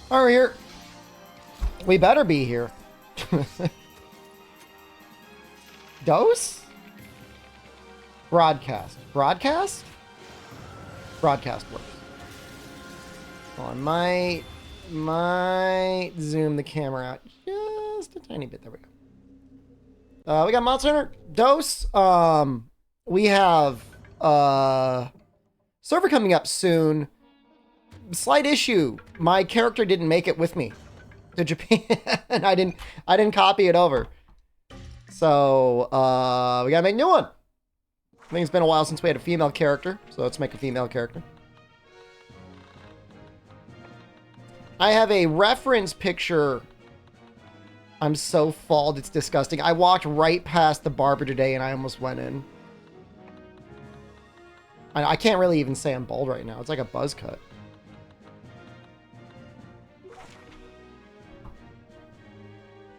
Are we here? We better be here. Dose? Broadcast. Broadcast? Broadcast works. Well, I might zoom the camera out just a tiny bit. There we go. We got Monster Hunter. Dose. We have server coming up soon. Slight issue. My character didn't make it with me to Japan. I didn't copy it over. So we gotta make a new one. I think it's been a while since we had a female character, so let's make a female character. I have a reference picture. I'm so bald, it's disgusting. I walked right past the barber today and I almost went in. I can't really even say I'm bald right now. It's like a buzz cut.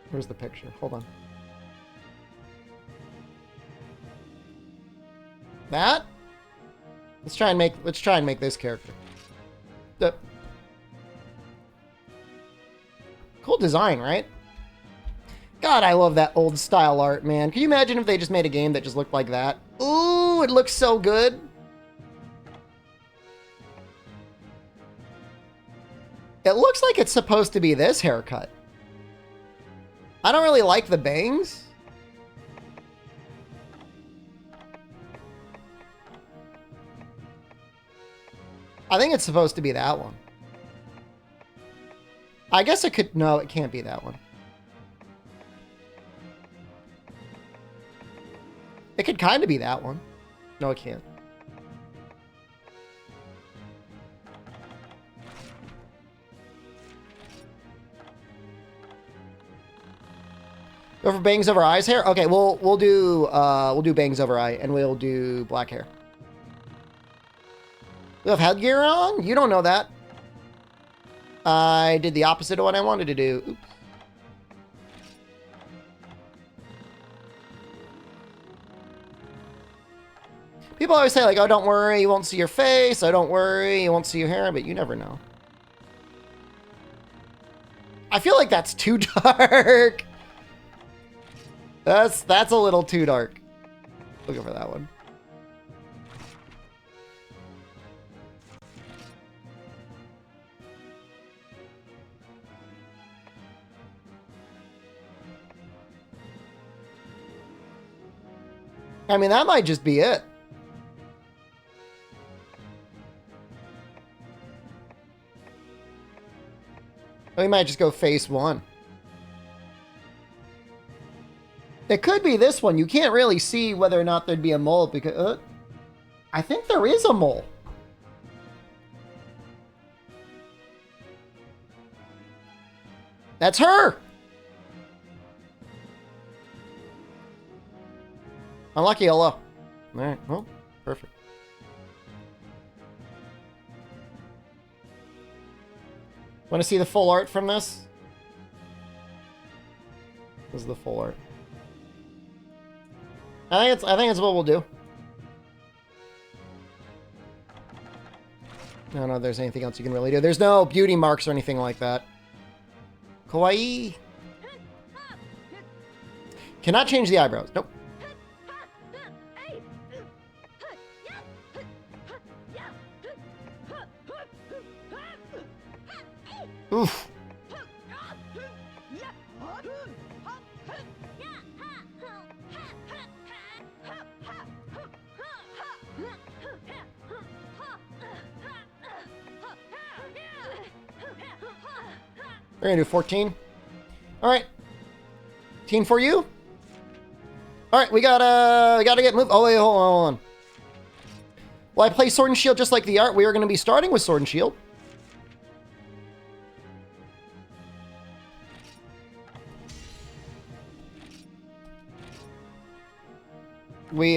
Where's the picture? Hold on. That? Let's try and make this character. Cool design, right? God, I love that old style art, man. Can you imagine if they just made a game that just looked like that? Ooh, it looks so good. It looks like it's supposed to be this haircut. I don't really like the bangs. I think it's supposed to be that one. I guess it could... No, it can't be that one. It could kind of be that one. No, it can't. Go for bangs over eyes hair? Okay, we'll do bangs over eye, and we'll do black hair. We have headgear on? You don't know that. I did the opposite of what I wanted to do. Oops. People always say, like, oh, don't worry, you won't see your face. Oh, don't worry, you won't see your hair, but you never know. I feel like that's too dark. That's a little too dark. We'll go for that one. I mean, that might just be it. We might just go face one. It could be this one. You can't really see whether or not there'd be a mole because... I think there is a mole. That's her! Unlucky, hello. Alright, well, perfect. Want to see the full art from this? This is the full art. I think it's what we'll do. I don't know if there's anything else you can really do. There's no beauty marks or anything like that. Kawaii. Cannot change the eyebrows. Nope. Oof. We're gonna do 14. All right, 14 for you. All right, we gotta get moved. Oh wait, hold on. Well, I play Sword and Shield just like the art. We are gonna be starting with Sword and Shield.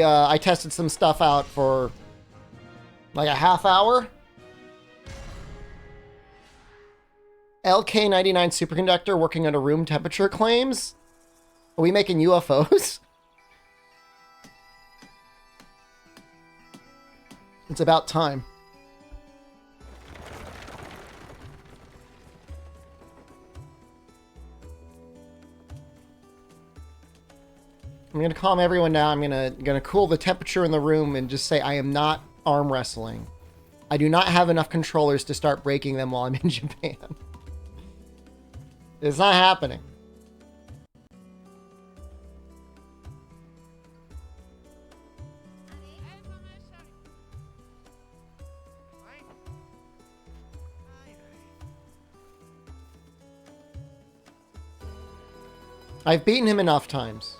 I tested some stuff out for like a half hour. LK-99 superconductor working under room temperature claims. Are we making UFOs? It's about time. I'm gonna calm everyone down. I'm gonna cool the temperature in the room and just say I am not arm wrestling. I do not have enough controllers to start breaking them while I'm in Japan. It's not happening. I've beaten him enough times.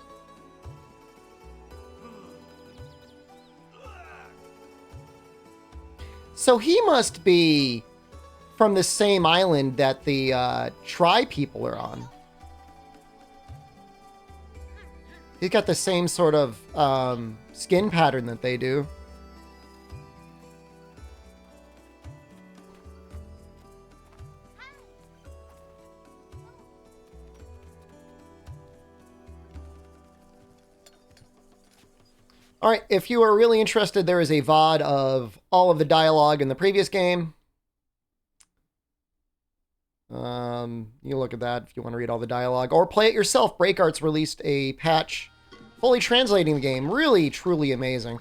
So he must be from the same island that the Tri people are on. He's got the same sort of skin pattern that they do. All right, if you are really interested, there is a VOD of all of the dialogue in the previous game. You look at that if you want to read all the dialogue, or play it yourself. BreakArts released a patch fully translating the game. Really, truly amazing.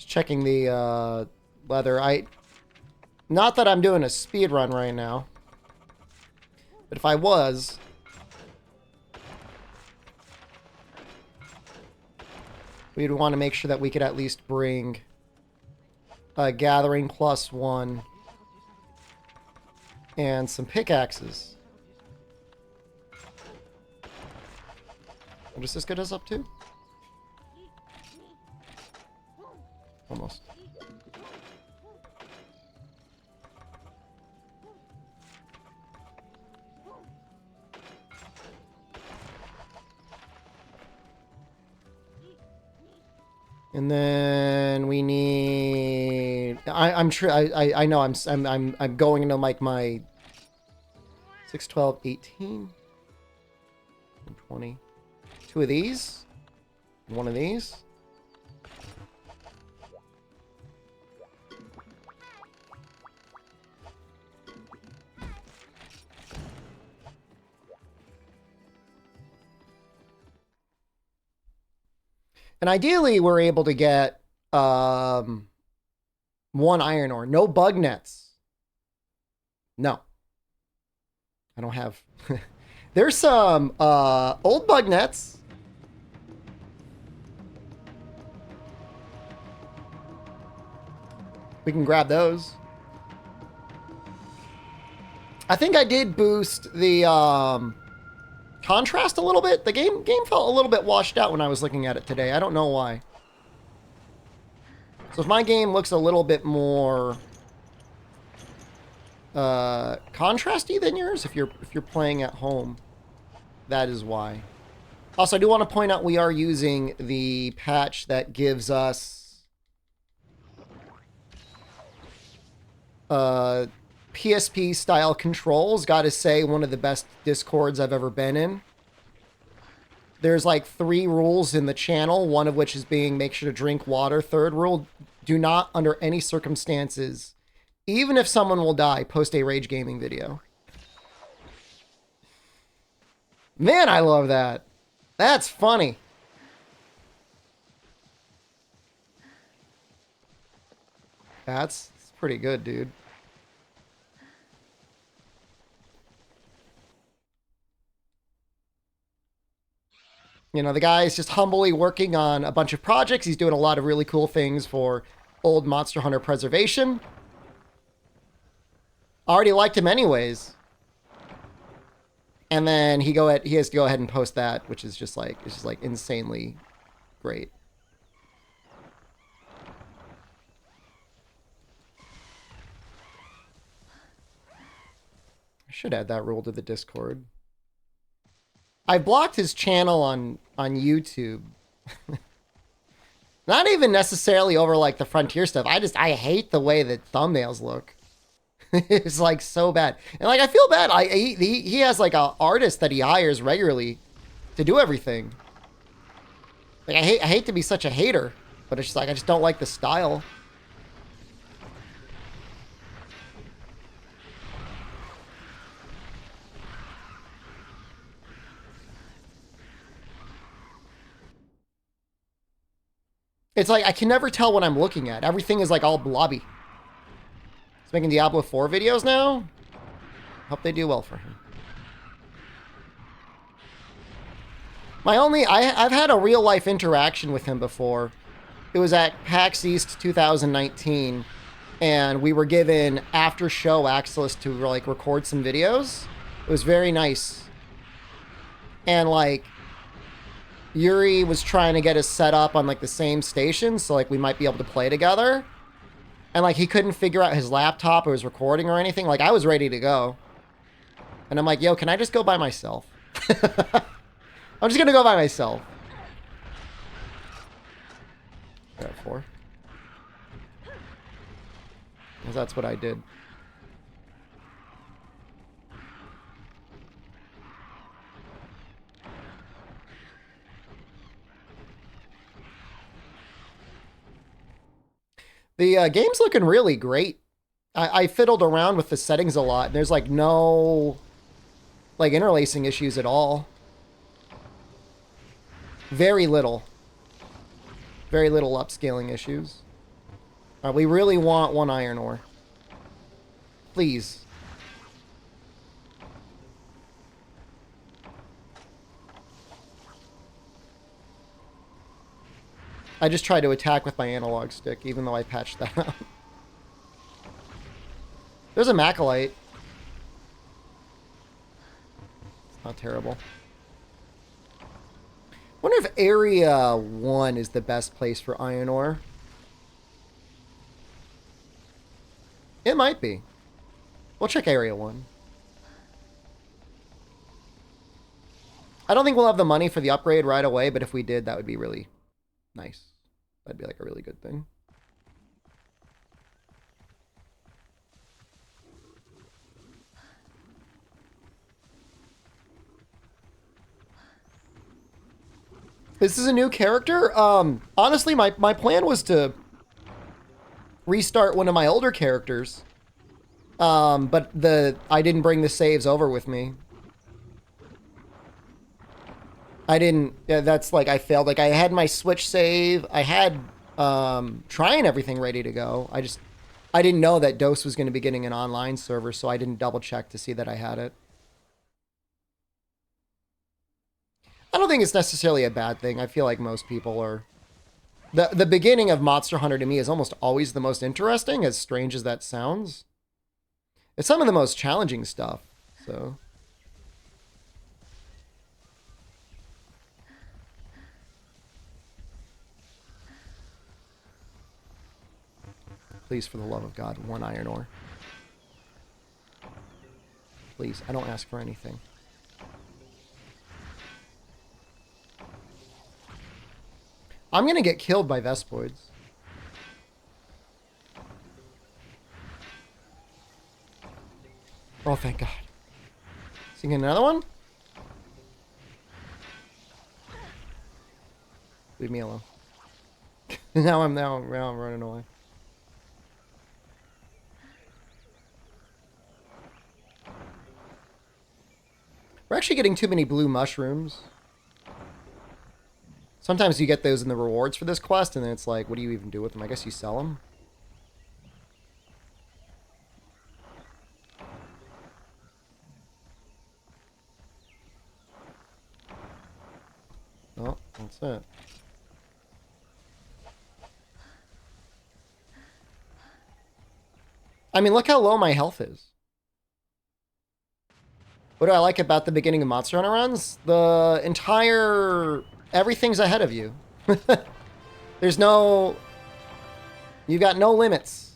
Checking the leather. Not that I'm doing a speed run right now, but if I was, we'd want to make sure that we could at least bring a gathering +1 and some pickaxes. What does this get us up to? Almost. And then we need. I'm sure. I know. I'm going into like my 6, 12, 18, 20. 2 of these. 1 of these. And ideally, we're able to get 1 iron ore. No bug nets. No. I don't have... There's some old bug nets. We can grab those. I think I did boost the contrast a little bit. The game felt a little bit washed out when I was looking at it today. I don't know why. So if my game looks a little bit more contrasty than yours, if you're playing at home, that is why. Also, I do want to point out we are using the patch that gives us PSP style controls. Gotta say, one of the best Discords I've ever been in. There's like 3 rules in the channel, one of which is being make sure to drink water. 3rd rule, do not under any circumstances, even if someone will die, post a rage gaming video. Man, I love that. That's funny. That's pretty good, dude. You know, the guy's just humbly working on a bunch of projects. He's doing a lot of really cool things for old Monster Hunter preservation. I already liked him anyways. And then he has to go ahead and post that, which is just like, it's just like insanely great. I should add that rule to the Discord. I blocked his channel on YouTube. Not even necessarily over like the Frontier stuff. I hate the way that thumbnails look. It's like so bad. And like I feel bad. He has like a artist that he hires regularly to do everything. Like I hate to be such a hater, but it's just like I just don't like the style. It's like I can never tell what I'm looking at. Everything is like all blobby. He's making Diablo 4 videos now. Hope they do well for him. I've had a real life interaction with him before. It was at PAX East 2019, and we were given after show access to like record some videos. It was very nice. And like Yuri was trying to get us set up on like the same station, so like we might be able to play together. And like he couldn't figure out his laptop or his recording or anything. Like I was ready to go. And I'm like, yo, can I just go by myself? I'm just gonna go by myself. Got 4. Because that's what I did. The game's looking really great. I fiddled around with the settings a lot. There's like no like interlacing issues at all. Very little. Very little upscaling issues. We really want 1 iron ore. Please. I just tried to attack with my analog stick, even though I patched that out. There's a Macalite. It's not terrible. Wonder if Area 1 is the best place for iron ore. It might be. We'll check Area 1. I don't think we'll have the money for the upgrade right away, but if we did, that would be really nice. That'd be like a really good thing. This is a new character. Honestly, my plan was to restart one of my older characters. But I didn't bring the saves over with me. I didn't, yeah, that's like, I failed. Like, I had my Switch save. I had, trying everything ready to go. I didn't know that DOS was going to be getting an online server, so I didn't double check to see that I had it. I don't think it's necessarily a bad thing. I feel like most people are... The beginning of Monster Hunter to me is almost always the most interesting, as strange as that sounds. It's some of the most challenging stuff, so... Please, for the love of God, 1 iron ore. Please, I don't ask for anything. I'm gonna get killed by Vespoids. Oh, thank God. Is he getting another one? Leave me alone. now I'm running away. We're actually getting too many blue mushrooms. Sometimes you get those in the rewards for this quest, and then it's like, what do you even do with them? I guess you sell them. Oh, that's it. I mean, look how low my health is. What do I like about the beginning of Monster Hunter runs? The entire... Everything's ahead of you. There's no... You got no limits.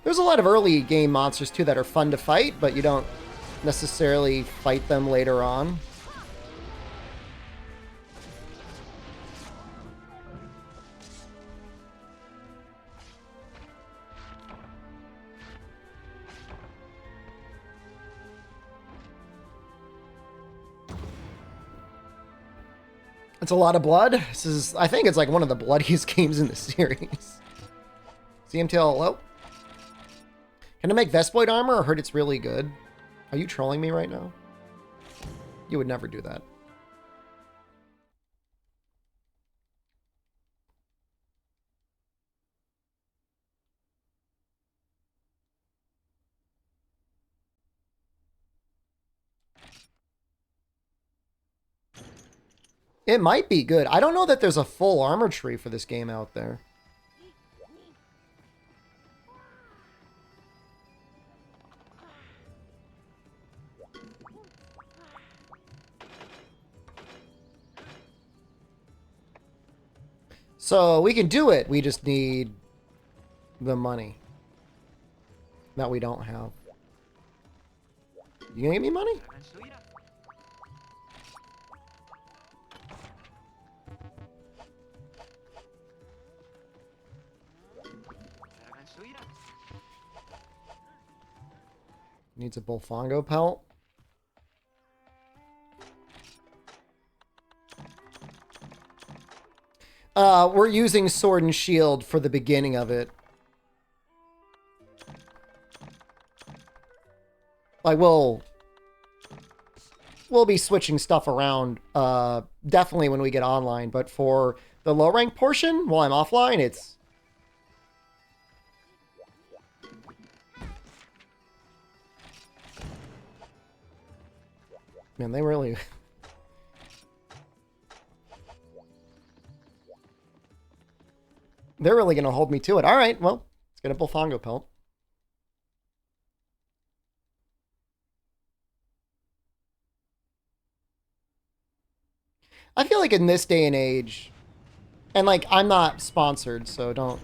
There's a lot of early game monsters, too, that are fun to fight, but you don't necessarily fight them later on. It's a lot of blood. This is, I think it's like one of the bloodiest games in the series. CMTL, hello? Can I make Vespoid armor? I heard it's really good. Are you trolling me right now? You would never do that. It might be good. I don't know that there's a full armor tree for this game out there. So we can do it. We just need the money that we don't have. You gonna give me money? Needs a Bullfongo pelt. We're using Sword and Shield for the beginning of it. Like, we'll be switching stuff around, definitely when we get online, but for the low rank portion, while I'm offline, it's... Man, they really... They're really going to hold me to it. All right, well, let's get a Bullfongo pelt. I feel like in this day and age, and like, I'm not sponsored, so don't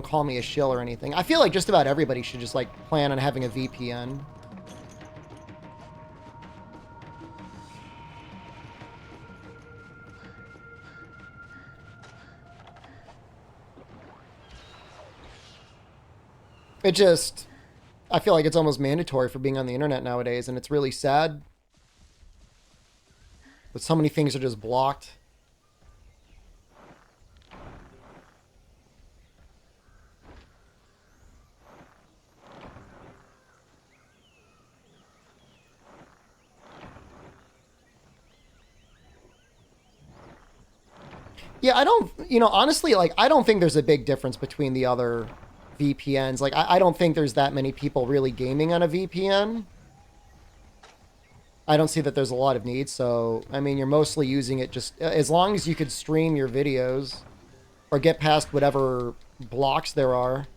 call me a shill or anything. I feel like just about everybody should just like plan on having a VPN. It just, I feel like it's almost mandatory for being on the internet nowadays, and it's really sad. But so many things are just blocked. Yeah, I don't, you know, honestly, like, I don't think there's a big difference between the other VPNs. Like, I don't think there's that many people really gaming on a VPN. I don't see that there's a lot of need, so, I mean, you're mostly using it just, as long as you could stream your videos, or get past whatever blocks there are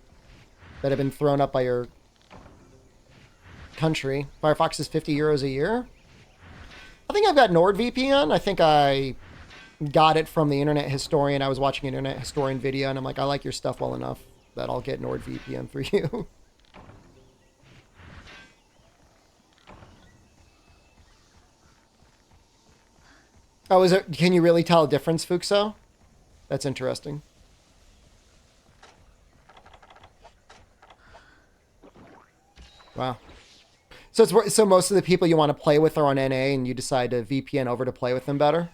that have been thrown up by your country. Firefox is 50 euros a year? I think I've got NordVPN. I think I got it from the Internet Historian. I was watching an Internet Historian video, and I'm like, I like your stuff well enough that I'll get NordVPN for you. Oh, is it? Can you really tell a difference, Fuxo? That's interesting. Wow. So it's, so most of the people you want to play with are on NA, and you decide to VPN over to play with them better?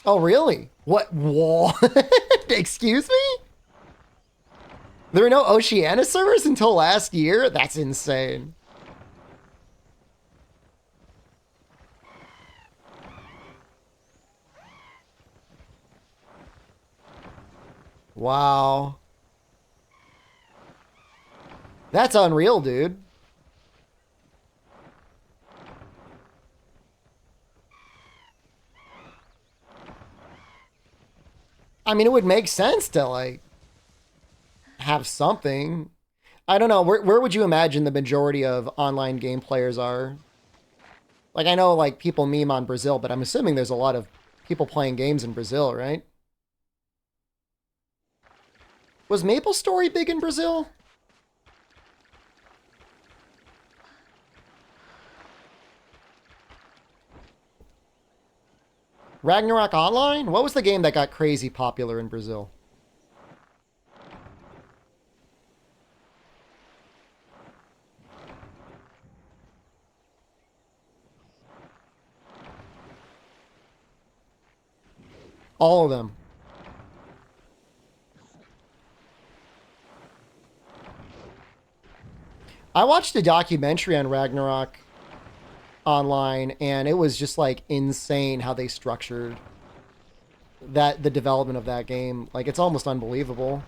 Oh, really? What? What? Excuse me? There were no Oceania servers until last year? That's insane. Wow. That's unreal, dude. I mean, it would make sense to, like, have something. I don't know. Where would you imagine the majority of online game players are? Like, I know, like, people meme on Brazil, but I'm assuming there's a lot of people playing games in Brazil, right? Was MapleStory big in Brazil? Ragnarok Online? What was the game that got crazy popular in Brazil? All of them. I watched a documentary on Ragnarok Online, and it was just like insane how they structured the development of that game. Like, it's almost unbelievable.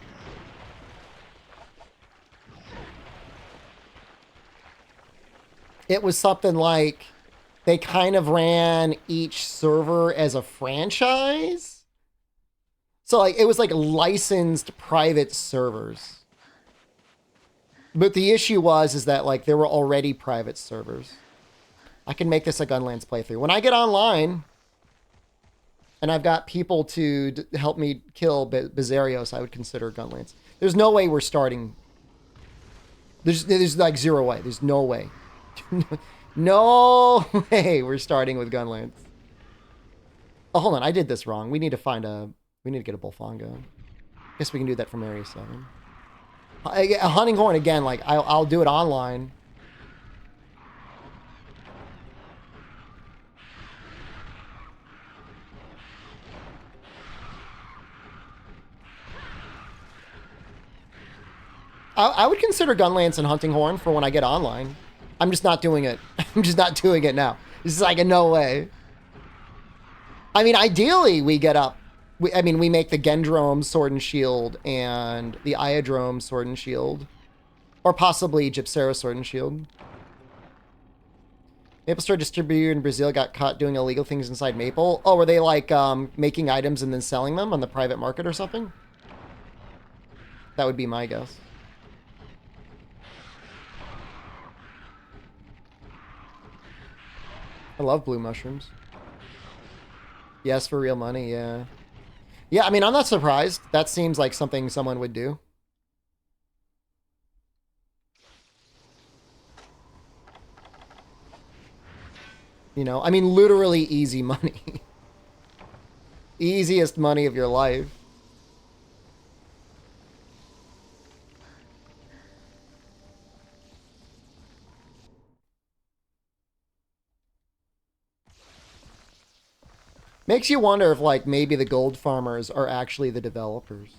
It was something like they kind of ran each server as a franchise. So like it was like licensed private servers. But the issue was that like there were already private servers. I can make this a Gunlands playthrough. When I get online and I've got people to help me kill Bizarios, I would consider Gunlands. There's no way we're starting. There's like zero way. There's no way. No way we're starting with Gunlands. Oh, hold on. I did this wrong. We need to find a... We need to get a Bullfongo. Guess we can do that from Area 7. A hunting horn, again, like, I'll do it online. I would consider Gunlance and Hunting Horn for when I get online. I'm just not doing it. I'm just not doing it now. This is like a no way. I mean, ideally, we get up. We make the Gendrome Sword and Shield and the Iodrome Sword and Shield. Or possibly Gypsero Sword and Shield. Maple Store distributor in Brazil got caught doing illegal things inside Maple. Oh, were they like making items and then selling them on the private market or something? That would be my guess. I love blue mushrooms. Yes, for real money, yeah. Yeah, I mean, I'm not surprised. That seems like something someone would do. You know, I mean, literally easy money. Easiest money of your life. Makes you wonder if, like, maybe the gold farmers are actually the developers.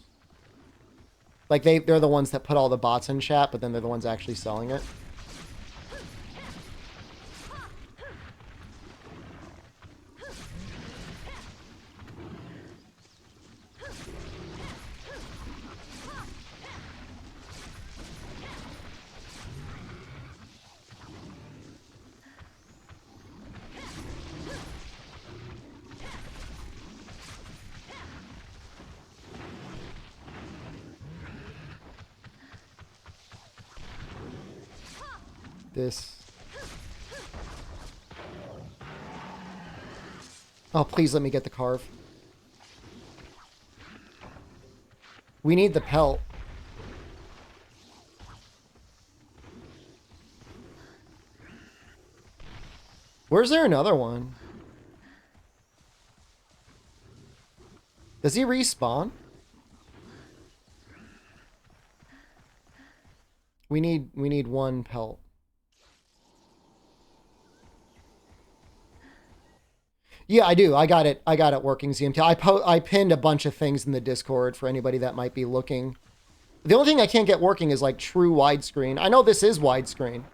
Like, they're the ones that put all the bots in chat, but then they're the ones actually selling it. This. Oh, please let me get the carve. We need the pelt. Where's there another one? Does he respawn? We need one pelt. Yeah, I do. I got it working, ZMT. I pinned a bunch of things in the Discord for anybody that might be looking. The only thing I can't get working is like true widescreen. I know this is widescreen.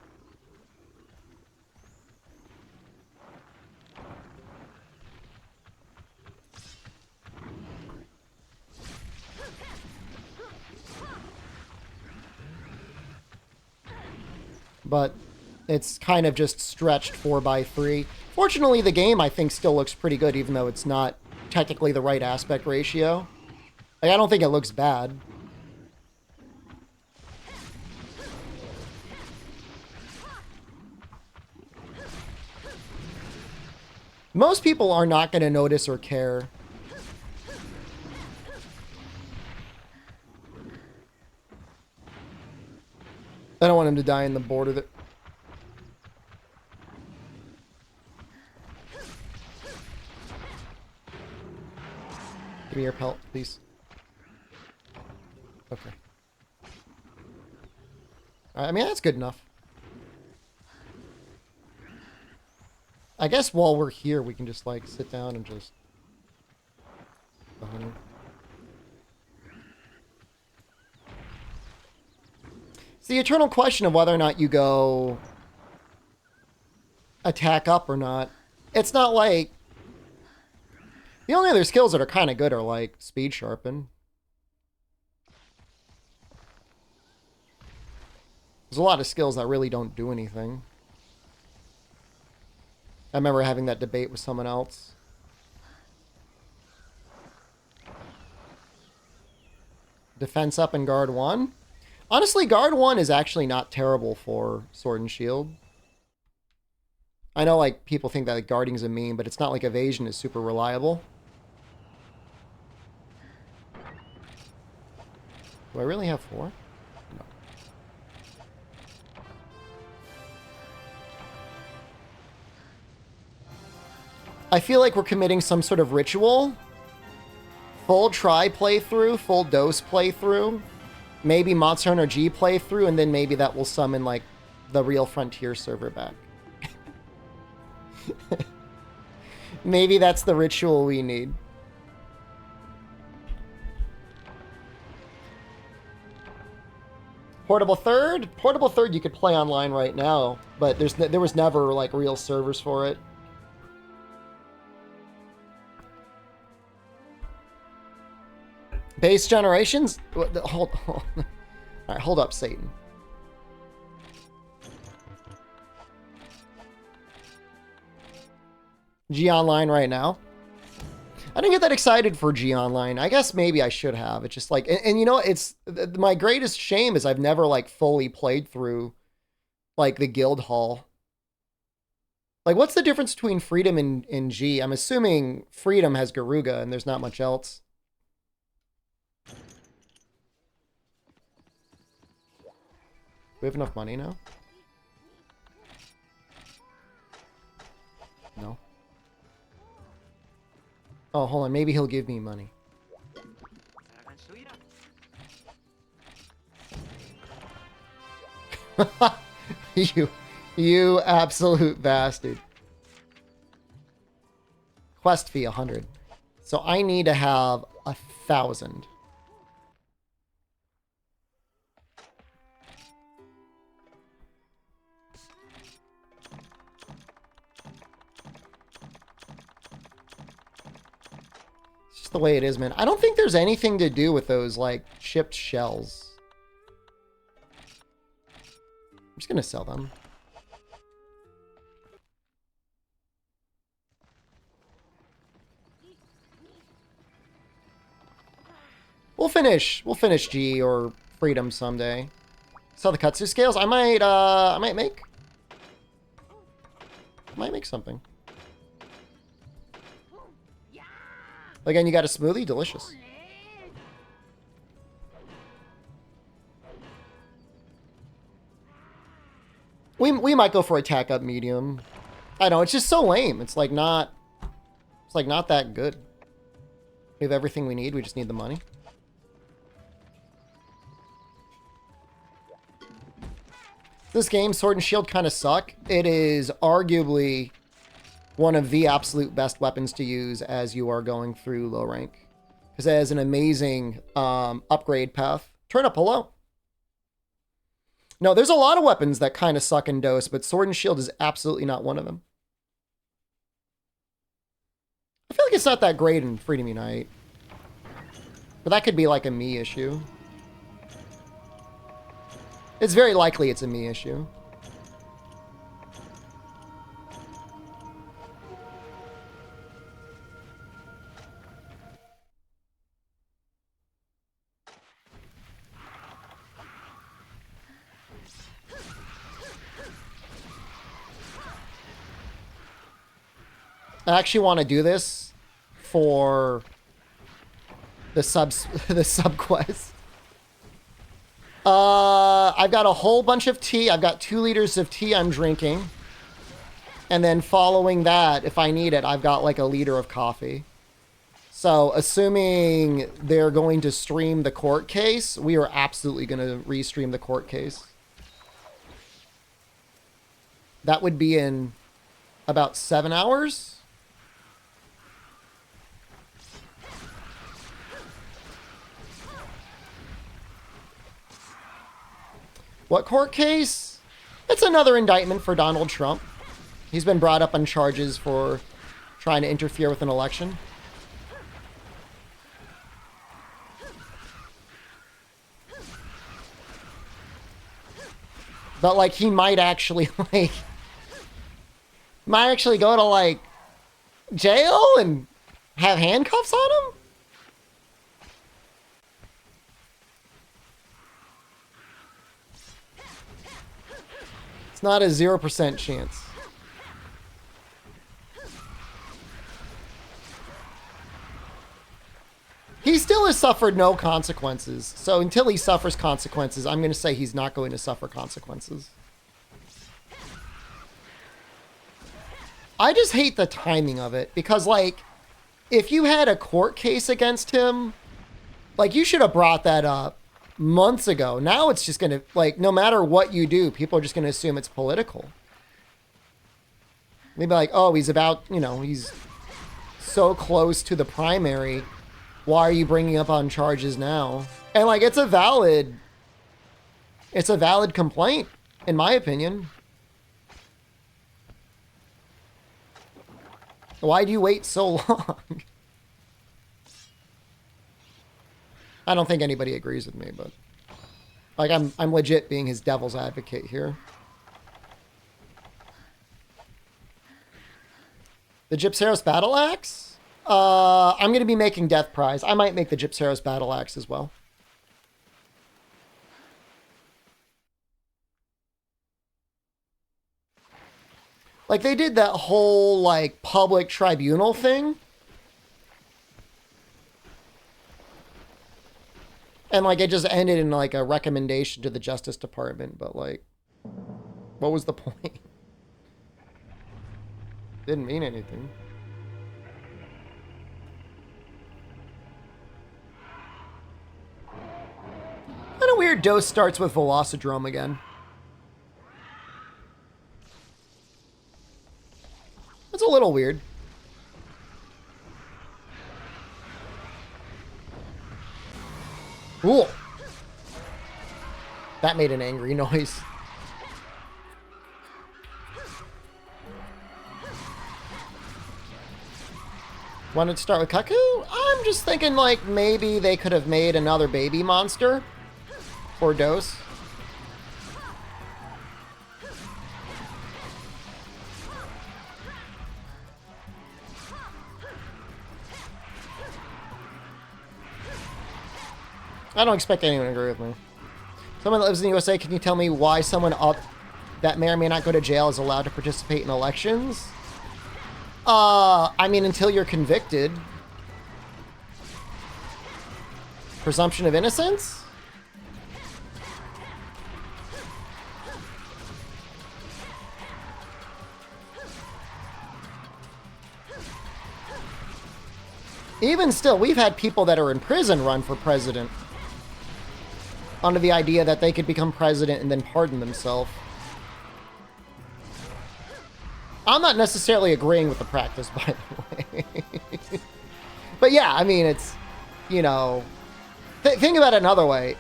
But it's kind of just stretched 4:3. Fortunately, the game, I think, still looks pretty good, even though it's not technically the right aspect ratio. Like, I don't think it looks bad. Most people are not going to notice or care. I don't want him to die in the border that... Give me your pelt, please. Okay. I mean, that's good enough. I guess while we're here, we can just, like, sit down and just... The honey. It's the eternal question of whether or not you go... attack up or not. It's not like... The only other skills that are kind of good are, like, speed sharpen. There's a lot of skills that really don't do anything. I remember having that debate with someone else. Defense up and guard 1. Honestly, guard 1 is actually not terrible for sword and shield. I know, like, people think that like, guarding is a meme, but it's not like evasion is super reliable. Do I really have 4? No. I feel like we're committing some sort of ritual. Full try playthrough, full dose playthrough, maybe Monster Hunter G playthrough, and then maybe that will summon, like, the real Frontier server back. Maybe that's the ritual we need. Portable Third? Portable Third you could play online right now, but there was never, like, real servers for it. Base generations? Hold on. Alright, hold up, Satan. G Online right now? I didn't get that excited for G Online. I guess maybe I should have. It's just like... And you know, it's... My greatest shame is I've never, like, fully played through, like, the guild hall. Like, what's the difference between Freedom and G? I'm assuming Freedom has Garuga and there's not much else. We have enough money now? No. Oh, hold on. Maybe he'll give me money. You absolute bastard. Quest fee 100. So I need to have 1,000. The way it is, man. I don't think there's anything to do with those, like, chipped shells. I'm just gonna sell them. We'll finish G or Freedom someday. Sell the Kutsu scales. I might make something. Again, you got a smoothie? Delicious. We might go for attack up medium. I know, it's just so lame. It's like not that good. We have everything we need, we just need the money. This game, Sword and Shield, kind of suck. It is arguably one of the absolute best weapons to use as you are going through low rank. Because it has an amazing upgrade path. Turn up, hello. No, there's a lot of weapons that kind of suck in dose, but Sword and Shield is absolutely not one of them. I feel like it's not that great in Freedom Unite. But that could be like a me issue. It's very likely it's a me issue. I actually want to do this for the sub quest. I've got a whole bunch of tea. I've got 2 liters of tea I'm drinking. And then following that, if I need it, I've got like a liter of coffee. So, assuming they're going to stream the court case, we are absolutely going to restream the court case. That would be in about 7 hours. What court case? It's another indictment for Donald Trump. He's been brought up on charges for trying to interfere with an election. But, like, he might actually, like... might actually go to, like, jail and have handcuffs on him? It's not a 0% chance. He still has suffered no consequences. So until he suffers consequences, I'm going to say he's not going to suffer consequences. I just hate the timing of it. Because, like, if you had a court case against him, like, you should have brought that up months ago. Now it's just going to, like, no matter what you do, people are just going to assume it's political. Maybe like, oh, he's about, you know, he's so close to the primary. Why are you bringing up on charges now? And, like, it's a valid complaint, in my opinion. Why do you wait so long? I don't think anybody agrees with me, but, like, I'm legit being his devil's advocate here. The Gypsaros Battle Axe? I'm going to be making Death Prize. I might make the Gypsaros Battle Axe as well. Like, they did that whole, like, public tribunal thing. And, like, it just ended in, like, a recommendation to the Justice Department. But, like, what was the point? Didn't mean anything. Kind of weird Dose starts with Velocidrome again. It's a little weird. Ooh. That made an angry noise. Wanted to start with Cuckoo? I'm just thinking, like, maybe they could have made another baby monster. Or Dose. I don't expect anyone to agree with me. Someone that lives in the USA, can you tell me why someone that may or may not go to jail is allowed to participate in elections? I mean, until you're convicted. Presumption of innocence? Even still, we've had people that are in prison run for president under the idea that they could become president and then pardon themselves. I'm not necessarily agreeing with the practice, by the way. But yeah, I mean, it's, you know, think about it another way.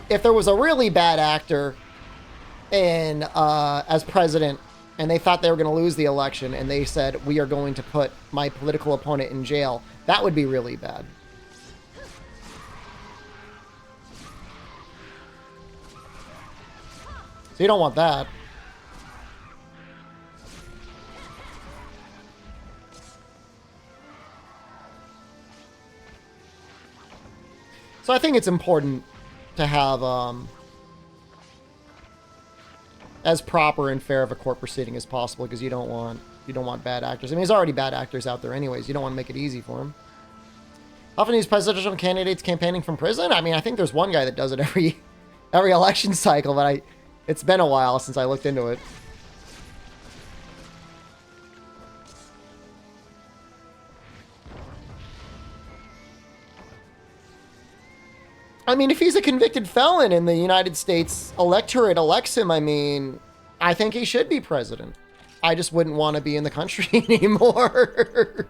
If there was a really bad actor in as president, and they thought they were going to lose the election, and they said, we are going to put my political opponent in jail, that would be really bad. So you don't want that. So I think it's important to have as proper and fair of a court proceeding as possible, because you don't want bad actors. I mean, there's already bad actors out there anyways. You don't want to make it easy for them. Often these presidential candidates campaigning from prison? I mean, I think there's one guy that does it every election cycle, but it's been a while since I looked into it. I mean, if he's a convicted felon and the United States electorate elects him, I mean, I think he should be president. I just wouldn't want to be in the country anymore.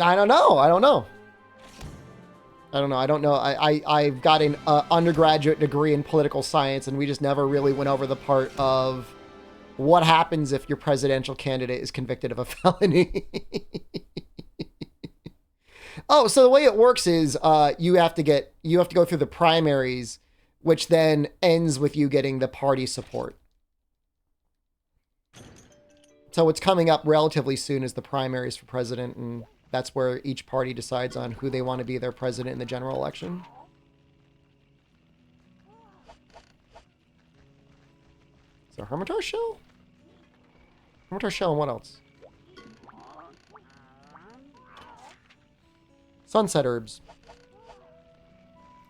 I don't know. I don't know. I've got an undergraduate degree in political science, and we just never really went over the part of what happens if your presidential candidate is convicted of a felony. Oh, so the way it works is you have to go through the primaries, which then ends with you getting the party support. So what's coming up relatively soon is the primaries for president, and that's where each party decides on who they want to be their president in the general election. So Hermitage Shell? Hermitage Shell and what else? Sunset Herbs.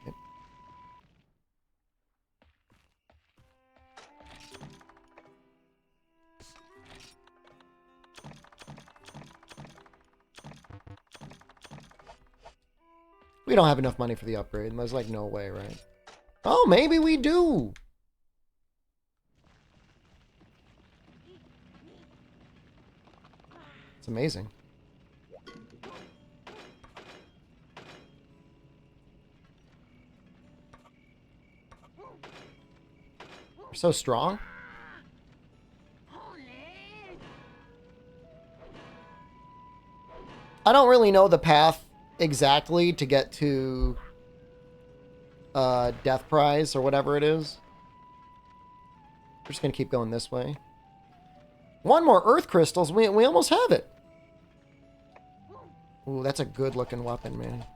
Okay. We don't have enough money for the upgrade. There's like no way, right? Oh, maybe we do. It's amazing. We're so strong. I don't really know the path exactly to get to Death Prize or whatever it is. We're just gonna keep going this way. One more Earth Crystals. We almost have it. Ooh, that's a good looking weapon, man.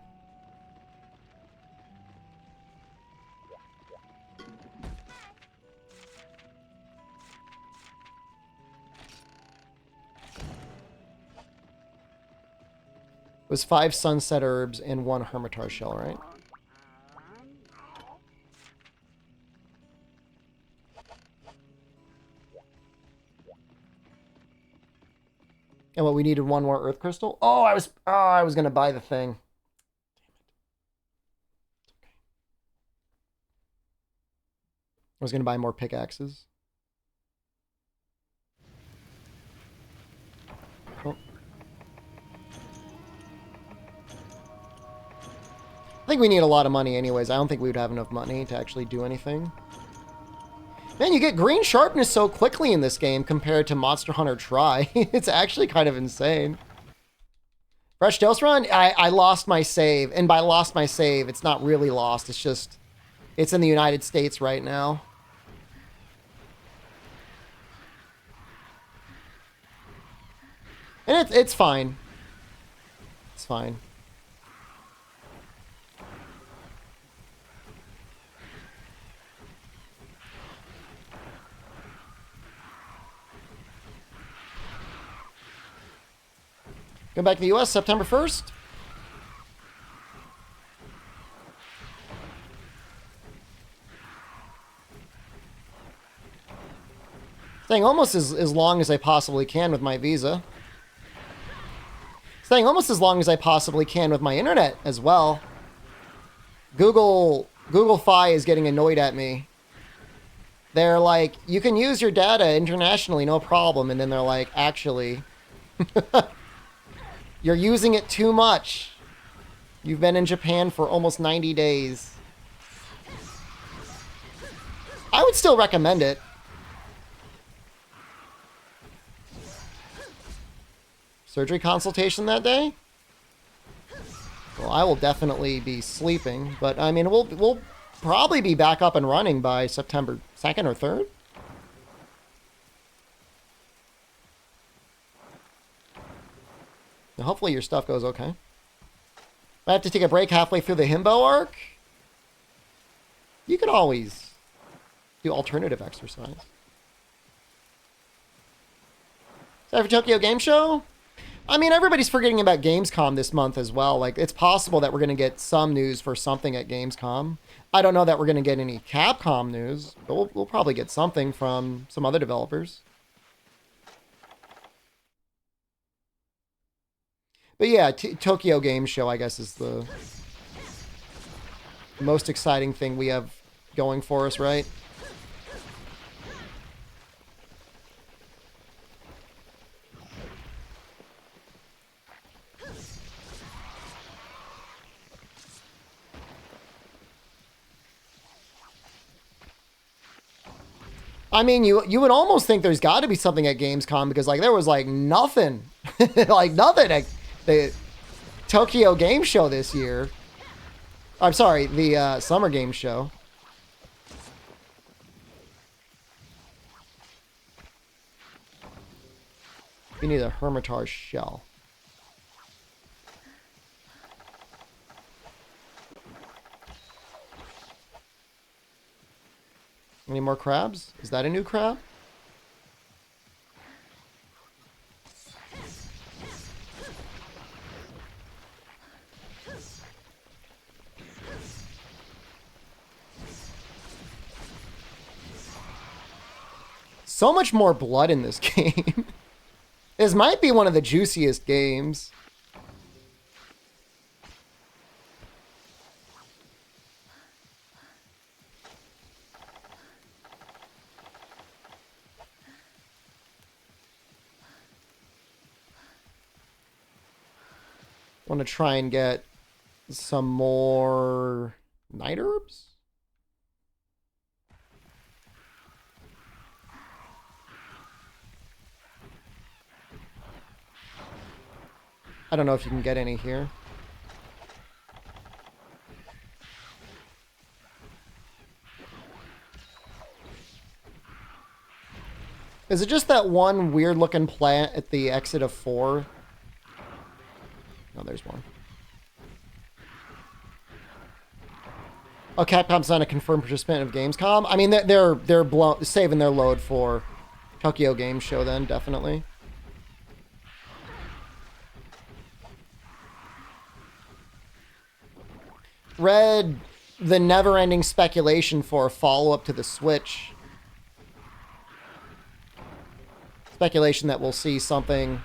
It was 5 Sunset Herbs and 1 Hermitage Shell, right? And what, we needed 1 more Earth Crystal? Oh, I was gonna buy the thing. Damn it. I was gonna buy more pickaxes. Oh. I think we need a lot of money anyways. I don't think we would have enough money to actually do anything. Man, you get green sharpness so quickly in this game compared to Monster Hunter Tri. It's actually kind of insane. Fresh Dose Run? I lost my save. And by lost my save, it's not really lost. It's just, it's in the United States right now. And it's fine. It's fine. Go back to the US September 1st. Staying almost as long as I possibly can with my visa. Staying almost as long as I possibly can with my internet as well. Google Fi is getting annoyed at me. They're like, you can use your data internationally, no problem. And then they're like, actually... You're using it too much. You've been in Japan for almost 90 days. I would still recommend it. Surgery consultation that day? Well, I will definitely be sleeping, but I mean, we'll probably be back up and running by September 2nd or 3rd. Hopefully your stuff goes okay. I have to take a break halfway through the Himbo arc. You could always do alternative exercise. Is that for Tokyo Game Show? I mean, everybody's forgetting about Gamescom this month as well. Like, it's possible that we're going to get some news for something at Gamescom. I don't know that we're going to get any Capcom news, but we'll probably get something from some other developers. But yeah, Tokyo Game Show, I guess, is the most exciting thing we have going for us, right? I mean, you would almost think there's got to be something at Gamescom because like there was like nothing, like nothing at the Tokyo Game Show this year. I'm sorry, the Summer Game Show. We need a Hermitage shell. Any more crabs? Is that a new crab? So much more blood in this game. This might be one of the juiciest games. Want to try and get some more night herbs? I don't know if you can get any here. Is it just that one weird looking plant at the exit of 4? No, there's one. Oh, Capcom's not a confirmed participant of Gamescom. I mean, they're saving their load for Tokyo Game Show then, definitely. Read the never-ending speculation for a follow-up to the Switch. Speculation that we'll see something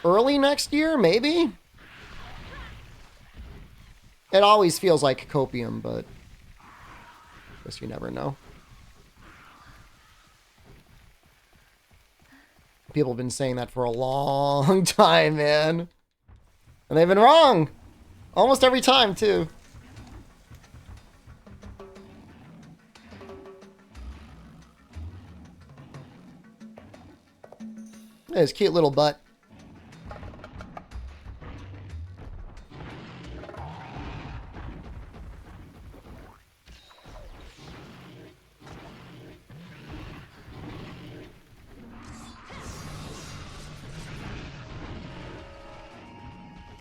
early next year, maybe? It always feels like copium, but I guess you never know. People have been saying that for a long time, man. And they've been wrong. Almost every time, too. His cute little butt.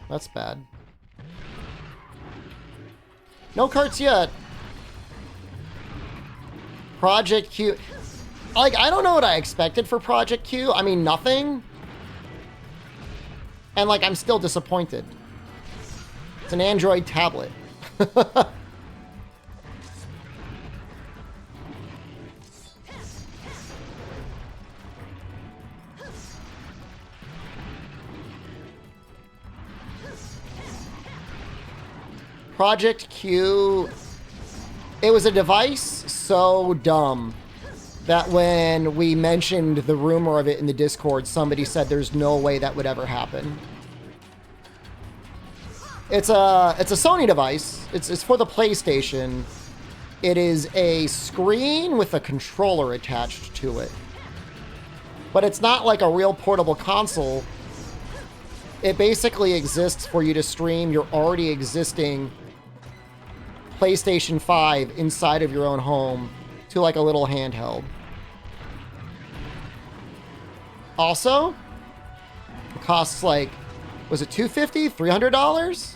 That's bad. No carts yet. Project Q. Like, I don't know what I expected for Project Q. I mean, nothing. And, like, I'm still disappointed. It's an Android tablet. Project Q, it was a device so dumb that when we mentioned the rumor of it in the Discord, somebody said there's no way that would ever happen. It's a Sony device. It's for the PlayStation. It is a screen with a controller attached to it. But it's not like a real portable console. It basically exists for you to stream your already existing PlayStation 5 inside of your own home to like a little handheld. Also, it costs like, was it $250? $300?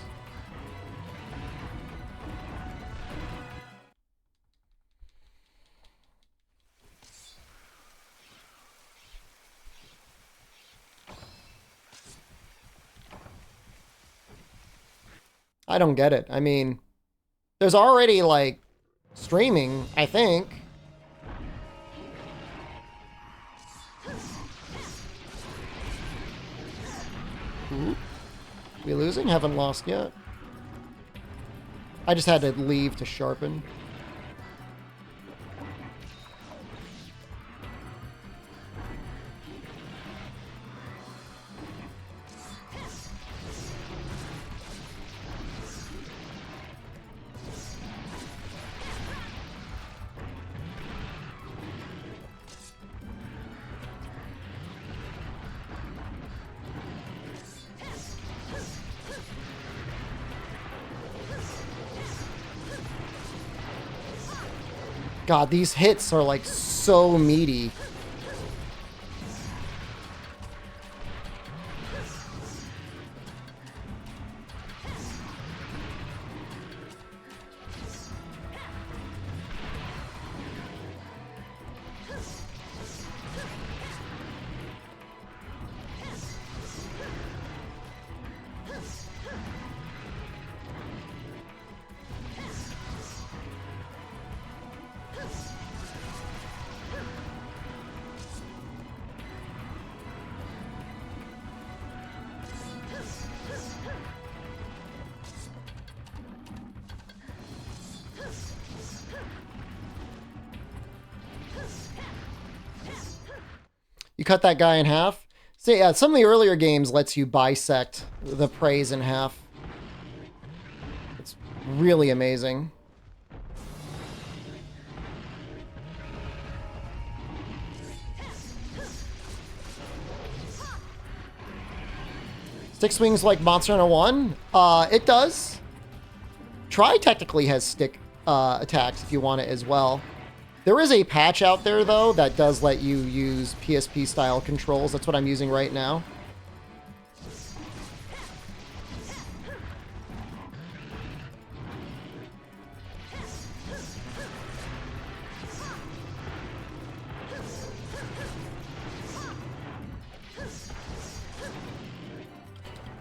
I don't get it. I mean, there's already, like, streaming, I think. Ooh. We losing? Haven't lost yet. I just had to leave to sharpen. God, these hits are like so meaty. You cut that guy in half. So yeah, some of the earlier games lets you bisect the praise in half. It's really amazing. Stick swings like Monster Hunter 1? It does. Try technically has stick attacks if you want it as well. There is a patch out there, though, that does let you use PSP-style controls. That's what I'm using right now.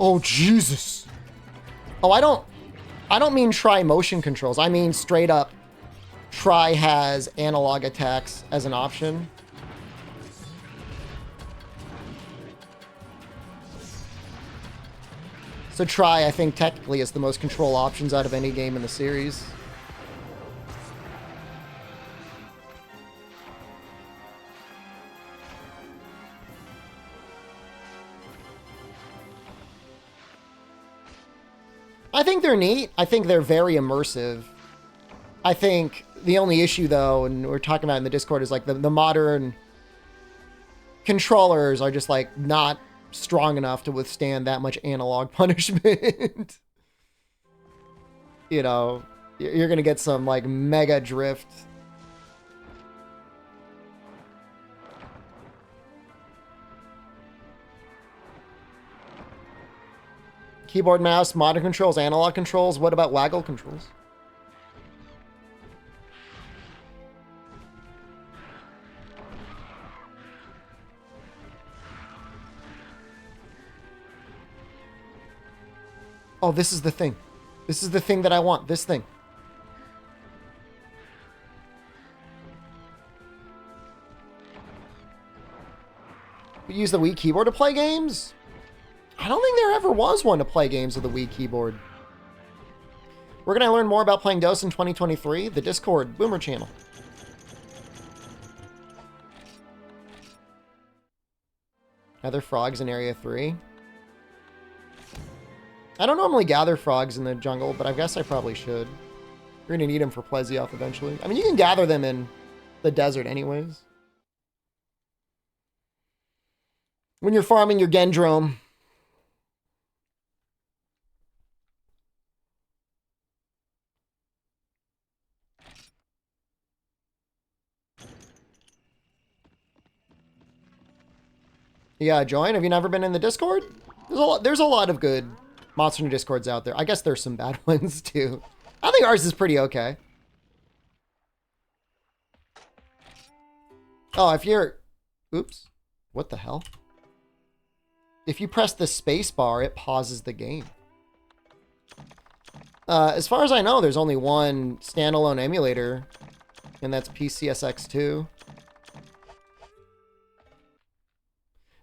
Oh, Jesus. Oh, I don't mean try motion controls. I mean straight up try has analog attacks as an option. So try, I think, technically is the most control options out of any game in the series. I think they're neat. I think they're very immersive. I think the only issue, though, and we're talking about in the Discord, is like the modern controllers are just like not strong enough to withstand that much analog punishment. You know, you're gonna get some like mega drift. Keyboard, mouse, modern controls, analog controls. What about waggle controls? Oh, this is the thing. This is the thing that I want. This thing. We use the Wii keyboard to play games? I don't think there ever was one to play games with the Wii keyboard. Where can I learn more about playing DOS in 2023? The Discord Boomer channel. Other frogs in Area 3. I don't normally gather frogs in the jungle, but I guess I probably should. You're going to need them for Plesioth eventually. I mean, you can gather them in the desert anyways. When you're farming your Gendrome. Yeah, join. Have you never been in the Discord? There's a lot of good Monster Hunter Discords out there. I guess there's some bad ones too. I think ours is pretty okay. Oh, if you're... Oops. What the hell? If you press the space bar, it pauses the game. As far as I know, there's only one standalone emulator, and that's PCSX2.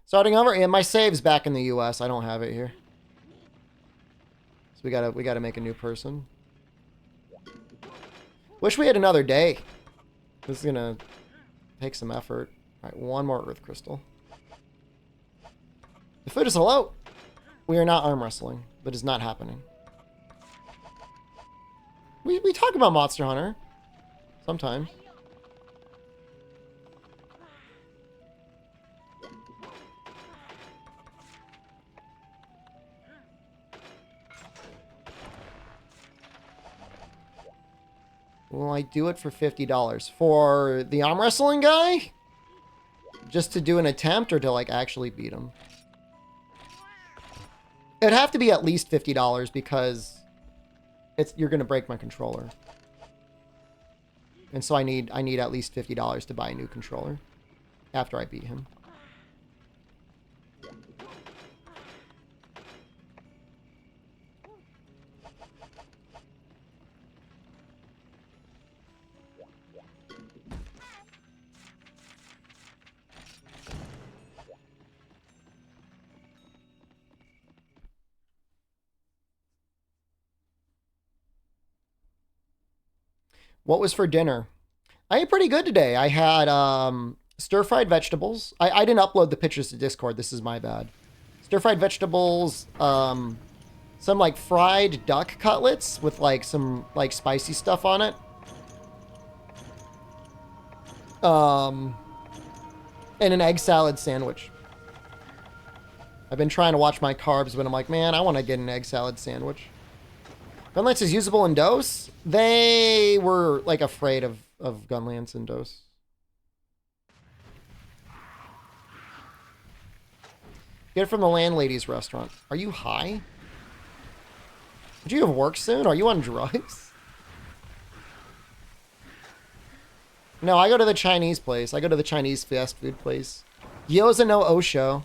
Starting over, and my save's back in the US. I don't have it here. So we gotta make a new person. Wish we had another day. This is gonna take some effort. Alright, one more earth crystal. The food is hello. We are not arm wrestling, but it's not happening. We talk about Monster Hunter. Sometimes. Will I do it for $50? For the arm wrestling guy? Just to do an attempt or to like actually beat him? It'd have to be at least $50 because you're gonna break my controller. And so I need at least $50 to buy a new controller after I beat him. What was for dinner? I ate pretty good today. I had stir-fried vegetables. I didn't upload the pictures to Discord. This is my bad. Stir-fried vegetables, some like fried duck cutlets with like some like spicy stuff on it. And an egg salad sandwich. I've been trying to watch my carbs, but I'm like, man, I want to get an egg salad sandwich. Gunlance is usable in DOS. They were like afraid of Gunlance in DOS. Get it from the landlady's restaurant. Are you high? Do you have work soon? Are you on drugs? No, I go to the Chinese place. I go to the Chinese fast food place. Gyoza no Osho.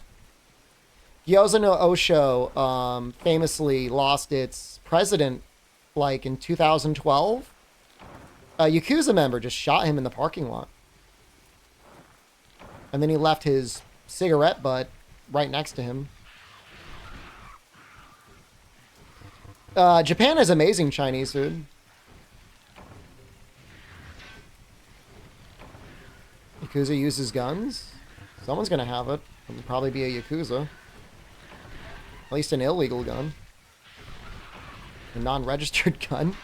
Gyoza no Osho famously lost its president like in 2012. A Yakuza member just shot him in the parking lot. And then he left his cigarette butt right next to him. Japan has amazing Chinese food. Yakuza uses guns. Someone's gonna have it. It'll probably be a Yakuza. At least an illegal gun. A non-registered gun.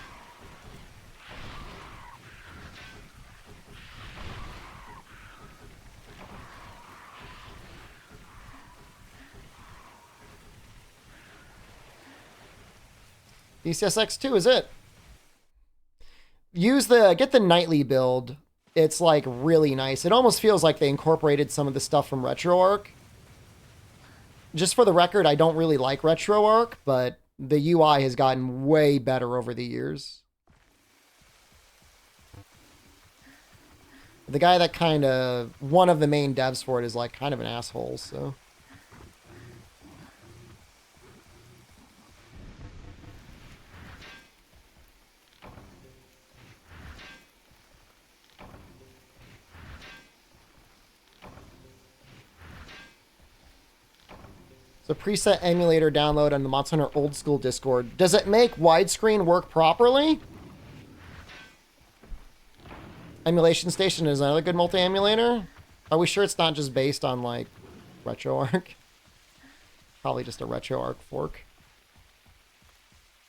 DCSX2 is it. Get the nightly build. It's like really nice. It almost feels like they incorporated some of the stuff from RetroArch. Just for the record, I don't really like RetroArch, but the UI has gotten way better over the years. The guy that one of the main devs for it is like kind of an asshole, so. So preset emulator download on the Monster Hunter Old School Discord. Does it make widescreen work properly? Emulation Station is another good multi-emulator. Are we sure it's not just based on like RetroArch? Probably just a RetroArch fork.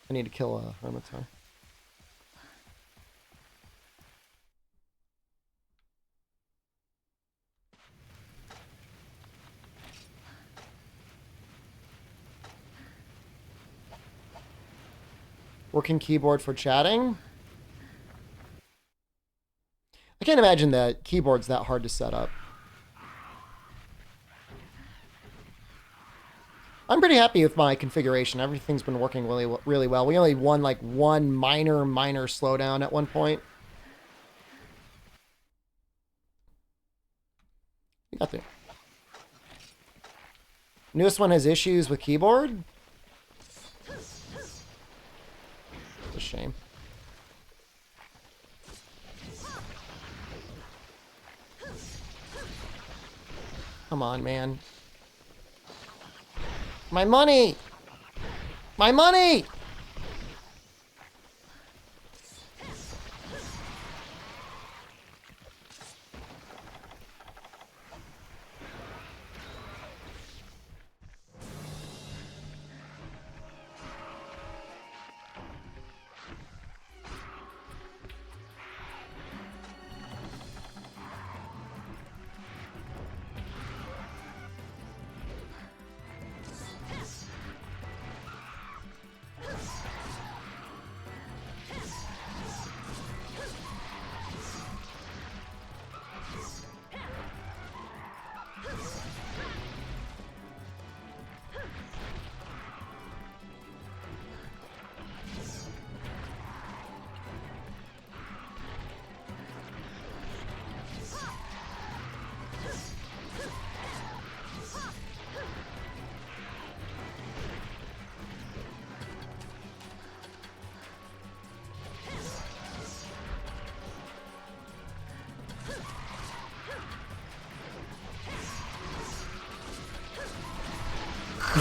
I need to kill a Hermitar. Working keyboard for chatting. I can't imagine that keyboard's that hard to set up. I'm pretty happy with my configuration. Everything's been working really well. We only won like one minor slowdown at one point. We got there. Newest one has issues with keyboard. It's a shame. Come on, man. My money! My money!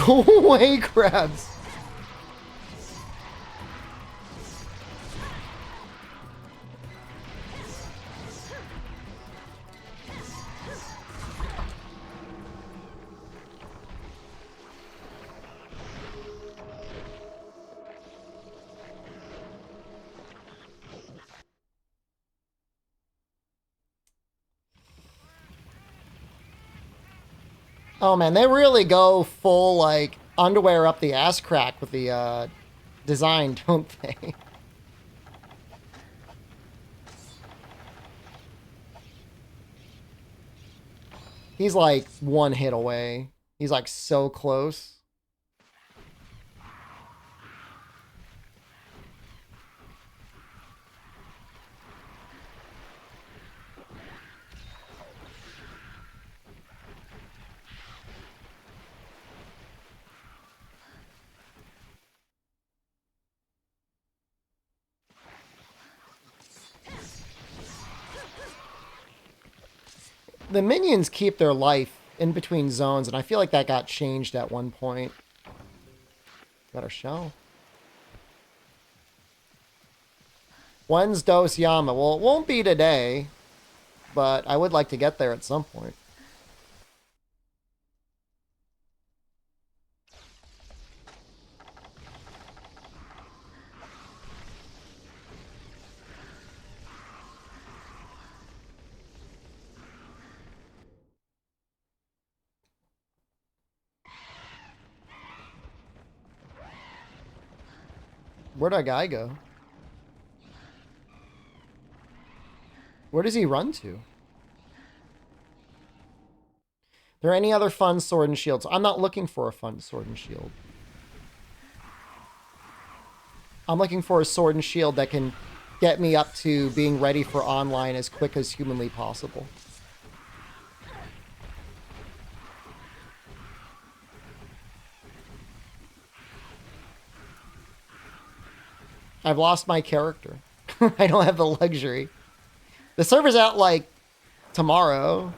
Go away, crabs. Oh man, they really go full like underwear up the ass crack with the design, don't they? He's like one hit away. He's like so close. The minions keep their life in between zones, and I feel like that got changed at one point. Got our shell. When's Dos Yama? Well, it won't be today, but I would like to get there at some point. Where'd our guy go? Where does he run to? Are there any other fun sword and shields? I'm not looking for a fun sword and shield. I'm looking for a sword and shield that can get me up to being ready for online as quick as humanly possible. I've lost my character. I don't have the luxury. The server's out like tomorrow.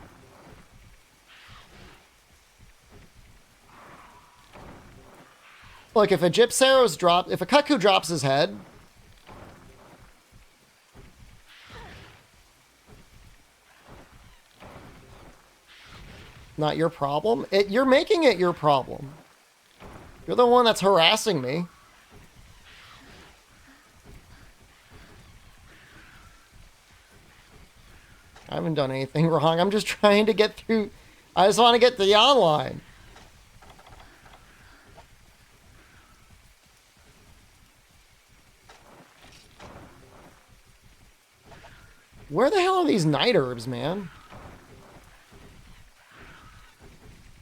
Look, if a Gypsaros if a Cuckoo drops his head, not your problem. You're making it your problem. You're the one that's harassing me. I haven't done anything wrong. I'm just trying to get through. I just want to get to the online. Where the hell are these night herbs, man?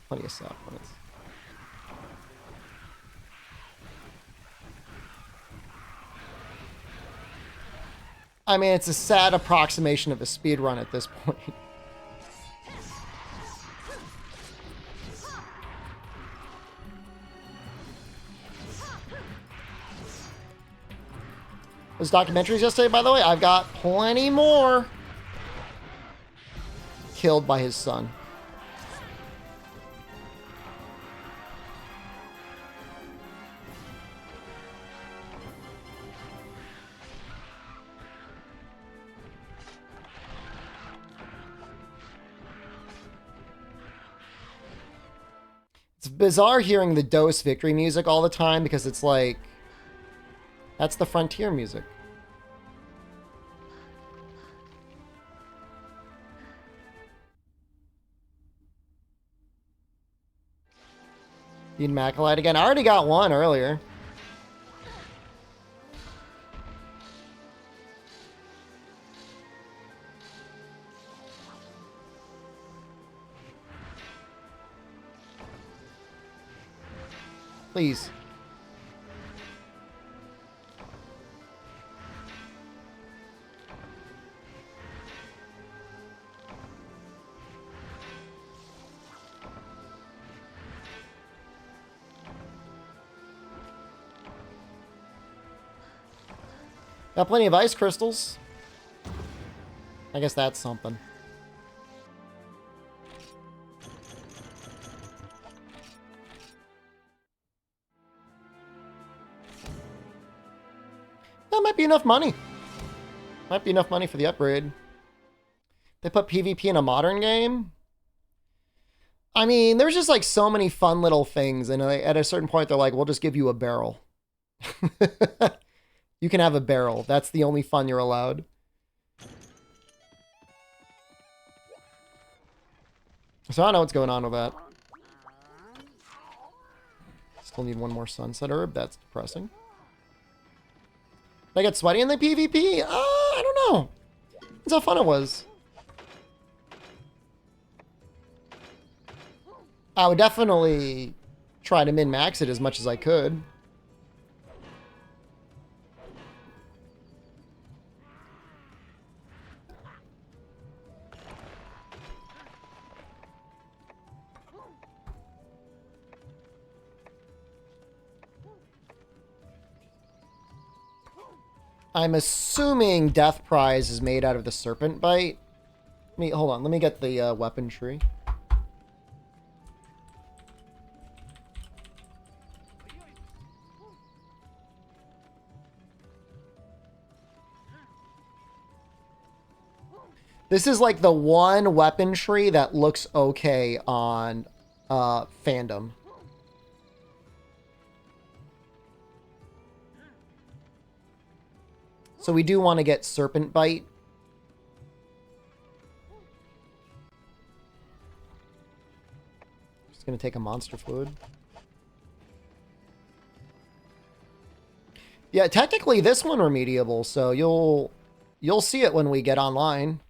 Plenty of stuff. I mean, it's a sad approximation of a speed run at this point. Those documentaries yesterday, by the way, I've got plenty more. Killed by his son. It's bizarre hearing the Dos victory music all the time because it's like, that's the frontier music. Need Macalite again. I already got one earlier. Please. Got plenty of ice crystals. I guess that's something. That might be enough money. Might be enough money for the upgrade. They put PvP in a modern game? I mean, there's just like so many fun little things, and at a certain point, they're like, we'll just give you a barrel. You can have a barrel. That's the only fun you're allowed. So I don't know what's going on with that. Still need one more sunset herb. That's depressing. Did I get sweaty in the PvP? I don't know. That's how fun it was. I would definitely try to min-max it as much as I could. I'm assuming Death Prize is made out of the serpent bite. Hold on, let me get the weapon tree. This is like the one weapon tree that looks okay on fandom. So we do want to get Serpent Bite. Just going to take a Monster Fluid. Yeah, technically this one remediable, so you'll see it when we get online.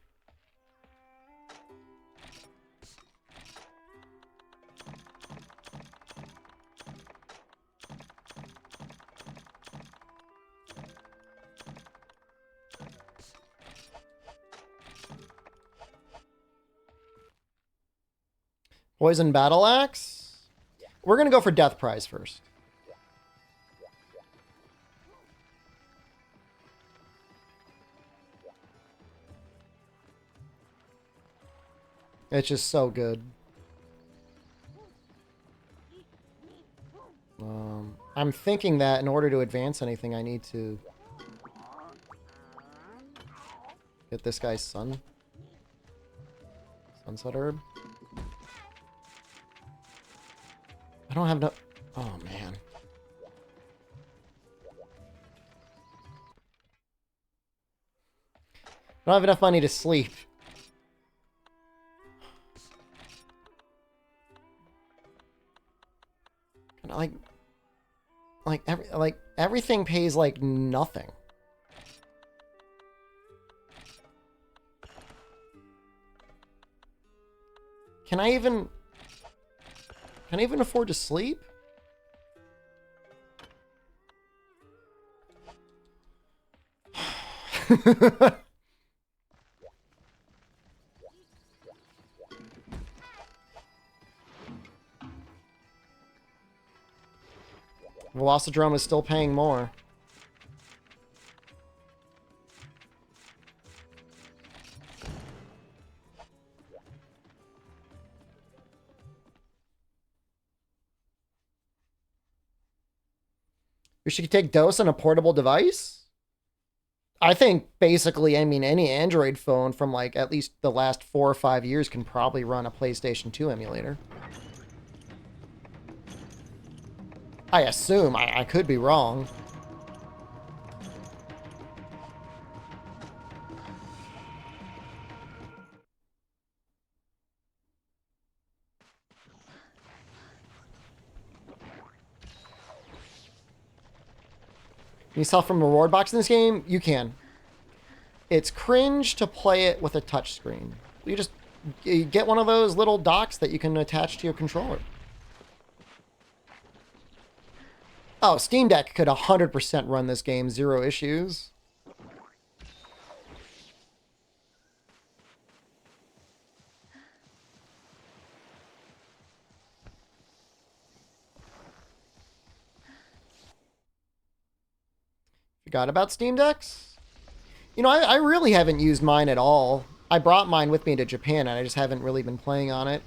Poison Battle Axe? We're going to go for Death Prize first. It's just so good. I'm thinking that in order to advance anything, I need to get this guy's Sunset Herb. I don't have no... Oh, man. I don't have enough money to sleep. Like everything pays like nothing. Can I even afford to sleep? Velocidrome is still paying more. We should take dose on a portable device? I think basically, I mean, any Android phone from like at least the last 4 or 5 years can probably run a PlayStation 2 emulator. I assume. I could be wrong. Can you sell from a reward box in this game? You can. It's cringe to play it with a touchscreen. You get one of those little docks that you can attach to your controller. Oh, Steam Deck could 100% run this game, 0 issues. Forgot about Steam Decks? You know, I really haven't used mine at all. I brought mine with me to Japan, and I just haven't really been playing on it.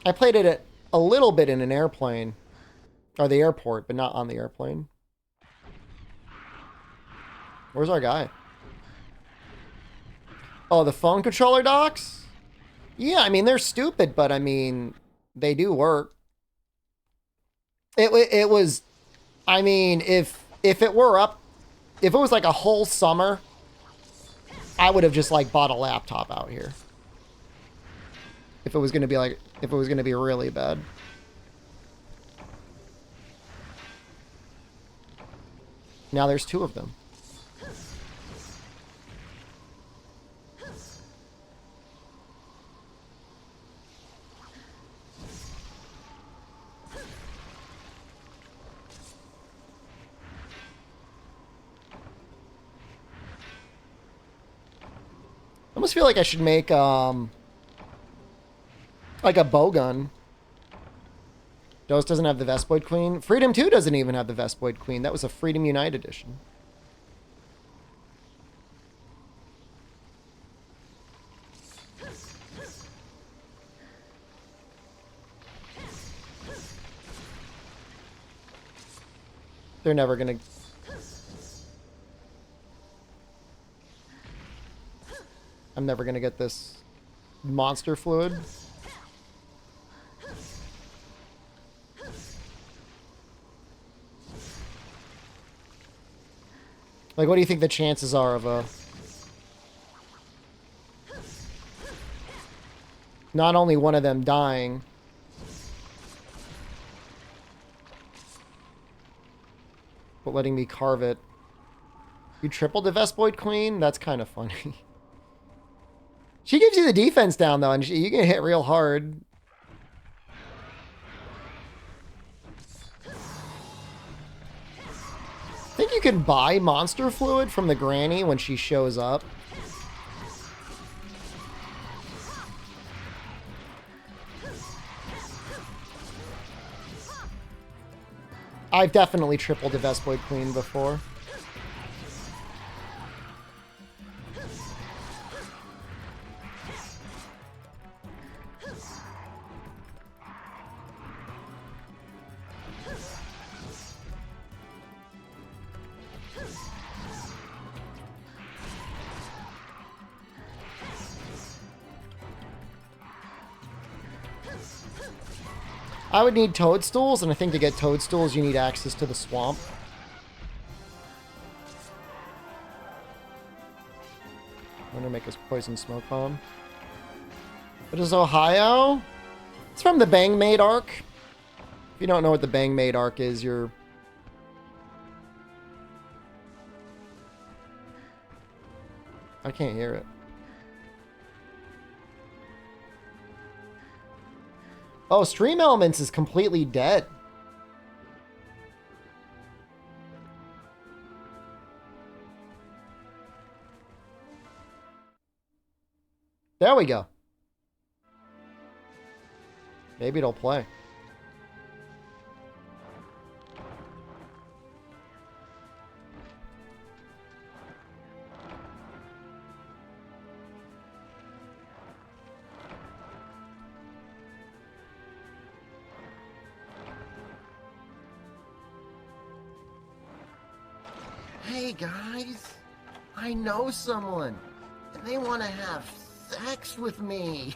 I played it a little bit in an airplane. Or the airport, but not on the airplane. Where's our guy? Oh, the phone controller docks? Yeah, I mean, they're stupid, but I mean, they do work. It was, I mean, if it were up, if it was like a whole summer, I would have just like bought a laptop out here. If it was going to be like, if it was going to be really bad. Now there's two of them. I almost feel like I should make like a bowgun. Dose doesn't have the Vespoid Queen. Freedom 2 doesn't even have the Vespoid Queen. That was a Freedom Unite edition. They're never gonna... I'm never gonna get this monster fluid. Like, what do you think the chances are of a... Not only one of them dying... but letting me carve it. You tripled the Vespoid Queen? That's kind of funny. She gives you the defense down, though, and you can hit real hard. I think you can buy monster fluid from the granny when she shows up. I've definitely tripled the Vespoid Queen before. I would need toadstools, and I think to get toadstools, you need access to the swamp. I'm gonna make a poison smoke bomb. What is Ohio? It's from the Bang Maid arc. If you don't know what the Bang Maid arc is, you're... I can't hear it. Oh, Stream Elements is completely dead. There we go. Maybe it'll play. Hey guys, I know someone, and they want to have sex with me.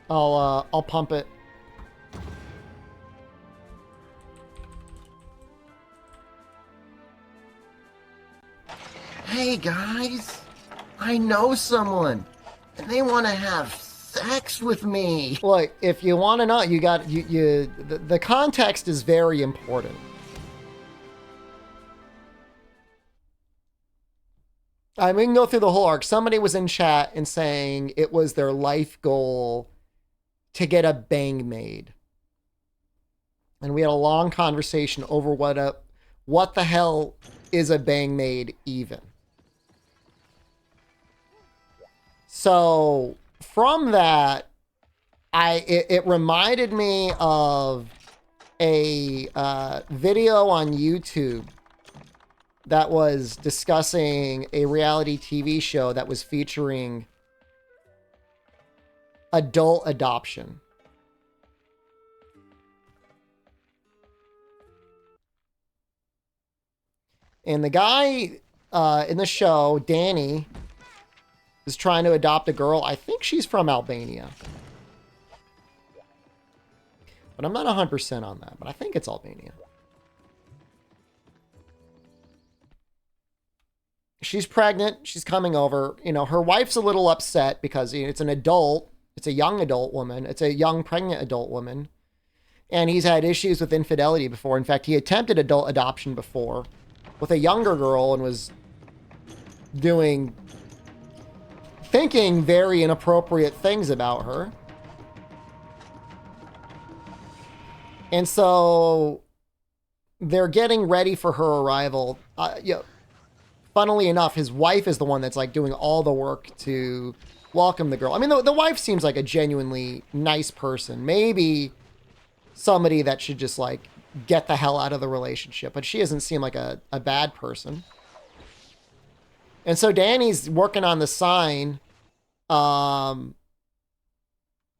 I'll pump it. Hey guys, I know someone, and they want to have sex with me. Look, if you want to know, you got the context is very important. We can go through the whole arc. Somebody was in chat and saying it was their life goal to get a bang maid. And we had a long conversation over what the hell is a bang maid even. So from that, it reminded me of a video on YouTube that was discussing a reality TV show that was featuring adult adoption. And the guy in the show, Danny, is trying to adopt a girl. I think she's from Albania. But I'm not 100% on that, but I think it's Albania. She's pregnant. She's coming over. You know, her wife's a little upset because it's an adult. It's a young adult woman. It's a young pregnant adult woman. And he's had issues with infidelity before. In fact, he attempted adult adoption before with a younger girl and was thinking very inappropriate things about her. And so they're getting ready for her arrival. Funnily enough, his wife is the one that's like doing all the work to welcome the girl. I mean, the wife seems like a genuinely nice person. Maybe somebody that should just like get the hell out of the relationship, but she doesn't seem like a bad person. And so Danny's working on the sign. And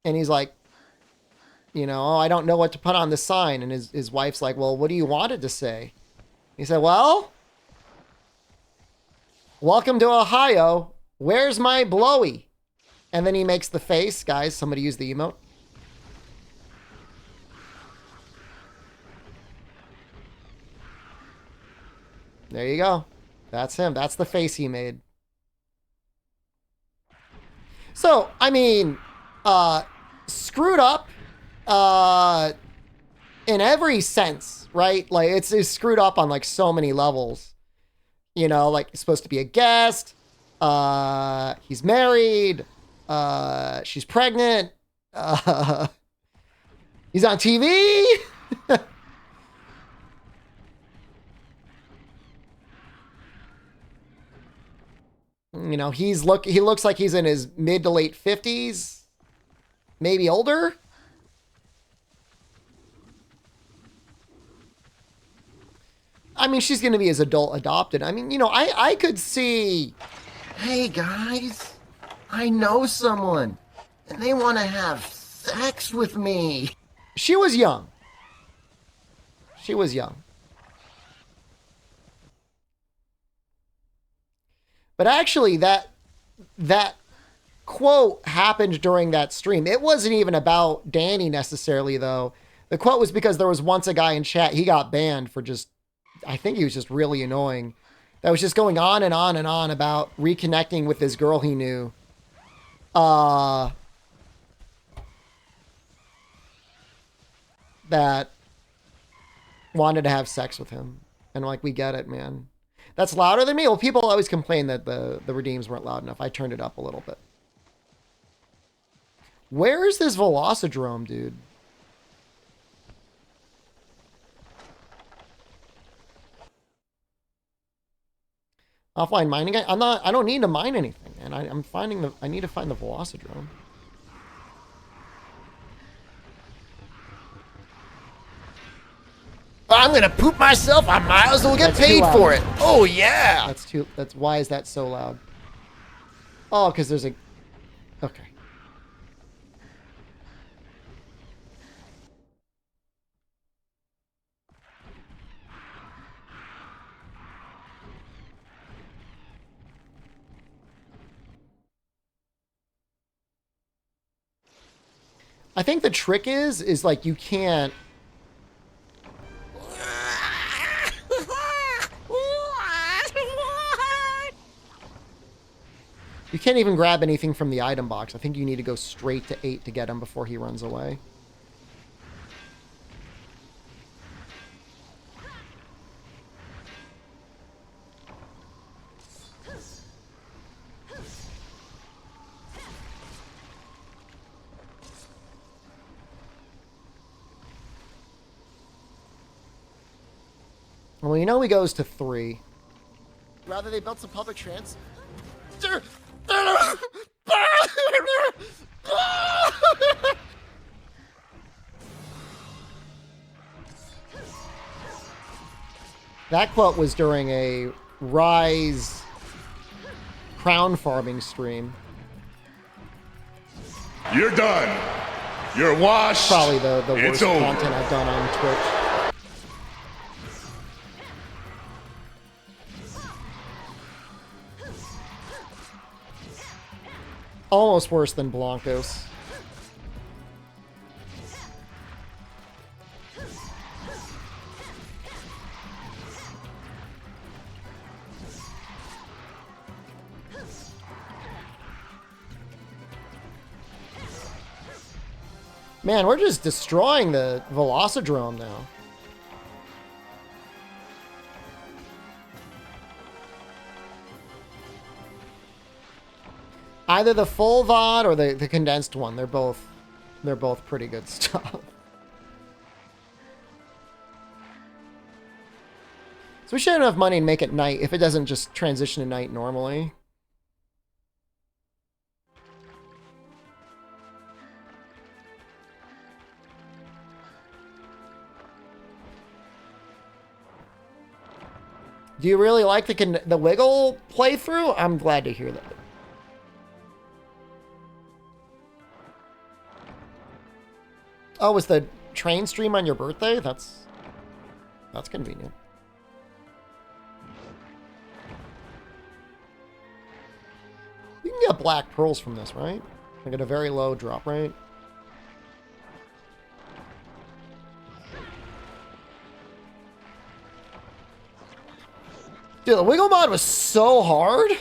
he's like, you know, oh, I don't know what to put on the sign. And his wife's like, well, what do you want it to say? He said, well, welcome to Ohio. Where's my blowy? And then he makes the face. Guys, somebody use the emote. There you go. That's him. That's the face he made. So, I mean, screwed up in every sense, right? Like, it's screwed up on, like, so many levels. You know, like, he's supposed to be a guest. He's married. She's pregnant. He's on TV. You know, he looks like he's in his mid to late 50s, maybe older. I mean, she's going to be his adult adopted. I mean, you know, I could see, hey guys, I know someone and they want to have sex with me. She was young. She was young. But actually, that quote happened during that stream. It wasn't even about Danny necessarily, though. The quote was because there was once a guy in chat, he got banned for just, I think he was just really annoying. That was just going on and on and on about reconnecting with this girl he knew. That wanted to have sex with him. And like, we get it, man. That's louder than me. Well, people always complain that the redeems weren't loud enough. I turned it up a little bit. Where is this Velocidrome, dude? Offline mining? I don't need to mine anything, and I need to find the Velocidrome. I'm gonna poop myself. I might as well get paid for it. Oh yeah. That's why is that so loud? Oh, because there's a. Okay. I think the trick is like you can't. You can't even grab anything from the item box. I think you need to go straight to 8 to get him before he runs away. Well, you know he goes to 3. Rather they built some public transit. That quote was during a Rise crown farming stream. You're done. You're washed. Probably the worst content I've done on Twitch. Almost worse than Blancos. Man, we're just destroying the Velocidrome now. Either the full VOD or the condensed one. They're both pretty good stuff. So we should have enough money to make it night if it doesn't just transition to night normally. Do you really like the Wiggle playthrough? I'm glad to hear that. Oh, was the train stream on your birthday? That's convenient. You can get black pearls from this, right? I get a very low drop rate. Dude, the Wiggle mod was so hard.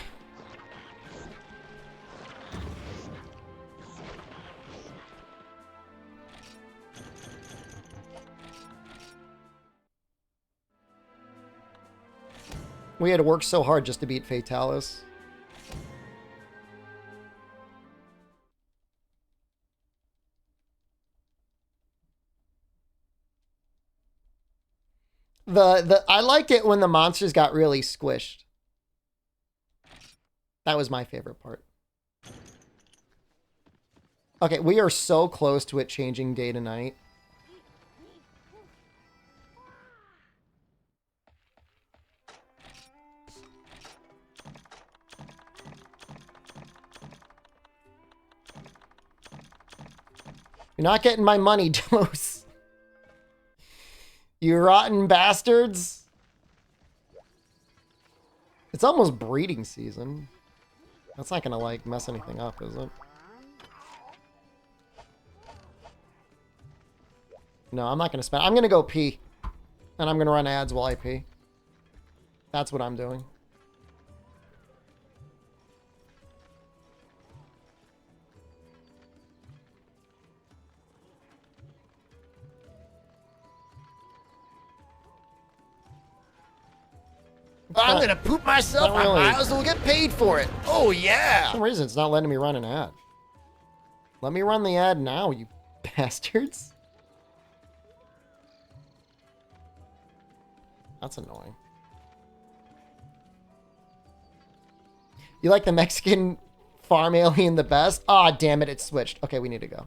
We had to work so hard just to beat Fatalis. I liked it when the monsters got really squished. That was my favorite part. Okay, we are so close to it changing day to night. You're not getting my money, Dose. You rotten bastards. It's almost breeding season. That's not gonna, like, mess anything up, is it? No, I'm not gonna spend. I'm gonna go pee. And I'm gonna run ads while I pee. That's what I'm doing. I'm gonna poop myself. not really. I might as well get paid for it. Oh yeah. For some reason, it's not letting me run an ad. Let me run the ad now, you bastards. That's annoying. You like the Mexican farm alien the best? Ah, oh, damn it, it switched. Okay, we need to go.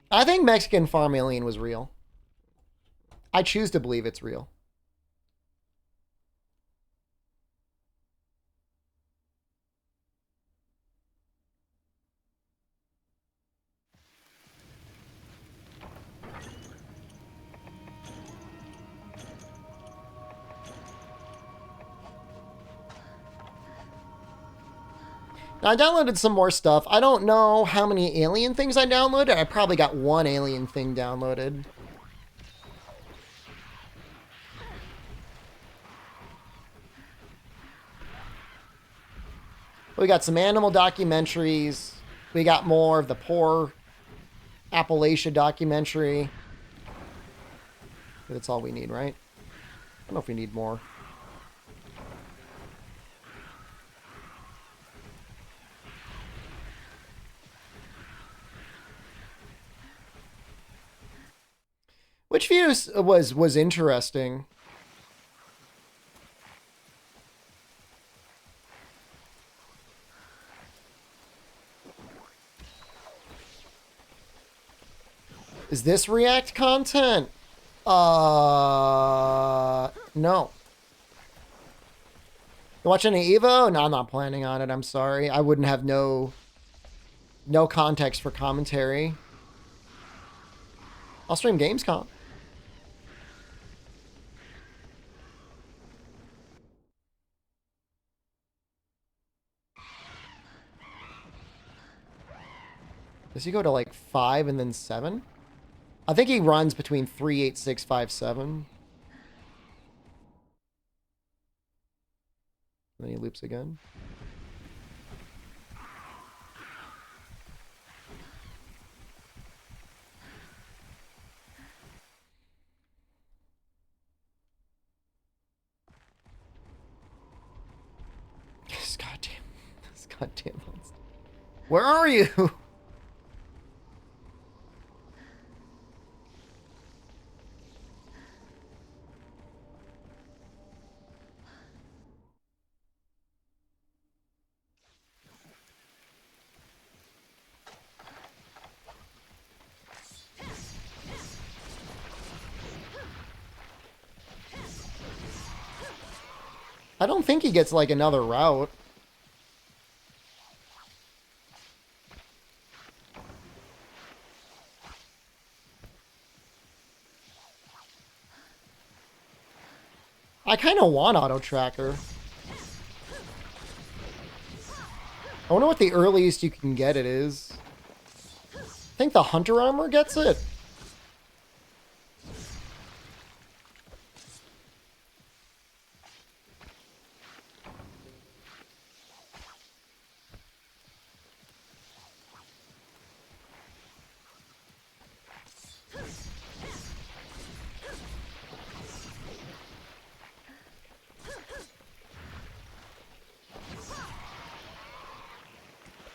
I think Mexican farm alien was real. I choose to believe it's real. Now, I downloaded some more stuff. I don't know how many alien things I downloaded. I probably got one alien thing downloaded. We got some animal documentaries. We got more of the poor Appalachia documentary. That's all we need, right? I don't know if we need more. Which view was interesting? Is this React content? No. You watching any Evo? No, I'm not planning on it. I'm sorry. I wouldn't have no context for commentary. I'll stream Gamescom. Does he go to like 5 and then 7? I think he runs between 3, 8, 6, 5, 7. Then he loops again. This goddamn monster. Where are you? I don't think he gets like another route. I kind of want Auto Tracker. I wonder what the earliest you can get it is. I think the Hunter Armor gets it.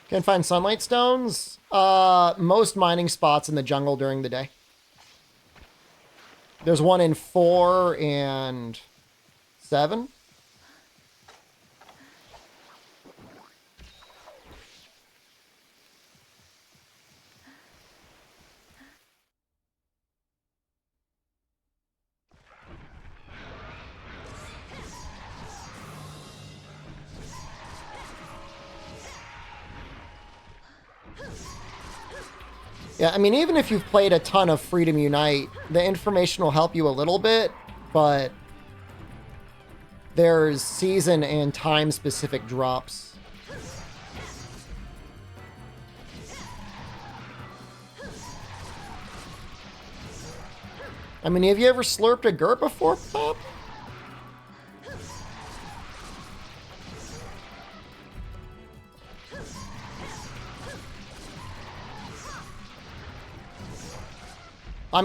Can find sunlight stones. Most mining spots in the jungle during the day. There's one in 4 and 7. Yeah, I mean, even if you've played a ton of Freedom Unite, the information will help you a little bit, but there's season and time specific drops. I mean, have you ever slurped a Gurt before, Pop? I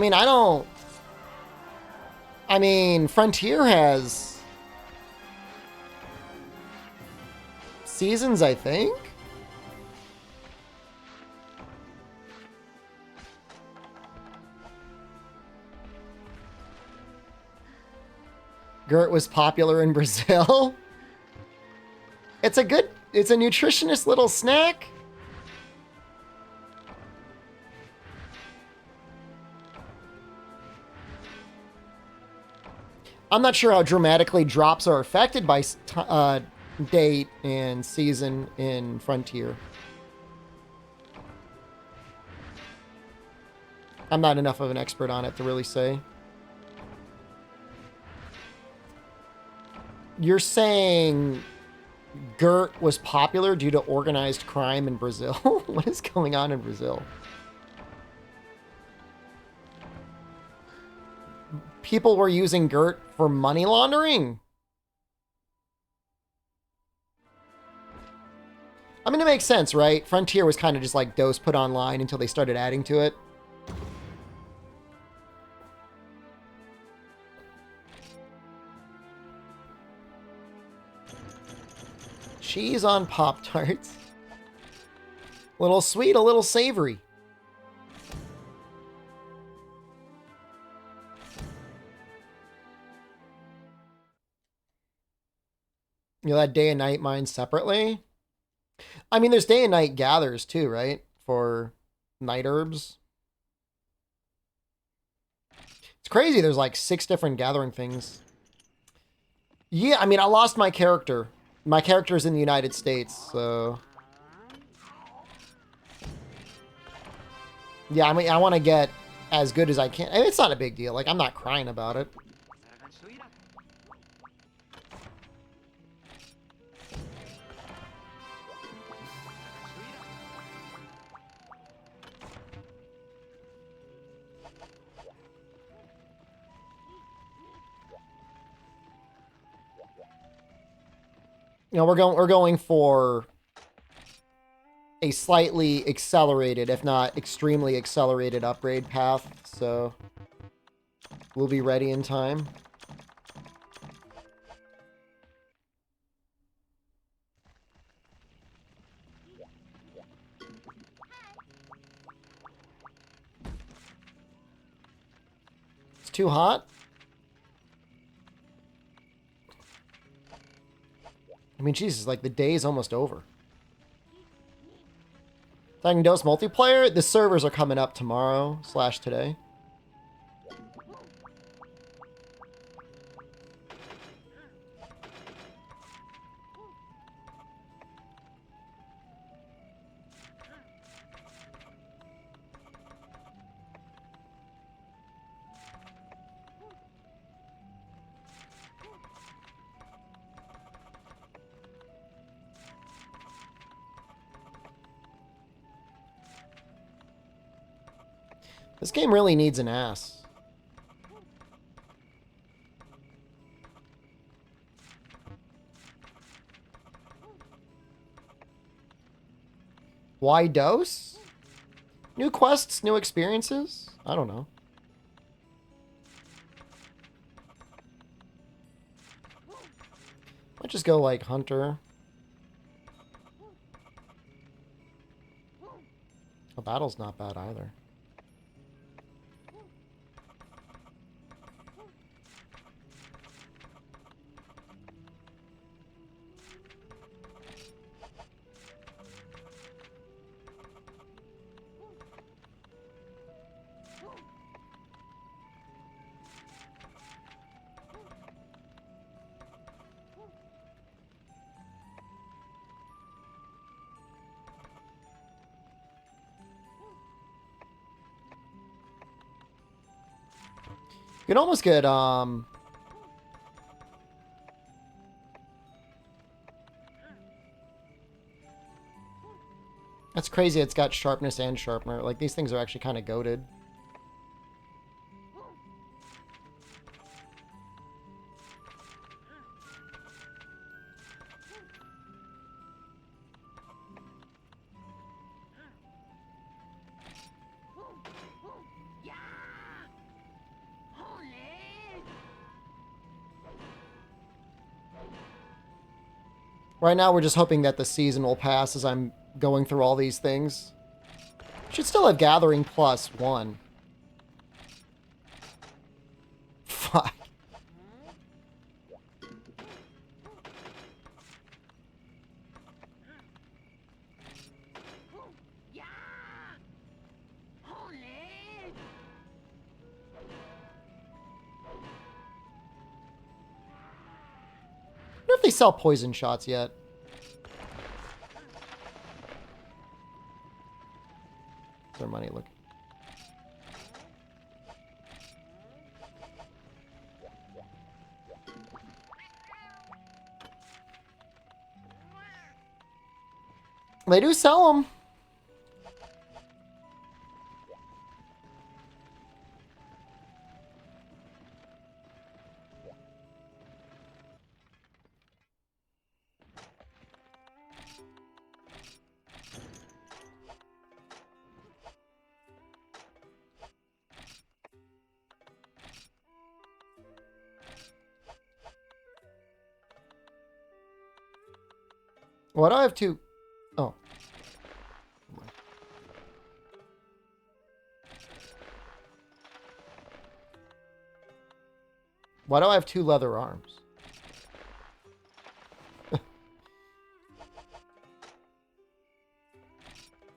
mean, Frontier has seasons, I think. Gurt was popular in Brazil. It's a nutritious little snack. I'm not sure how dramatically drops are affected by date and season in Frontier. I'm not enough of an expert on it to really say. You're saying Gurt was popular due to organized crime in Brazil? What is going on in Brazil? People were using Gurt for money laundering? I mean, it makes sense, right? Frontier was kind of just like dose put online until they started adding to it. Cheese on Pop-Tarts. A little sweet, a little savory. You know, that day and night mines separately. I mean, there's day and night gathers too, right? For night herbs. It's crazy. There's like 6 different gathering things. Yeah, I mean, I lost my character. My character's in the United States, so... Yeah, I mean, I want to get as good as I can. And it's not a big deal. Like, I'm not crying about it. You know, we're going for a slightly accelerated, if not extremely accelerated upgrade path, so we'll be ready in time. It's too hot? I mean, Jesus, like the day is almost over. Talking Dose multiplayer, the servers are coming up tomorrow / today. This game really needs an ass. Why Dose? New quests, new experiences? I don't know. Might just go like Hunter. A battle's not bad either. You can almost get, That's crazy, it's got sharpness and sharpener. Like, these things are actually kind of goated. Right now, we're just hoping that the season will pass as I'm going through all these things. Should still have Gathering +1. Fuck. I wonder if they sell poison shots yet. What's their money look? They do sell them. Why do I have two? Oh. Why do I have 2 leather arms?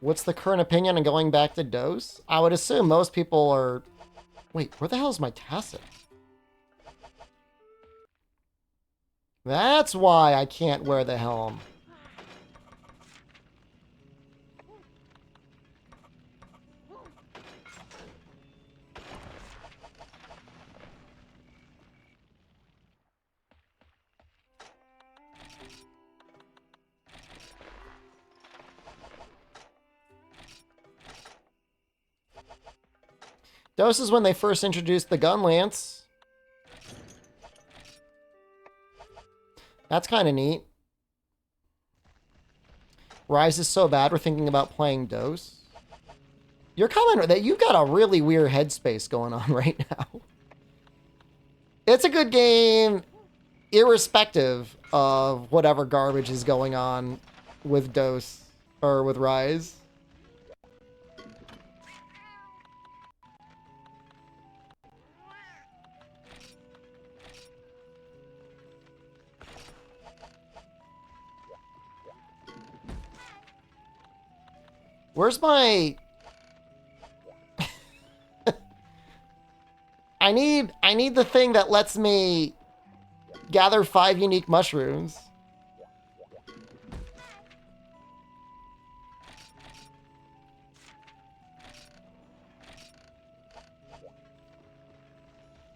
What's the current opinion on going back to Dose? I would assume most people are... Wait, where the hell is my tacit? That's why I can't wear the helm. Dose is when they first introduced the gun lance. That's kind of neat. Rise is so bad we're thinking about playing Dose. You're coming that you've got a really weird headspace going on right now. It's a good game, irrespective of whatever garbage is going on with Dose or with Rise. Where's my... I need the thing that lets me gather 5 unique mushrooms.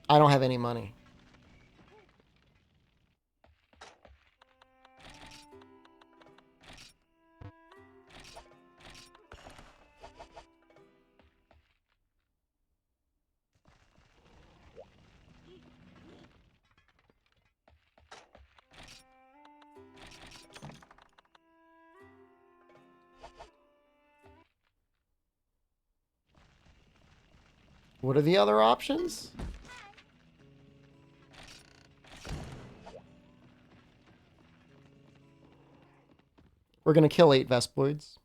I don't have any money. What are the other options? We're going to kill 8 Vespoids.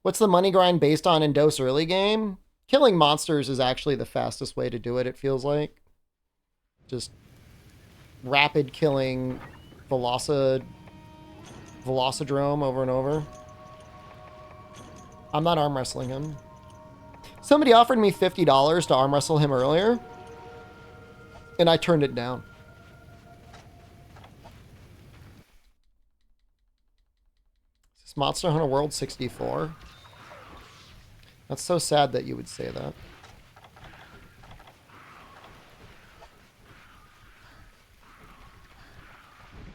What's the money grind based on in Dose early game? Killing monsters is actually the fastest way to do it, it feels like. Just rapid killing Velocidrome over and over. I'm not arm wrestling him. Somebody offered me $50 to arm wrestle him earlier, and I turned it down. Is this Monster Hunter World 64? That's so sad that you would say that.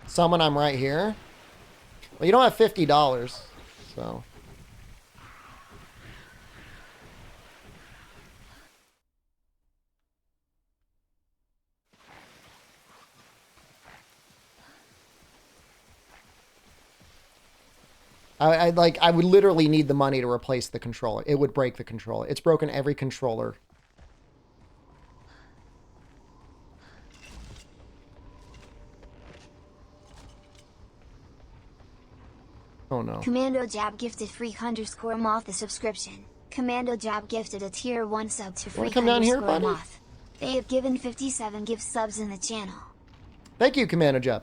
Someone, I'm right here. Well, you don't have $50, so... I would literally need the money to replace the controller. It would break the controller. It's broken every controller. Oh no. Commando Jab gifted free_ moth the subscription. Commando Jab gifted a tier 1 sub to free come down here, buddy? moth. They have given 57 gift subs in the channel. Thank you, Commando Jab.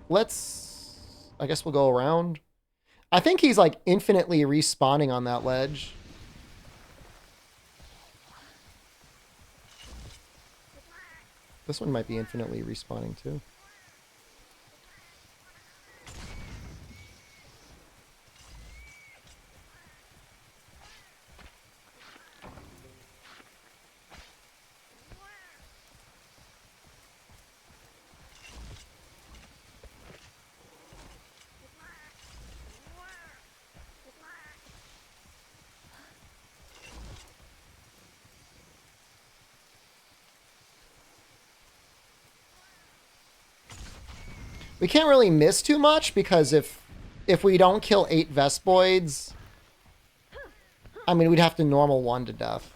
Let's... I guess we'll go around. I think he's like infinitely respawning on that ledge. This one might be infinitely respawning too. We can't really miss too much because if we don't kill 8 Vespoids, I mean, we'd have to normal 1 to death.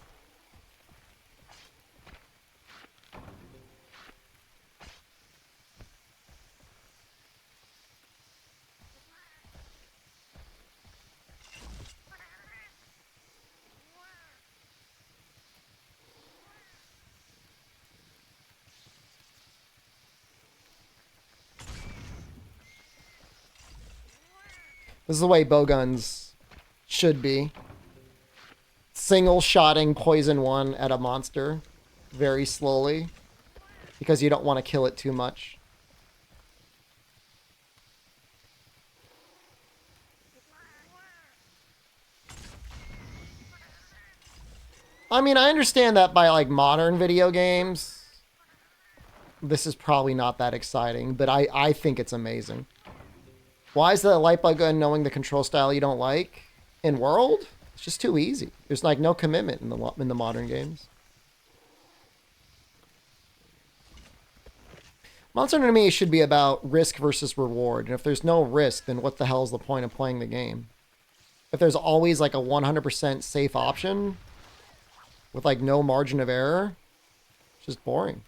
This is the way bowguns should be. Single-shotting poison 1 at a monster very slowly because you don't want to kill it too much. I mean, I understand that by like modern video games, this is probably not that exciting, but I think it's amazing. Why is the light bug gun knowing the control style you don't like? In World? It's just too easy. There's like no commitment in the modern games. Monster Hunter to me should be about risk versus reward. And if there's no risk, then what the hell is the point of playing the game? If there's always like a 100% safe option with like no margin of error, it's just boring.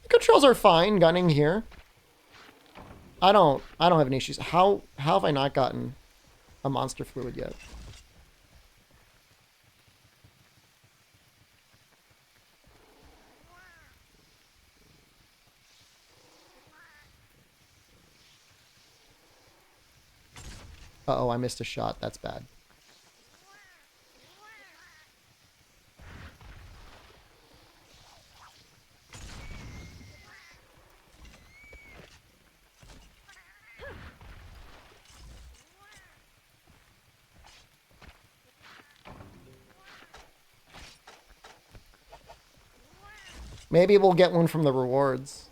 Controls are fine gunning here. I don't have any issues. How have I not gotten a monster fluid yet? Uh-oh, I missed a shot. That's bad. Maybe we'll get one from the rewards.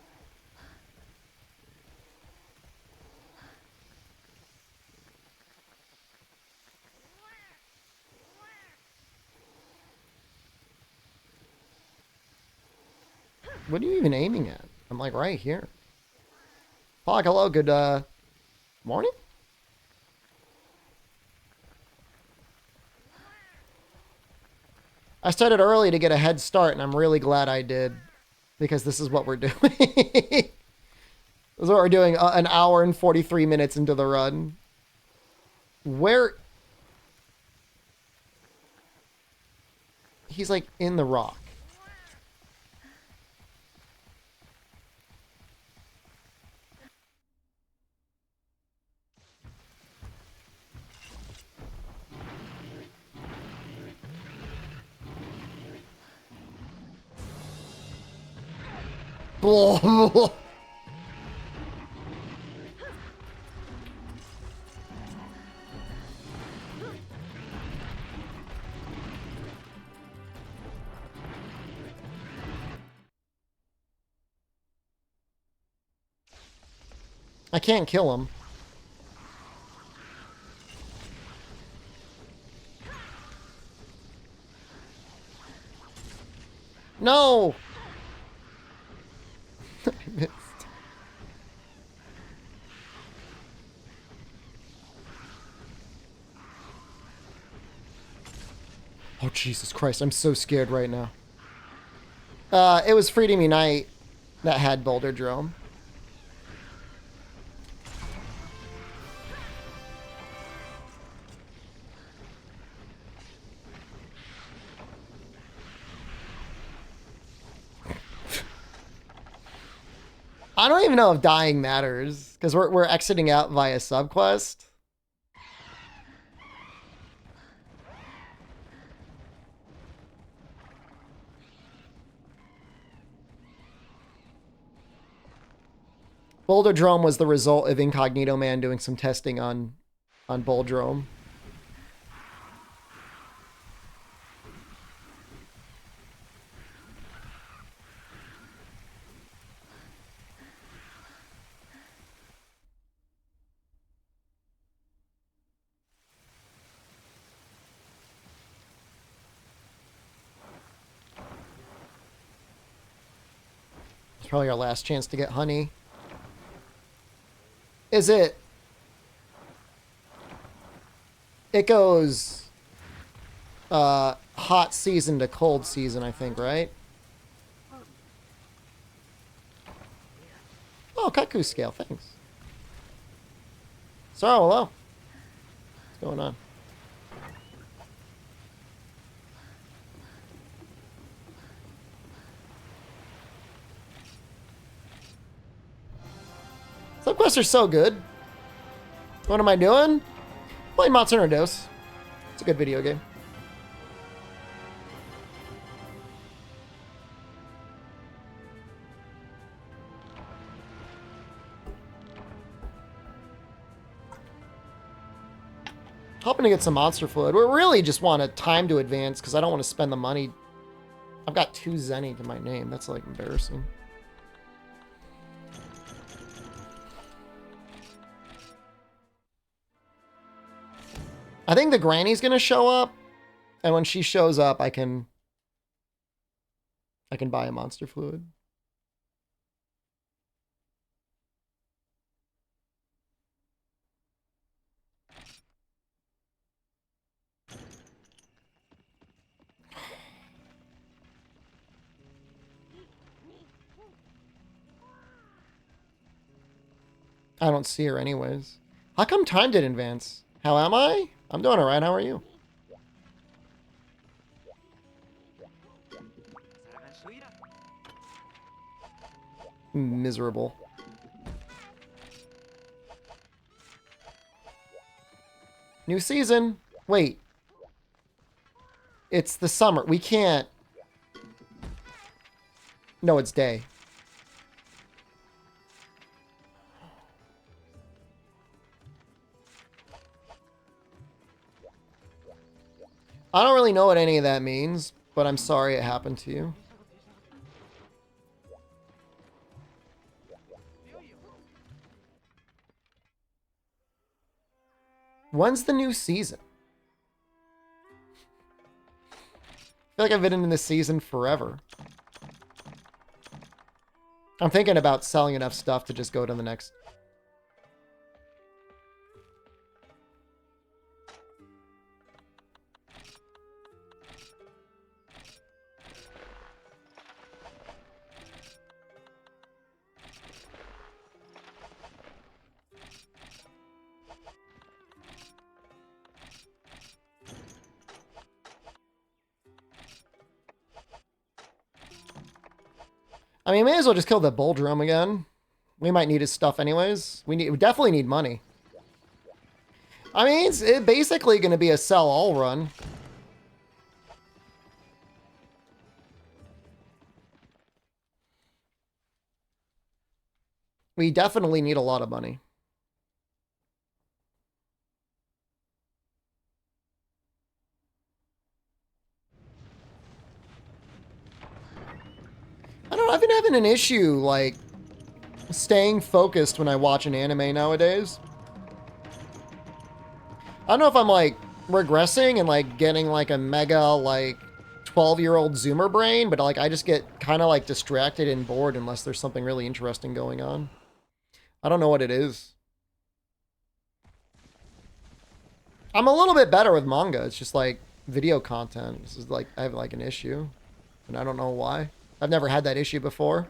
What are you even aiming at? I'm like right here. Fog, hello, good morning? I started early to get a head start, and I'm really glad I did, because this is what we're doing. This is what we're doing, an hour and 43 minutes into the run. Where... He's like in the rock. I can't kill him. No! I missed. Oh, Jesus Christ. I'm so scared right now. It was Freedom Unite that had Boulder Drome. I don't even know if dying matters, because we're exiting out via subquest. Boulder Drome was the result of Incognito Man doing some testing on Boulder Drome. It's probably our last chance to get honey. Is it? It goes hot season to cold season, I think, right? Oh, Kaku scale, thanks. Sorrow, hello. What's going on? Subquests are so good. What am I doing? Playing Monster Hunter Dose. It's a good video game. Hoping to get some monster fluid. We really just want a time to advance because I don't want to spend the money. I've got 2 Zenny to my name. That's like embarrassing. I think the granny's gonna show up, and when she shows up, I can buy a monster fluid. I don't see her anyways. How come time didn't advance? How am I? I'm doing alright. How are you? Miserable. New season. Wait. It's the summer. We can't. No, it's day. I don't really know what any of that means, but I'm sorry it happened to you. When's the new season? I feel like I've been in this season forever. I'm thinking about selling enough stuff to just go to the next. I mean, may as well just kill the bull drum again. We might need his stuff anyways. We definitely need money. I mean, it's basically going to be a sell all run. We definitely need a lot of money. I've been having an issue, like, staying focused when I watch an anime nowadays. I don't know if I'm, like, regressing and, like, getting, like, a mega, like, 12-year-old Zoomer brain, but, like, I just get kind of, like, distracted and bored unless there's something really interesting going on. I don't know what it is. I'm a little bit better with manga. It's just, like, video content. This is, like, I have, like, an issue, and I don't know why. I've never had that issue before.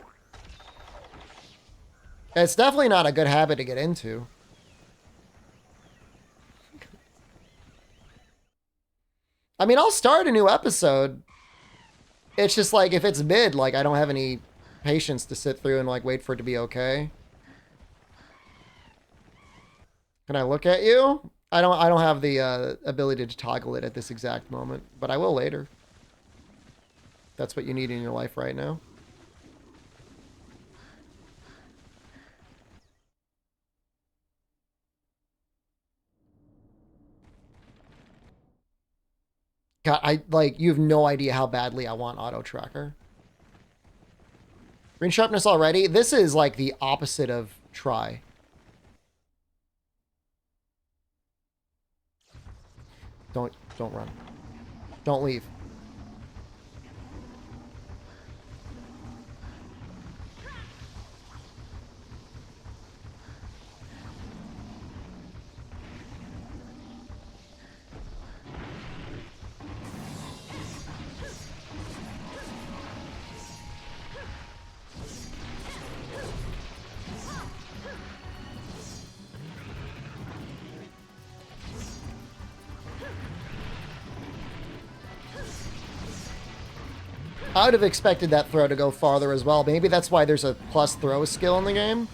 It's definitely not a good habit to get into. I mean, I'll start a new episode. It's just like, if it's mid, like, I don't have any patience to sit through and, like, wait for it to be okay. Can I look at you? I don't have the ability to toggle it at this exact moment, but I will later. That's what you need in your life right now. God, you have no idea how badly I want auto tracker. Green sharpness already? This is like the opposite of try. Don't run. Don't leave. I would have expected that throw to go farther as well. Maybe that's why there's a plus throw skill in the game.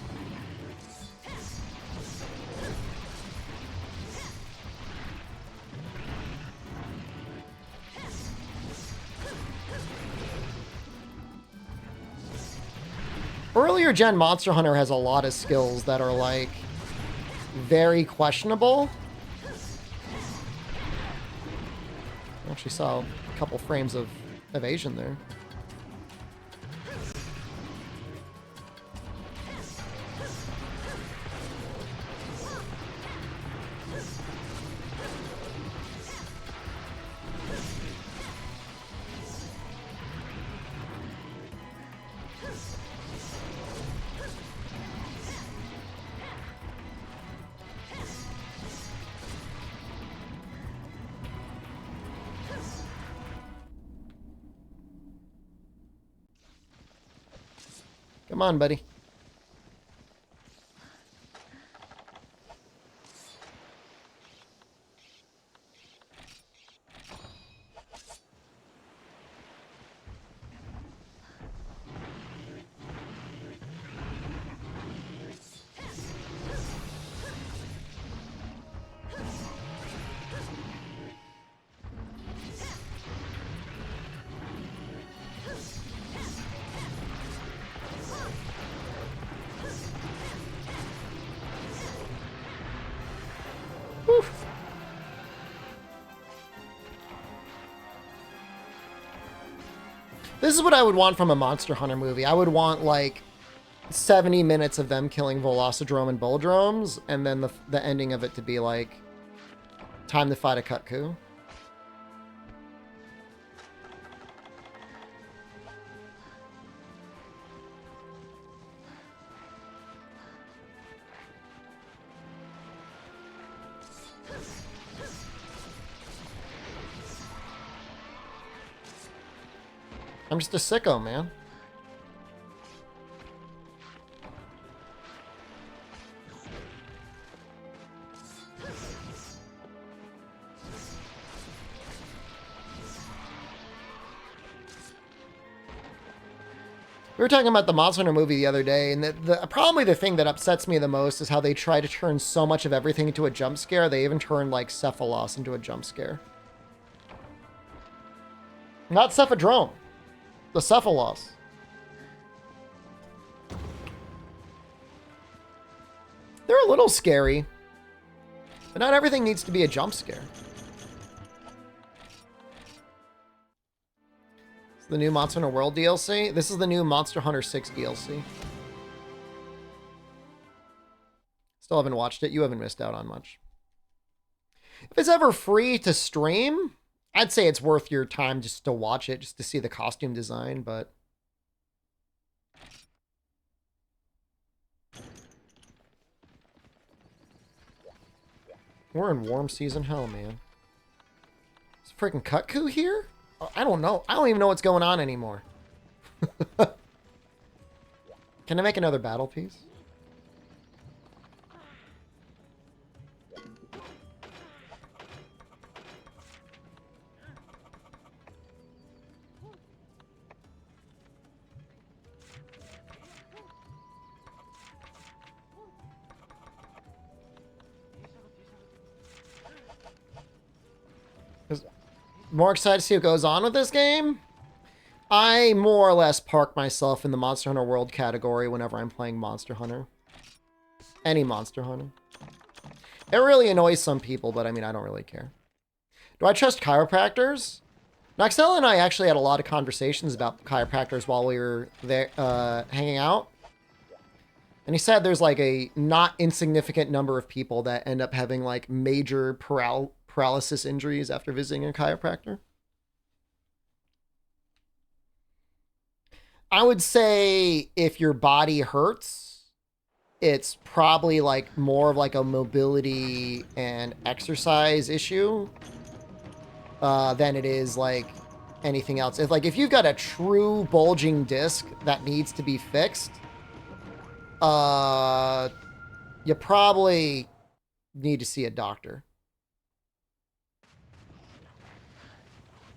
Earlier gen Monster Hunter has a lot of skills that are like very questionable. Actually saw a couple frames of evasion there. Come on, buddy. This is what I would want from a Monster Hunter movie. I would want, like, 70 minutes of them killing Velocidrome and Bulldromes, and then the ending of it to be, like, time to fight a Kutku. I'm just a sicko, man. We were talking about the Monster Hunter movie the other day, and probably the thing that upsets me the most is how they try to turn so much of everything into a jump scare. They even turn, like, Cephalos into a jump scare. Not Cephadrome. The Cephalos. They're a little scary, but not everything needs to be a jump scare. It's the new Monster Hunter World DLC. This is the new Monster Hunter 6 DLC. Still haven't watched it. You haven't missed out on much. If it's ever free to stream, I'd say it's worth your time just to watch it, just to see the costume design, but... We're in warm season hell, man. Is freaking Kutku here? I don't know. I don't even know what's going on anymore. Can I make another battle piece? More excited to see what goes on with this game. I more or less park myself in the Monster Hunter World category whenever I'm playing Monster Hunter. Any Monster Hunter. It really annoys some people, but I mean, I don't really care. Do I trust chiropractors? Noxella and I actually had a lot of conversations about chiropractors while we were there hanging out. And he said there's like a not insignificant number of people that end up having like major paralysis injuries after visiting a chiropractor. I would say if your body hurts, it's probably like more of like a mobility and exercise issue than it is like anything else. If you've got a true bulging disc that needs to be fixed, you probably need to see a doctor.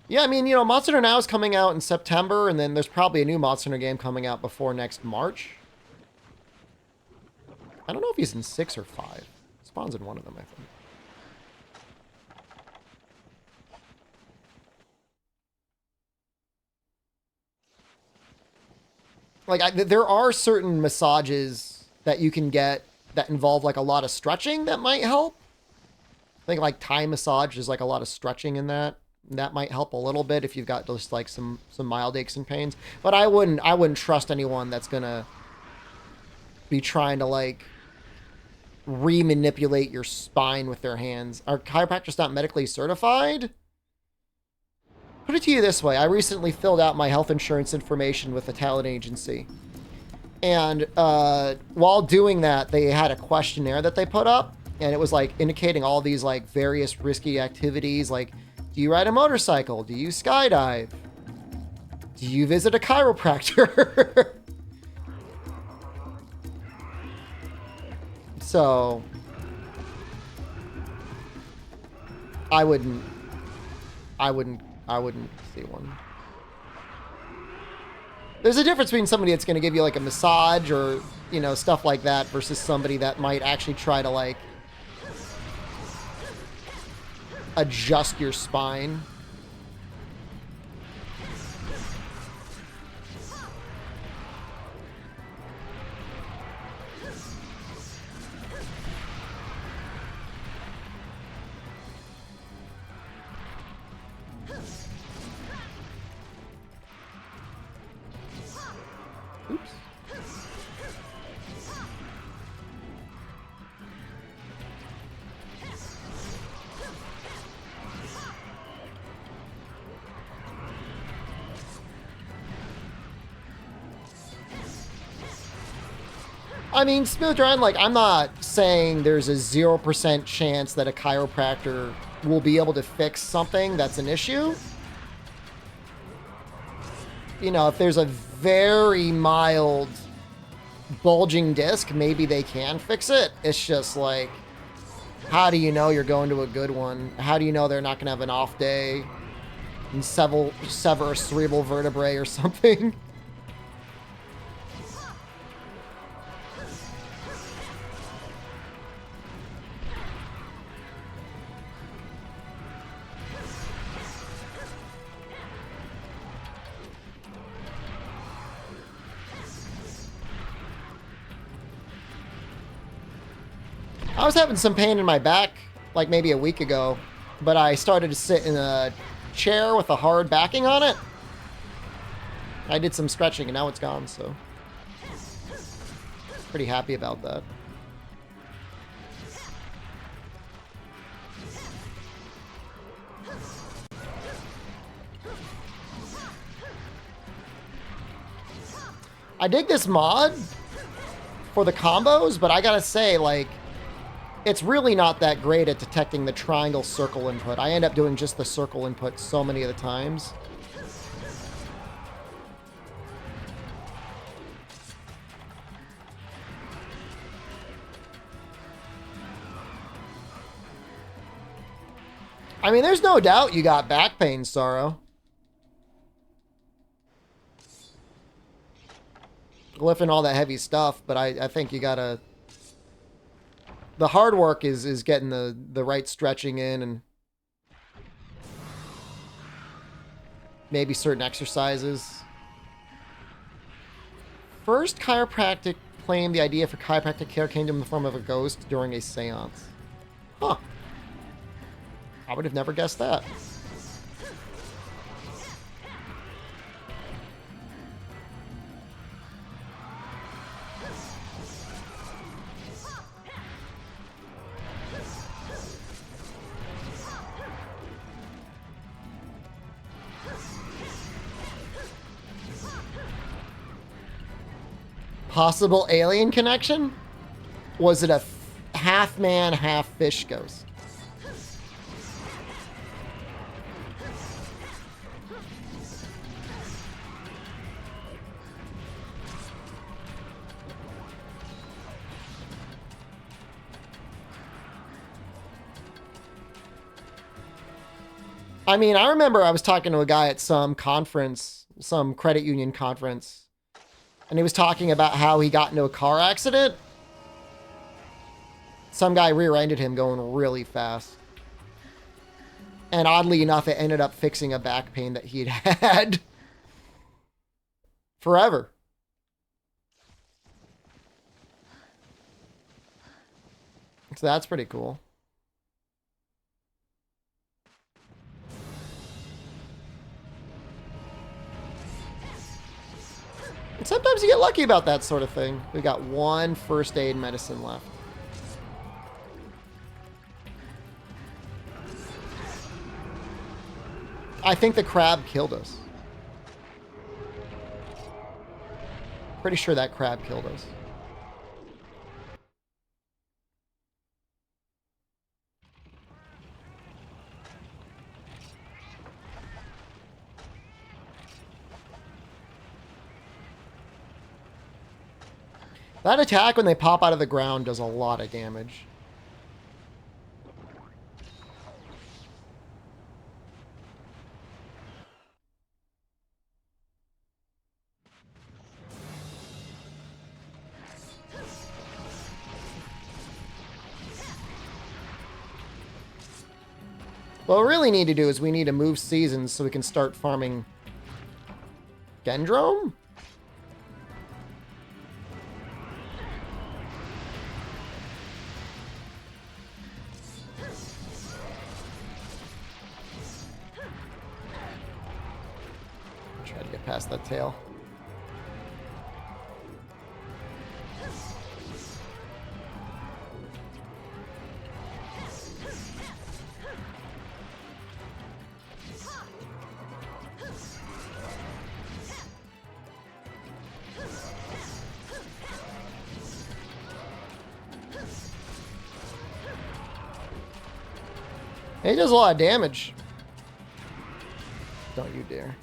Yeah, I mean, you know, Monster Hunter Now is coming out in September, and then there's probably a new Monster Hunter game coming out before next March. I don't know if he's in 6 or 5. Spawn's in one of them, I think. Like, there are certain massages that you can get that involve, like, a lot of stretching that might help. I think, like, Thai massage is, like, a lot of stretching in that. That might help a little bit if you've got just like some mild aches and pains. But I wouldn't trust anyone that's gonna be trying to like re-manipulate your spine with their hands. Are chiropractors not medically certified? Put it to you this way. I recently filled out my health insurance information with a talent agency. And while doing that, they had a questionnaire that they put up. And it was like indicating all these like various risky activities. Like, do you ride a motorcycle? Do you skydive? Do you visit a chiropractor? So I wouldn't see one. There's a difference between somebody that's going to give you like a massage or, you know, stuff like that versus somebody that might actually try to like adjust your spine. Oops. I mean, smooth run, like, I'm not saying there's a 0% chance that a chiropractor will be able to fix something that's an issue. You know, if there's a very mild bulging disc, maybe they can fix it. It's just like, how do you know you're going to a good one? How do you know they're not going to have an off day and sever a cerebral vertebrae or something? I was having some pain in my back like maybe a week ago, but I started to sit in a chair with a hard backing on it. I did some stretching and now it's gone, so pretty happy about that. I dig this mod for the combos, but I gotta say, like, it's really not that great at detecting the triangle circle input. I end up doing just the circle input so many of the times. I mean, there's no doubt you got back pain, Sorrow. Lifting all that heavy stuff, but I think you gotta... The hard work is getting the right stretching in and maybe certain exercises. First chiropractic claimed the idea for chiropractic care came to him in the form of a ghost during a seance. Huh. I would have never guessed that. Possible alien connection? Was it a half man, half fish ghost? I mean, I remember I was talking to a guy at some conference, some credit union conference, and he was talking about how he got into a car accident. Some guy rear-ended him going really fast. And oddly enough, it ended up fixing a back pain that he'd had forever. So that's pretty cool. lucky about that sort of thing. We got 1 first aid medicine left. I think the crab killed us. Pretty sure that crab killed us. That attack when they pop out of the ground does a lot of damage. What we really need to do is we need to move seasons so we can start farming Gendrome? Try to get past that tail. He does a lot of damage. Don't you dare.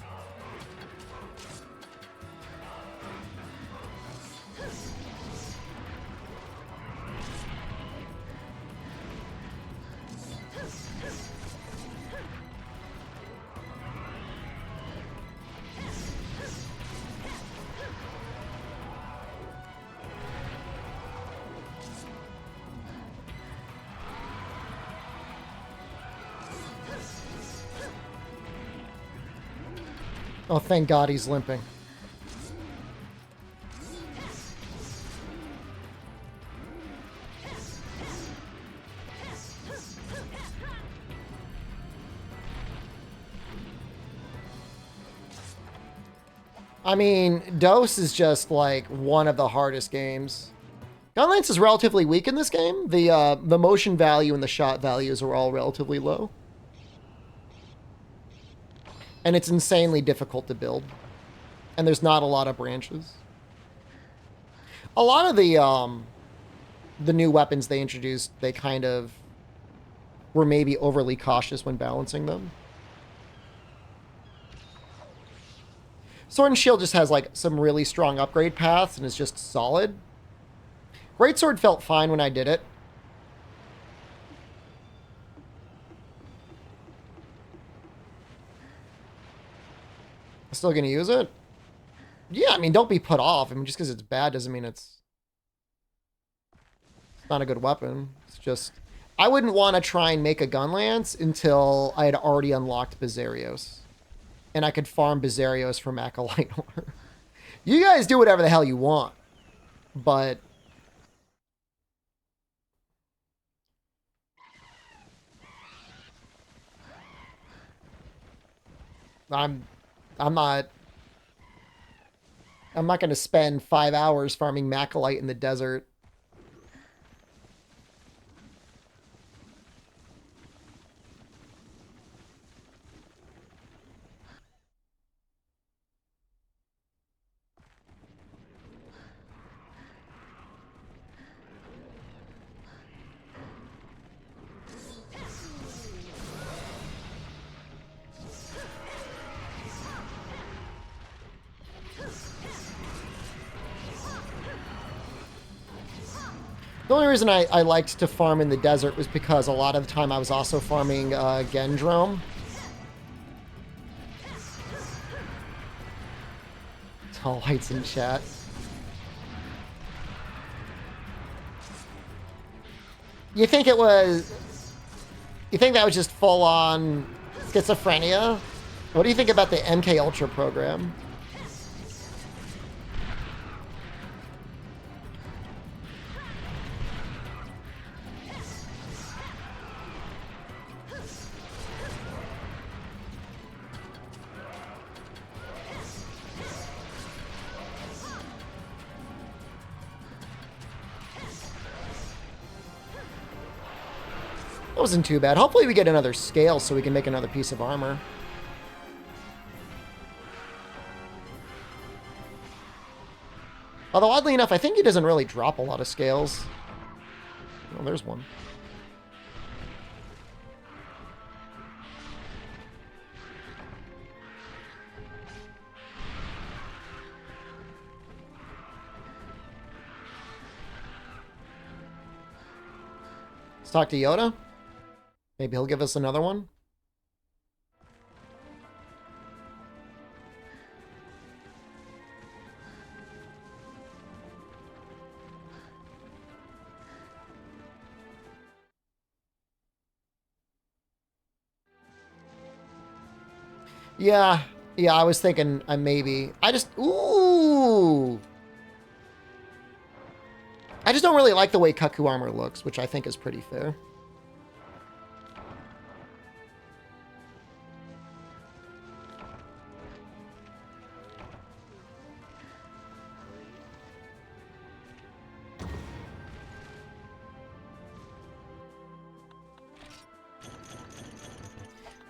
Oh, thank God he's limping. I mean, Dose is just like one of the hardest games. Gunlance is relatively weak in this game. The motion value and the shot values are all relatively low. And it's insanely difficult to build. And there's not a lot of branches. A lot of the new weapons they introduced, they kind of were maybe overly cautious when balancing them. Sword and Shield just has like some really strong upgrade paths and is just solid. Greatsword felt fine when I did it. Still gonna use it? Yeah, I mean, don't be put off. I mean, just because it's bad doesn't mean it's not a good weapon. It's just, I wouldn't want to try and make a Gunlance until I had already unlocked Bizarios. And I could farm Bizarios from Acolyte Ore. You guys do whatever the hell you want. But I'm not going to spend 5 hours farming Macolite in the desert. The only reason I liked to farm in the desert was because a lot of the time I was also farming Gendrome. All lights in chat. You think that was just full on schizophrenia? What do you think about the MK Ultra program? That wasn't too bad. Hopefully we get another scale so we can make another piece of armor. Although, oddly enough, I think he doesn't really drop a lot of scales. Oh, there's one. Let's talk to Yoda. Maybe he'll give us another one. Yeah, I was thinking maybe. Ooh! I just don't really like the way Kaku armor looks, which I think is pretty fair.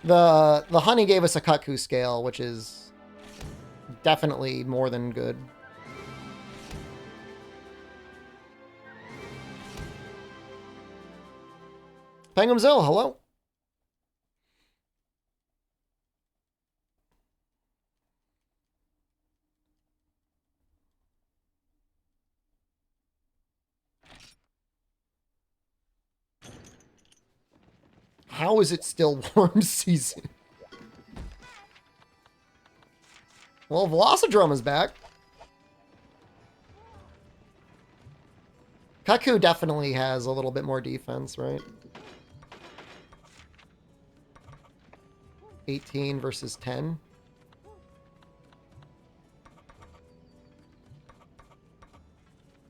The honey gave us a Kaku scale, which is definitely more than good. Penguinzilla, hello. How is it still warm season? Well, Velocidrome is back. Kaku definitely has a little bit more defense, right? 18 versus 10.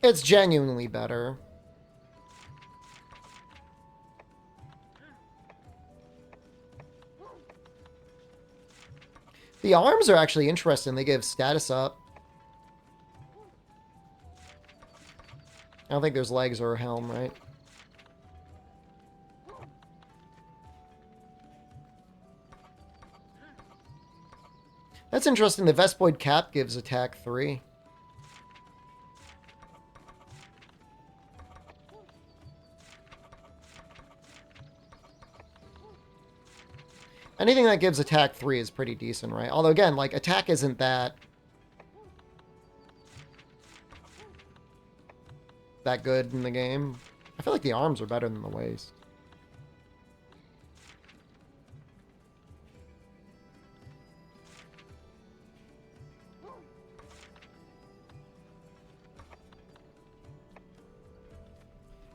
It's genuinely better. The arms are actually interesting. They give status up. I don't think there's legs or a helm, right? That's interesting. The Vespoid cap gives attack 3. Anything that gives attack 3 is pretty decent, right? Although, again, like, attack isn't that good in the game. I feel like the arms are better than the waist.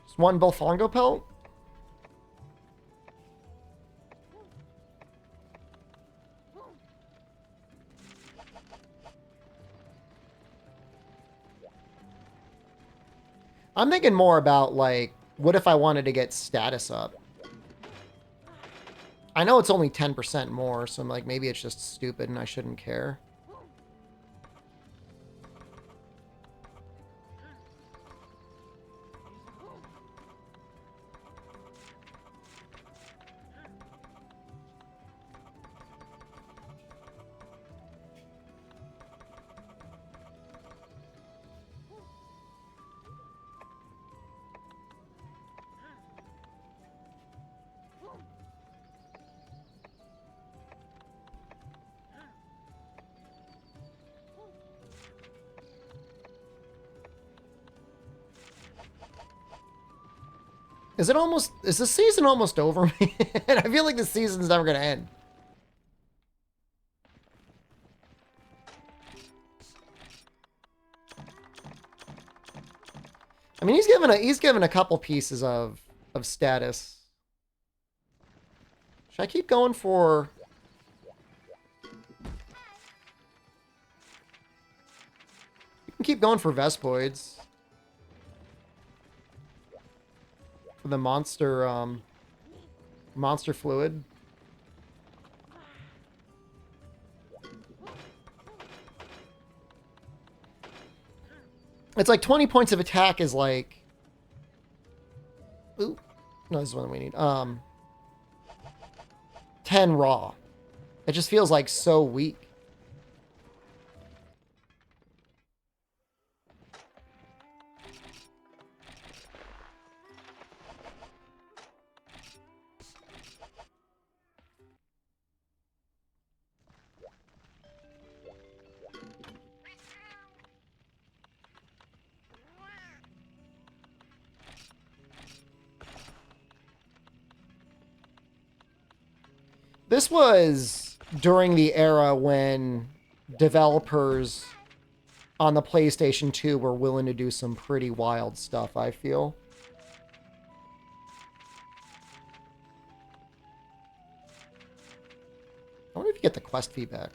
Just one Belfongo pelt? I'm thinking more about, like, what if I wanted to get status up? I know it's only 10% more, so I'm like, maybe it's just stupid and I shouldn't care. Is the season almost over? And I feel like the season's never gonna end. I mean, he's given a couple pieces of status. Should I keep going for? You can keep going for Vespoids. For the monster fluid. It's like 20 points of attack is like... Ooh. No, this is one we need. 10 raw. It just feels like so weak. This was during the era when developers on the PlayStation 2 were willing to do some pretty wild stuff, I feel. I wonder if you get the quest feedback.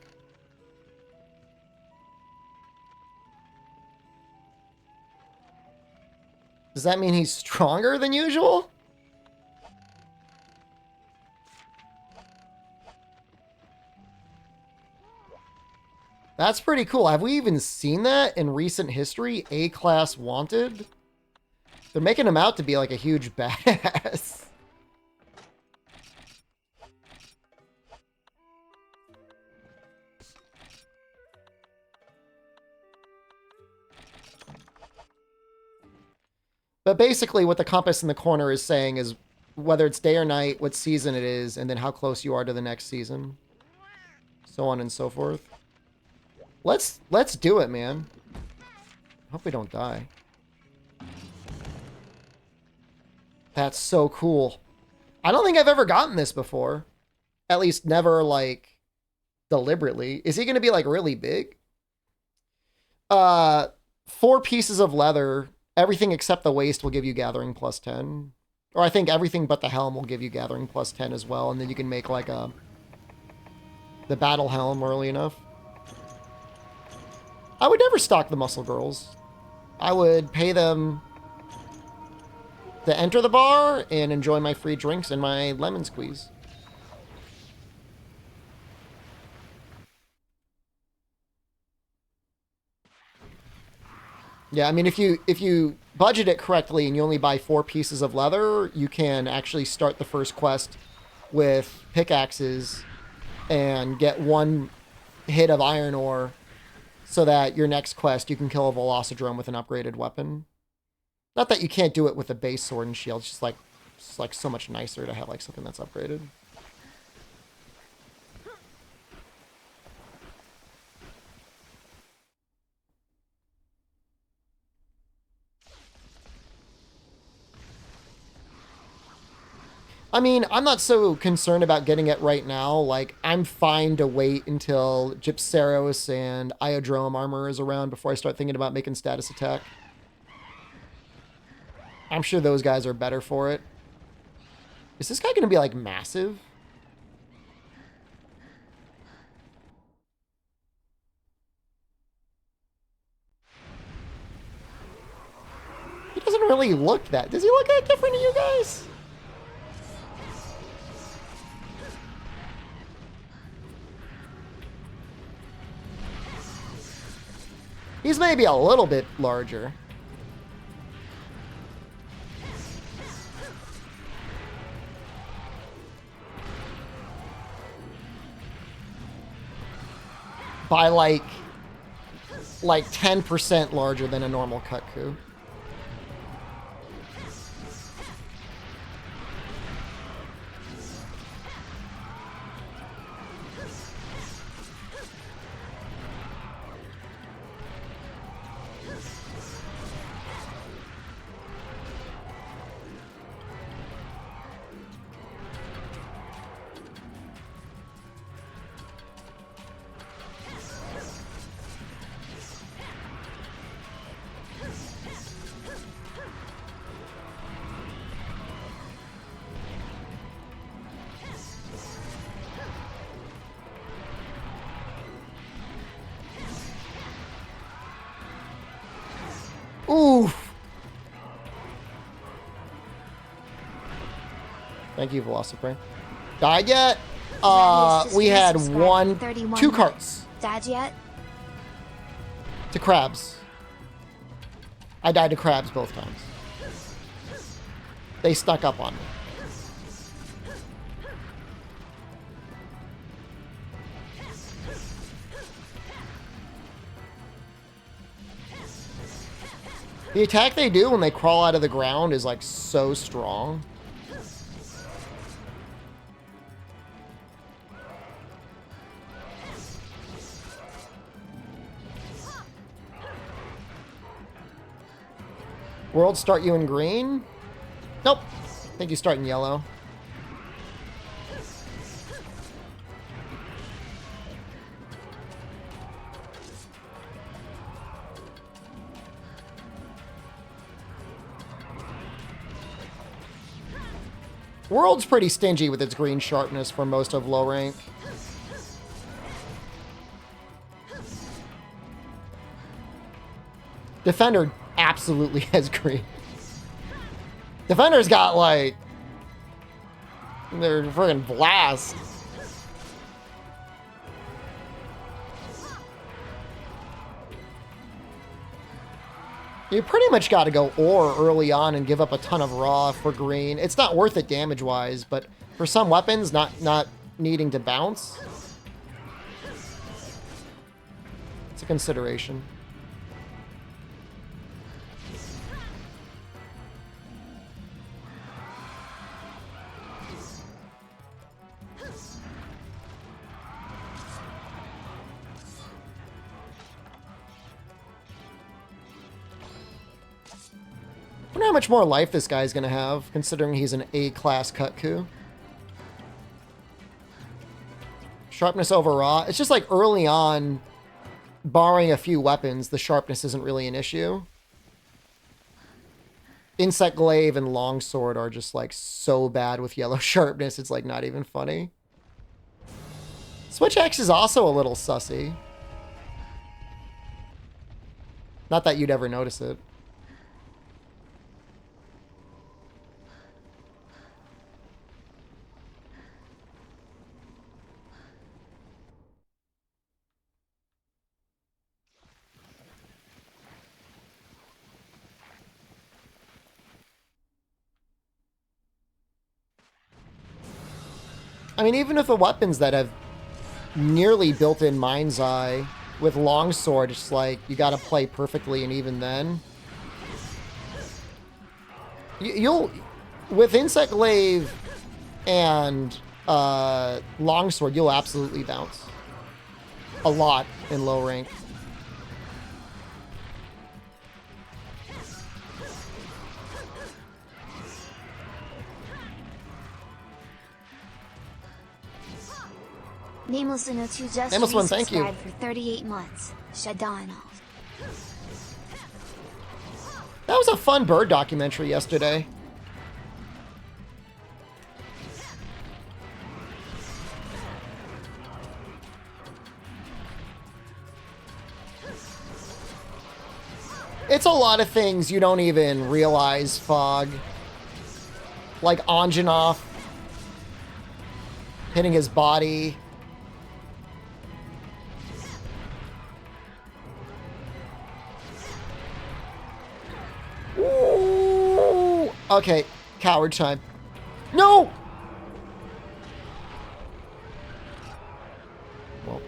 Does that mean he's stronger than usual? That's pretty cool. Have we even seen that in recent history? A-class wanted? They're making him out to be like a huge badass. But basically what the compass in the corner is saying is whether it's day or night, what season it is, and then how close you are to the next season. So on and so forth. Let's do it, man. Hope we don't die. That's so cool. I don't think I've ever gotten this before. At least never, like, deliberately. Is he going to be, like, really big? 4 pieces of leather. Everything except the waist will give you gathering plus 10. Or I think everything but the helm will give you gathering plus 10 as well. And then you can make, like, the battle helm early enough. I would never stock the muscle girls. I would pay them to enter the bar and enjoy my free drinks and my lemon squeeze. Yeah, I mean, if you budget it correctly and you only buy 4 pieces of leather, you can actually start the first quest with pickaxes and get 1 hit of iron ore, so that your next quest, you can kill a Velocidrome with an upgraded weapon. Not that you can't do it with a base sword and shield. It's just like so much nicer to have like something that's upgraded. I mean, I'm not so concerned about getting it right now. Like, I'm fine to wait until Gypceros and Iodrome armor is around before I start thinking about making status attack. I'm sure those guys are better for it. Is this guy going to be, like, massive? He doesn't really look that... Does he look that different to you guys? He's maybe a little bit larger. By like 10% larger than a normal Kutku. Oof. Thank you, Velociprey. Died yet? We had 2 carts. Died yet? To crabs. I died to crabs both times. They stuck up on me. The attack they do when they crawl out of the ground is like so strong. World start you in green? Nope. I think you start in yellow. World's pretty stingy with its green sharpness for most of low rank. Defender absolutely has green. Defender's got like... they're friggin' blast. You pretty much got to go ore early on and give up a ton of raw for green. It's not worth it damage-wise, but for some weapons, not needing to bounce, it's a consideration. I wonder how much more life this guy's going to have, considering he's an A-class Kutku. Sharpness over raw. It's just like early on, barring a few weapons, the sharpness isn't really an issue. Insect Glaive and Longsword are just like so bad with yellow sharpness, it's like not even funny. Switch Axe is also a little sussy. Not that you'd ever notice it. I mean, even if the weapons that have nearly built-in Mind's Eye with Longsword, it's like you got to play perfectly, and even then, you'll with Insect Glaive and Longsword, you'll absolutely bounce a lot in low rank. Nameless and O2 just Nameless one, thank you. resubscribed for 38 months. Shadano. That was a fun bird documentary yesterday. It's a lot of things you don't even realize, Fog. Like Anjanov hitting his body. Ooh. Okay, coward time. No! Well.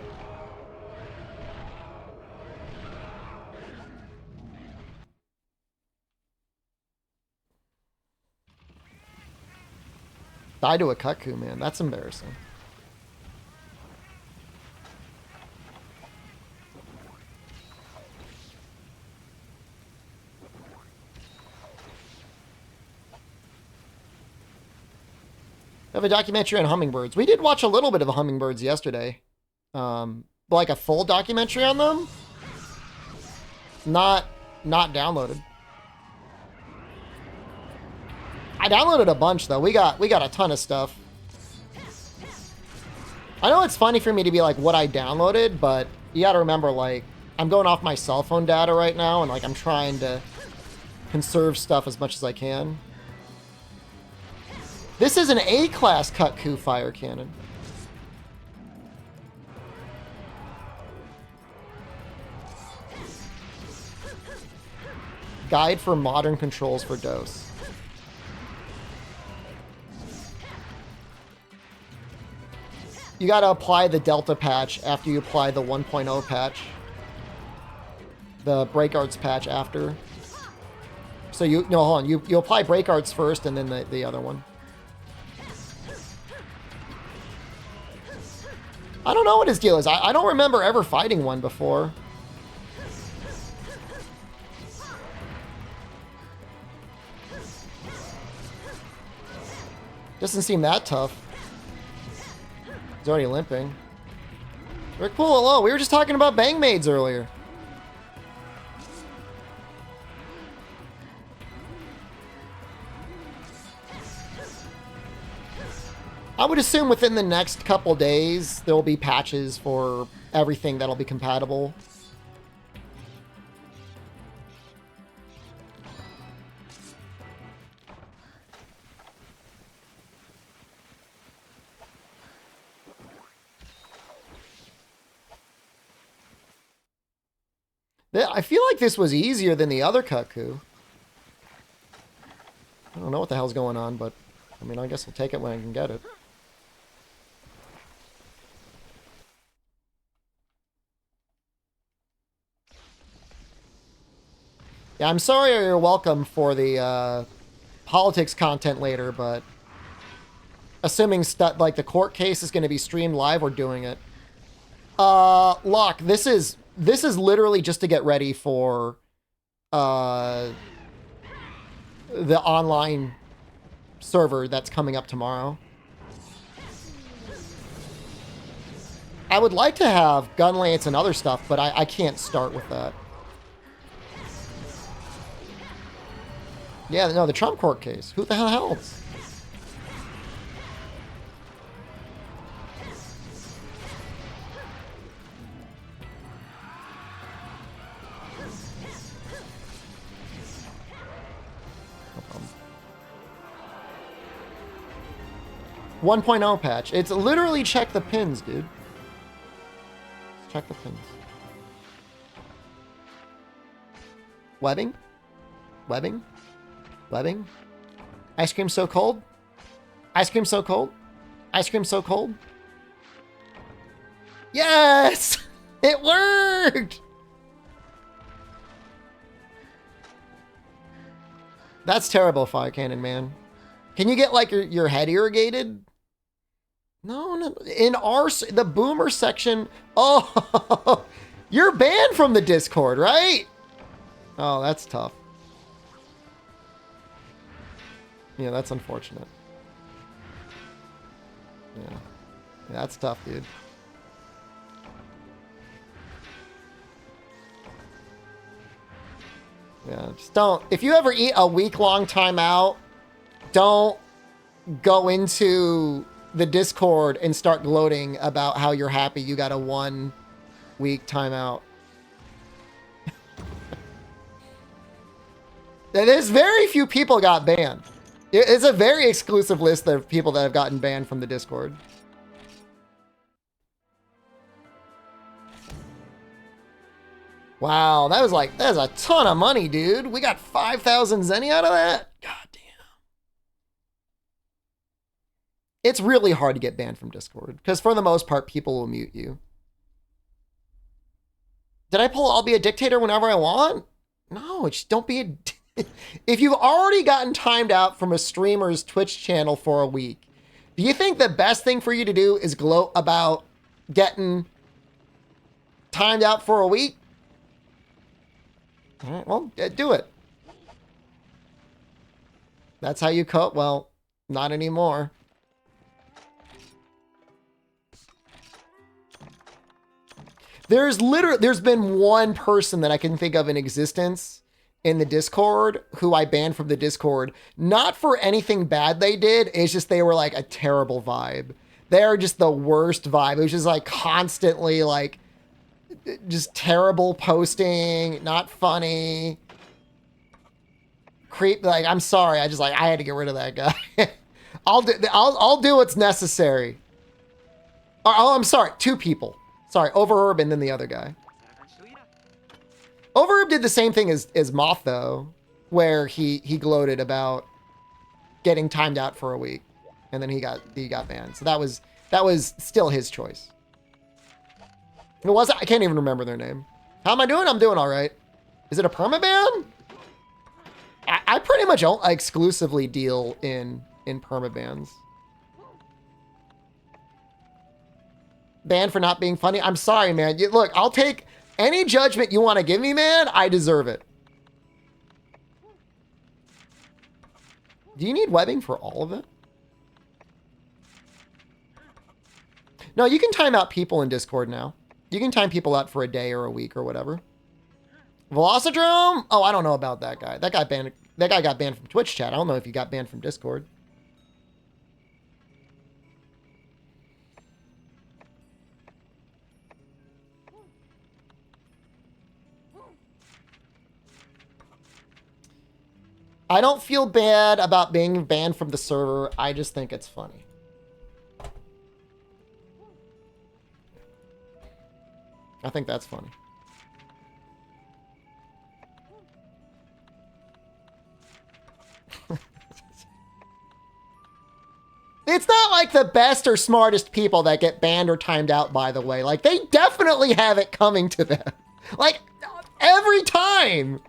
Die to a Kutku, man. That's embarrassing. I have a documentary on hummingbirds. We did watch a little bit of the hummingbirds yesterday. Like a full documentary on them. Not downloaded. I downloaded a bunch though. We got a ton of stuff. I know it's funny for me to be like what I downloaded, but you gotta remember, like, I'm going off my cell phone data right now, and like I'm trying to conserve stuff as much as I can. This is an A-class Kutku fire cannon. Guide for modern controls for DOS. You gotta apply the Delta patch after you apply the 1.0 patch. The Break Arts patch after. So you no, hold on. You apply break arts first, and then the other one. I don't know what his deal is. I don't remember ever fighting one before. Doesn't seem that tough. He's already limping. Rick Poole, hello. We were just talking about bang maids earlier. I would assume within the next couple days, there will be patches for everything that'll be compatible. I feel like this was easier than the other Cuckoo. I don't know what the hell's going on, but I mean, I guess I'll take it when I can get it. Yeah, I'm sorry or you're welcome for the politics content later, but assuming like the court case is going to be streamed live, we're doing it. Locke, this is literally just to get ready for the online server that's coming up tomorrow. I would like to have gun lance and other stuff, but I can't start with that. Yeah, no, the Trump court case. Who the hell else? No problem. 1.0 patch. It's literally check the pins, dude. Check the pins. Webbing? Webbing? Webbing? Ice cream so cold? Ice cream so cold? Ice cream so cold? Yes! It worked! That's terrible, Fire Cannon, man. Can you get, like, your head irrigated? No, no. In the boomer section... Oh! You're banned from the Discord, right? Oh, that's tough. Yeah, that's unfortunate. Yeah. That's tough, dude. Yeah, just don't... If you ever eat a week-long timeout, don't go into the Discord and start gloating about how you're happy you got a 1-week timeout. There's very few people got banned. It's a very exclusive list of people that have gotten banned from the Discord. Wow, that was a ton of money, dude. We got 5,000 zenny out of that? God damn. It's really hard to get banned from Discord, because for the most part, people will mute you. Did I pull I'll be a dictator whenever I want? No, just don't be a... If you've already gotten timed out from a streamer's Twitch channel for a week, do you think the best thing for you to do is gloat about getting timed out for a week? All right, well, do it. That's how you cope? Well, not anymore. There's been one person that I can think of in existence in the Discord who I banned from the Discord, not for anything bad they did. It's just they were like a terrible vibe. They're just the worst vibe. It was just like constantly like just terrible posting, not funny. Creep, like, I'm sorry. I had to get rid of that guy. I'll do what's necessary. Oh, I'm sorry. 2 people. Sorry, Overherb and then the other guy. Overherb did the same thing as Moth, though, where he gloated about getting timed out for a week, and then he got banned. So that was still his choice. It was I can't even remember their name. How am I doing? I'm doing all right. Is it a permaban? I I pretty much exclusively deal in permabans. Banned for not being funny. I'm sorry, man. Look, I'll take any judgment you want to give me, man. I deserve it. Do you need webbing for all of it? No, you can time out people in Discord now. You can time people out for a day or a week or whatever. Velocidrome? Oh, I don't know about that guy. That guy got banned from Twitch chat. I don't know if he got banned from Discord. I don't feel bad about being banned from the server. I just think it's funny. I think that's funny. It's not like the best or smartest people that get banned or timed out, by the way. Like, they definitely have it coming to them. Like, every time.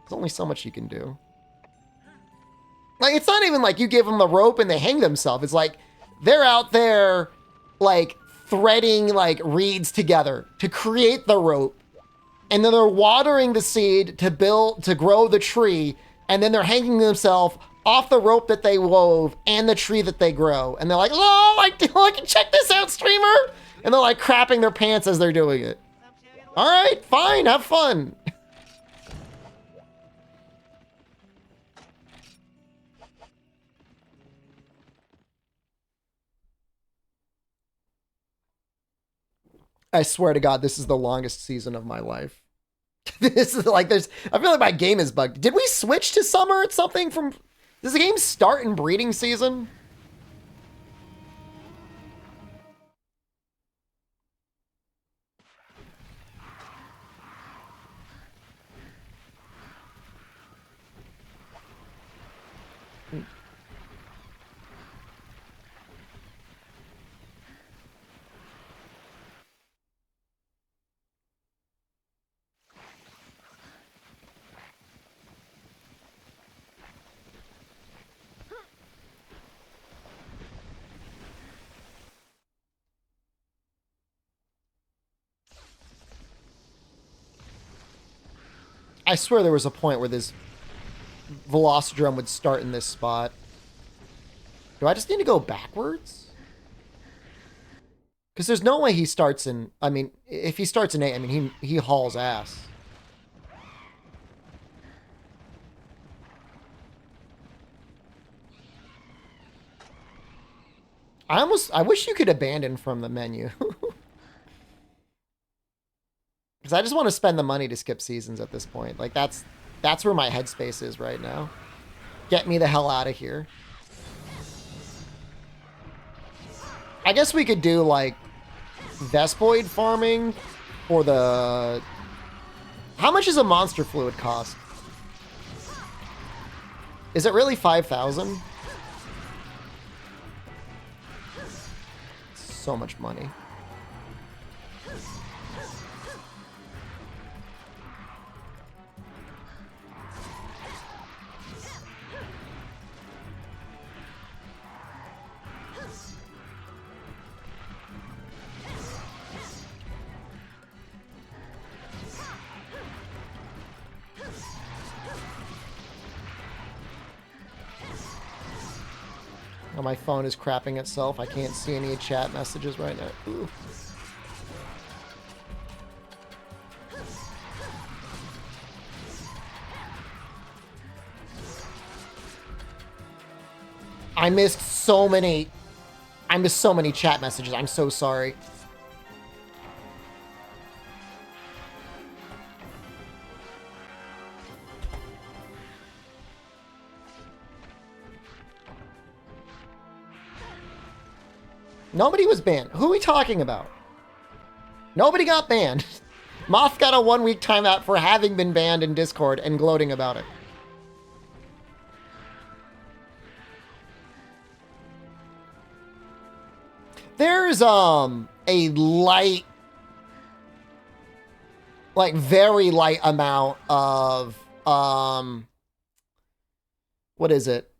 There's only so much you can do. Like, it's not even like you give them the rope and they hang themselves. It's like they're out there, like, threading, like, reeds together to create the rope. And then they're watering the seed to grow the tree. And then they're hanging themselves off the rope that they wove and the tree that they grow. And they're like, oh, like, check this out, streamer. And they're like crapping their pants as they're doing it. All right, fine, have fun. I swear to God, this is the longest season of my life. This is like, I feel like my game is bugged. Did we switch to summer or something from, does the game start in breeding season? I swear there was a point where this Velocidrome would start in this spot. Do I just need to go backwards? Because there's no way he starts in... I mean, if he starts in 8, I mean, he hauls ass. I wish you could abandon from the menu. Because I just want to spend the money to skip seasons at this point. Like, that's where my headspace is right now. Get me the hell out of here. I guess we could do, like, Vespoid farming for the... How much does a monster fluid cost? Is it really 5,000? So much money. Oh, my phone is crapping itself. I can't see any chat messages right now. Ooh. I missed so many chat messages. I'm so sorry. Nobody was banned. Who are we talking about? Nobody got banned. Moth got a 1-week timeout for having been banned in Discord and gloating about it. a light, like very light amount of, what is it?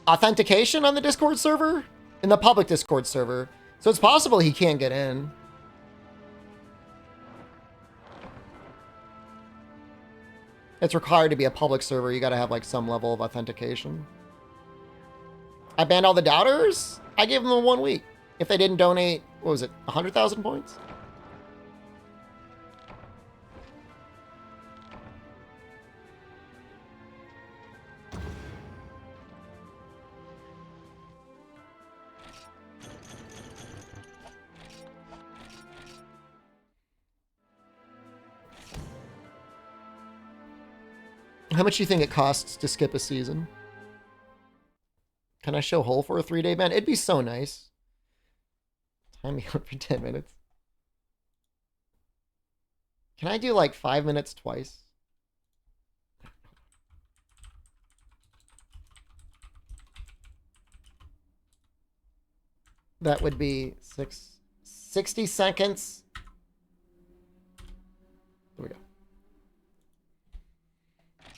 Authentication on the Discord server? In the public Discord server. So it's possible he can't get in. It's required to be a public server. You gotta have like some level of authentication. I banned all the doubters? I gave them 1 week. If they didn't donate, what was it, 100,000 points? How much do you think it costs to skip a season? Can I show Hull for a 3-day ban? It'd be so nice. Time me out for 10 minutes. Can I do like 5 minutes twice? That would be 60 seconds. There we go.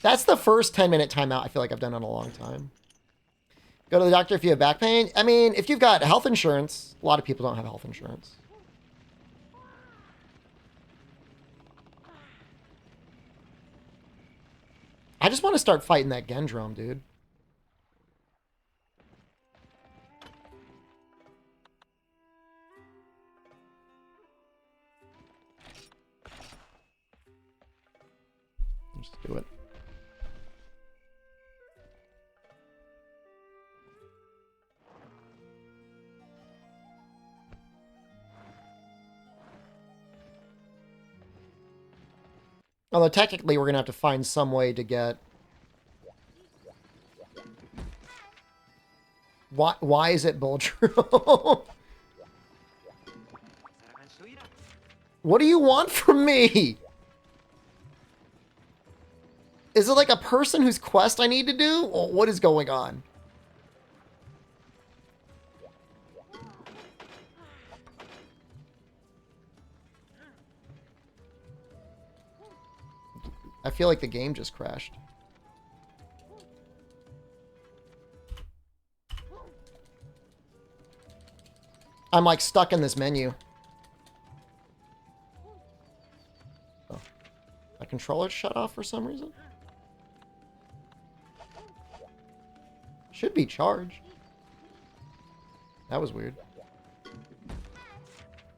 That's the first 10-minute timeout I feel like I've done in a long time. Go to the doctor if you have back pain. I mean, if you've got health insurance, a lot of people don't have health insurance. I just want to start fighting that Gendrome, dude. Just do it. Although technically we're going to have to find some way to get... Why is it Bulldro? What do you want from me? Is it like a person whose quest I need to do? Or what is going on? I feel like the game just crashed. I'm like stuck in this menu. Oh. My controller shut off for some reason. Should be charged. That was weird.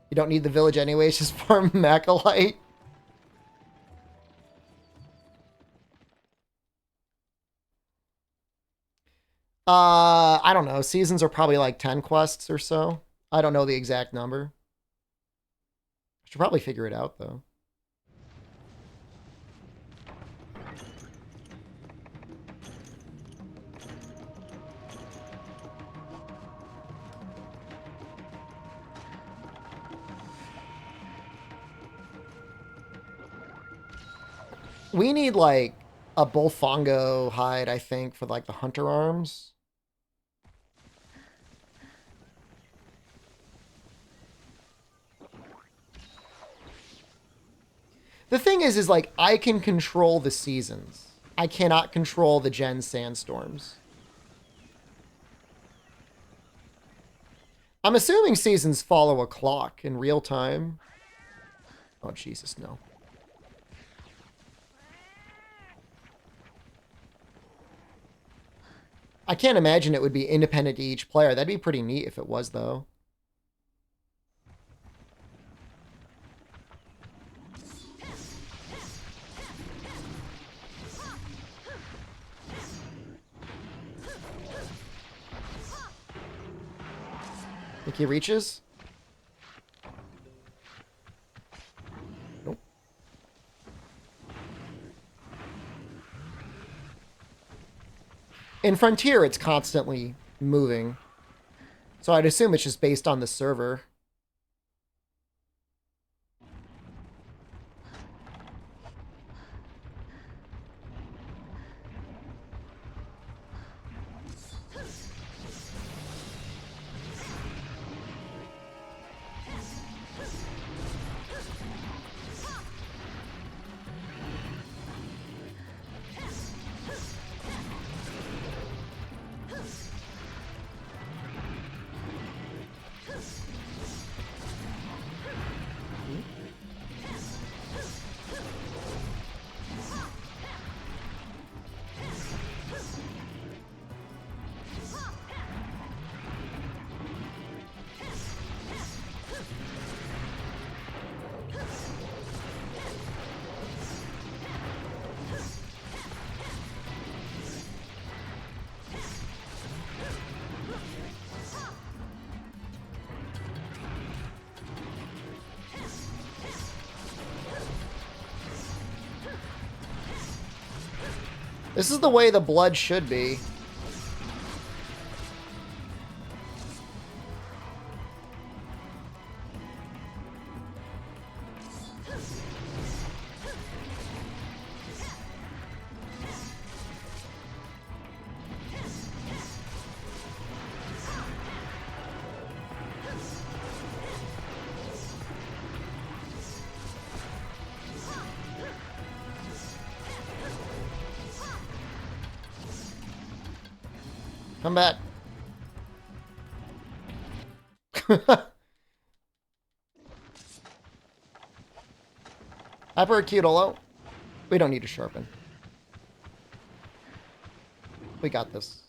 You don't need the village anyways, just farm Macalite. I don't know. Seasons are probably like 10 quests or so. I don't know the exact number. I should probably figure it out, though. We need, like, a Bullfongo hide, I think, for, like, the hunter arms. The thing is like, I can control the seasons. I cannot control the Gen Sandstorms. I'm assuming seasons follow a clock in real time. Oh, Jesus, no. I can't imagine it would be independent to each player. That'd be pretty neat if it was, though. Think he reaches? Nope. In Frontier, it's constantly moving. So I'd assume it's just based on the server. This is the way the blood should be. Come back. Hyperacutolo. We don't need to sharpen. We got this.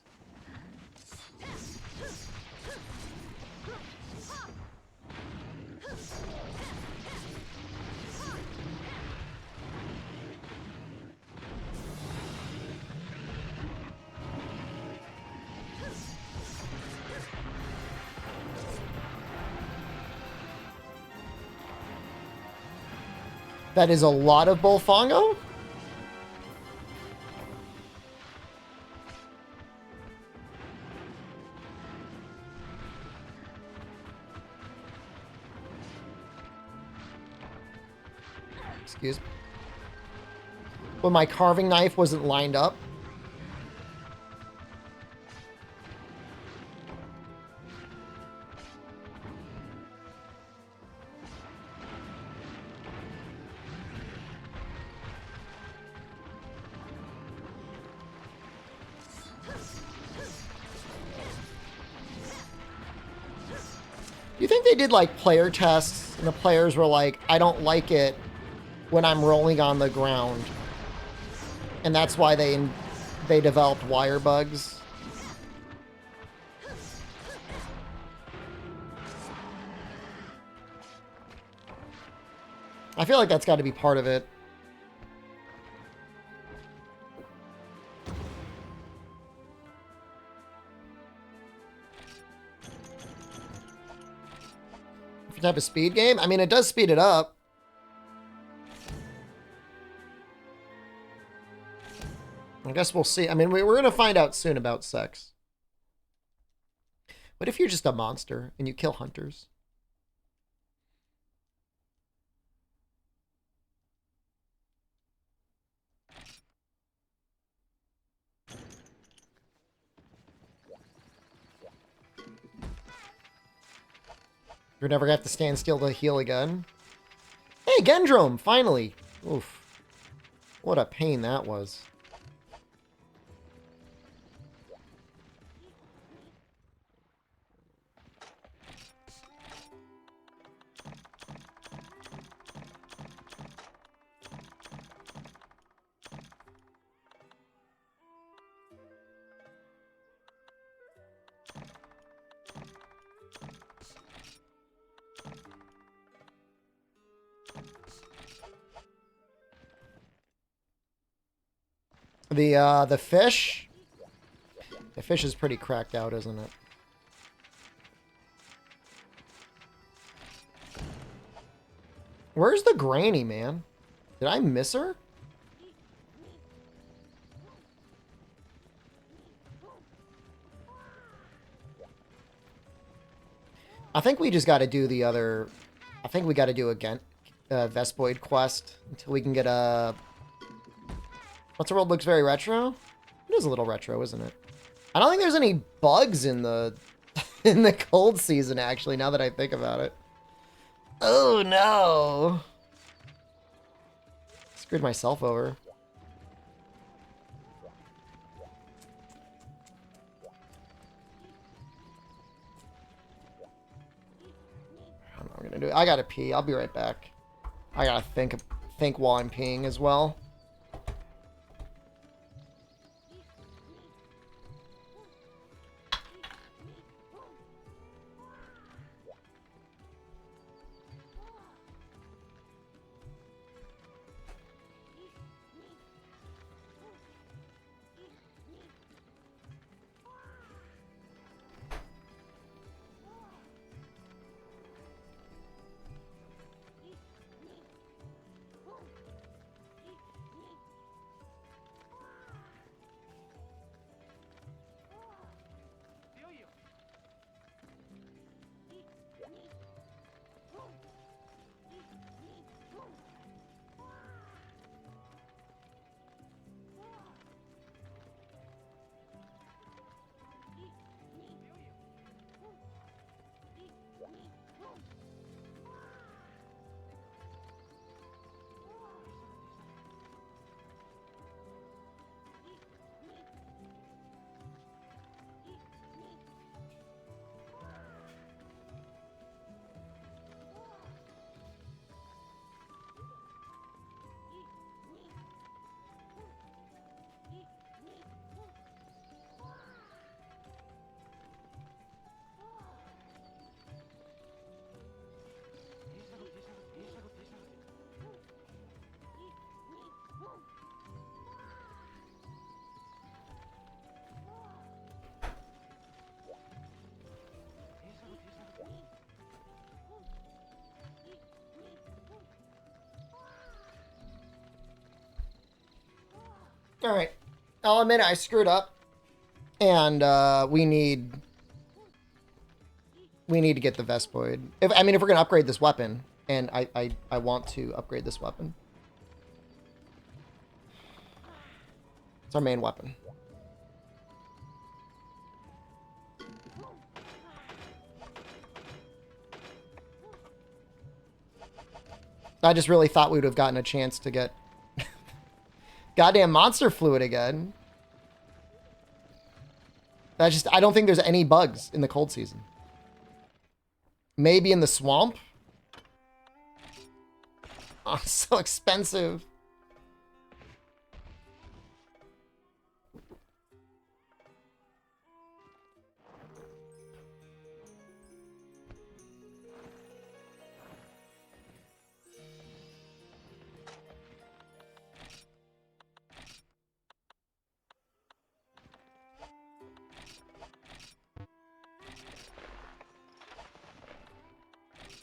That is a lot of Bullfongo? Excuse me. When my carving knife wasn't lined up. Do you think they did like player tests and the players were like, I don't like it when I'm rolling on the ground, and that's why they developed wire bugs? I feel like that's got to be part of it. Type of speed game? I mean, it does speed it up. I guess we'll see. I mean, we're going to find out soon about sex. What if you're just a monster and you kill hunters? You're never going to have to stand still to heal again. Hey, Gendrome, finally. Oof. What a pain that was. The fish? The fish is pretty cracked out, isn't it? Where's the granny, man? Did I miss her? I think we just got to do the other... I think we got to do again Vespoid quest until we can get a... What's the world looks very retro? It is a little retro, isn't it? I don't think there's any bugs in the in the cold season, actually, now that I think about it. Oh, no. Screwed myself over. I don't know what I'm gonna do. I gotta pee. I'll be right back. I gotta think while I'm peeing as well. All right. I'll admit I screwed up. And we need to get the Vespoid. If we're going to upgrade this weapon. And I want to upgrade this weapon. It's our main weapon. I just really thought we would have gotten a chance to get goddamn monster fluid again. I don't think there's any bugs in the cold season. Maybe in the swamp. Oh, so expensive.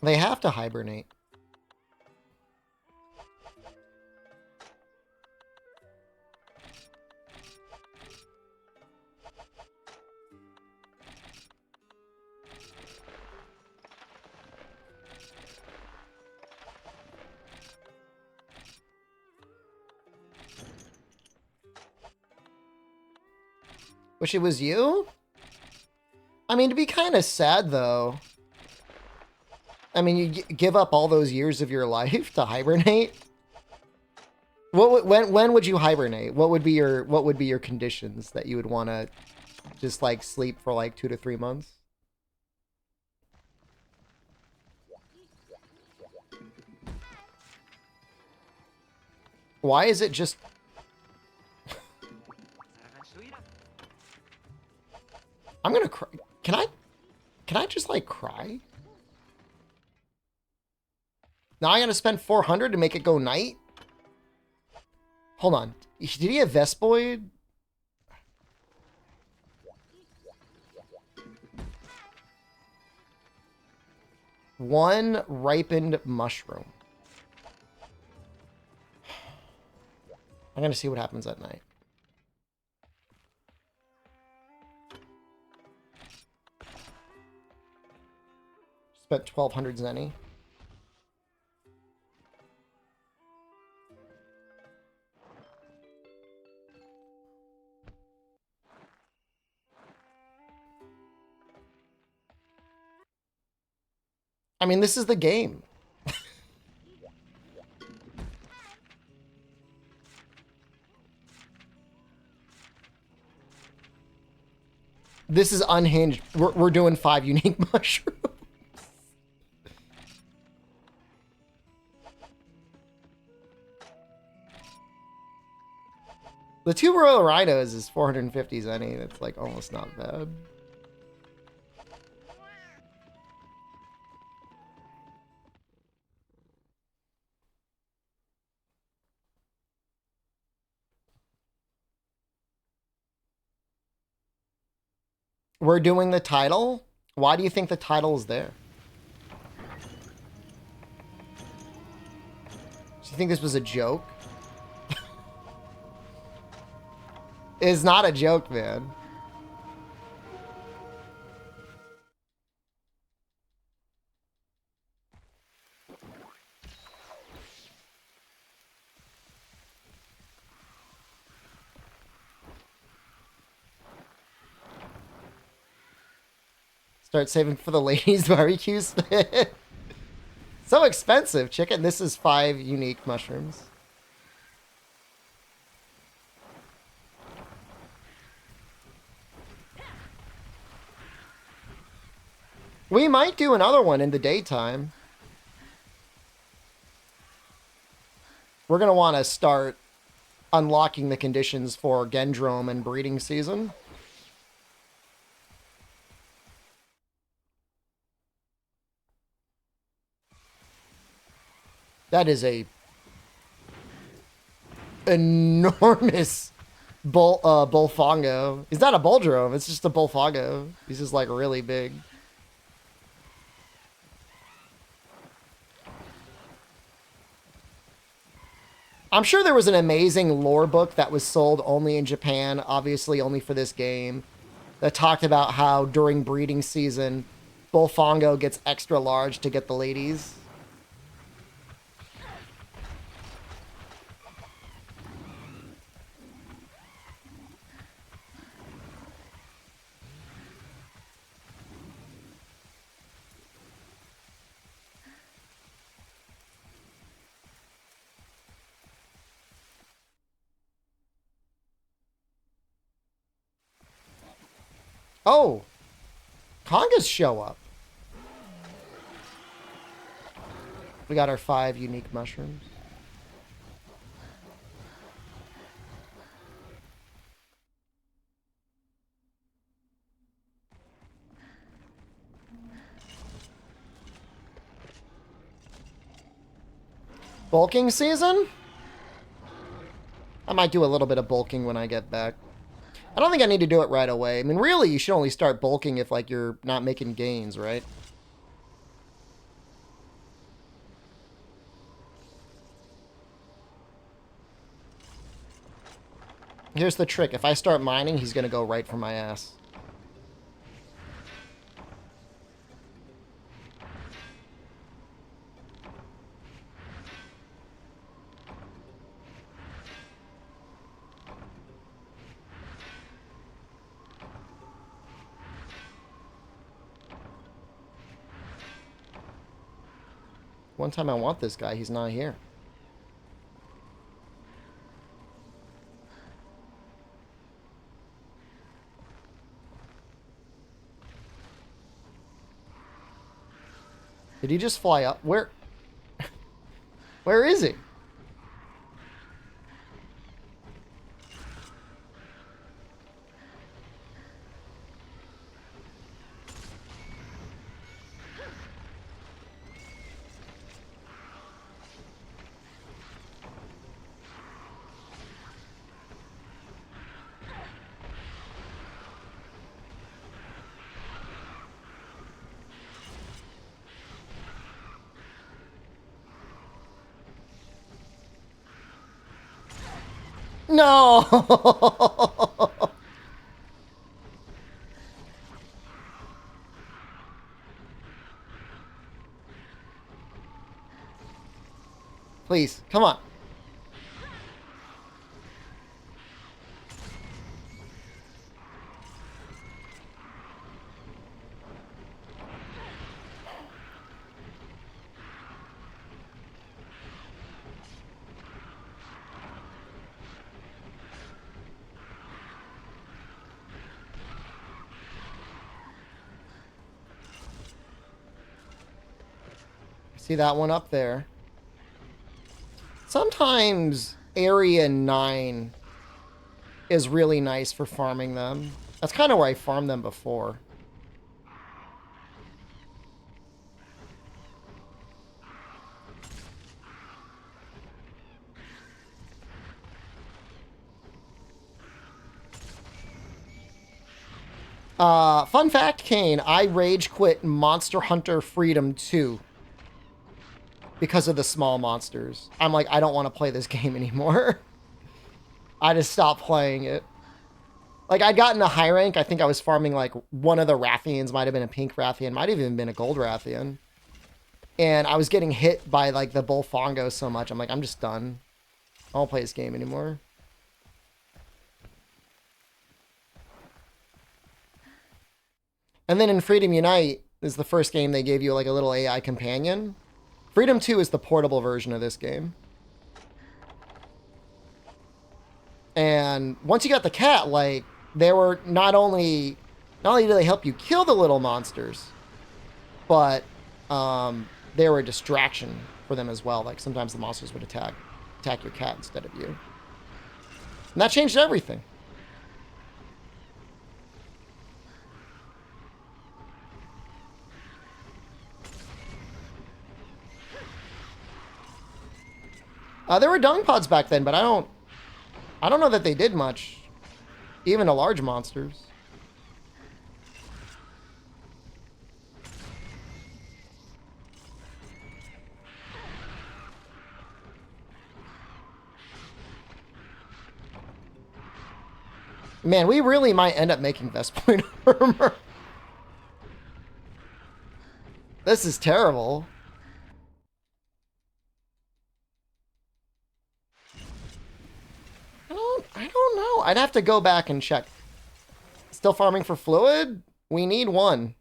They have to hibernate. Wish it was you? I mean, to be kind of sad, though. I mean, you give up all those years of your life to hibernate. When would you hibernate? What would be your conditions that you would want to just like sleep for like 2 to 3 months? Why is it just? I'm gonna cry. Can I just like cry? Now I gotta spend 400 to make it go night? Hold on. Did he have Vespoid? One ripened mushroom. I'm gonna see what happens at night. Spent 1,200 zenny. I mean, this is the game. This is unhinged. We're doing 5 unique mushrooms. The 2 Royal Rhinos is 450 zenny. That's like almost not bad. We're doing the title? Why do you think the title is there? Do you think this was a joke? It's not a joke, man. Start saving for the ladies' barbecue spit. So expensive, chicken. This is 5 unique mushrooms. We might do another one in the daytime. We're going to want to start unlocking the conditions for Gendrome and breeding season. That is a enormous bullfongo. He's not a bulldrome. It's just a bullfongo. He's just like really big. I'm sure there was an amazing lore book that was sold only in Japan, obviously only for this game, that talked about how during breeding season, Bullfongo gets extra large to get the ladies. Oh, congas show up. We got our 5 unique mushrooms. Bulking season? I might do a little bit of bulking when I get back. I don't think I need to do it right away. I mean, really, you should only start bulking if, like, you're not making gains, right? Here's the trick. If I start mining, he's going to go right for my ass. One time I want this guy, he's not here. Did he just fly up? Where? Where is he? No! Please, come on. See that one up there? Sometimes Area 9 is really nice for farming them. That's kind of where I farmed them before. Fun fact, Kane, I rage quit Monster Hunter Freedom 2 because of the small monsters. I'm like, I don't want to play this game anymore. I just stopped playing it. Like, I'd gotten a high rank. I think I was farming, like, one of the Rathians. Might have been a pink Rathian. Might have even been a gold Rathian. And I was getting hit by, like, the Bullfongo so much. I'm like, I'm just done. I won't play this game anymore. And then in Freedom Unite is the first game they gave you, like, a little AI companion. Freedom 2 is the portable version of this game. And once you got the cat, like, they were not only do they help you kill the little monsters, but they were a distraction for them as well. Like, sometimes the monsters would attack your cat instead of you. And that changed everything. There were dung pods back then, but I don't know that they did much, even to large monsters. Man, we really might end up making Vestpoint armor. This is terrible. I don't know. I'd have to go back and check. Still farming for fluid? We need one.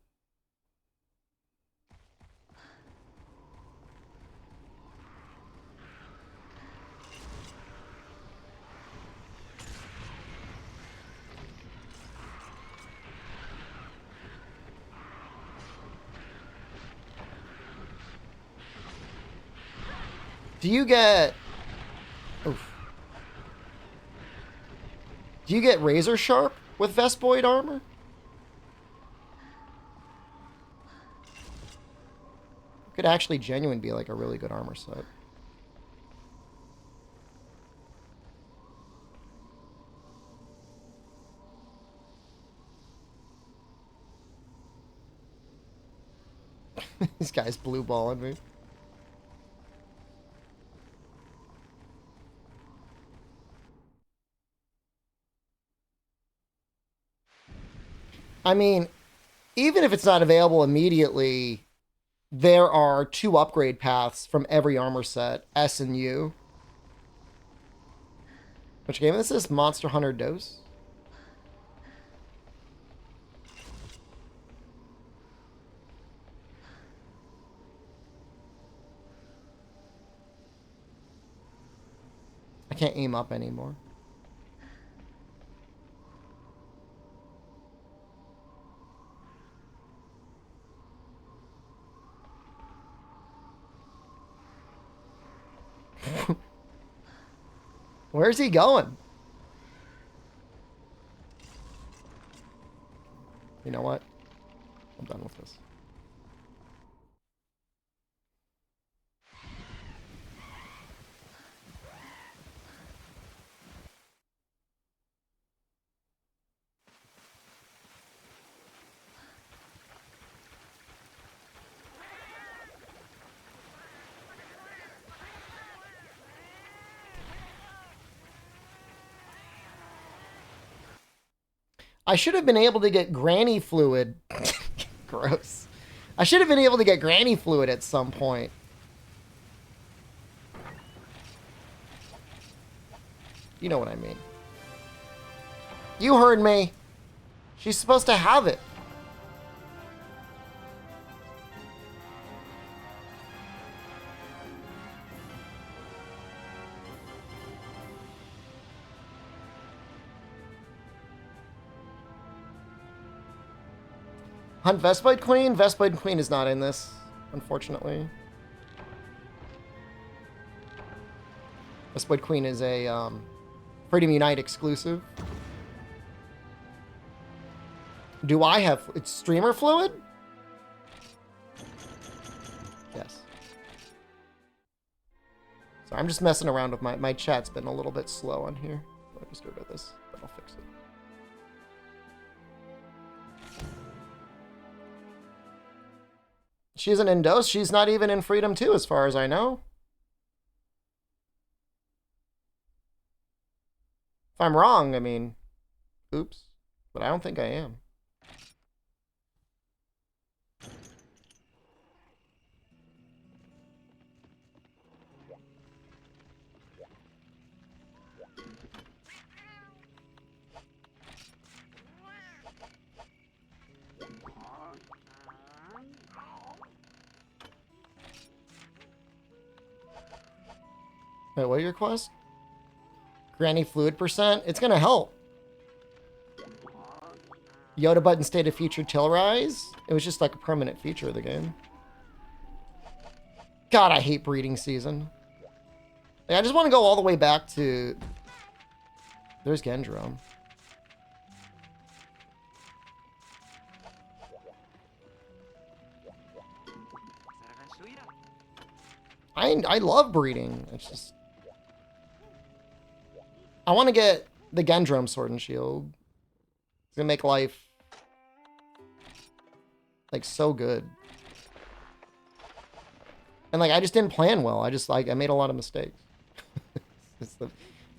Do you get... Oof. Do you get razor sharp with Vespoid armor? Could actually genuinely be like a really good armor set. This guy's blue balling me. I mean, even if it's not available immediately, there are 2 upgrade paths from every armor set, S and U. Which game is this? Monster Hunter Dose? I can't aim up anymore. Where's he going? You know what? I'm done with this. I should have been able to get granny fluid. Gross. I should have been able to get granny fluid at some point. You know what I mean. You heard me. She's supposed to have it. Hunt Vespoid Queen? Vespoid Queen is not in this, unfortunately. Vespoid Queen is a Freedom Unite exclusive. Do I have... It's streamer fluid? Yes. So I'm just messing around with my chat's been a little bit slow on here. I'll just go to this. That'll fix it. She isn't in Dose. She's not even in Freedom 2, as far as I know. If I'm wrong, I mean, oops. But I don't think I am. Wait, what are your quests? Granny fluid percent? It's gonna help. Yoda button stated featured till rise? It was just like a permanent feature of the game. God, I hate breeding season. Like, I just want to go all the way back to... There's Gendrome. I love breeding. It's just... I want to get the Gendrome Sword and Shield. It's gonna make life like so good. And like I just didn't plan well. I just like I made a lot of mistakes. It's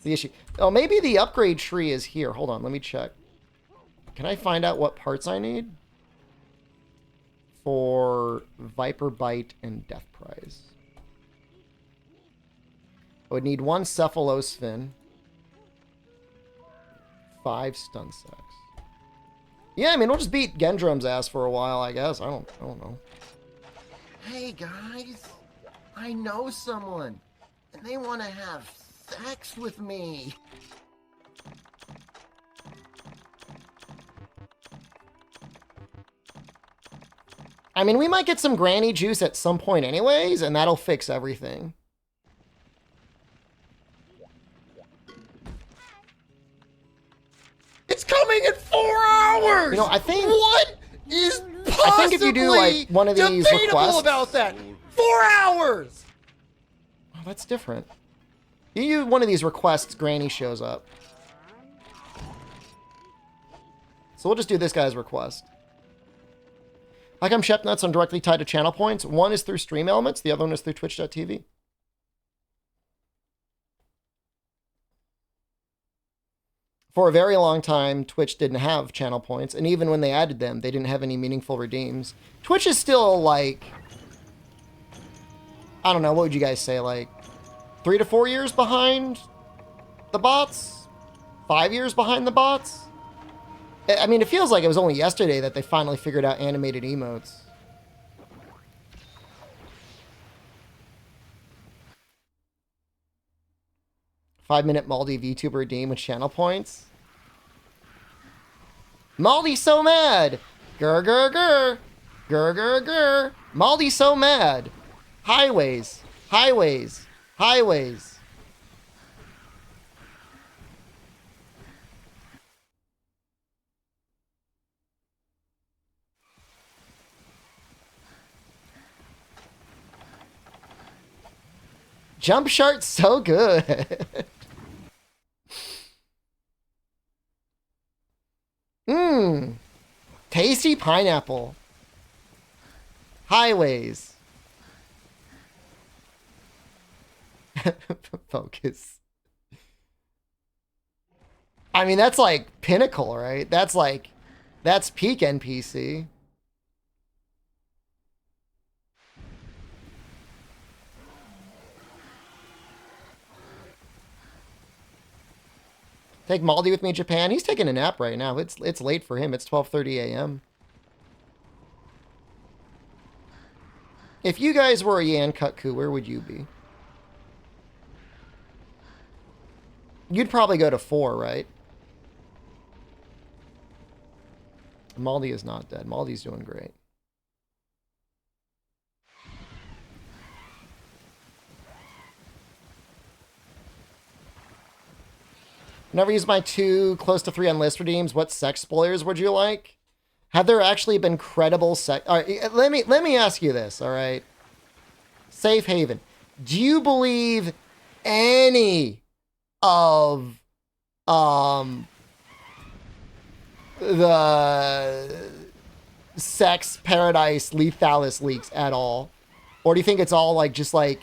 It's the issue. Oh, maybe the upgrade tree is here. Hold on, let me check. Can I find out what parts I need? For Viper Bite and Death Prize. I would need 1 Cephalos Fin. 5 Stun Sacks. Yeah, I mean, we'll just beat Gendrum's ass for a while, I guess. I don't know. Hey guys, I know someone, and they want to have sex with me. I mean, we might get some granny juice at some point anyways, and that'll fix everything. It's coming in 4 hours! You know, I think... What is possibly I think if you do, like, one of these requests... about that? 4 hours! Oh, that's different. You do one of these requests, granny shows up. So we'll just do this guy's request. Like I'm Shepnuts, I'm directly tied to channel points. One is through Stream Elements, the other one is through Twitch.tv. For a very long time, Twitch didn't have channel points, and even when they added them, they didn't have any meaningful redeems. Twitch is still, like... I don't know, what would you guys say, like... 3 to 4 years behind the bots? 5 years behind the bots? I mean, it feels like it was only yesterday that they finally figured out animated emotes. Five-minute Maldi VTuber redeem with channel points. Maldi's so mad! Grr, grr, grr! Grr, grr, grr! Maldi's so mad! Highways! Highways! Highways! Jump Shark's so good. Mmm. Tasty pineapple. Highways. Focus. I mean, that's like pinnacle, right? That's like, that's peak NPC. Take Maldi with me, Japan. He's taking a nap right now. It's late for him. It's 12:30 a.m. If you guys were a Yan Kutku, where would you be? You'd probably go to 4, right? Maldi is not dead. Maldi's doing great. Never used my 2 close to 3 on list redeems. What sex spoilers would you like? Have there actually been credible sex? All right, let me ask you this. All right, Safe Haven. Do you believe any of the sex paradise lethalis leaks at all, or do you think it's all like just like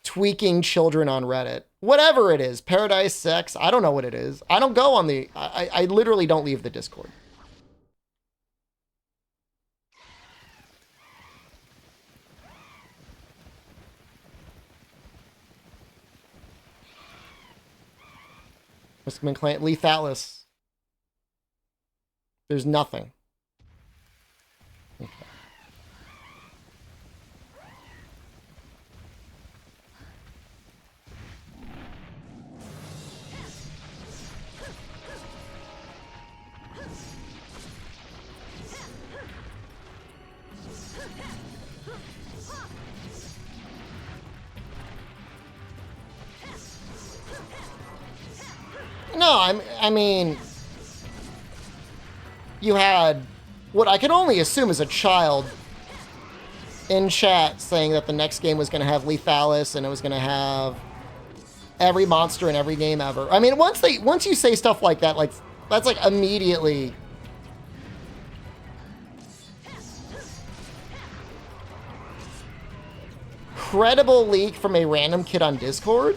tweaking children on Reddit? Whatever it is, paradise, sex, I don't know what it is. I don't go on the... I literally don't leave the Discord. Riskman Clan, lethalis. There's nothing. Okay. No, I mean, you had what I can only assume is a child in chat saying that the next game was going to have lethalis and it was going to have every monster in every game ever. I mean, once you say stuff like that, like that's like immediately credible leak from a random kid on Discord.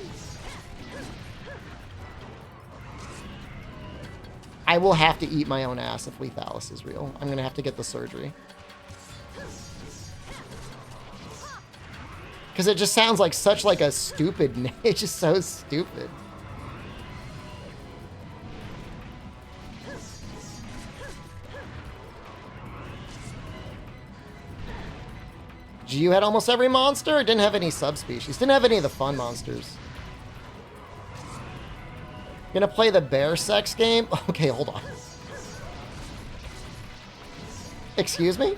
I will have to eat my own ass if Lethalis is real. I'm gonna have to get the surgery. Because it just sounds like such like a stupid name. It's just so stupid. GU had almost every monster. It didn't have any subspecies. Didn't have any of the fun monsters. Gonna play the bear sex game? Okay, hold on. Excuse me?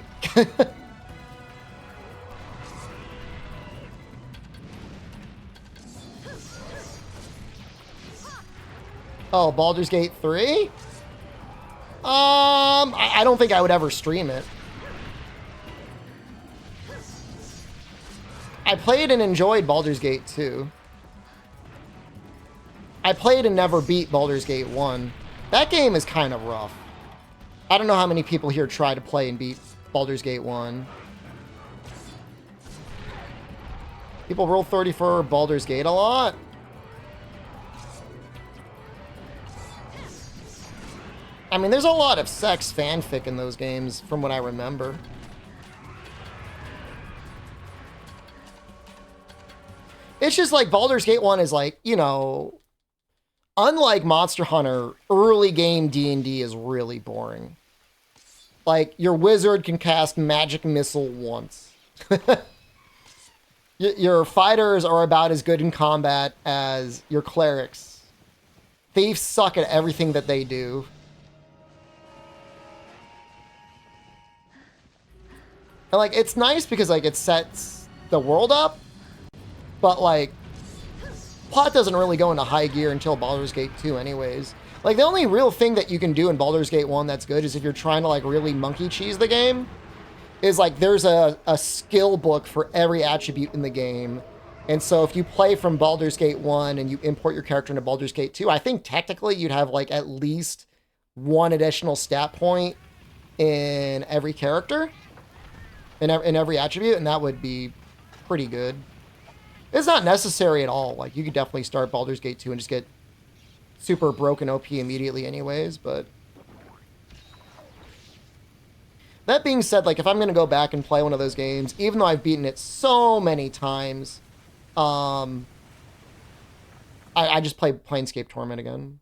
Oh, Baldur's Gate 3? I don't think I would ever stream it. I played and enjoyed Baldur's Gate 2. I played and never beat Baldur's Gate 1. That game is kind of rough. I don't know how many people here try to play and beat Baldur's Gate 1. People roll 30 for Baldur's Gate a lot. I mean, there's a lot of sex fanfic in those games, from what I remember. It's just like Baldur's Gate 1 is like, you know, unlike Monster Hunter, early game D&D is really boring. Like, your wizard can cast magic missile once. Your fighters are about as good in combat as your clerics. Thieves suck at everything that they do. And, like, it's nice because, like, it sets the world up. But, like, plot doesn't really go into high gear until Baldur's Gate 2 anyways. Like, the only real thing that you can do in Baldur's Gate 1 that's good is if you're trying to, like, really monkey cheese the game, is, like, there's a skill book for every attribute in the game. And so if you play from Baldur's Gate 1 and you import your character into Baldur's Gate 2, I think technically you'd have, like, at least one additional stat point in every character, in every attribute, and that would be pretty good. It's not necessary at all. Like, you could definitely start Baldur's Gate 2 and just get super broken OP immediately anyways, but... That being said, like, if I'm going to go back and play one of those games, even though I've beaten it so many times, I just play Planescape Torment again.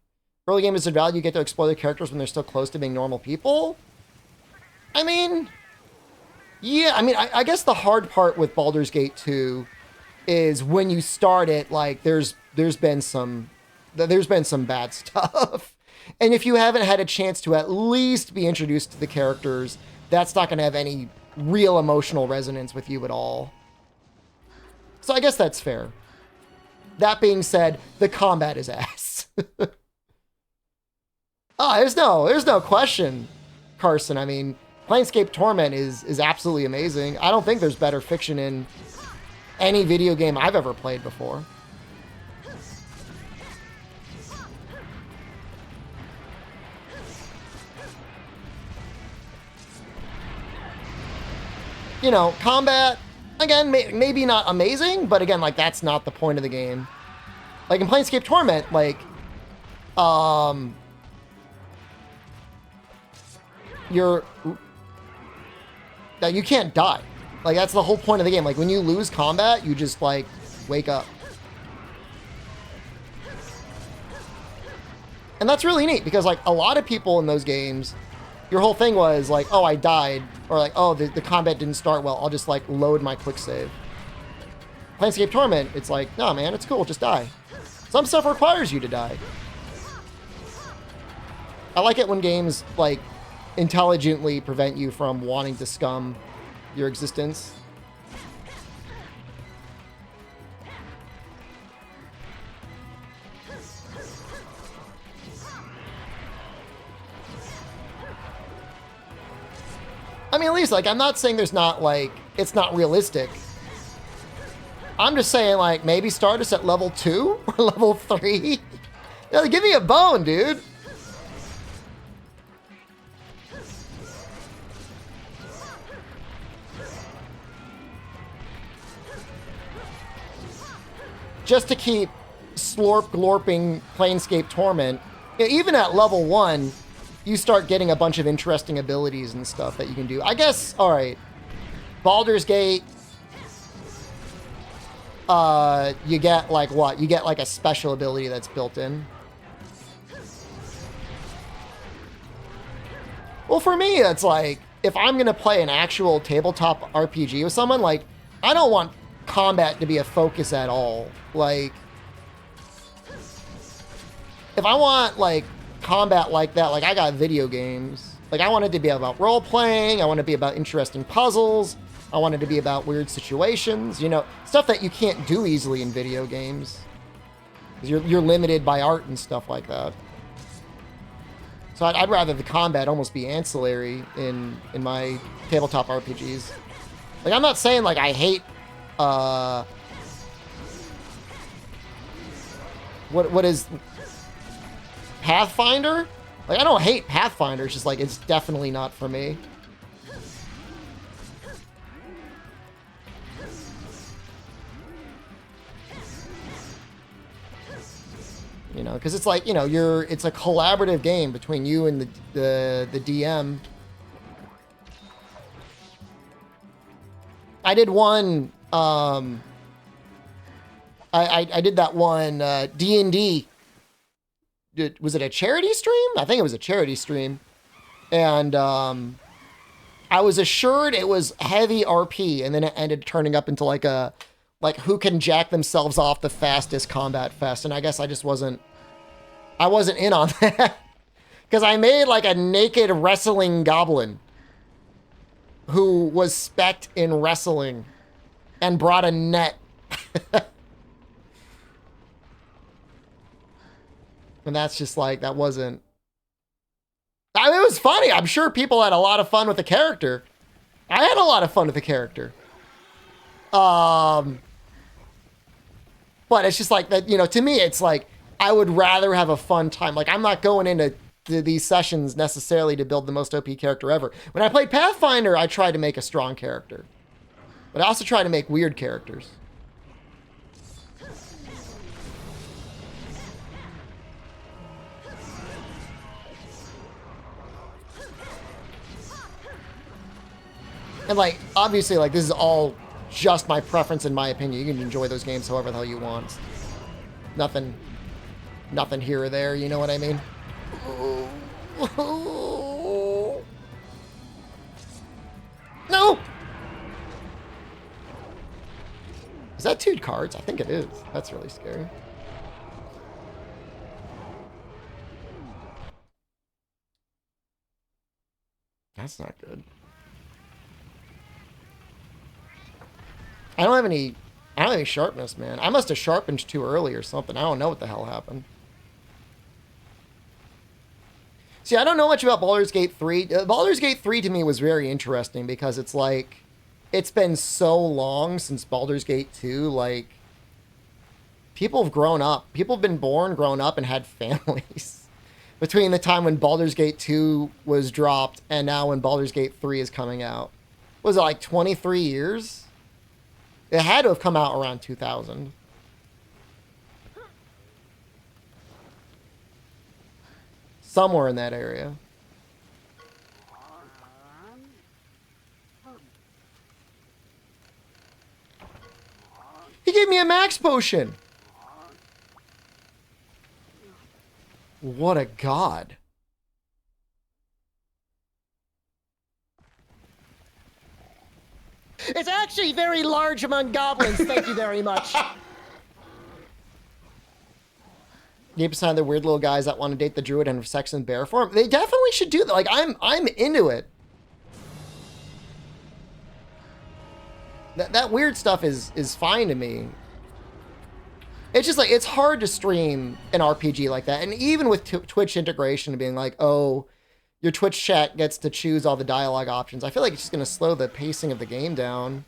Early game is a value. You get to explore the characters when they're still close to being normal people. I mean... Yeah, I mean, I guess the hard part with Baldur's Gate 2 is when you start it, like, there's been some bad stuff. And if you haven't had a chance to at least be introduced to the characters, that's not going to have any real emotional resonance with you at all. So I guess that's fair. That being said, the combat is ass. There's no question, Carson. I mean, Planescape Torment is absolutely amazing. I don't think there's better fiction in any video game I've ever played before. You know, combat, again, maybe not amazing, but again, like, that's not the point of the game. Like, in Planescape Torment, like, you can't die. Like, that's the whole point of the game. Like, when you lose combat, you just, like, wake up. And that's really neat, because, like, a lot of people in those games, your whole thing was, like, oh, I died. Or, like, oh, the combat didn't start well. I'll just, like, load my quick save. Planescape Torment, it's like, no, man, it's cool. Just die. Some stuff requires you to die. I like it when games, like, intelligently prevent you from wanting to scum your existence. I mean, at least, like, I'm not saying there's not, like, it's not realistic. I'm just saying, like, maybe start us at level 2 or level 3. Yeah, give me a bone, dude. Just to keep glorping Planescape Torment. You know, even at level 1, you start getting a bunch of interesting abilities and stuff that you can do. I guess, all right, Baldur's Gate, you get like what? You get like a special ability that's built in. Well, for me, it's like, if I'm going to play an actual tabletop RPG with someone, like, I don't want combat to be a focus at all. Like, if I want, like, combat like that, like, I got video games. Like, I want it to be about role-playing. I want it to be about interesting puzzles. I want it to be about weird situations. You know, stuff that you can't do easily in video games. 'Cause you're limited by art and stuff like that. So I'd rather the combat almost be ancillary in my tabletop RPGs. Like, I'm not saying, like, I hate, what is Pathfinder? Like, I don't hate Pathfinder, it's just, like, it's definitely not for me. You know, because it's like, you know, it's a collaborative game between you and the DM. I did one, I did that one, D&D. Was it a charity stream? I think it was a charity stream. And, I was assured it was heavy RP, and then it ended turning up into like a, like, who can jack themselves off the fastest combat fest. And I guess I just wasn't in on that. Because I made like a naked wrestling goblin who was spec'd in wrestling and brought a net. And that's just like, that wasn't... I mean, it was funny. I'm sure people had a lot of fun with the character. I had a lot of fun with the character. But it's just like that, you know, to me, it's like, I would rather have a fun time. Like, I'm not going into these sessions necessarily to build the most OP character ever. When I played Pathfinder, I tried to make a strong character. But I also tried to make weird characters. And, like, obviously, like, this is all just my preference and my opinion. You can enjoy those games however the hell you want. Nothing here or there, you know what I mean? No! Is that 2 cards? I think it is. That's really scary. That's not good. I don't have any sharpness, man. I must have sharpened too early or something. I don't know what the hell happened. See, I don't know much about Baldur's Gate 3. Baldur's Gate 3 to me was very interesting because it's like, it's been so long since Baldur's Gate 2. Like, people have grown up. People have been born, grown up, and had families. Between the time when Baldur's Gate 2 was dropped and now when Baldur's Gate 3 is coming out. Was it like 23 years? It had to have come out around 2000. Somewhere in that area. He gave me a max potion. What a god. It's actually very large among goblins. Thank you very much. 8% of the weird little guys that want to date the druid and have sex in bear form. They definitely should do that. Like, I'm into it. That weird stuff is fine to me. It's just like, it's hard to stream an RPG like that. And even with Twitch integration being like, oh, your Twitch chat gets to choose all the dialogue options, I feel like it's just going to slow the pacing of the game down.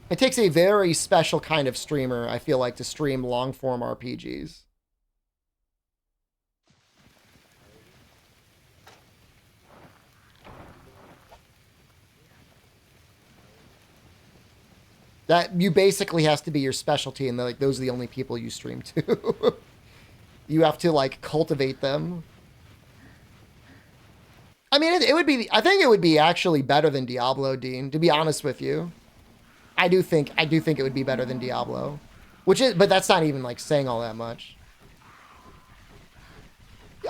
It takes a very special kind of streamer, I feel like, to stream long-form RPGs. That you basically has to be your specialty, and like those are the only people you stream to. You have to like cultivate them. I mean, it would be. I think it would be actually better than Diablo, Dean. To be honest with you, I do think it would be better than Diablo, but that's not even like saying all that much.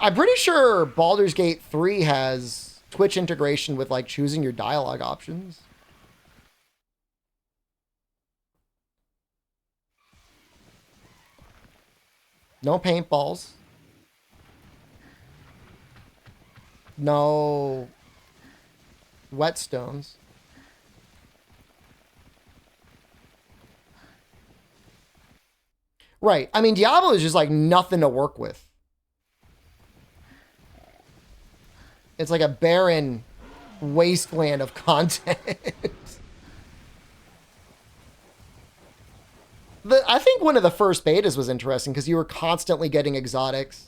I'm pretty sure Baldur's Gate 3 has Twitch integration with like choosing your dialogue options. No paintballs. No whetstones. Right. I mean, Diablo is just like nothing to work with. It's like a barren wasteland of content. I think one of the first betas was interesting because you were constantly getting exotics.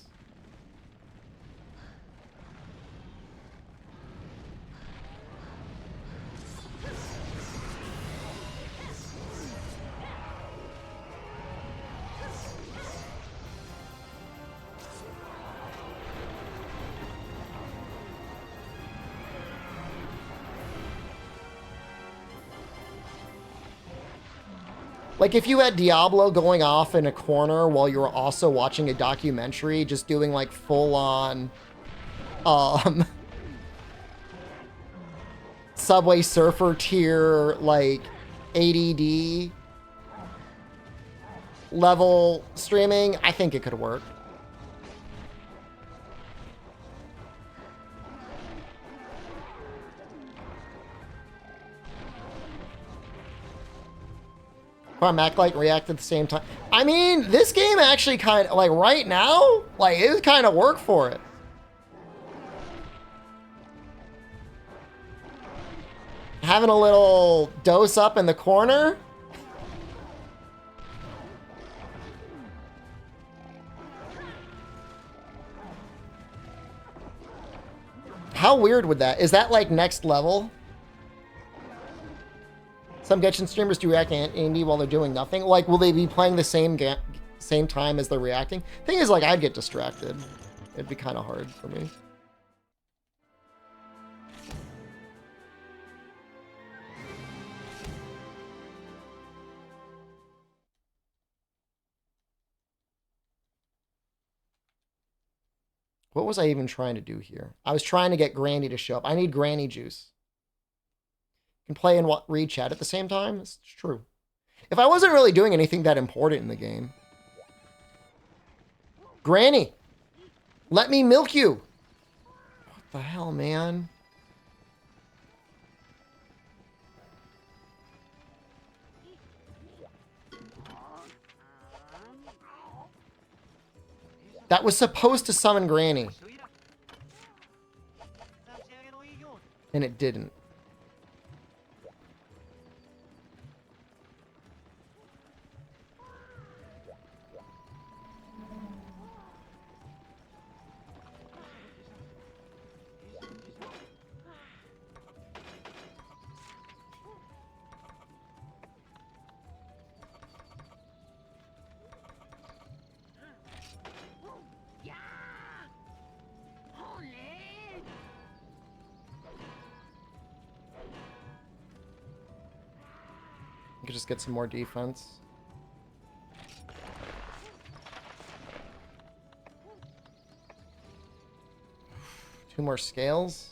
Like, if you had Diablo going off in a corner while you were also watching a documentary, just doing, like, full-on, Subway Surfer tier, like, ADD level streaming, I think it could work. From act like react at the same time. I mean, this game actually kind of like right now, like it would kind of work for it. Having a little dose up in the corner. How weird would that? Is that like next level? Some Genshin streamers do react to indie while they're doing nothing. Like, will they be playing the same time as they're reacting? Thing is, like, I'd get distracted. It'd be kind of hard for me. What was I even trying to do here? I was trying to get Granny to show up. I need Granny juice. Can play and read chat at the same time? It's true. If I wasn't really doing anything that important in the game. Granny, let me milk you. What the hell, man? That was supposed to summon Granny. And it didn't. Could just get some more defense. Two more scales.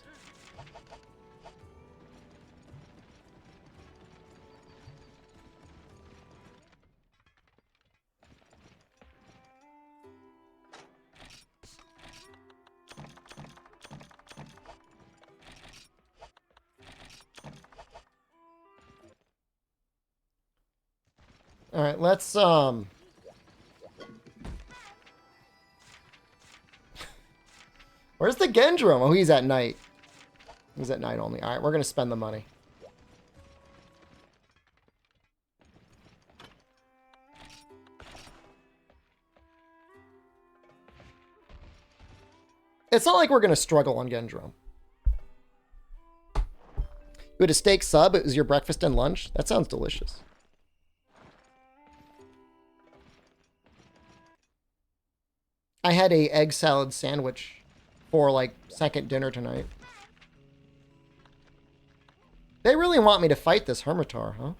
All right, let's where's the Gendrum? Oh, he's at night. He's at night only. All right, we're going to spend the money. It's not like we're going to struggle on Gendrum. You had a steak sub. It was your breakfast and lunch. That sounds delicious. I had a egg salad sandwich for like second dinner tonight. They really want me to fight this Hermitar, huh?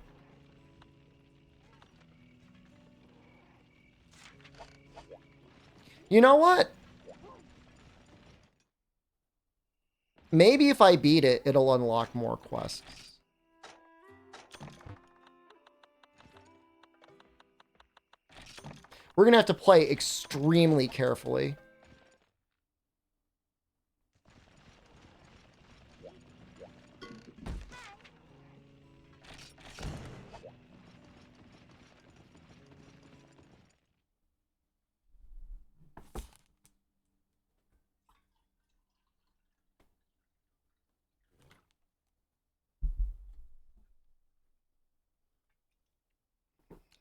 You know what? Maybe if I beat it, it'll unlock more quests. We're going to have to play extremely carefully.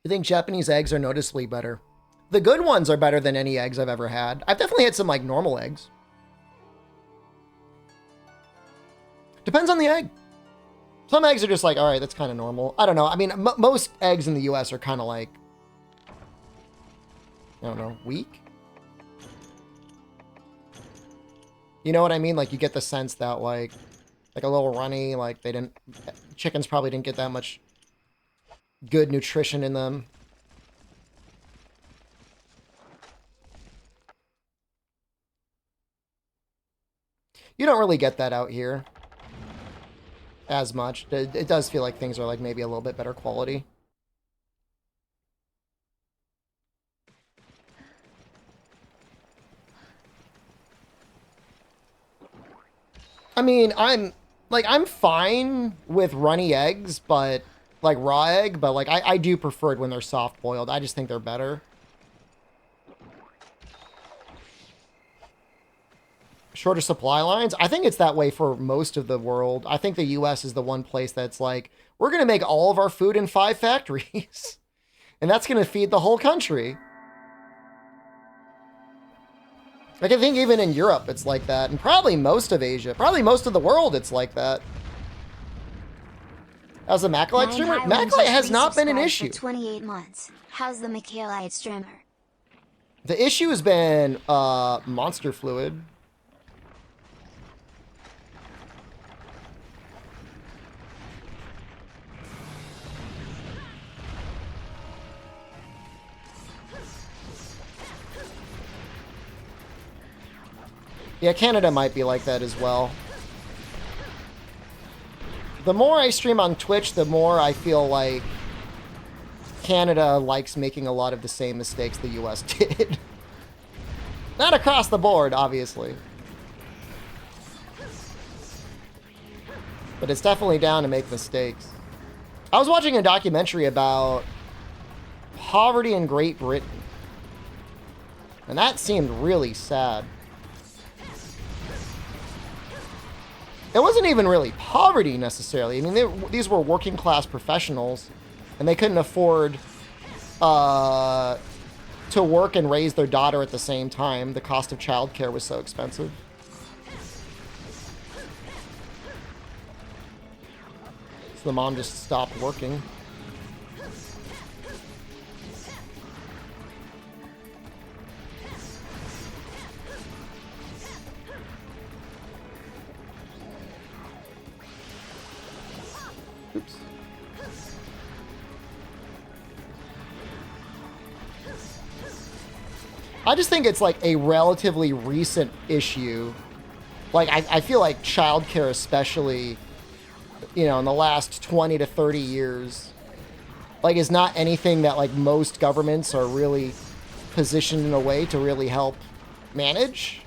I think Japanese eggs are noticeably better. The good ones are better than any eggs I've ever had. I've definitely had some, like, normal eggs. Depends on the egg. Some eggs are just like, all right, that's kind of normal. I don't know. I mean, most eggs in the U.S. are kind of like, I don't know, weak? You know what I mean? Like, you get the sense that, like a little runny, like, they didn't... Chickens probably didn't get that much good nutrition in them. You don't really get that out here as much. It does feel like things are like maybe a little bit better quality. I mean, I'm fine with runny eggs, but like raw egg, but like I do prefer it when they're soft boiled. I just think they're better. Shorter supply lines. I think it's that way for most of the world. I think the US is the one place that's like, we're going to make all of our food in 5 factories. And that's going to feed the whole country. Like, I think even in Europe, it's like that. And probably most of Asia. Probably most of the world, it's like that. As a Macalite streamer, Macalite has not been an issue. 28 months. How's the Macalite streamer? The issue has been monster fluid. Yeah, Canada might be like that as well. The more I stream on Twitch, the more I feel like Canada likes making a lot of the same mistakes the US did. Not across the board, obviously. But it's definitely down to make mistakes. I was watching a documentary about poverty in Great Britain. And that seemed really sad. It wasn't even really poverty necessarily. I mean, these were working class professionals, and they couldn't afford to work and raise their daughter at the same time. The cost of childcare was so expensive. So the mom just stopped working. Oops. I just think it's like a relatively recent issue. Like, I feel like childcare especially, you know, in the last 20 to 30 years, like, is not anything that, like, most governments are really positioned in a way to really help manage.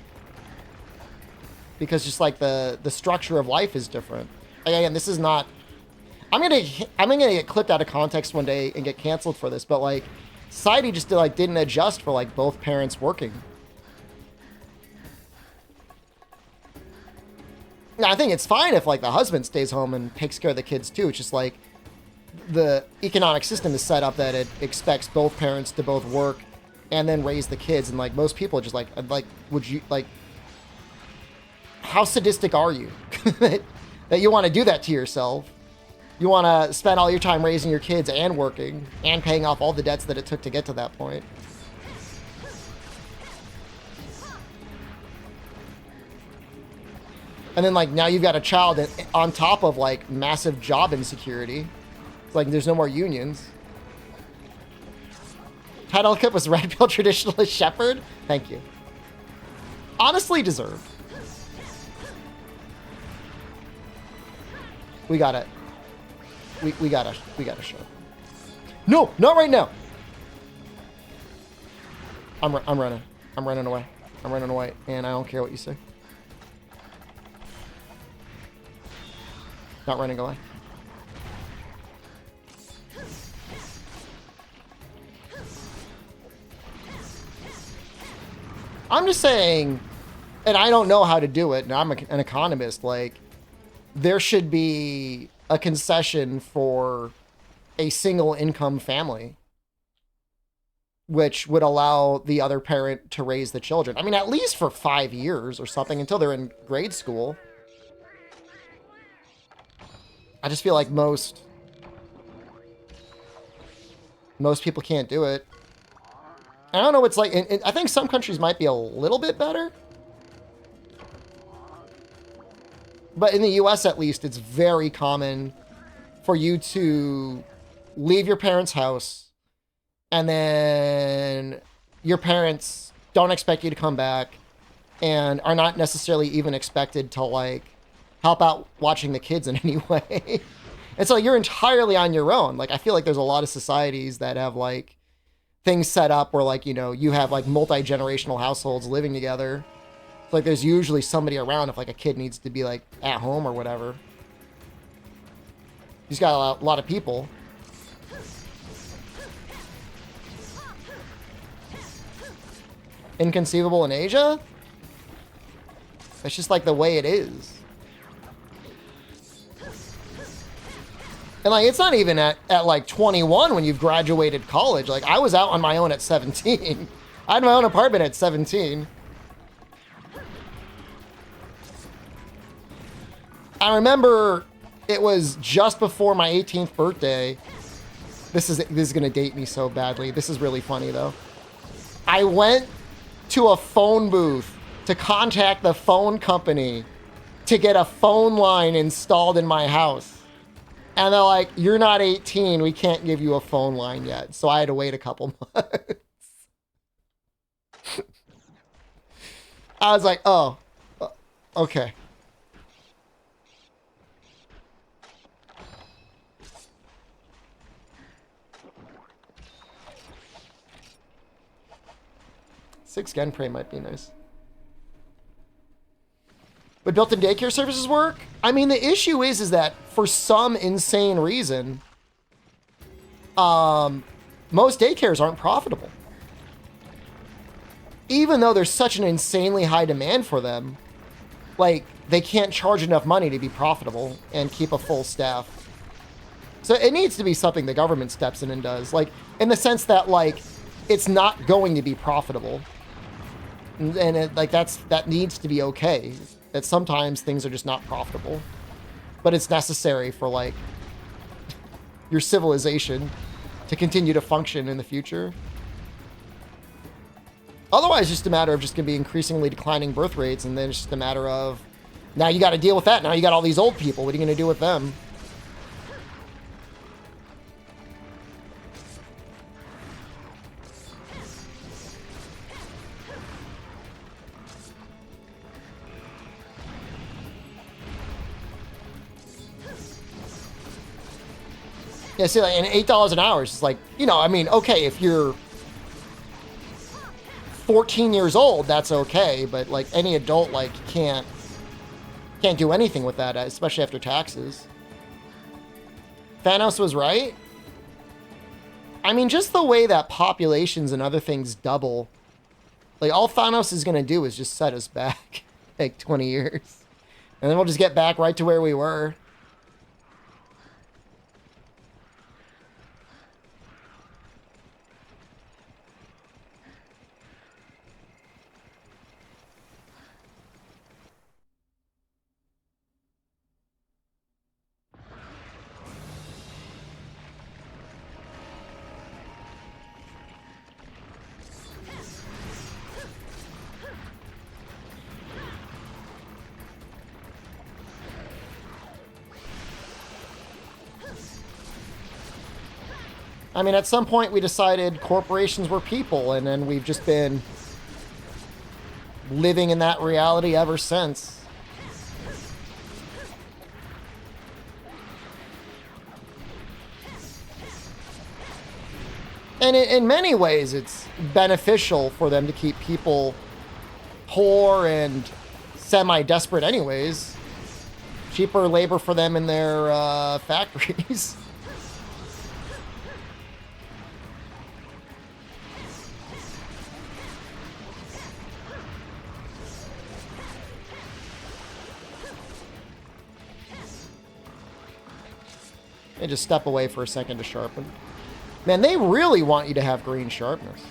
Because just, like, the structure of life is different. Like, again, this is not... I'm gonna get clipped out of context one day and get canceled for this, but like society just didn't adjust for like both parents working. Now I think it's fine if like the husband stays home and takes care of the kids too. It's just like the economic system is set up that it expects both parents to both work and then raise the kids, and like most people just like would you like, how sadistic are you that you want to do that to yourself? You want to spend all your time raising your kids and working and paying off all the debts that it took to get to that point. And then like now you've got a child on top of like massive job insecurity. It's like there's no more unions. Title clip was Red Pill Traditionalist Shepherd. Thank you. Honestly deserved. We gotta show. No, not right now. I'm running. I'm running away. I'm running away, and I don't care what you say. Not running away. I'm just saying, and I don't know how to do it, and I'm an economist, like, there should be a concession for a single income family, which would allow the other parent to raise the children. I mean, at least for 5 years or something until they're in grade school. I just feel like most people can't do it. I don't know what's like. I think some countries might be a little bit better. But in the US, at least, it's very common for you to leave your parents' house and then your parents don't expect you to come back and are not necessarily even expected to, like, help out watching the kids in any way. And so you're entirely on your own. Like, I feel like there's a lot of societies that have, like, things set up where, like, you know, you have, like, multi-generational households living together. It's like there's usually somebody around if, like, a kid needs to be, like, at home or whatever. He's got a lot of people. Inconceivable in Asia? It's just, like, the way it is. And, like, it's not even at like 21 when you've graduated college. Like, I was out on my own at 17. I had my own apartment at 17. I remember it was just before my 18th birthday. This is going to date me so badly. This is really funny, though. I went to a phone booth to contact the phone company to get a phone line installed in my house. And they're like, you're not 18. We can't give you a phone line yet. So I had to wait a couple months. I was like, oh, okay. Six Genprey might be nice. Would built-in daycare services work? I mean, the issue is that for some insane reason, most daycares aren't profitable. Even though there's such an insanely high demand for them, like, they can't charge enough money to be profitable and keep a full staff. So it needs to be something the government steps in and does. Like, in the sense that, like, it's not going to be profitable. And that needs to be okay. That sometimes things are just not profitable, but it's necessary for, like, your civilization to continue to function in the future. Otherwise, it's just a matter of just going to be increasingly declining birth rates, and then it's just a matter of, now you got to deal with that. Now you got all these old people. What are you going to do with them? Yeah, see, like, and $8 an hour is just like, you know, I mean, okay, if you're 14 years old, that's okay, but, like, any adult, like, can't do anything with that, especially after taxes. Thanos was right. I mean, just the way that populations and other things double, like, all Thanos is going to do is just set us back, like, 20 years. And then we'll just get back right to where we were. I mean, at some point we decided corporations were people, and then we've just been living in that reality ever since. And in many ways, it's beneficial for them to keep people poor and semi-desperate anyways. Cheaper labor for them in their factories. And just step away for a second to sharpen. Man, they really want you to have green sharpness.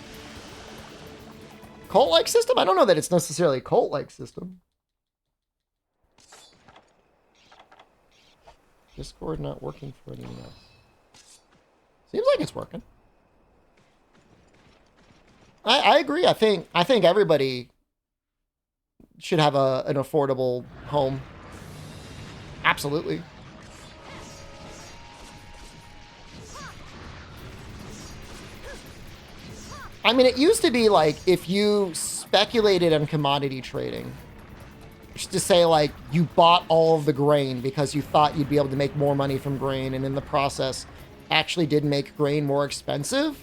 Cult-like system? I don't know that it's necessarily a cult-like system. Discord not working for anyone else. Seems like it's working. I agree. I think everybody should have an affordable home. Absolutely. I mean, it used to be like if you speculated on commodity trading, just to say like you bought all of the grain because you thought you'd be able to make more money from grain, and in the process actually did make grain more expensive,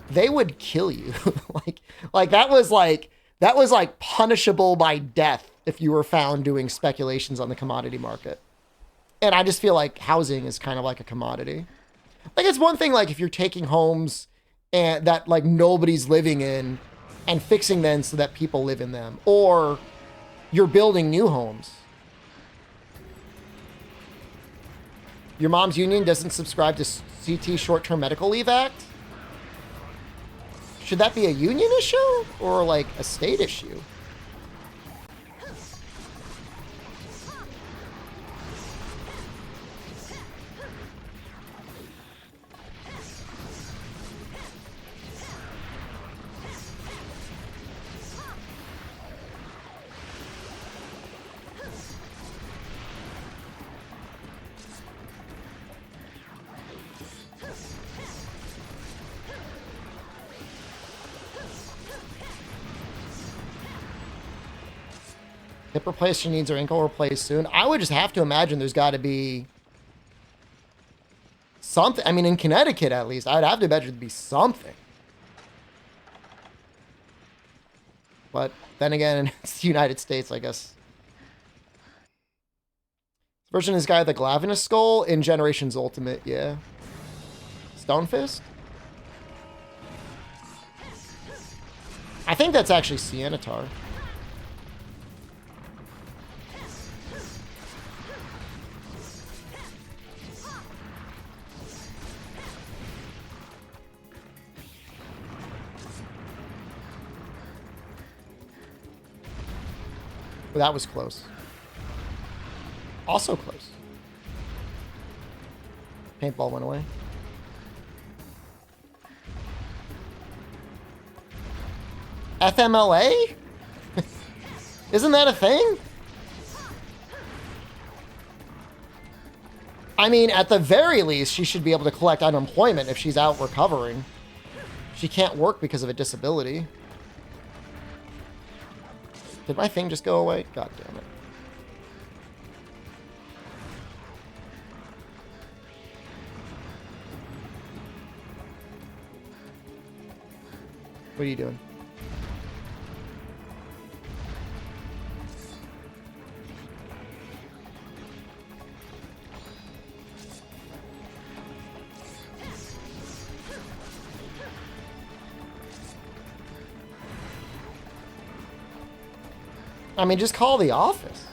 they would kill you. like that was like punishable by death if you were found doing speculations on the commodity market. And I just feel like housing is kind of like a commodity. Like, it's one thing like if you're taking homes and that like nobody's living in and fixing them so that people live in them, or you're building new homes. Your mom's union doesn't subscribe to CT Short-Term Medical Leave Act? Should that be a union issue or like a state issue? Hip replacement needs or ankle replaced soon. I would just have to imagine there's got to be something. I mean, in Connecticut, at least, I'd have to imagine there'd be something. But then again, it's the United States, I guess. This version of this guy with the Glavinus skull in Generations Ultimate, yeah. Stonefist? I think that's actually Sienitar. Well, that was close. Also close. Paintball went away. FMLA? Isn't that a thing? I mean, at the very least, she should be able to collect unemployment if she's out recovering. She can't work because of a disability. Did my thing just go away? God damn it. What are you doing? I mean, just call the office.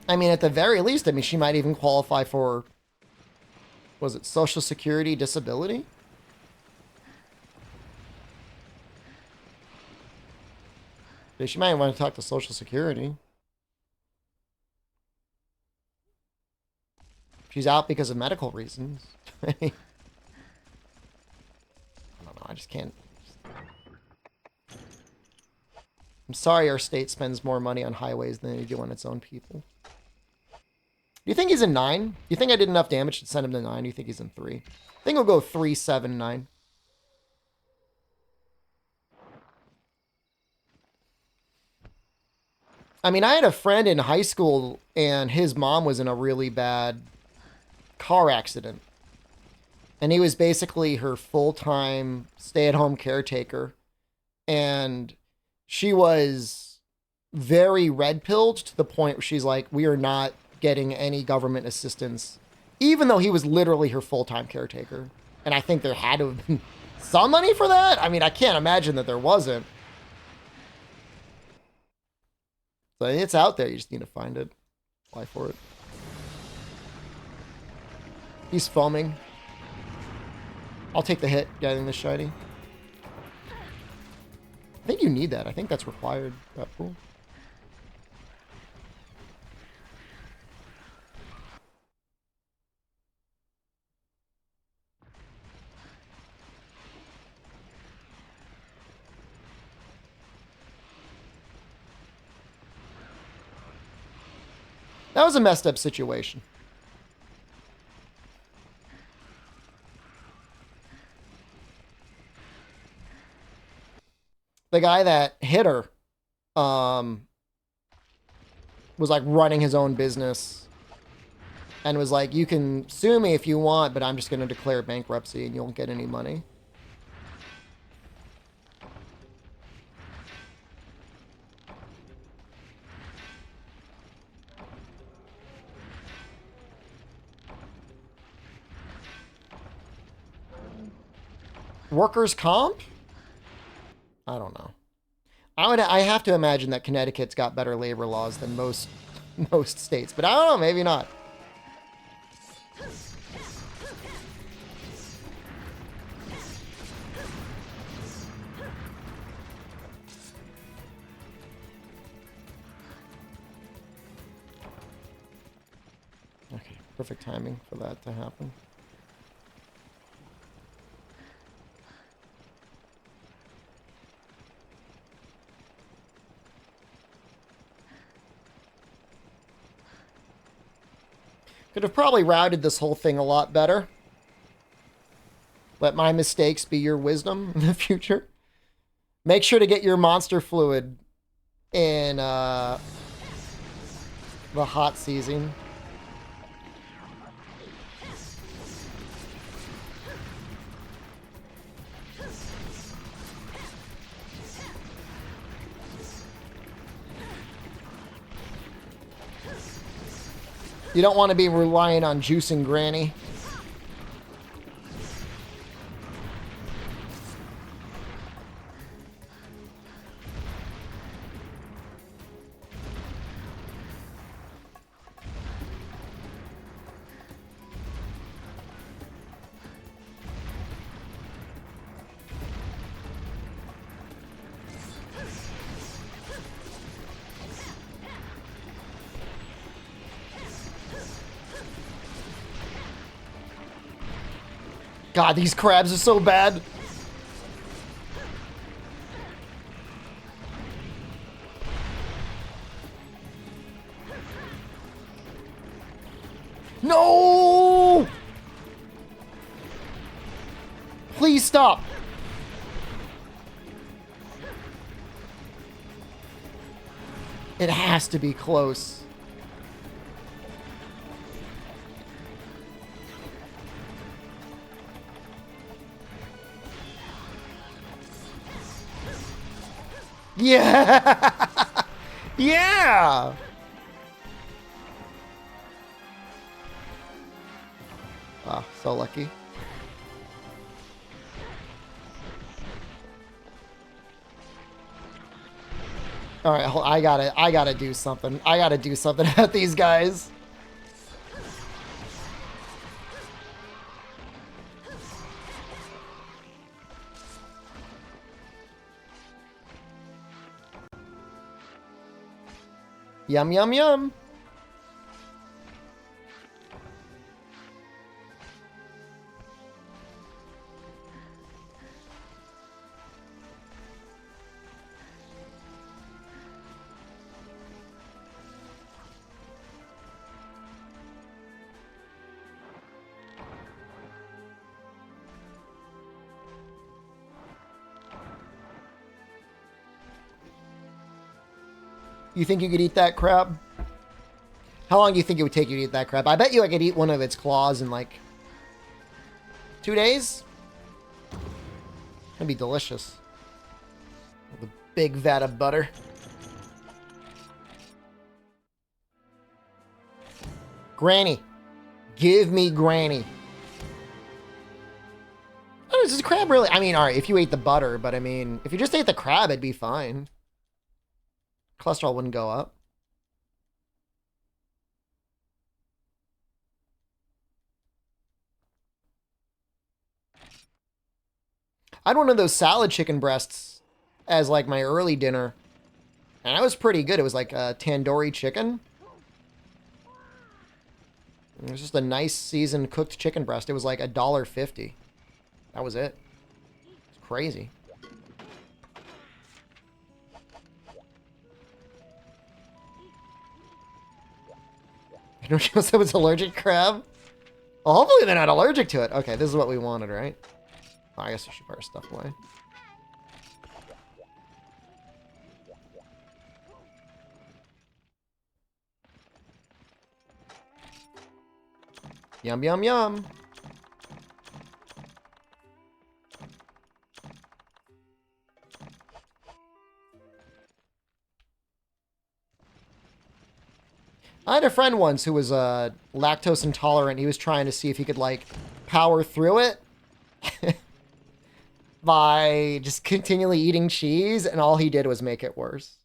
I mean, at the very least, I mean, she might even qualify for, was it Social Security disability? Yeah, she might want to talk to Social Security. She's out because of medical reasons. I don't know. I just can't. I'm sorry our state spends more money on highways than they do on its own people. Do you think he's in 9? Do you think I did enough damage to send him to 9? Do you think he's in 3? I think we'll go 3, 7, 9. I mean, I had a friend in high school, and his mom was in a really bad car accident. And he was basically her full-time stay-at-home caretaker. And she was very red-pilled to the point where she's like, we are not getting any government assistance, even though he was literally her full-time caretaker. And I think there had to have been some money for that. I mean, I can't imagine that there wasn't. So it's out there. You just need to find it. Apply for it. He's foaming. I'll take the hit getting this shiny. I think you need that. I think that's required. That pool. That was a messed up situation. The guy that hit her was like running his own business and was like, you can sue me if you want, but I'm just going to declare bankruptcy and you won't get any money. Workers' comp? I don't know. I have to imagine that Connecticut's got better labor laws than most states, but I don't know, maybe not. Okay, perfect timing for that to happen. Could have probably routed this whole thing a lot better. Let my mistakes be your wisdom in the future. Make sure to get your monster fluid in the hot season. You don't want to be relying on juicing Granny. God, these crabs are so bad. No! Please stop. It has to be close. Yeah! Yeah! Wow, so lucky. All right, I gotta do something. I gotta do something about these guys. Yum, yum, yum. You think you could eat that crab? How long do you think it would take you to eat that crab? I bet you I could eat one of its claws in like 2 days. That'd be delicious. With a big vat of butter. Granny. Give me Granny. Oh, is this crab really? I mean, alright, if you ate the butter, but I mean, if you just ate the crab, it'd be fine. Cholesterol wouldn't go up. I had one of those salad chicken breasts as like my early dinner. And that was pretty good. It was like a tandoori chicken. It was just a nice seasoned cooked chicken breast. It was like $1.50. That was it. It's crazy. You know, she said was allergic to crab. Well, hopefully they're not allergic to it. Okay, this is what we wanted, right? Oh, I guess we should put our stuff away. Yum, yum, yum. I had a friend once who was lactose intolerant. He was trying to see if he could, like, power through it by just continually eating cheese, and all he did was make it worse.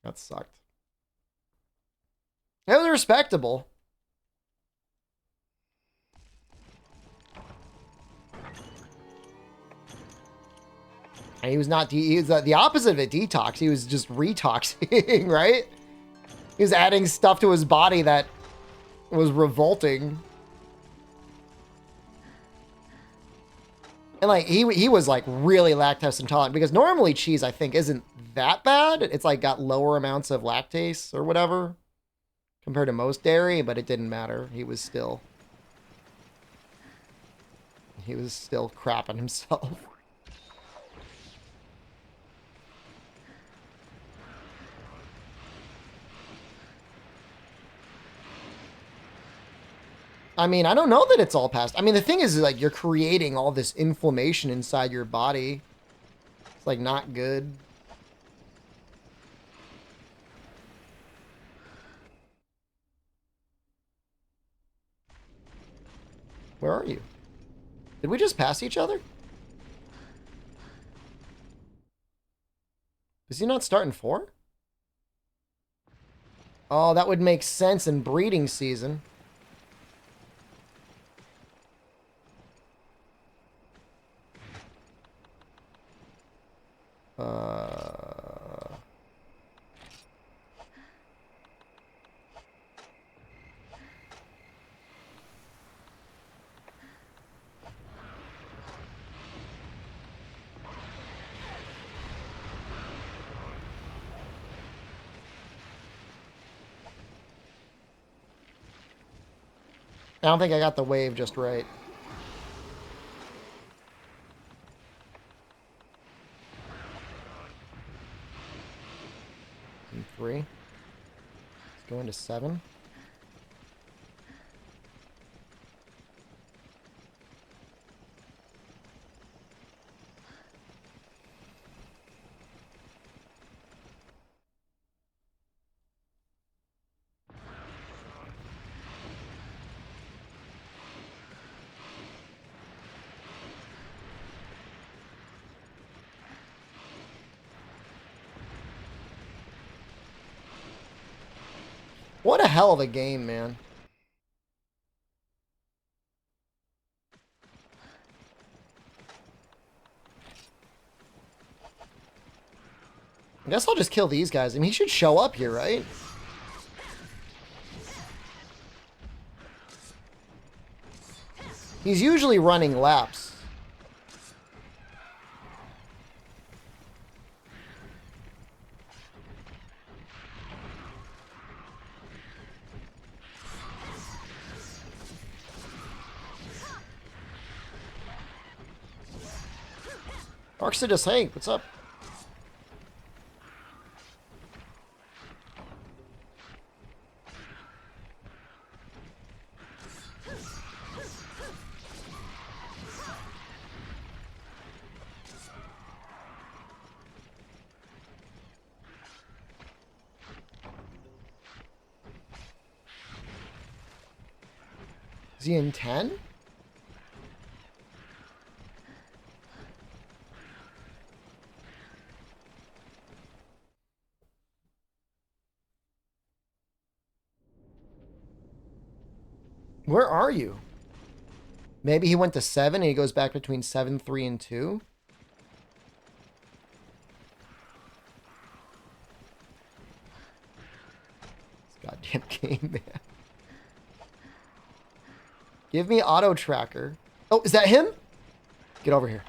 That sucked. It was respectable. And he was not, he was the opposite of a detox. He was just retoxing, right? He was adding stuff to his body that was revolting. And like, he was like really lactose intolerant because normally cheese, I think, isn't that bad. It's like got lower amounts of lactase or whatever compared to most dairy, but it didn't matter. He was still crapping himself. I mean, I don't know that it's all past. I mean, the thing is like, you're creating all this inflammation inside your body. It's like not good. Where are you? Did we just pass each other? Is he not starting 4? Oh, that would make sense in breeding season. I don't think I got the wave just right. And 3. Let's go into 7. What a hell of a game, man. I guess I'll just kill these guys. I mean, he should show up here, right? He's usually running laps. Arxidus, hey, what's up? Is he in 10? Where are you? Maybe he went to 7 and he goes back between 7, 3, and 2. This goddamn game, man. Give me auto tracker. Oh, is that him? Get over here.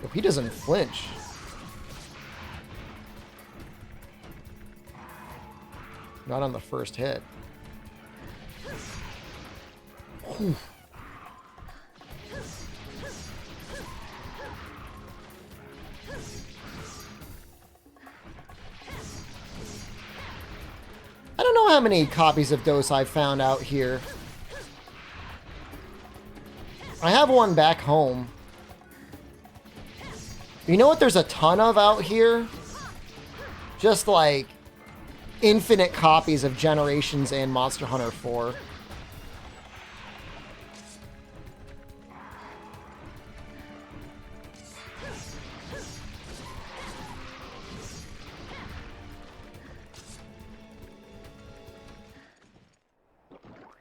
Oh, he doesn't flinch. Not on the first hit. Whew. I don't know how many copies of Dose I've found out here. I have one back home. You know what there's a ton of out here? Just like infinite copies of Generations and Monster Hunter 4.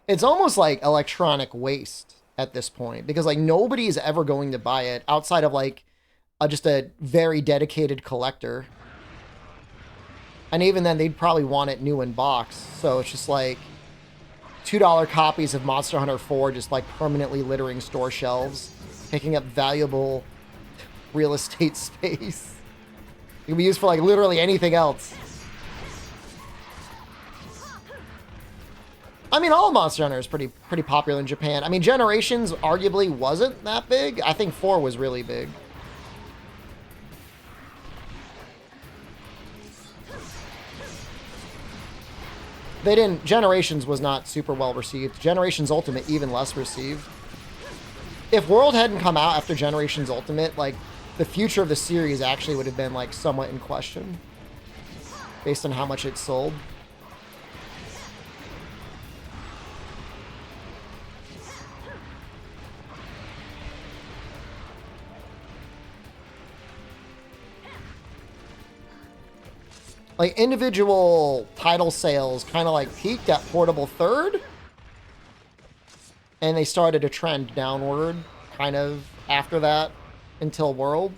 It's almost like electronic waste at this point, because like nobody's ever going to buy it outside of like just a very dedicated collector. And even then, they'd probably want it new in box. So it's just like $2 copies of Monster Hunter 4 just like permanently littering store shelves, taking up valuable real estate space. It can be used for like literally anything else. I mean, all Monster Hunter is pretty popular in Japan. I mean, Generations arguably wasn't that big. I think 4 was really big. They didn't... Generations was not super well received. Generations Ultimate even less received. If World hadn't come out after Generations Ultimate, like, the future of the series actually would have been, like, somewhat in question. Based on how much it sold. Like, individual title sales kind of, like, peaked at Portable 3rd. And they started to trend downward, kind of, after that, until World.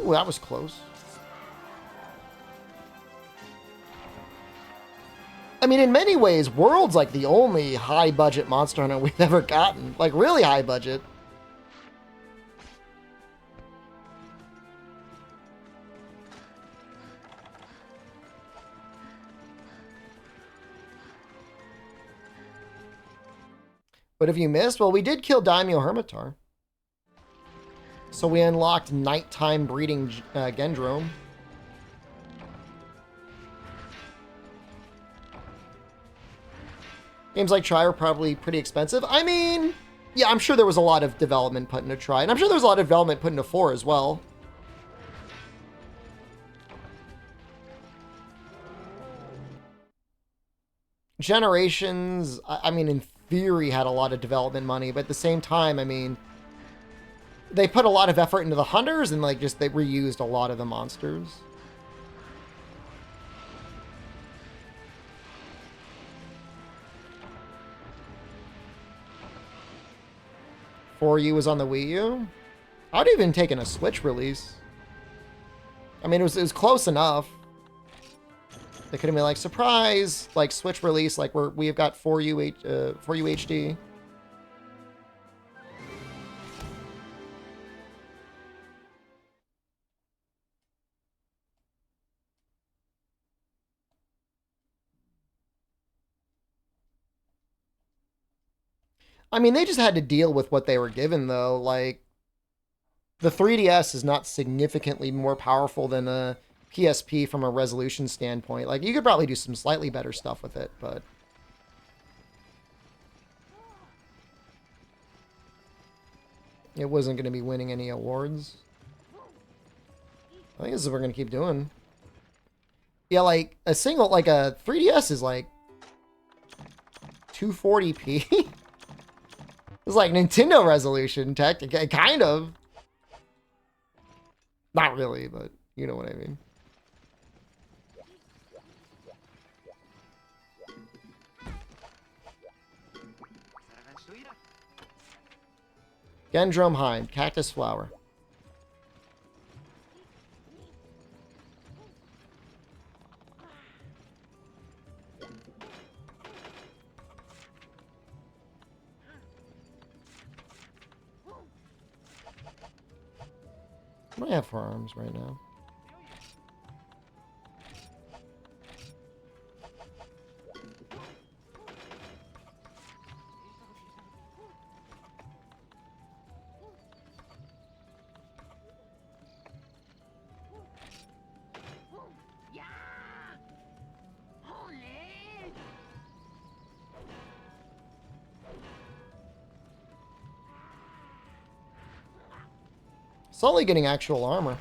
Ooh, that was close. I mean, in many ways, World's like the only high-budget Monster Hunter we've ever gotten. Like, really high budget. What have you missed? Well, we did kill Daimyo Hermitar. So we unlocked Nighttime Breeding Gendrome. Games like Tri are probably pretty expensive. I mean, yeah, I'm sure there was a lot of development put into Tri. And I'm sure there's a lot of development put into 4 as well. Generations, I mean, in theory, had a lot of development money. But at the same time, I mean, they put a lot of effort into the hunters and, like, just they reused a lot of the monsters. For You was on the Wii U. I would have even taken a Switch release. I mean, it was close enough. They could have been like, surprise, like Switch release, like we've got For You HD. I mean, they just had to deal with what they were given, though. Like, the 3DS is not significantly more powerful than a PSP from a resolution standpoint. Like, you could probably do some slightly better stuff with it, but... it wasn't going to be winning any awards. I think this is what we're going to keep doing. Yeah, like, a 3DS is like 240p. It's like Nintendo resolution, technically, kind of. Not really, but you know what I mean. Gendrome Hind, cactus flower. What do I have for arms right now? Slowly getting actual armor.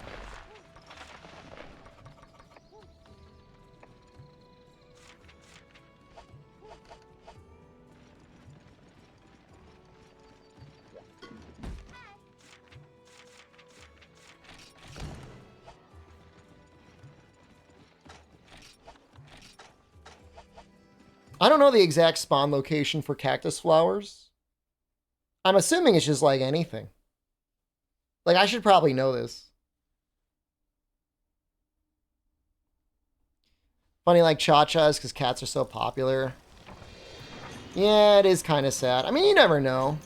I don't know the exact spawn location for cactus flowers. I'm assuming it's just like anything. Like, I should probably know this. Funny like Cha-Chas because cats are so popular. Yeah, it is kind of sad. I mean, you never know.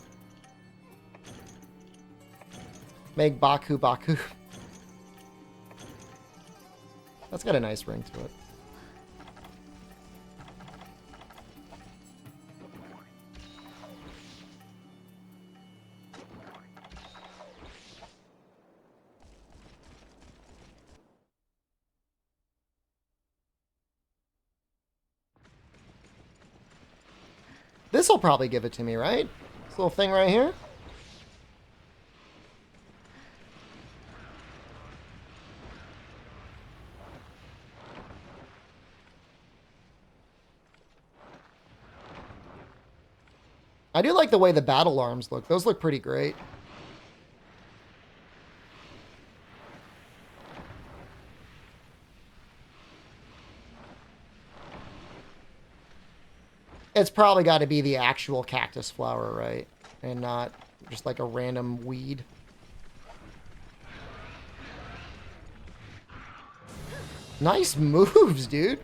Make Baku Baku. That's got a nice ring to it. This will probably give it to me, right? This little thing right here. I do like the way the battle arms look. Those look pretty great. It's probably got to be the actual cactus flower, right? And not just like a random weed. Nice moves, dude.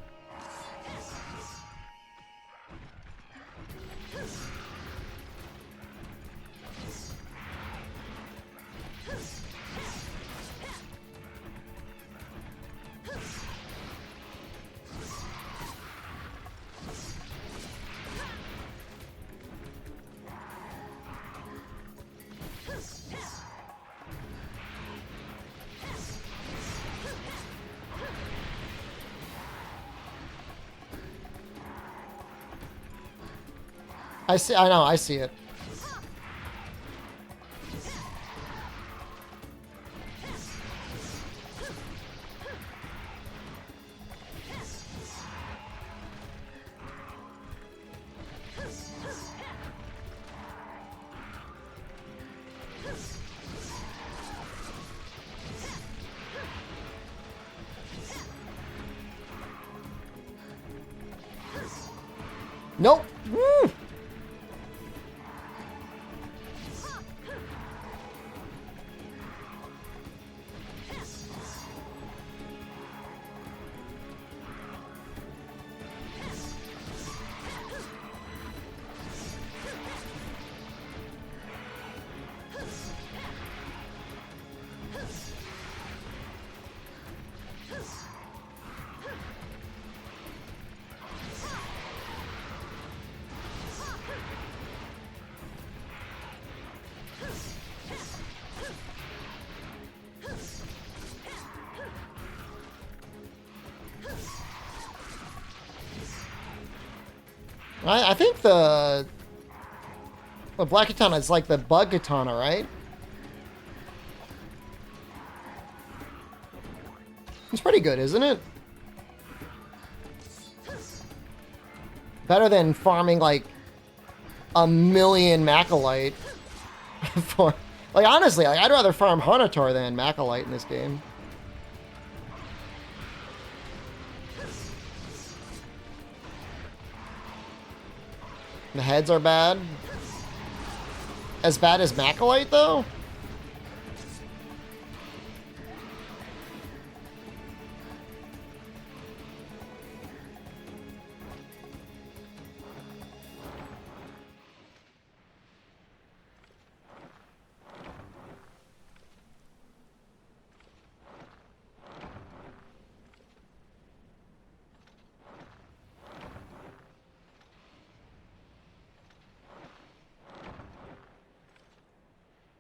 I know, I see it. Nope. Woo! I think the black katana is like the bug katana, right? It's pretty good, isn't it? Better than farming like a million Macalite for, like, honestly, like, I'd rather farm Hanatar than Macalite in this game. The heads are bad. As bad as Macalite, though?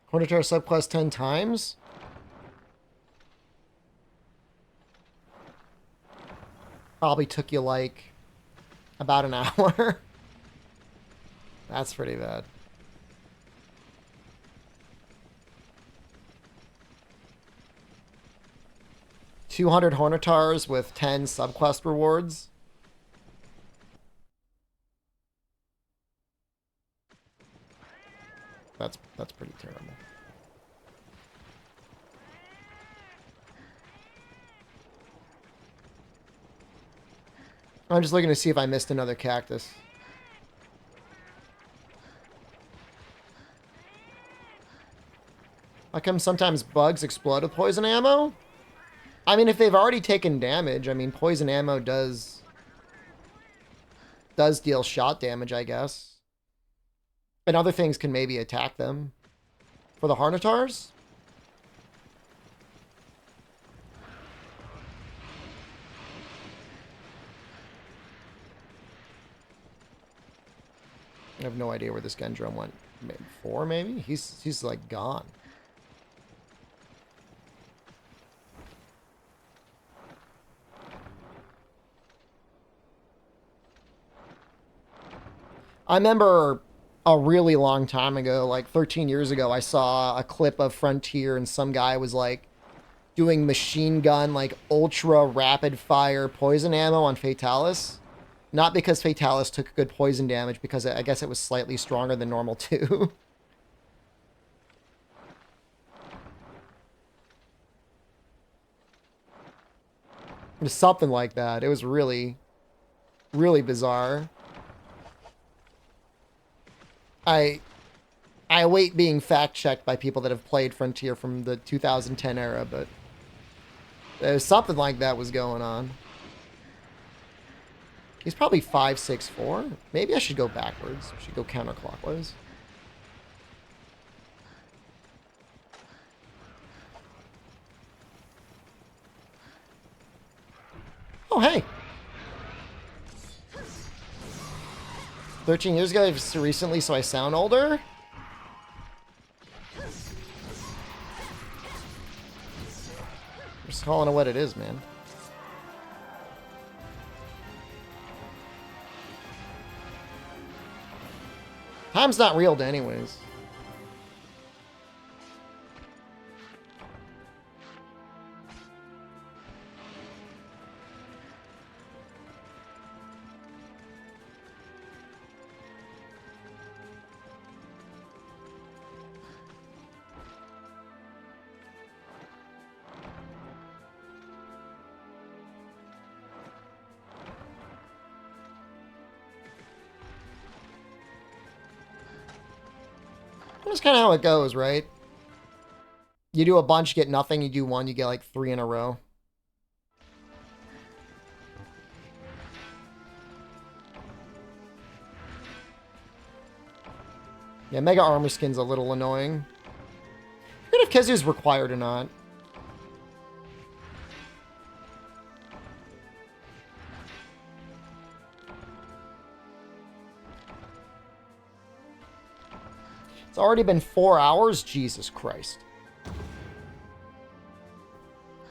Hornatar subquest 10 times? Probably took you like about an hour. That's pretty bad. $200 Hornatars with 10 subquest rewards. That's pretty terrible. I'm just looking to see if I missed another cactus. How come sometimes bugs explode with poison ammo? I mean, if they've already taken damage, I mean, poison ammo does deal shot damage, I guess. And other things can maybe attack them. For the Harnatars? I have no idea where this Gendrum went. Maybe 4, maybe? He's like gone. I remember a really long time ago, like 13 years ago, I saw a clip of Frontier and some guy was like doing machine gun, like ultra rapid fire poison ammo on Fatalis. Not because Fatalis took good poison damage, because I guess it was slightly stronger than normal too. Just something like that. It was really, really bizarre. I await being fact-checked by people that have played Frontier from the 2010 era, but there's something like that was going on. He's probably 5'6'4". Maybe I should go backwards. I should go counterclockwise. Oh, hey. 13 years ago, just recently, so I sound older. I'm just calling it what it is, man. Time's not real to anyways. That's kind of how it goes, right? You do a bunch, get nothing. You do one, you get like 3 in a row. Yeah, Mega Armor Skin's a little annoying. I forget if Kizu's required or not. It's already been 4 hours? Jesus Christ.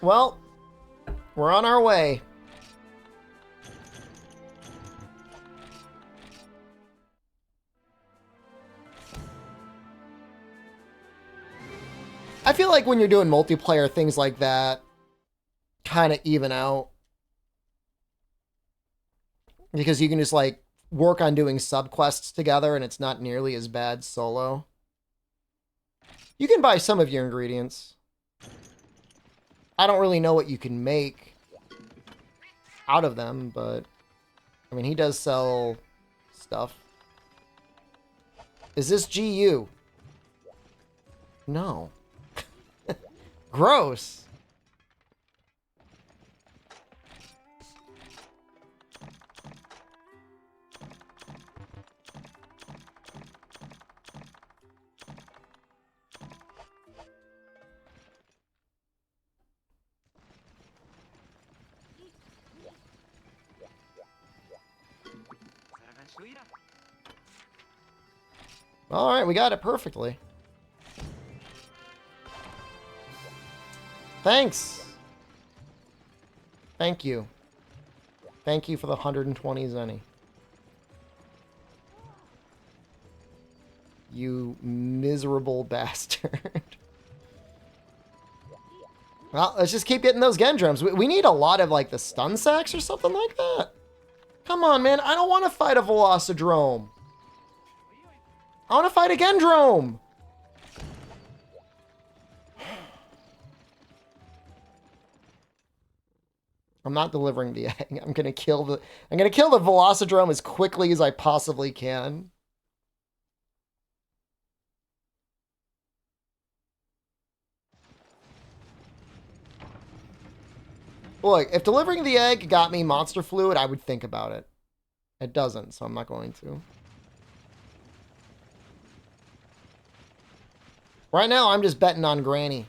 Well, we're on our way. feel like when you're doing multiplayer, things like that kind of even out. Because you can just, like, work on doing subquests together, and it's not nearly as bad solo. You can buy some of your ingredients. I don't really know what you can make out of them, but... I mean, he does sell stuff. Is this GU? No. Gross. All right, we got it perfectly. Thanks. Thank you. Thank you for the 120 zenny. You miserable bastard. Well, let's just keep getting those Gendrums. We need a lot of, like, the stun sacks or something like that. Come on, man. I don't want to fight a Velocidrome. I want to fight a Gendrome. I'm not delivering the egg. I'm gonna kill the Velocidrome as quickly as I possibly can. Look, if delivering the egg got me monster fluid, I would think about it. It doesn't, so I'm not going to. Right now, I'm just betting on Granny.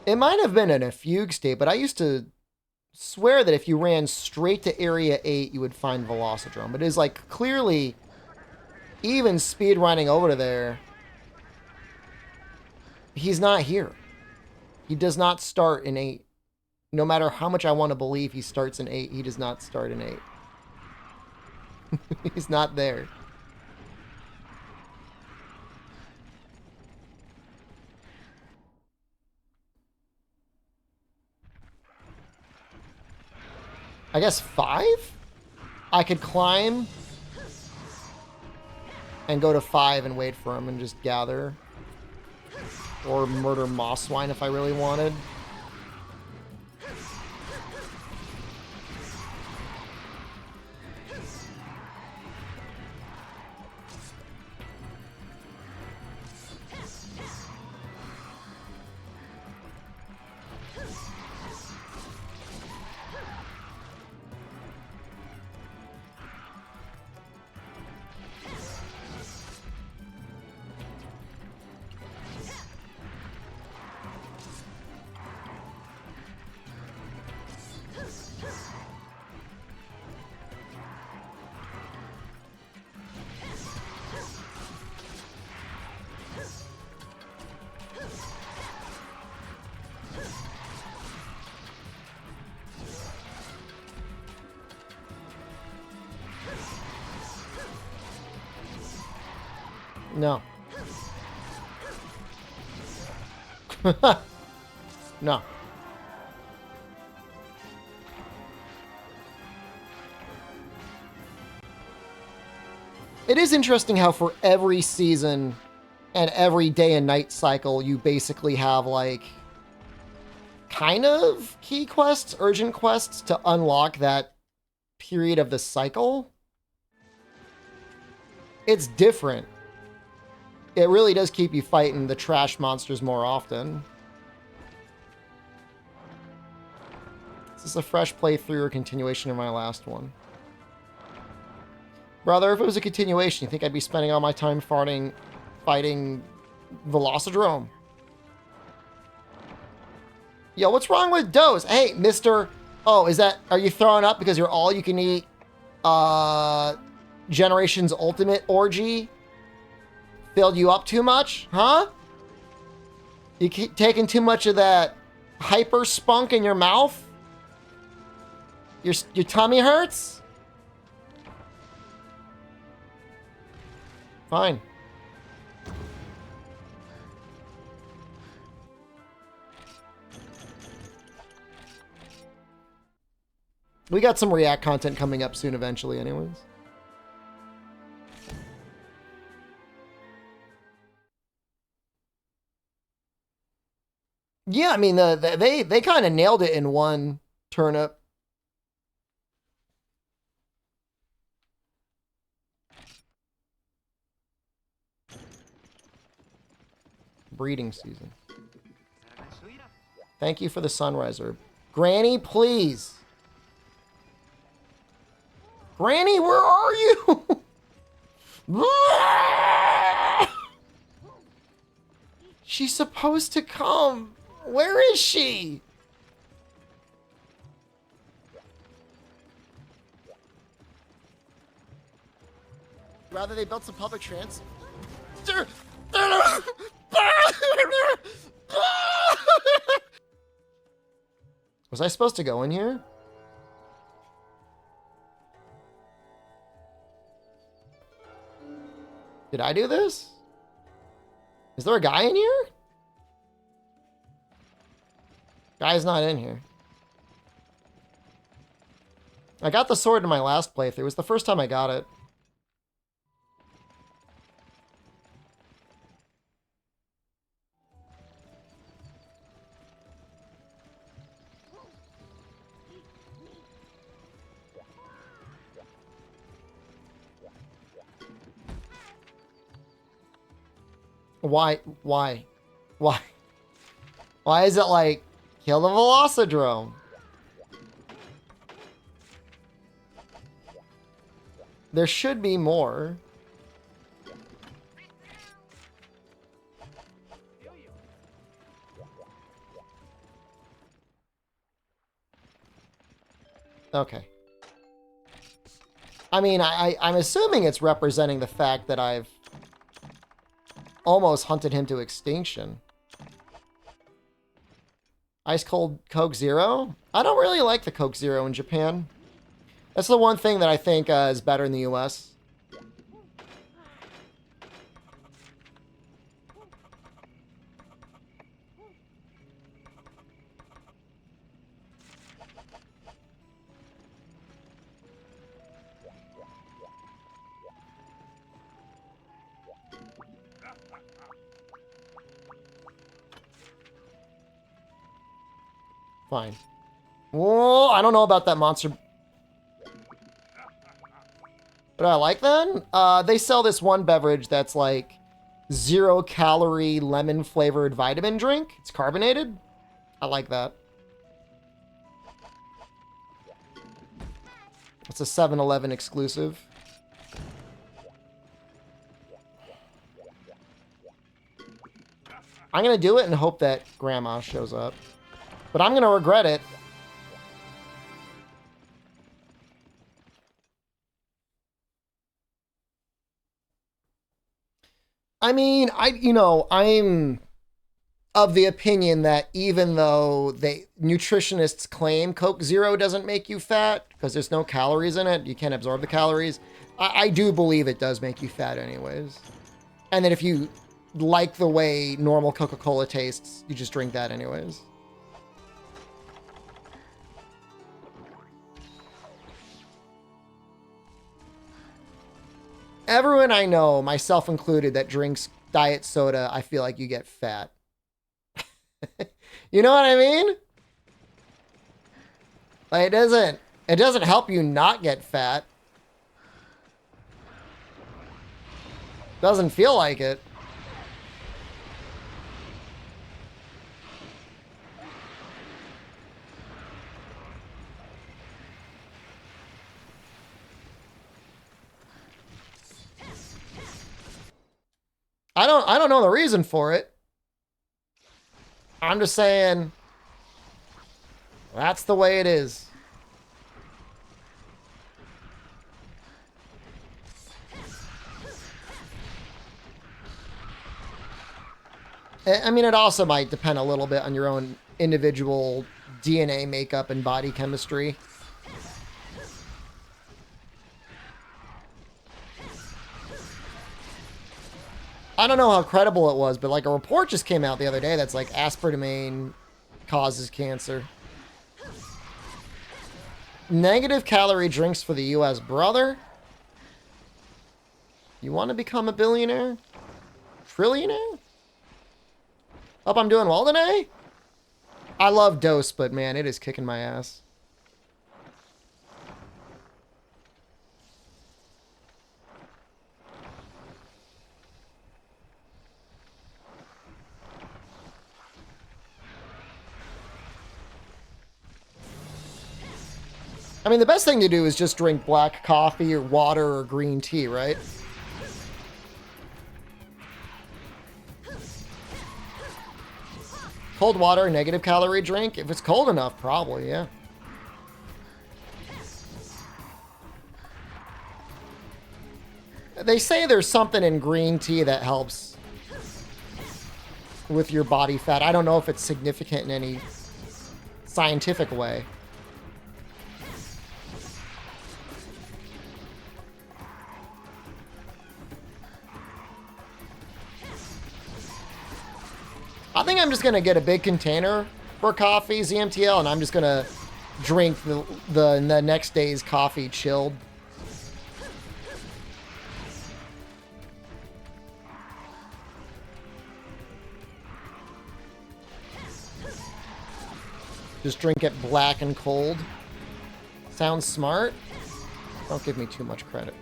It might have been in a fugue state, but I used to swear that if you ran straight to Area 8, you would find Velocidrome. But it is, like, clearly, even speed running over to there, he's not here. He does not start in 8. No matter how much I want to believe he starts in 8, he does not start in 8. He's not there. I guess 5? I could climb and go to 5 and wait for him and just gather. Or murder Mosswine if I really wanted. No. No. It is interesting how for every season and every day and night cycle, you basically have, like, kind of key quests, urgent quests to unlock that period of the cycle. It's different. It really does keep you fighting the trash monsters more often. Is this a fresh playthrough or continuation of my last one? Brother, if it was a continuation, you think I'd be spending all my time fighting Velocidrome? Yo, what's wrong with Doze? Hey, Mr. Oh, are you throwing up because you're all you can eat Generation's Ultimate orgy filled you up too much? Huh? You keep taking too much of that hyper spunk in your mouth? Your tummy hurts? Fine. We got some React content coming up soon eventually anyways. Yeah, I mean, they kind of nailed it in one turnip. Breeding season. Thank you for the sunrise herb. Granny, please. Granny, where are you? She's supposed to come. Where is she? Rather they built some public transit. Was I supposed to go in here? Did I do this? Is there a guy in here? Guy's not in here. I got the sword in my last playthrough. It was the first time I got it. Why? Why? Why? Why is it like, kill the Velocidrome? There should be more. Okay. I mean, I'm assuming it's representing the fact that I've almost hunted him to extinction. Ice Cold Coke Zero? I don't really like the Coke Zero in Japan. That's the one thing that I think is better in the US. Fine. Whoa, I don't know about that monster. But I like then? They sell this one beverage that's like 0-calorie lemon flavored vitamin drink. It's carbonated. I like that. It's a 7-Eleven exclusive. I'm gonna do it and hope that Grandma shows up. But I'm gonna regret it. I mean, I'm of the opinion that even though nutritionists claim Coke Zero doesn't make you fat because there's no calories in it, you can't absorb the calories, I do believe it does make you fat anyways. And that if you like the way normal Coca-Cola tastes, you just drink that anyways. Everyone I know, myself included, that drinks diet soda, I feel like you get fat. You know what I mean? Like, it doesn't help you not get fat. Doesn't feel like it. I don't know the reason for it. I'm just saying that's the way it is. I mean, it also might depend a little bit on your own individual DNA makeup and body chemistry. I don't know how credible it was, but like a report just came out the other day that's like aspartame causes cancer. Negative calorie drinks for the U.S. Brother. You want to become a billionaire? Trillionaire? Hope I'm doing well today. I love Dose, but man, it is kicking my ass. I mean, the best thing to do is just drink black coffee or water or green tea, right? Cold water, negative calorie drink? If it's cold enough, probably, yeah. They say there's something in green tea that helps with your body fat. I don't know if it's significant in any scientific way. I think I'm just going to get a big container for coffee, ZMTL, and I'm just going to drink the next day's coffee chilled. Just drink it black and cold. Sounds smart. Don't give me too much credit.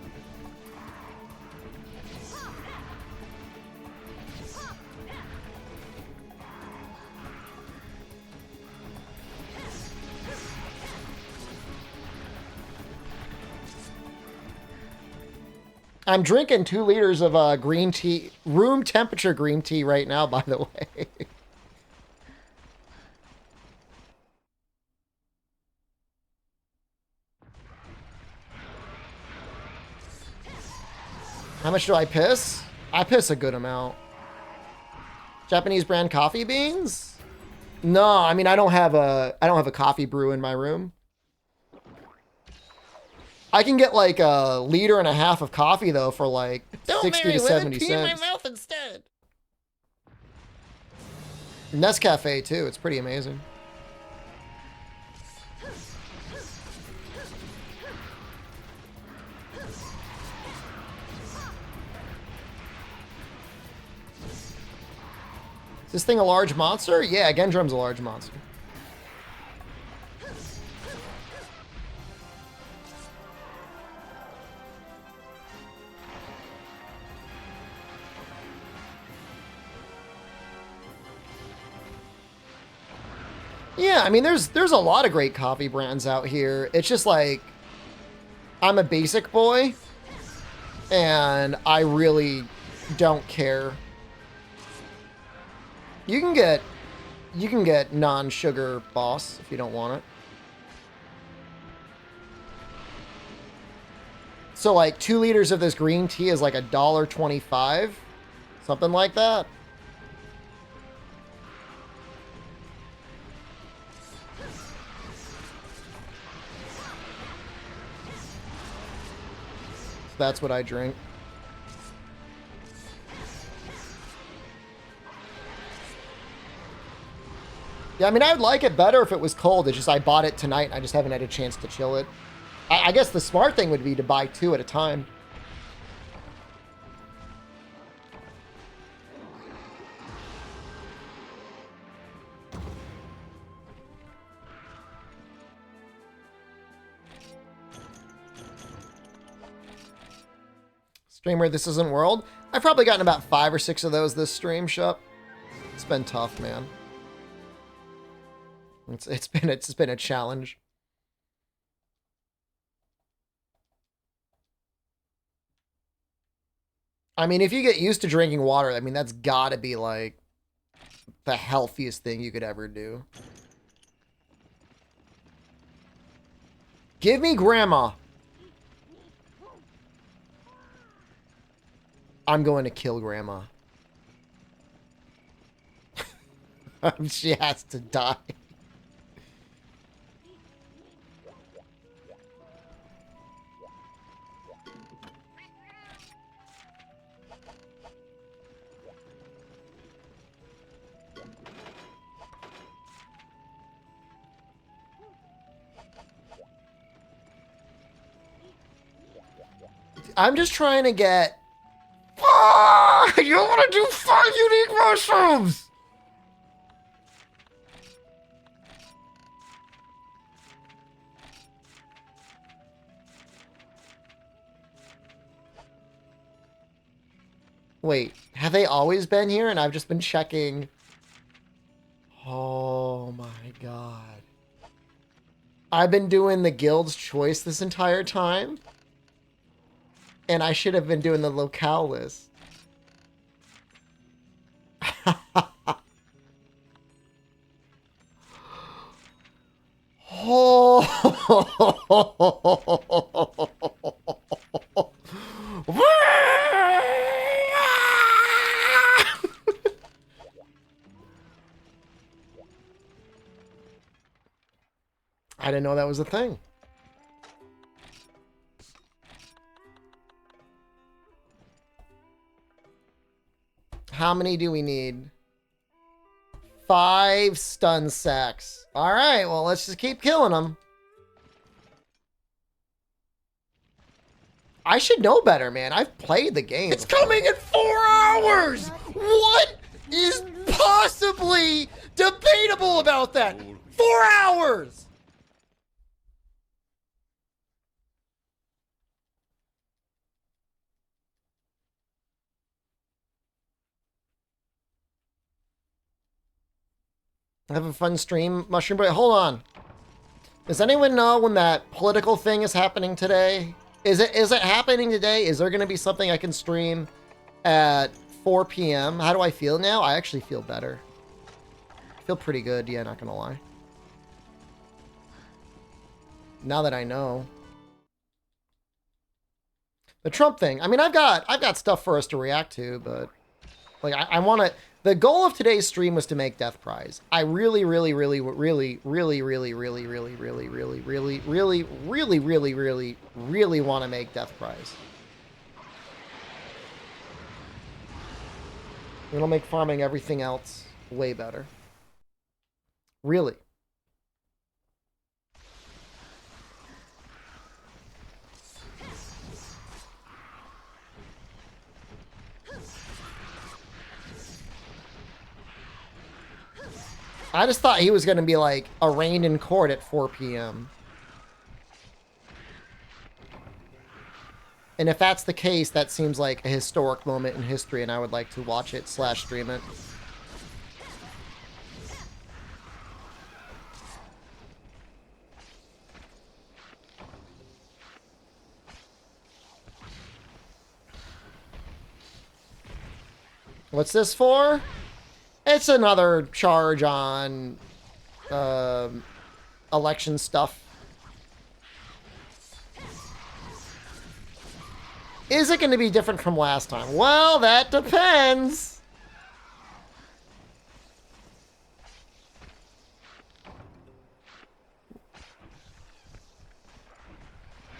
I'm drinking 2 liters of green tea, room temperature green tea right now, by the way. How much do I piss? I piss a good amount. Japanese brand coffee beans? No, I mean I don't have a coffee brew in my room. I can get like 1.5 liters of coffee though for like 60 to 70 cents. Pee in my mouth instead. Nescafe too. It's pretty amazing. Is this thing a large monster? Yeah, Gendrum's a large monster. Yeah, I mean, there's a lot of great coffee brands out here. It's just like, I'm a basic boy, and I really don't care. You can get non-sugar Boss if you don't want it. So like 2 liters of this green tea is like $1.25, something like that. That's what I drink. Yeah, I mean, I would like it better if it was cold. It's just I bought it tonight and I just haven't had a chance to chill it. I guess the smart thing would be to buy 2 at a time. Streamer, this isn't World. I've probably gotten about 5 or 6 of those this stream, Shup. It's been tough, man. It's been a challenge. I mean, if you get used to drinking water, I mean, that's gotta be like the healthiest thing you could ever do. Give me grandma. I'm going to kill grandma. She has to die. I'm just trying to get... Ah, you want to do 5 unique mushrooms! Wait, have they always been here and I've just been checking? Oh my god. I've been doing the guild's choice this entire time? And I should have been doing the locale list. Oh. I didn't know that was a thing. How many do we need? 5 stun sacks. All right, well, let's just keep killing them. I should know better, man. I've played the game. It's coming in 4 hours! What is possibly debatable about that? 4 hours! Have a fun stream, Mushroom Boy. Hold on. Does anyone know when that political thing is happening today? Is it happening today? Is there going to be something I can stream at 4 p.m.? How do I feel now? I actually feel better. I feel pretty good. Yeah, not going to lie. Now that I know. The Trump thing. I mean, I've got stuff for us to react to, but like I want to. The goal of today's stream was to make Death Prize. I really want to make Death Prize. It'll make farming everything else way better. Really. I just thought he was going to be, like, arraigned in court at 4 p.m. And if that's the case, that seems like a historic moment in history, and I would like to watch it / stream it. What's this for? It's another charge on election stuff. Is it going to be different from last time? Well, that depends.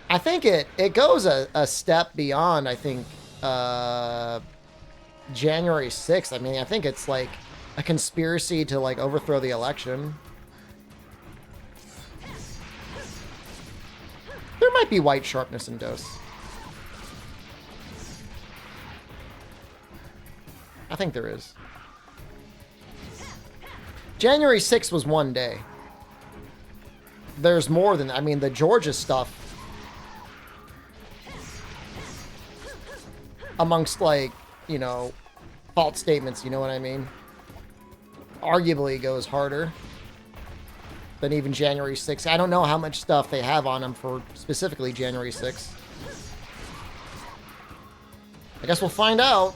I think it goes a step beyond, I think, January 6th. I mean, I think it's like a conspiracy to like overthrow the election. There might be white sharpness in dose. I think there is. January 6th was one day. There's more than, I mean, the Georgia stuff amongst, like, you know, false statements, you know what I mean? Arguably goes harder than even January 6th. I don't know how much stuff they have on them for specifically January 6th. I guess we'll find out.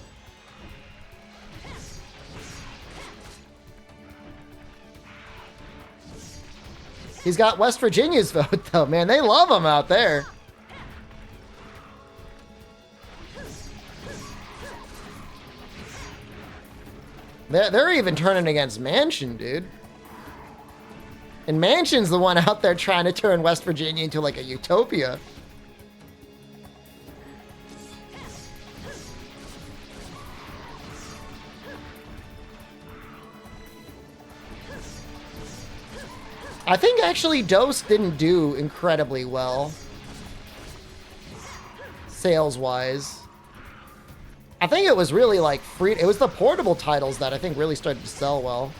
He's got West Virginia's vote, though, man. They love him out there. They're even turning against Mansion, dude. And Mansion's the one out there trying to turn West Virginia into like a utopia. I think actually Dose didn't do incredibly well. Sales-wise. I think it was really like free. It was the portable titles that I think really started to sell well.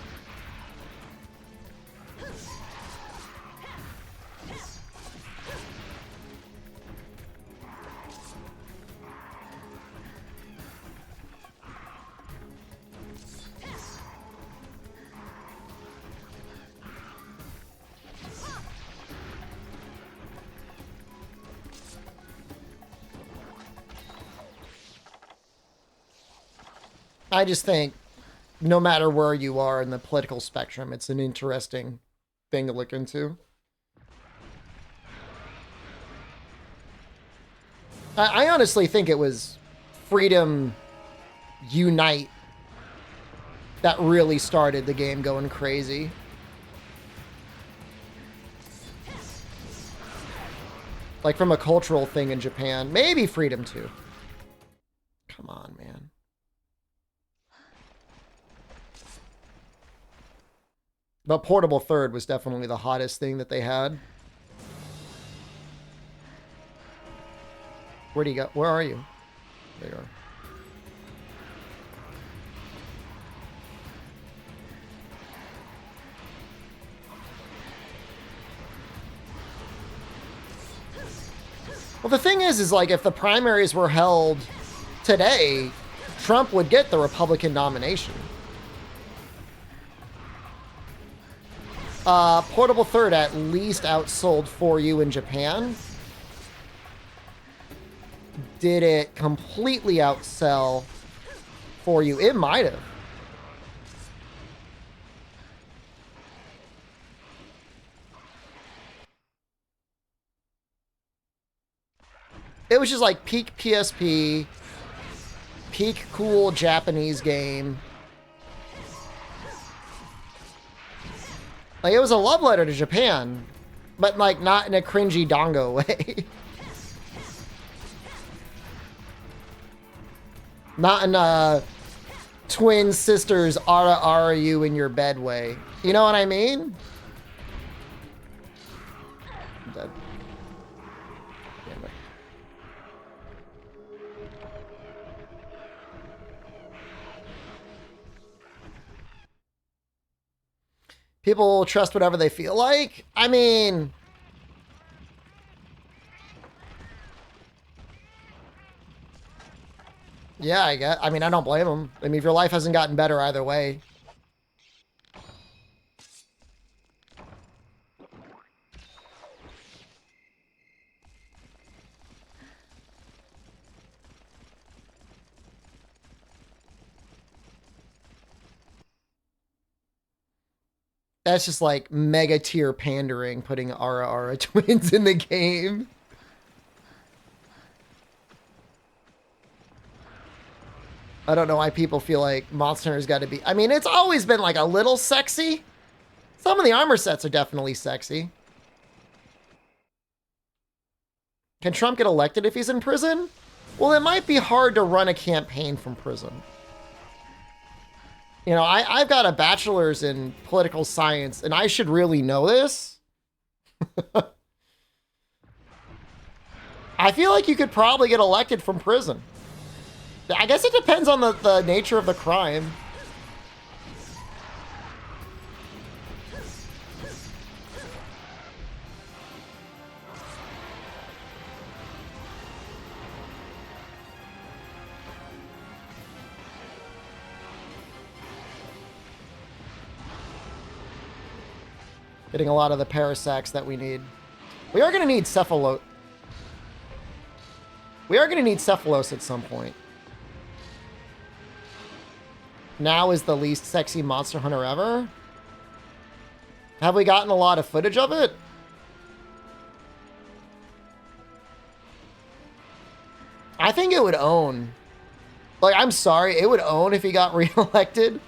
I just think no matter where you are in the political spectrum, it's an interesting thing to look into. I honestly think it was Freedom Unite that really started the game going crazy. Like from a cultural thing in Japan. Maybe Freedom 2. Come on, man. But Portable Third was definitely the hottest thing that they had. Where do you go? Where are you? There you are. Well, the thing is like if the primaries were held today, Trump would get the Republican nomination. Portable Third at least outsold For You in Japan. Did it completely outsell For You? It might have. It was just like peak PSP, peak cool Japanese game. Like, it was a love letter to Japan, but, like, not in a cringy dongo way. Not in a twin sisters ara you in your bed way. You know what I mean? I'm dead. Damn it. People trust whatever they feel like. I mean, yeah, I mean, I don't blame them. I mean, if your life hasn't gotten better either way. That's just like mega tier pandering, putting ara twins in the game. I don't know why people feel like Monster Hunter's got to be... I mean, it's always been like a little sexy. Some of the armor sets are definitely sexy. Can Trump get elected if he's in prison? Well, it might be hard to run a campaign from prison. You know, I've got a bachelor's in political science, and I should really know this. I feel like you could probably get elected from prison. I guess it depends on the nature of the crime. Getting a lot of the Parasacs that we need. We are going to need Cephalo... We are going to need Cephalos at some point. Now is the least sexy Monster Hunter ever? Have we gotten a lot of footage of it? I think it would own. Like, I'm sorry, it would own if he got reelected.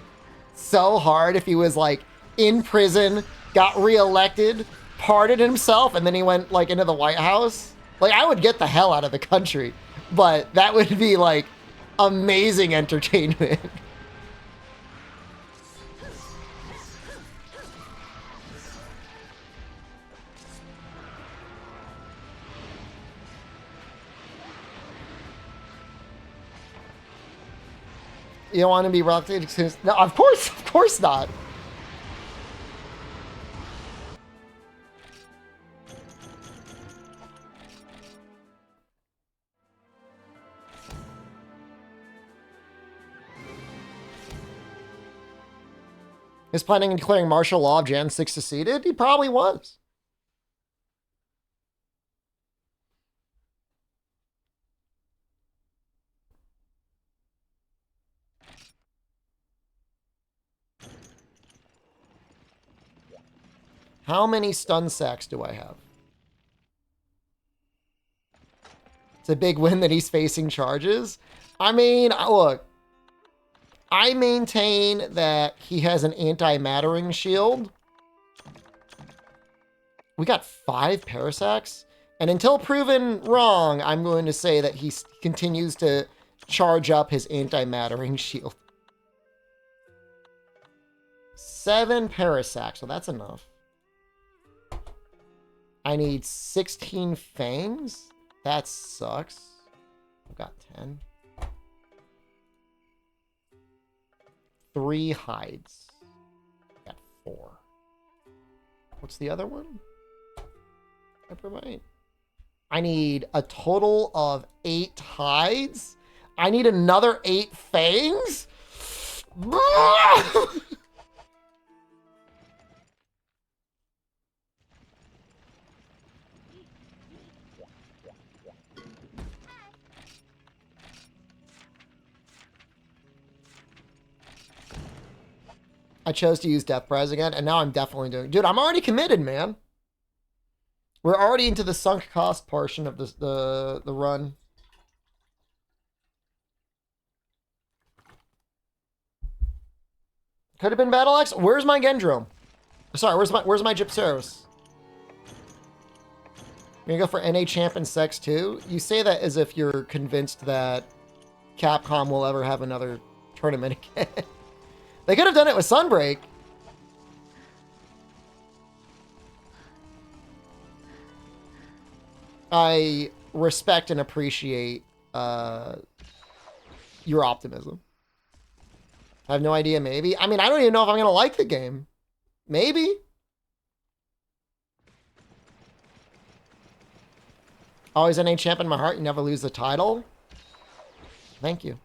so hard if he was like in prison, got reelected, pardoned himself, and then he went like into the White House. Like, I would get the hell out of the country, but that would be like amazing entertainment. You don't want to be reluctant? No, of course not. Is planning on declaring martial law if Jan 6 seceded? He probably was. How many stun sacks do I have? It's a big win that he's facing charges. I mean, look. I maintain that he has an anti-mattering shield. We got 5 Parasacs. And until proven wrong, I'm going to say that he continues to charge up his anti-mattering shield. 7 Parasacs, so that's enough. I need 16 Fangs. That sucks. I've got 10. 3 hides. Got 4. What's the other one? I need a total of 8 hides. I need another 8 fangs. I chose to use Death Prize again, and now I'm definitely doing... Dude, I'm already committed, man. We're already into the sunk cost portion of the run. Could have been Battle Axe. Where's my Gendrome? Sorry, where's my Gypceros? You're gonna go for NA Champ and Sex too? You say that as if you're convinced that Capcom will ever have another tournament again. They could have done it with Sunbreak. I respect and appreciate your optimism. I have no idea, maybe. I mean, I don't even know if I'm going to like the game. Maybe. Always NA champ in my heart. You never lose the title. Thank you.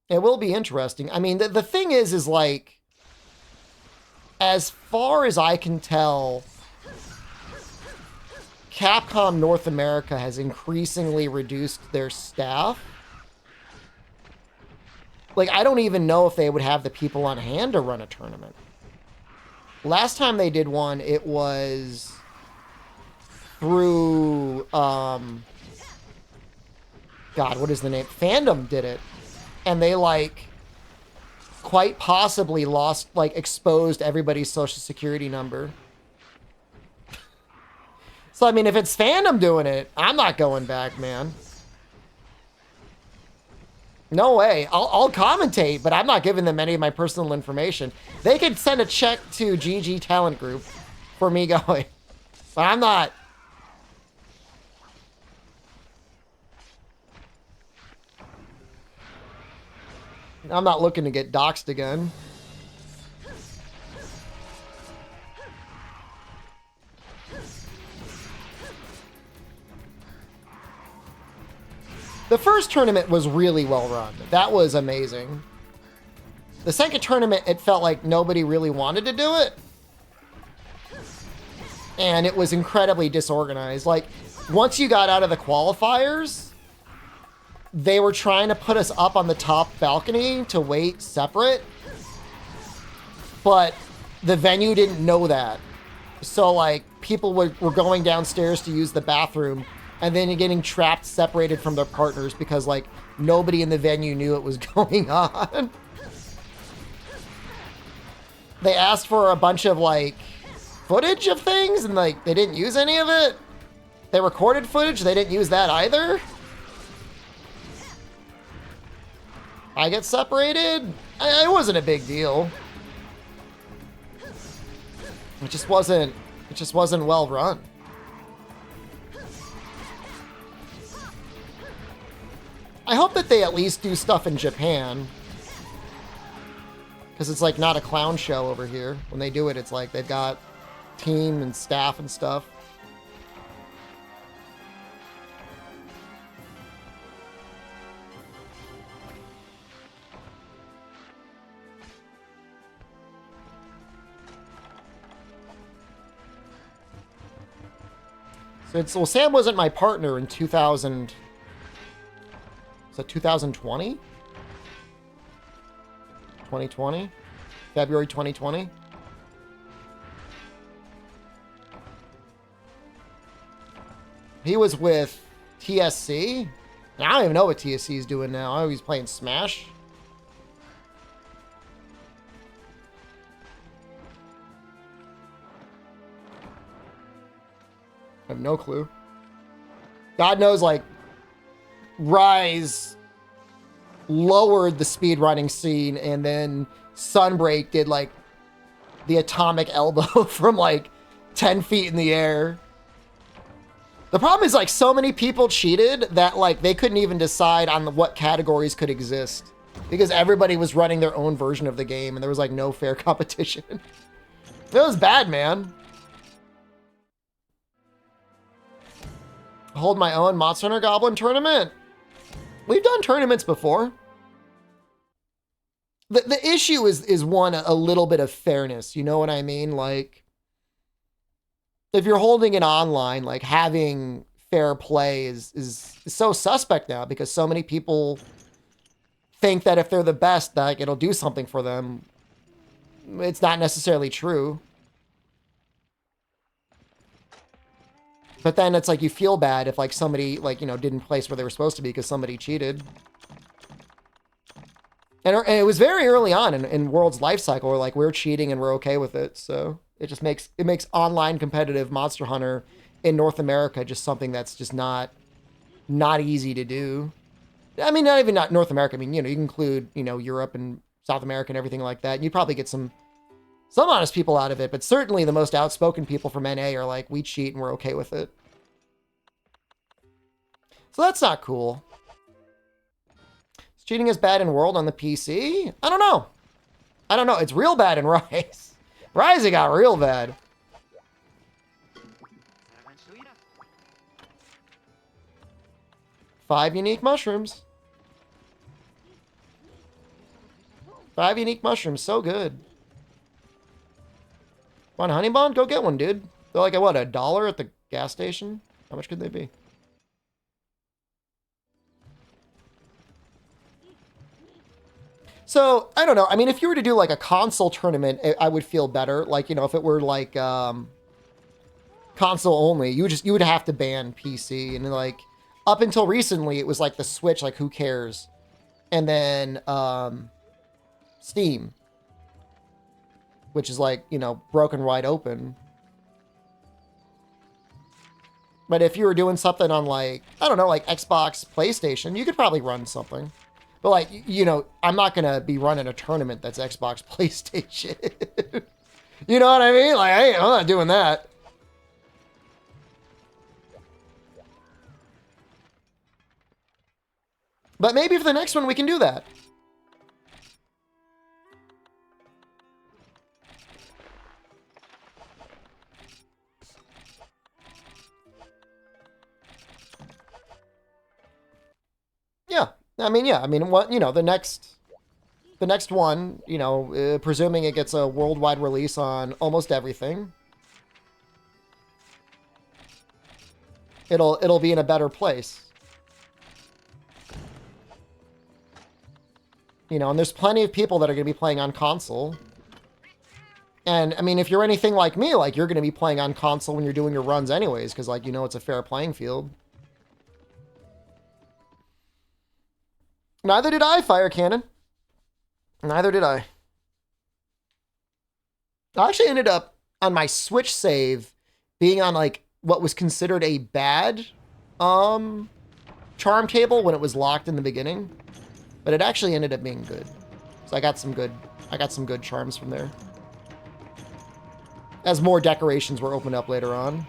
It will be interesting. I mean, the thing is like, as far as I can tell, Capcom North America has increasingly reduced their staff. Like, I don't even know if they would have the people on hand to run a tournament. Last time they did one, it was through, God, what is the name? Fandom did it. And they, like, quite possibly lost, like, exposed everybody's social security number. So, I mean, if it's Fandom doing it, I'm not going back, man. No way. I'll commentate, but I'm not giving them any of my personal information. They could send a check to GG Talent Group for me going. But I'm not... I'm not looking to get doxxed again. The first tournament was really well run. That was amazing. The second tournament, it felt like nobody really wanted to do it. And it was incredibly disorganized. Like, once you got out of the qualifiers, they were trying to put us up on the top balcony to wait separate. But the venue didn't know that. So, like, people were going downstairs to use the bathroom and then getting trapped, separated from their partners because, like, nobody in the venue knew it was going on. They asked for a bunch of, like, footage of things, and, like, they didn't use any of it. They recorded footage, they didn't use that either. I get separated? It wasn't a big deal. It just wasn't well run. I hope that they at least do stuff in Japan. Because it's like not a clown show over here. When they do it, it's like they've got team and staff and stuff. So well, Sam wasn't my partner in 2000. Is that 2020? 2020? February 2020? He was with TSC? I don't even know what TSC is doing now. I know he's playing Smash. I have no clue. God knows, like, Rise lowered the speedrunning scene, and then Sunbreak did, like, the atomic elbow from, like, 10 feet in the air. The problem is, like, so many people cheated that, like, they couldn't even decide on what categories could exist. Because everybody was running their own version of the game, and there was, like, no fair competition. It was bad, man. Hold my own Monster Hunter Goblin tournament. We've done tournaments before. The issue is one, a little bit of fairness. You know what I mean? Like, if you're holding it online, like, having fair play is so suspect now because so many people think that if they're the best, like, it'll do something for them. It's not necessarily true. But then it's like you feel bad if, like, somebody, like, you know, didn't place where they were supposed to be because somebody cheated. And it was very early on in World's life cycle where, like, we're cheating and we're okay with it. So it just makes online competitive Monster Hunter in North America just something that's just not easy to do. I mean, not North America. I mean, you know, you can include, you know, Europe and South America and everything like that. And you probably get some honest people out of it, but certainly the most outspoken people from NA are like, we cheat and we're okay with it. So that's not cool. Is cheating as bad in World on the PC? I don't know. It's real bad in Rise. Rise, it got real bad. Five unique mushrooms. 5 unique mushrooms, so good. Want a honey bond? Go get one, dude. They're like, what, $1 at the gas station? How much could they be? So, I don't know. I mean, if you were to do, like, a console tournament, I would feel better. Like, you know, if it were, like, console only, you would have to ban PC. And, like, up until recently, it was, like, the Switch, like, who cares? And then, Steam, which is, like, you know, broken wide open. But if you were doing something on, like, I don't know, like Xbox, PlayStation, you could probably run something. But, like, you know, I'm not going to be running a tournament that's Xbox, PlayStation. You know what I mean? Like, I'm not doing that. But maybe for the next one, we can do that. Yeah. I mean, what, you know, the next one, you know, presuming it gets a worldwide release on almost everything, it'll be in a better place. You know, and there's plenty of people that are going to be playing on console. And I mean, if you're anything like me, like you're going to be playing on console when you're doing your runs anyways, because like, you know, it's a fair playing field. Neither did I, Fire Cannon. Neither did I. I actually ended up on my Switch save being on like what was considered a bad charm table when it was locked in the beginning, but it actually ended up being good. So I got some good charms from there. As more decorations were opened up later on.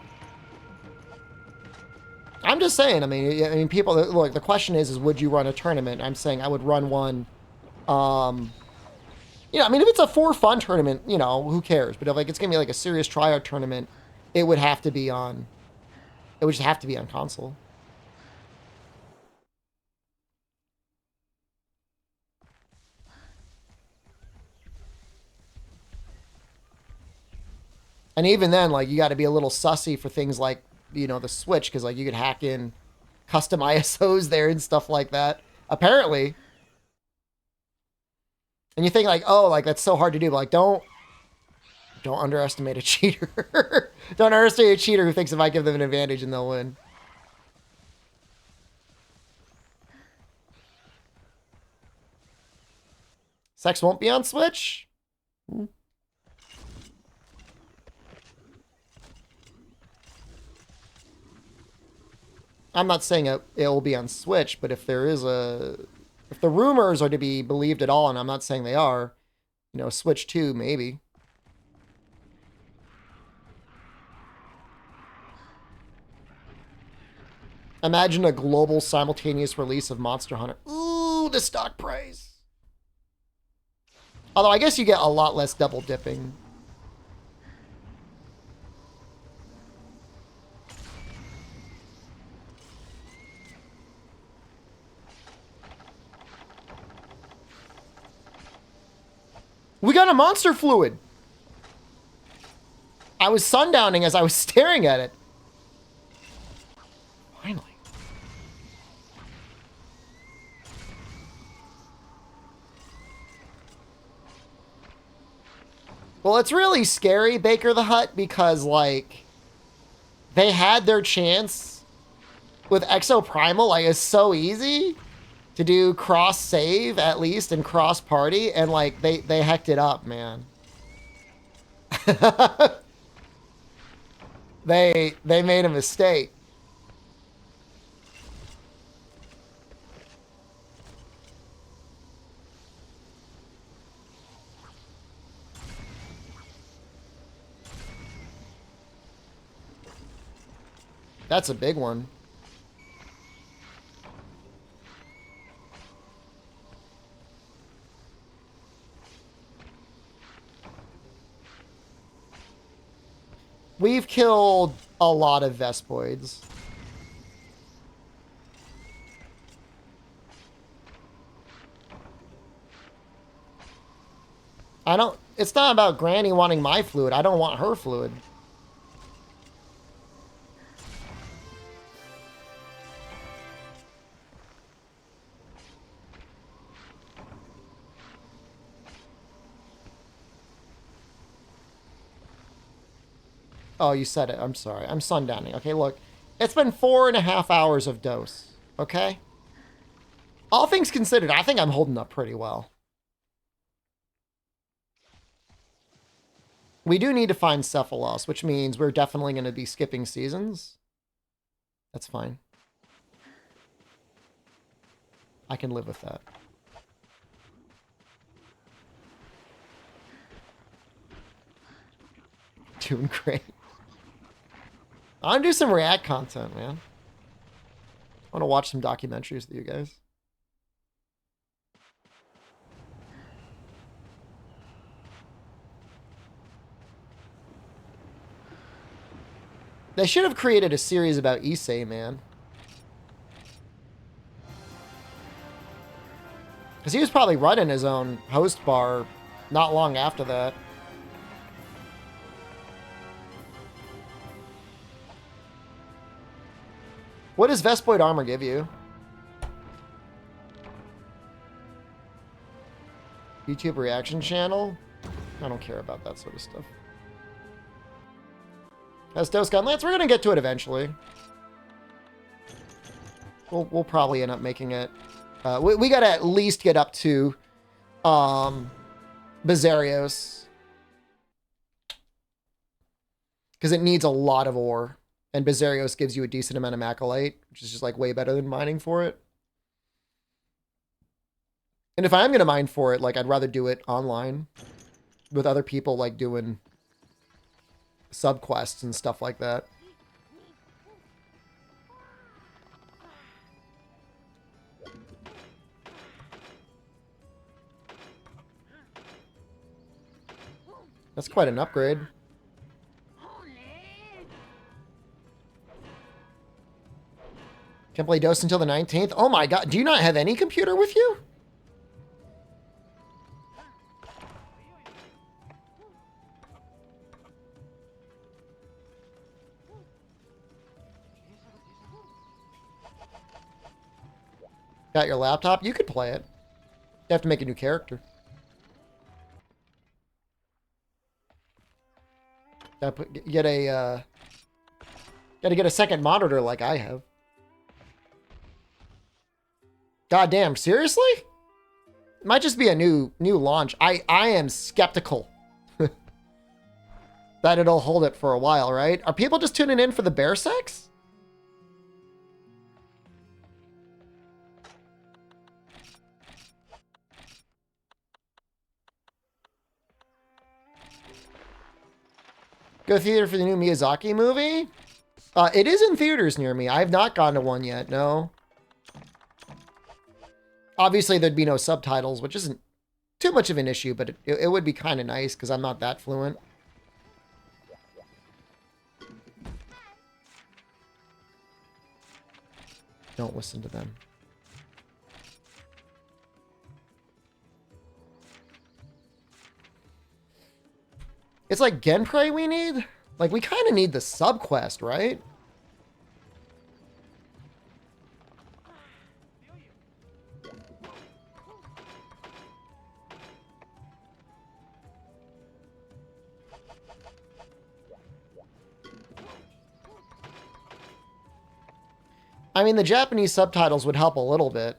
I'm just saying, I mean, people, look, the question is would you run a tournament? I'm saying I would run one, you know, I mean, if it's a for fun tournament, you know, who cares? But if like it's gonna be like a serious tryout tournament, it would have to be on, it would just have to be on console. And even then, like, you got to be a little sussy for things like, you know, the Switch, because, like, you could hack in custom ISOs there and stuff like that, apparently. And you think, like, oh, like, that's so hard to do. But, like, don't underestimate a cheater. Don't underestimate a cheater who thinks if I give them an advantage and they'll win. Sex won't be on Switch? I'm not saying it will be on Switch, but if the rumors are to be believed at all, and I'm not saying they are, you know, Switch 2, maybe. Imagine a global simultaneous release of Monster Hunter. Ooh, the stock price. Although I guess you get a lot less double dipping. We got a monster fluid. I was sundowning as I was staring at it. Finally. Well, it's really scary, Baker the Hut, because, like, they had their chance with Exo Primal. Like, it's so easy to do cross save at least and cross party, and like they hecked it up, man. they made a mistake. That's a big one. We've killed a lot of Vespoids. It's not about Granny wanting my fluid. I don't want her fluid. Oh, you said it. I'm sorry. I'm sundowning. Okay, look. It's been 4.5 hours of dose. Okay? All things considered, I think I'm holding up pretty well. We do need to find Cephalos, which means we're definitely going to be skipping seasons. That's fine. I can live with that. Doing great. I want to do some React content, man. I want to watch some documentaries with you guys. They should have created a series about Issei, man. Because he was probably running his own host bar not long after that. What does Vespoid armor give you? YouTube reaction channel? I don't care about that sort of stuff. Has Dose Gun Lance? We're gonna get to it eventually. We'll probably end up making it. We gotta at least get up to Bizarios. Because it needs a lot of ore. And Bizarios gives you a decent amount of Macalite, which is just like way better than mining for it. And if I am going to mine for it, like I'd rather do it online with other people like doing subquests and stuff like that. That's quite an upgrade. Can't play Dose until the 19th. Oh my god, do you not have any computer with you? Got your laptop? You could play it. You have to make a new character. Gotta get a second monitor like I have. God damn, seriously? It might just be a new launch. I am skeptical that it'll hold it for a while, right? Are people just tuning in for the bear sex? Go theater for the new Miyazaki movie? It is in theaters near me. I have not gone to one yet, no. Obviously, there'd be no subtitles, which isn't too much of an issue, but it would be kind of nice because I'm not that fluent. Don't listen to them. It's like Genprei we need? Like, we kind of need the subquest, right? I mean, the Japanese subtitles would help a little bit.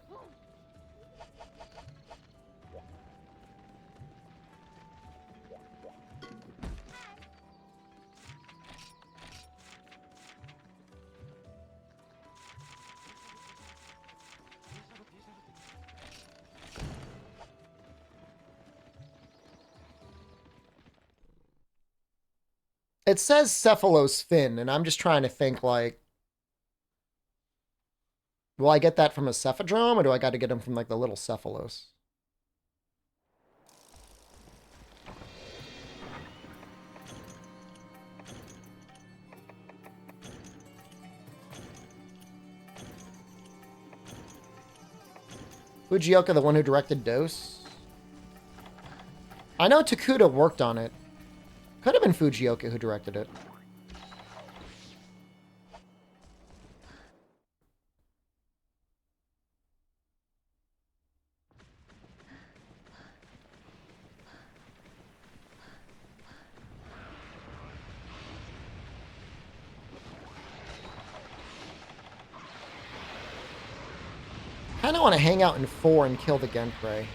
It says Cephalos fin, and I'm just trying to think, like, will I get that from a Cephadrome, or do I got to get them from, like, the little Cephalos? Fujioka, the one who directed Dose? I know Takuda worked on it. Could have been Fujioka who directed it. I kind of want to hang out in 4 and kill the Genprei.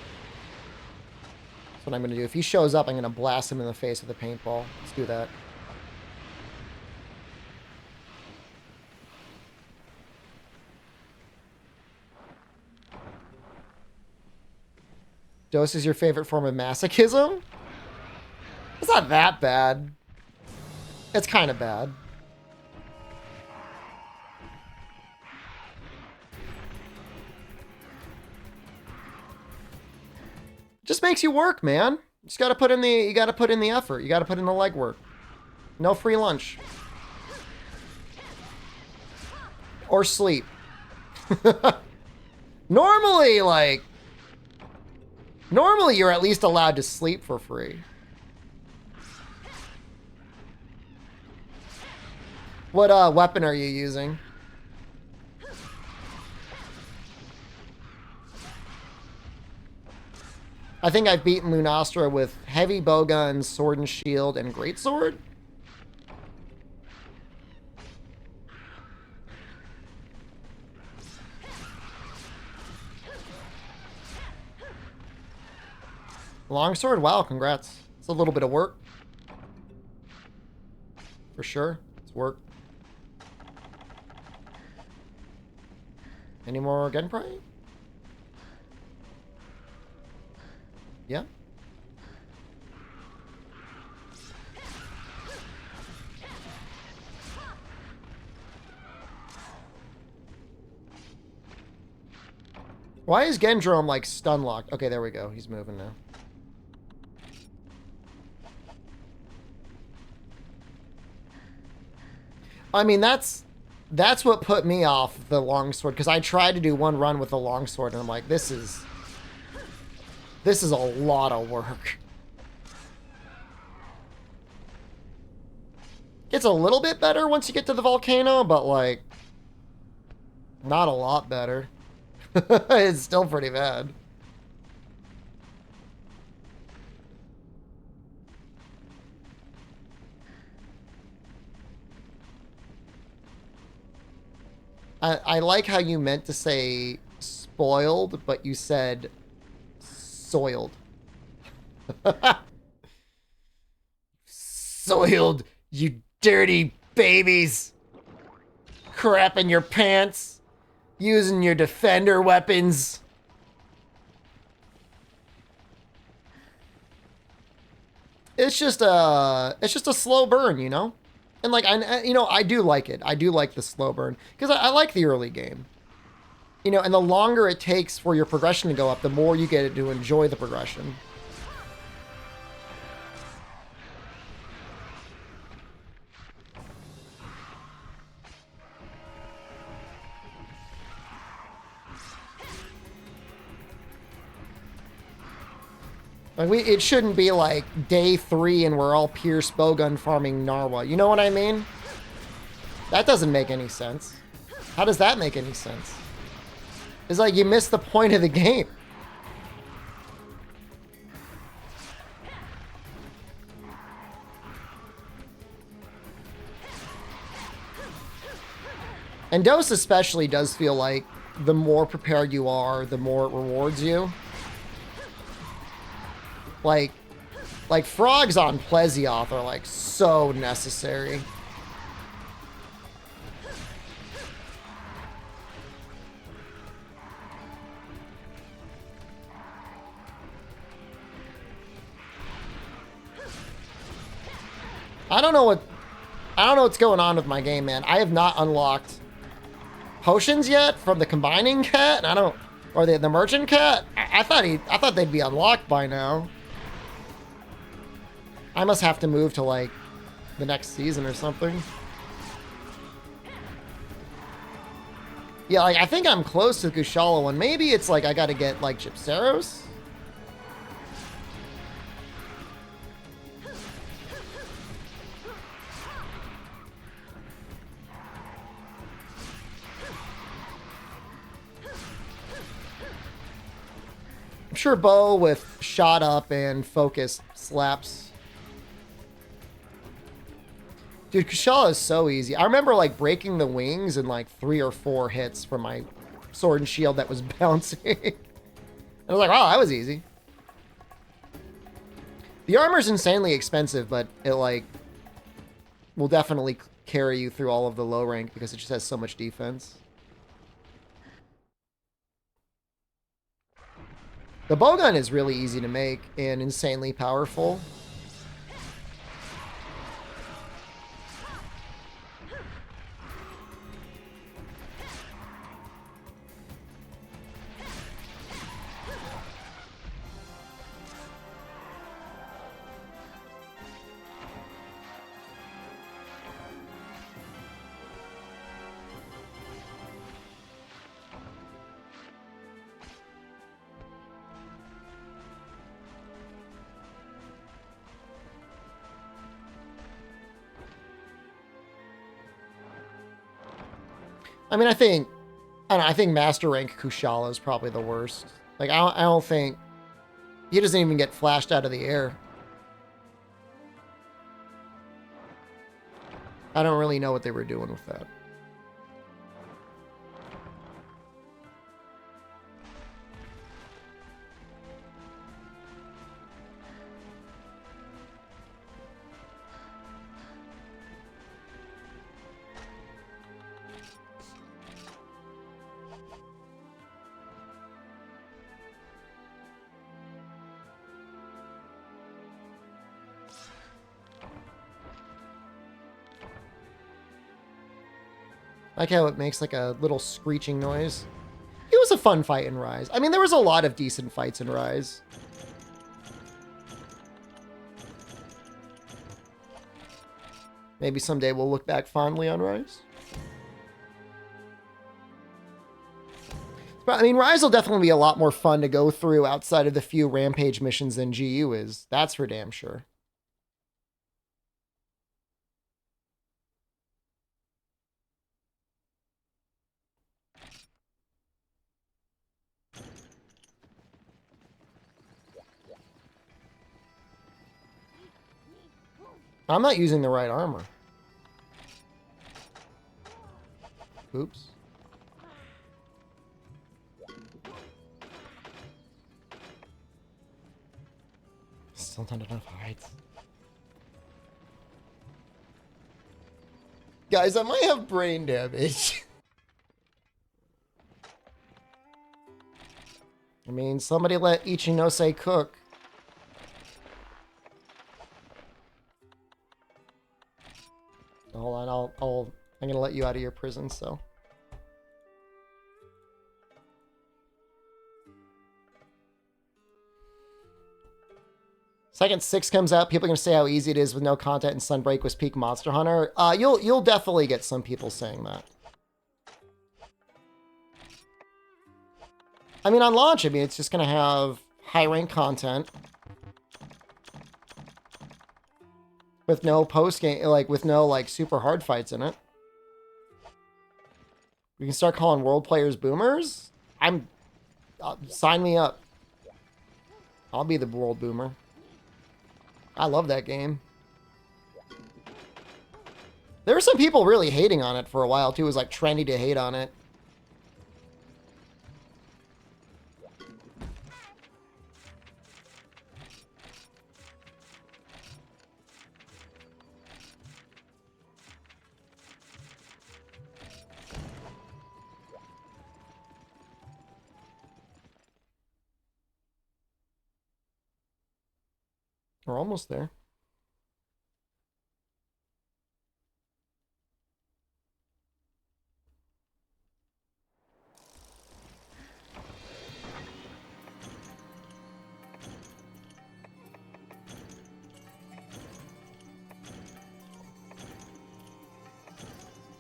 That's what I'm going to do. If he shows up, I'm going to blast him in the face with a paintball. Let's do that. Dose is your favorite form of masochism? It's not that bad. It's kind of bad. Just makes you work, man. You just gotta put in the effort. You gotta put in the legwork. No free lunch. Or sleep. Normally you're at least allowed to sleep for free. What weapon are you using? I think I've beaten Lunastra with heavy bowgun, sword and shield, and greatsword. Longsword? Wow, congrats. It's a little bit of work. For sure. It's work. Any more Genpray? Yeah. Why is Gendrome like stun locked? Okay, there we go. He's moving now. I mean, that's what put me off the longsword, because I tried to do one run with the longsword and I'm like, this is a lot of work. It's a little bit better once you get to the volcano, but like not a lot better. It's still pretty bad. I like how you meant to say spoiled, but you said soiled. Soiled, you dirty babies. Crap in your pants. Using your defender weapons. It's just a slow burn, you know? And like, I do like it. I do like the slow burn because I like the early game. You know, and the longer it takes for your progression to go up, the more you get to enjoy the progression. Like it shouldn't be like day 3 and we're all Pierce bowgun farming Narwa. You know what I mean? That doesn't make any sense. How does that make any sense? It's like you missed the point of the game. And Dose especially does feel like the more prepared you are, the more it rewards you. Like frogs on Plesioth are like so necessary. I don't know what's going on with my game, man. I have not unlocked potions yet from the combining cat. Or the merchant cat. I thought they'd be unlocked by now. I must have to move to, like, the next season or something. Yeah, like, I think I'm close to the Kushala one. Maybe it's, like, I gotta get, like, Gypceros? I'm sure Bo with shot up and focus slaps. Dude, Kushala is so easy. I remember like breaking the wings in like 3 or 4 hits from my sword and shield that was bouncing. I was like, wow, that was easy. The armor's insanely expensive, but it like will definitely carry you through all of the low rank because it just has so much defense. The bowgun is really easy to make and insanely powerful. I mean, I think Master Rank Kushala is probably the worst. Like, I don't think He doesn't even get flashed out of the air. I don't really know what they were doing with that. I like how it makes like a little screeching noise. It was a fun fight in Rise. I mean, there was a lot of decent fights in Rise. Maybe someday we'll look back fondly on Rise. But, I mean, Rise will definitely be a lot more fun to go through outside of the few Rampage missions than GU is. That's for damn sure. I'm not using the right armor. Oops. Still not enough heights. Guys, I might have brain damage. I mean, somebody let Ichinose cook. Hold on, I'm gonna let you out of your prison, so. Second 6 comes out, people are gonna say how easy it is with no content and Sunbreak was peak Monster Hunter. You'll definitely get some people saying that. I mean, on launch, I mean, it's just gonna have high rank content. With no post-game, like, with no, like, super hard fights in it. We can start calling world players boomers? Sign me up. I'll be the world boomer. I love that game. There were some people really hating on it for a while, too. It was, like, trendy to hate on it. We're almost there.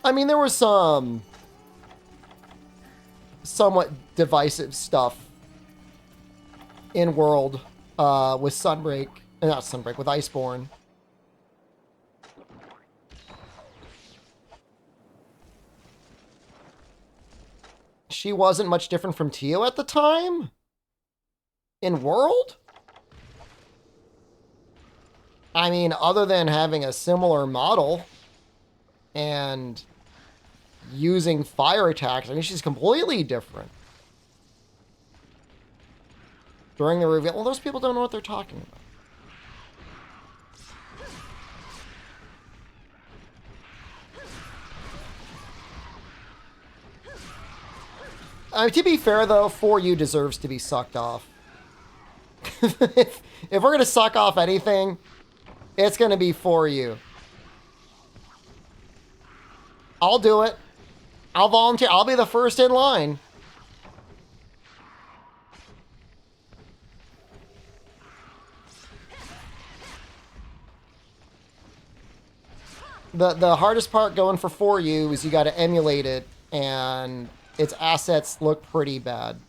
I mean, there was some somewhat divisive stuff in World with Sunbreak. Not Sunbreak, with Iceborne. She wasn't much different from Tio at the time? In World? I mean, other than having a similar model and using fire attacks, I mean, she's completely different. During the reveal, well, those people don't know what they're talking about. To be fair, though, 4U deserves to be sucked off. if we're going to suck off anything, it's going to be 4U. I'll do it. I'll volunteer. I'll be the first in line. The hardest part going for 4U is you got to emulate it, and its assets look pretty bad.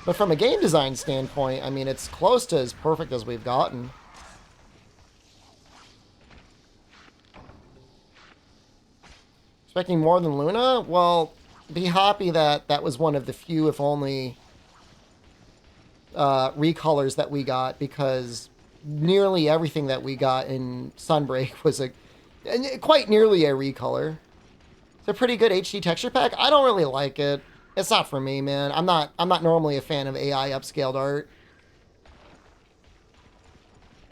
But from a game design standpoint, I mean, it's close to as perfect as we've gotten. Expecting more than Luna? Well, be happy that that was one of the few, if only, recolors that we got, because nearly everything that we got in Sunbreak was quite nearly a recolor. It's a pretty good HD texture pack. I don't really like it. It's not for me, man. I'm not normally a fan of AI upscaled art.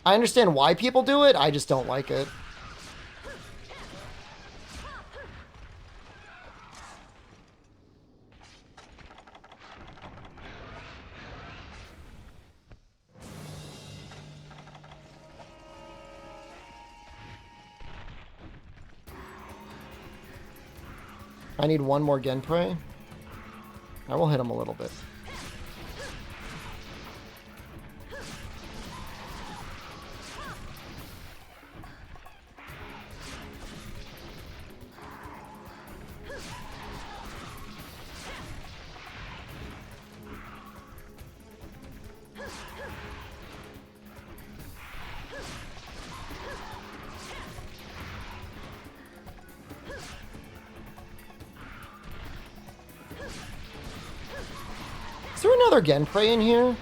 I understand why people do it, I just don't like it. I need one more Genprey. I will hit him a little bit. Is there another Genprey in here?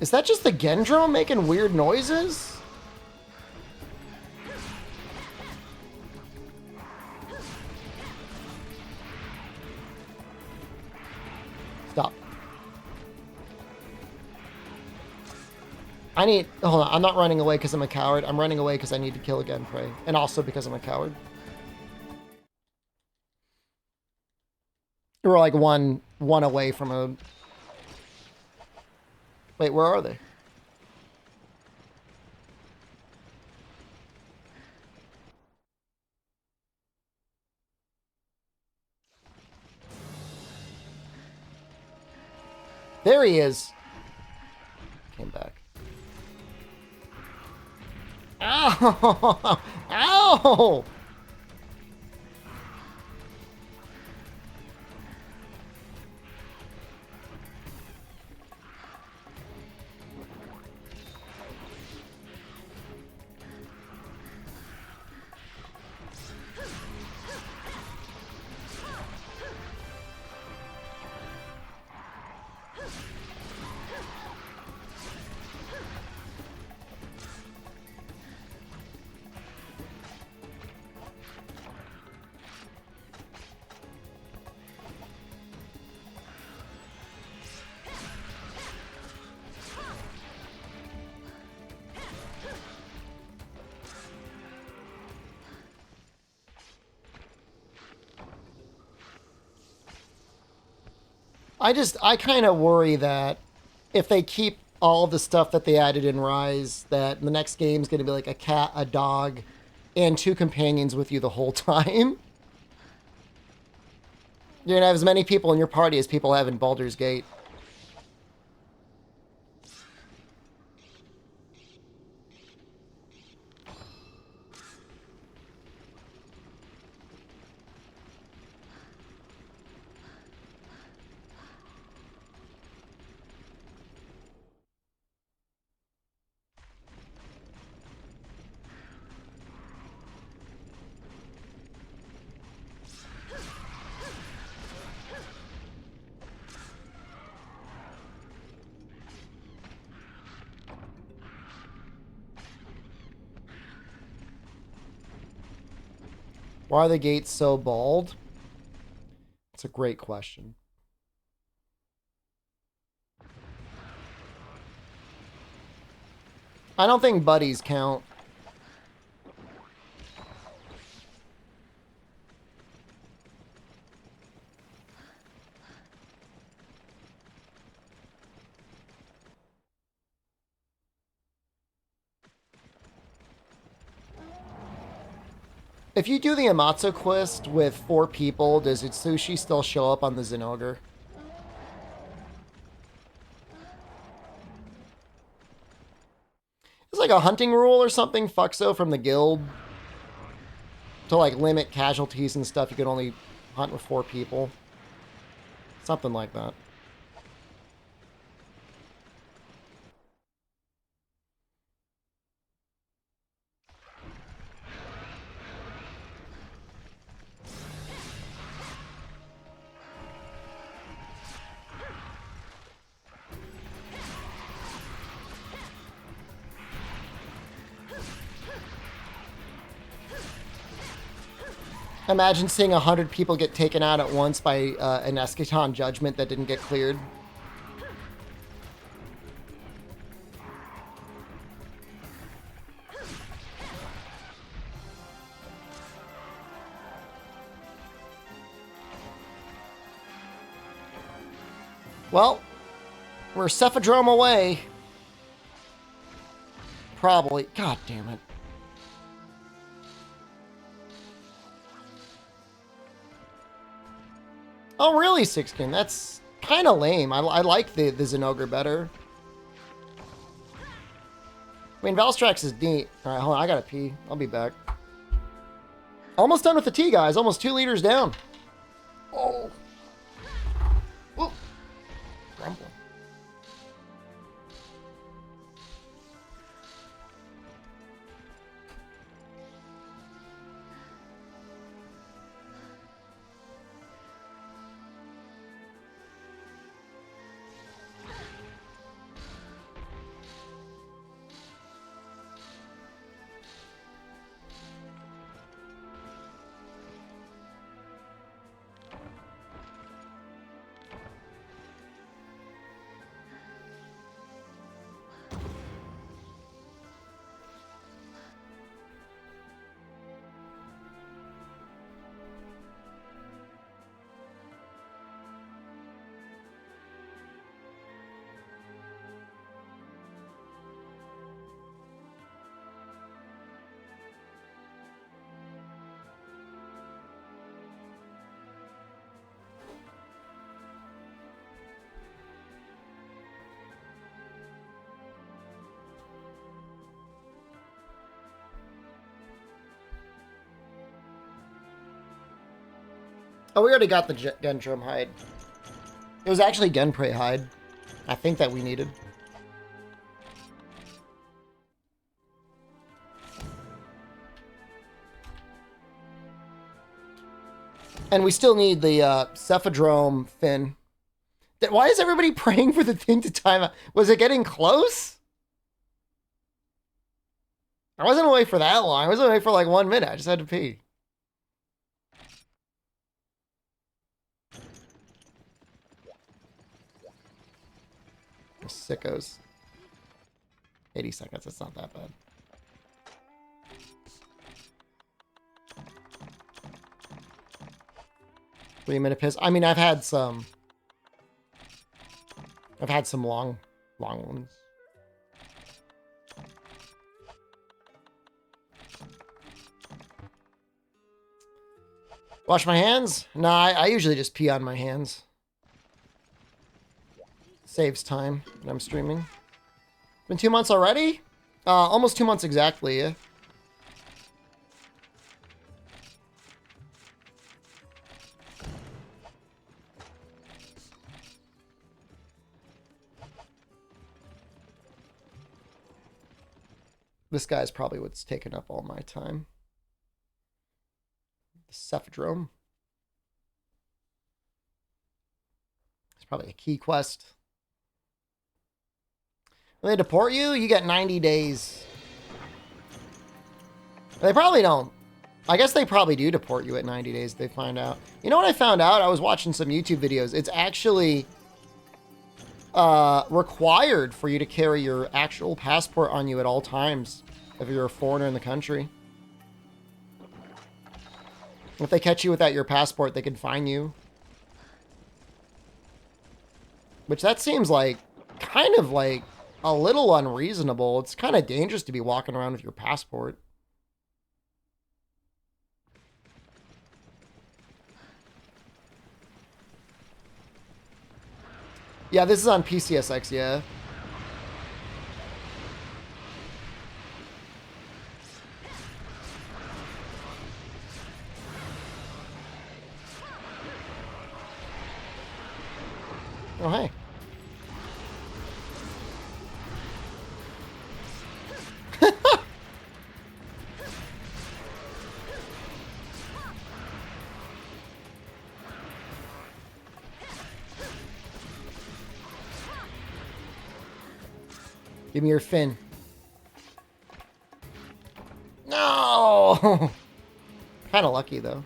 Is that just the Gendrome making weird noises? Stop. Hold on, I'm not running away because I'm a coward. I'm running away because I need to kill a Genprey. And also because I'm a coward. We're like one away from a... Wait, where are they? There he is. Came back. Ow! Ow! I kind of worry that if they keep all the stuff that they added in Rise, that the next game's going to be like a cat, a dog, and 2 companions with you the whole time. You're going to have as many people in your party as people have in Baldur's Gate. Why are the gates so bald? It's a great question. I don't think buddies count. If you do the Amatsu quest with 4 people, does Itsushi still show up on the Zinogre? It's like a hunting rule or something, Fuxo, from the guild. To like limit casualties and stuff, you can only hunt with 4 people. Something like that. Imagine seeing 100 people get taken out at once by an Eschaton judgment that didn't get cleared. Well, we're Cephadrome away. Probably. God damn it. Oh, really, Sixkin? That's kind of lame. I like the Zenogre better. I mean, Valstrax is neat. All right, hold on. I gotta pee. I'll be back. Almost done with the tea, guys. Almost 2 liters down. Oh. Whoa. Grumbling. Oh, we already got the Gentrum hide. It was actually Genprey hide. I think that we needed. And we still need the Cephadrome fin. Why is everybody praying for the thing to time out? Was it getting close? I wasn't away for that long. I was away for like 1 minute. I just had to pee. Sickos. 80 seconds. It's not that bad. Three-minute piss. I mean, I've had some long ones. Wash my hands? No, I usually just pee on my hands. Saves time when I'm streaming. Been 2 months already? Almost 2 months exactly, yeah. This guy's probably what's taken up all my time. The Cephadrome. It's probably a key quest. When they deport you, you get 90 days. They probably don't. I guess they probably do deport you at 90 days if they find out. You know what I found out? I was watching some YouTube videos. It's actually required for you to carry your actual passport on you at all times if you're a foreigner in the country. If they catch you without your passport, they can fine you. Which that seems like kind of like a little unreasonable. It's kind of dangerous to be walking around with your passport. Yeah, this is on PCSX, yeah. Oh, hey. Give me your fin. No! Kind of lucky, though.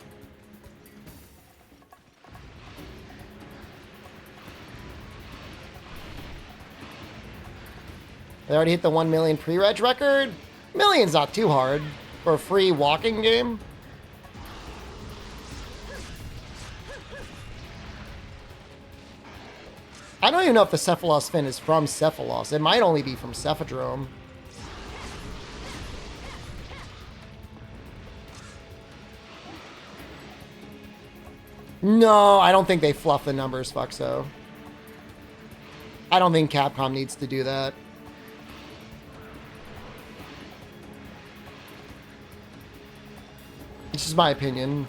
They already hit the 1 million pre-reg record? Million's not too hard for a free walking game. I don't even know if the Cephalos fin is from Cephalos. It might only be from Cephadrome. No, I don't think they fluff the numbers, fuck so. I don't think Capcom needs to do that. It's just my opinion.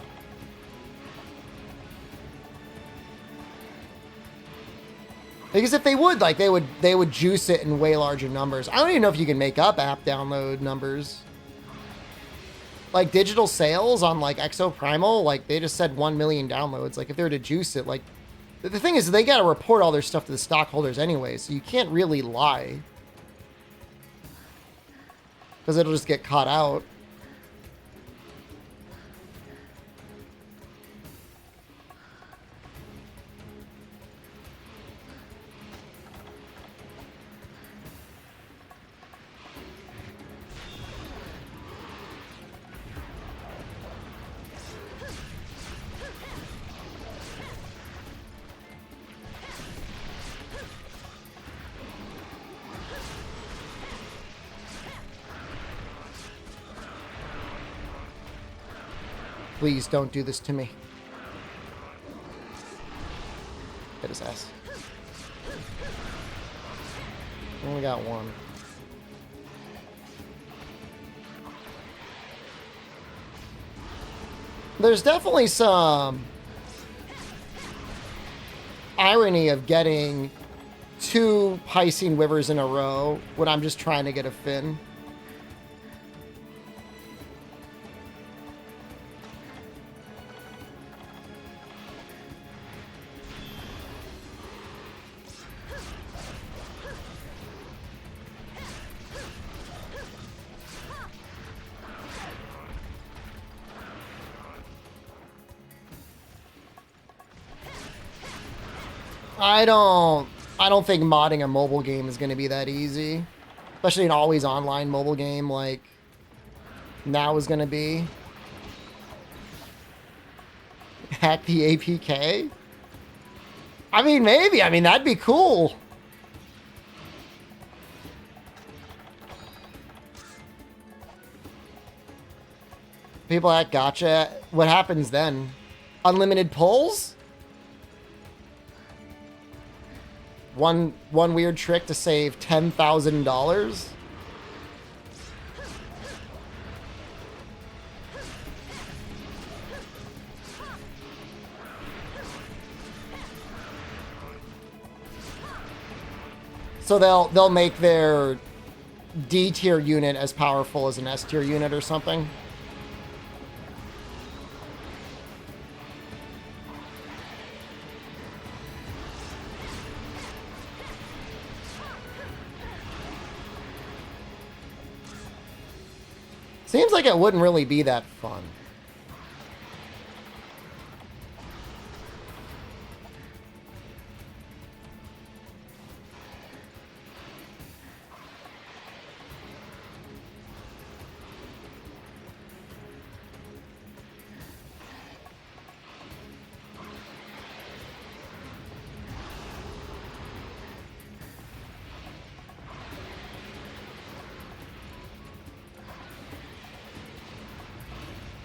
Because if they would, like, they would juice it in way larger numbers. I don't even know if you can make up app download numbers. Like, digital sales on, like, Exoprimal, like, they just said 1 million downloads. Like, if they were to juice it, like... The thing is, they gotta report all their stuff to the stockholders anyway, so you can't really lie. Because it'll just get caught out. Please don't do this to me. Hit his ass. Only got one. There's definitely some irony of getting 2 Piscine Wyvers in a row when I'm just trying to get a fin. I don't think modding a mobile game is going to be that easy. Especially an always online mobile game like now is going to be. Hack the APK? I mean, maybe. I mean, that'd be cool. People at Gotcha. What happens then? Unlimited pulls? One weird trick to save $10,000? So they'll make their D tier unit as powerful as an S tier unit or something? Seems like it wouldn't really be that fun.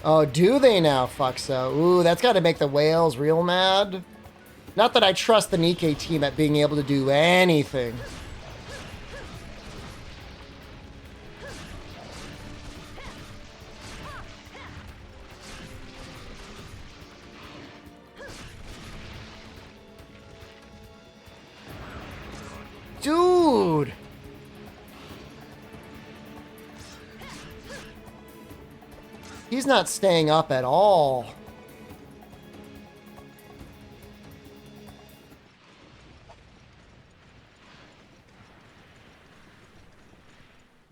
Oh, do they now? Fuck so. Ooh, that's got to make the whales real mad. Not that I trust the Nikkei team at being able to do anything. He's not staying up at all.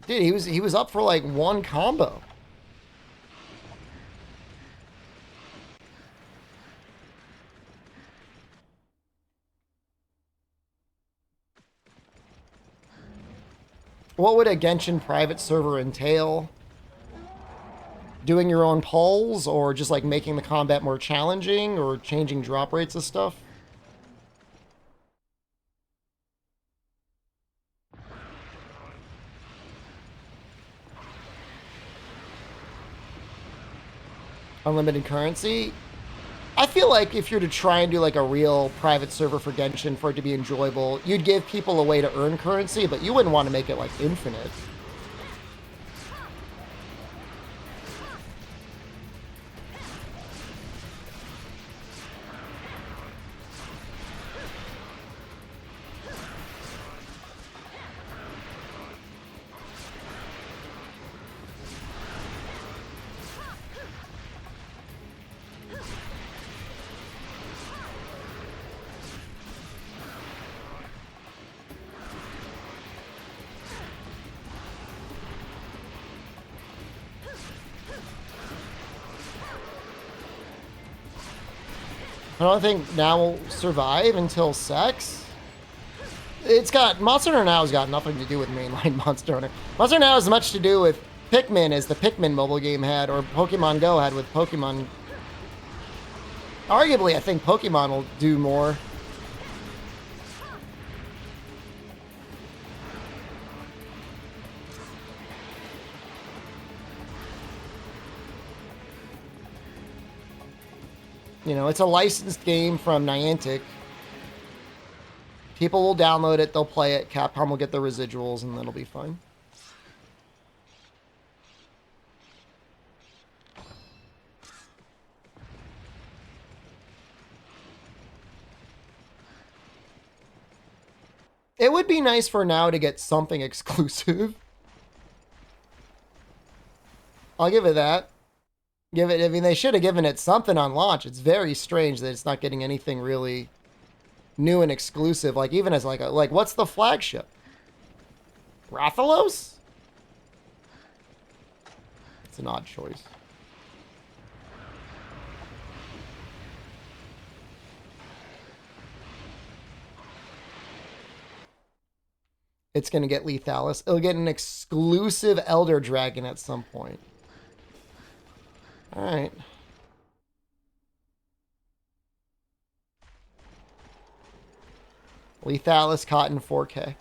Dude, he was up for like one combo. What would a Genshin private server entail? Doing your own polls, or just like making the combat more challenging, or changing drop rates of stuff? Unlimited currency? I feel like if you're to try and do like a real private server for Genshin for it to be enjoyable, you'd give people a way to earn currency, but you wouldn't want to make it like infinite. I don't think now will survive until sex. It's got Monster Hunter Now has got nothing to do with mainline Monster Hunter. Monster Hunter Now has much to do with Pikmin, as the Pikmin mobile game had, or Pokemon Go had with Pokemon. Arguably, I think Pokemon will do more. You know, it's a licensed game from Niantic. People will download it, they'll play it, Capcom will get the residuals, and it'll be fine. It would be nice for now to get something exclusive. I'll give it that. I mean, they should have given it something on launch. It's very strange that it's not getting anything really new and exclusive. Like, even as like what's the flagship? Rathalos? It's an odd choice. It's going to get Lethalis. It'll get an exclusive Elder Dragon at some point. All right. Lethalis caught in 4K.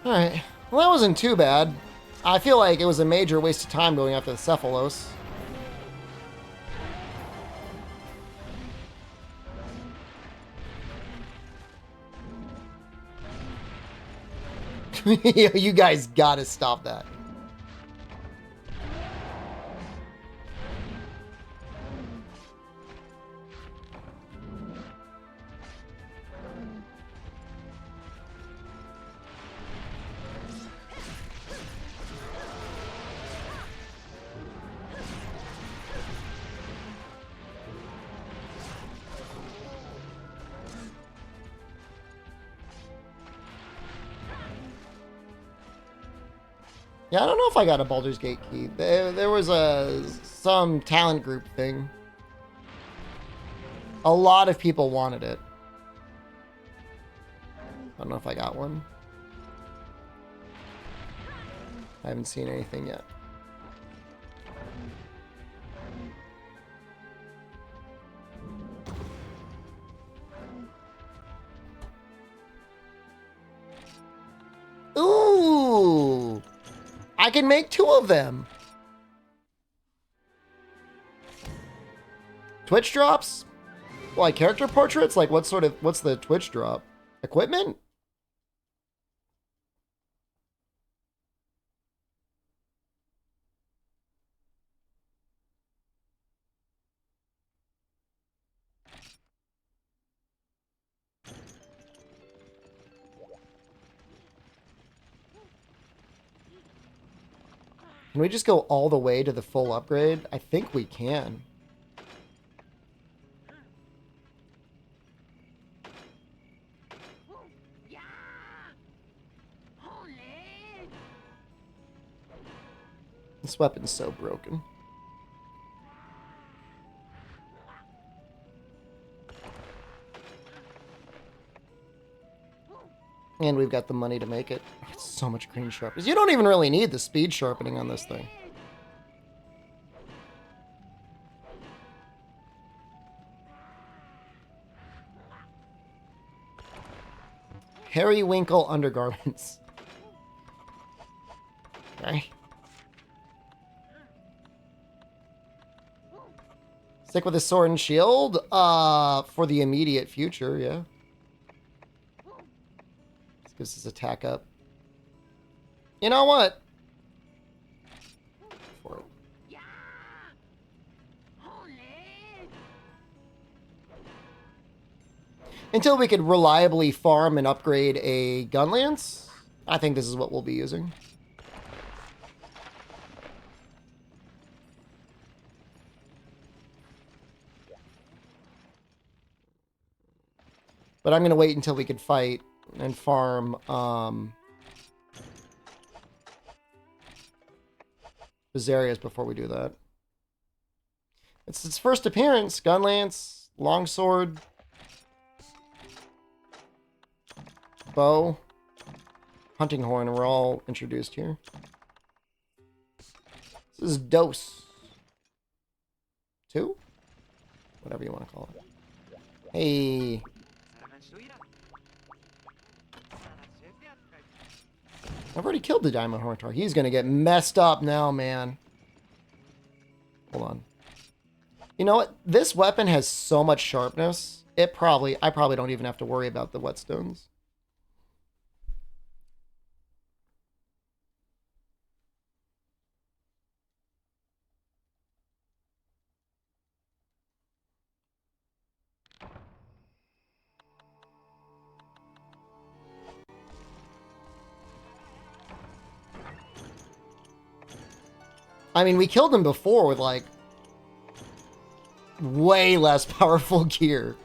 Alright. Well, that wasn't too bad. I feel like it was a major waste of time going after the Cephalos. You guys gotta stop that. Yeah, I don't know if I got a Baldur's Gate key. There was some talent group thing. A lot of people wanted it. I don't know if I got one. I haven't seen anything yet. Ooh! I can make 2 of them. Twitch drops? Like character portraits? Like what's the Twitch drop? Equipment? Can we just go all the way to the full upgrade? I think we can. This weapon's so broken. And we've got the money to make it. It's so much green sharpness. You don't even really need the speed sharpening on this thing. Harry Winkle undergarments. Okay. Stick with his sword and shield for the immediate future, yeah. This gives his attack up. You know what? For it. Until we could reliably farm and upgrade a gun lance, I think this is what we'll be using. But I'm going to wait until we could fight and farm Bizarius before we do that. It's its first appearance. Gun lance, longsword, bow, hunting horn are all introduced here. This is dose 2? Whatever you want to call it. Hey. I've already killed the Diamond Horntar. He's going to get messed up now, man. Hold on. You know what? This weapon has so much sharpness. I probably don't even have to worry about the whetstones. I mean, we killed him before with, like, way less powerful gear.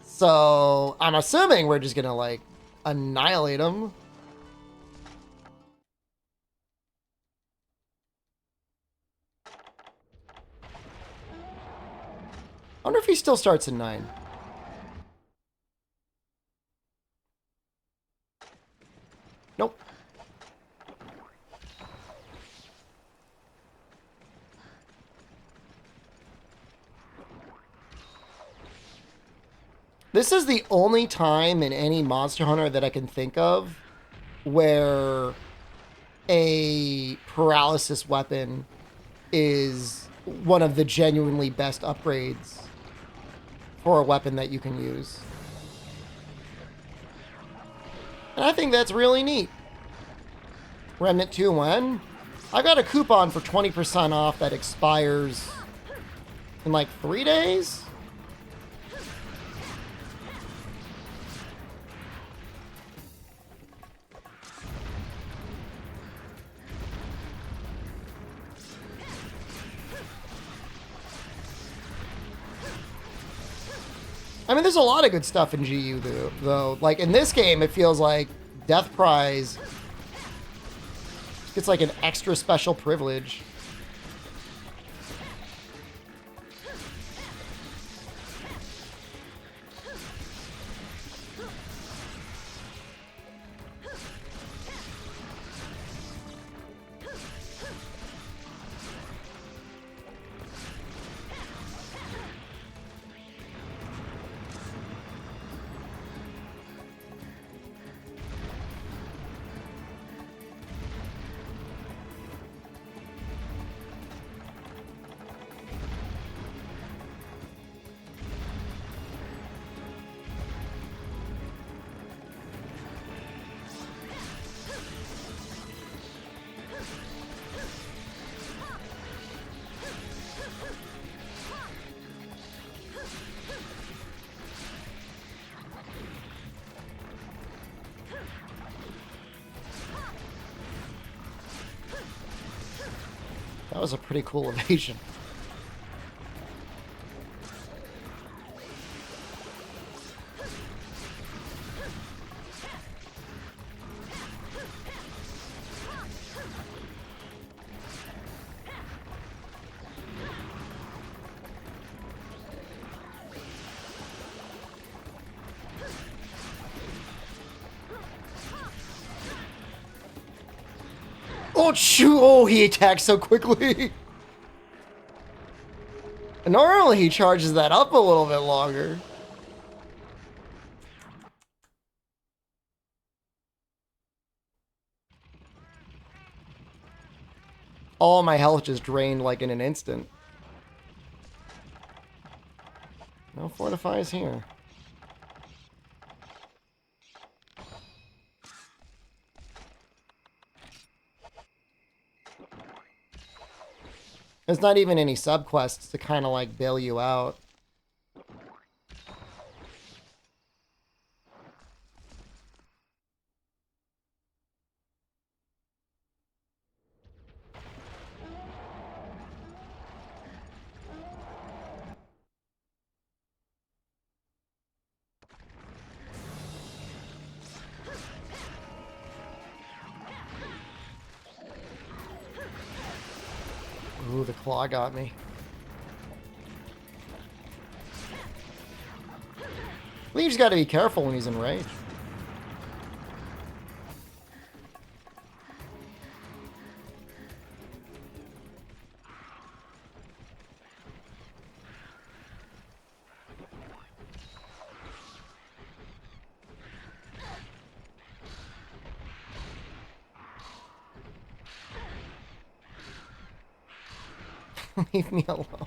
So, I'm assuming we're just gonna, like, annihilate him. I wonder if he still starts at 9. Nope. This is the only time in any Monster Hunter that I can think of where a paralysis weapon is one of the genuinely best upgrades for a weapon that you can use. And I think that's really neat. Remnant 2 when? I got a coupon for 20% off that expires in like 3 days. I mean, there's a lot of good stuff in GU, though. Like, in this game, it feels like Death Prize gets, like, an extra special privilege. That was a pretty cool evasion. Oh, shoot! Oh, he attacks so quickly. Normally, he charges that up a little bit longer. All my health just drained like in an instant. No fortifies here. There's not even any subquests to kind of like bail you out. Ooh, the claw got me. Leaves got to be careful when he's in rage. Leave me alone.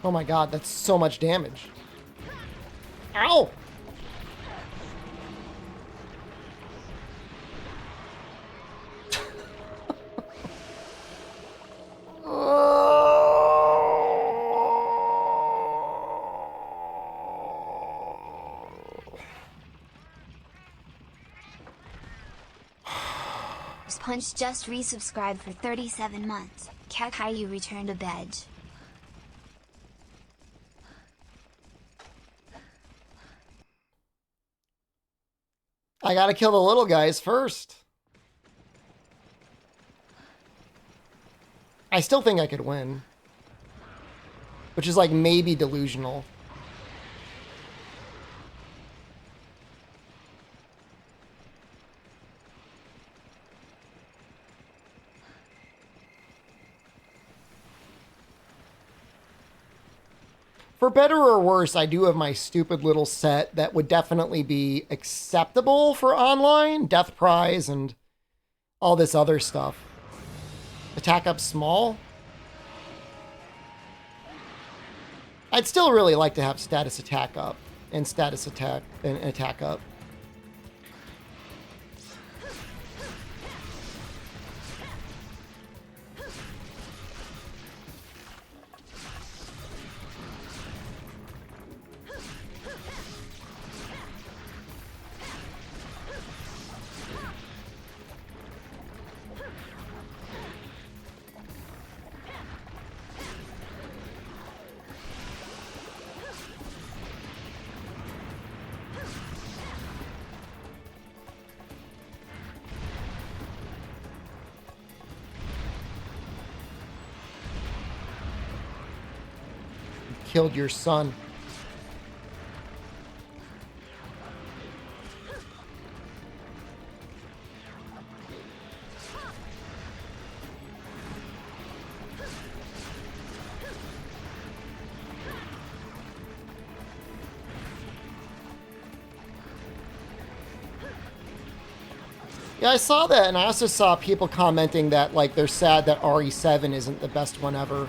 Oh my god, that's so much damage. Ow! Punch just resubscribed for 37 months. Cacayu returned a badge. I gotta kill the little guys first. I still think I could win. Which is like maybe delusional. For better or worse, I do have my stupid little set that would definitely be acceptable for online. Death Prize and all this other stuff. Attack up small. I'd still really like to have status attack up and status attack and attack up. Killed your son. Yeah, I saw that, and I also saw people commenting that, like, they're sad that RE7 isn't the best one ever.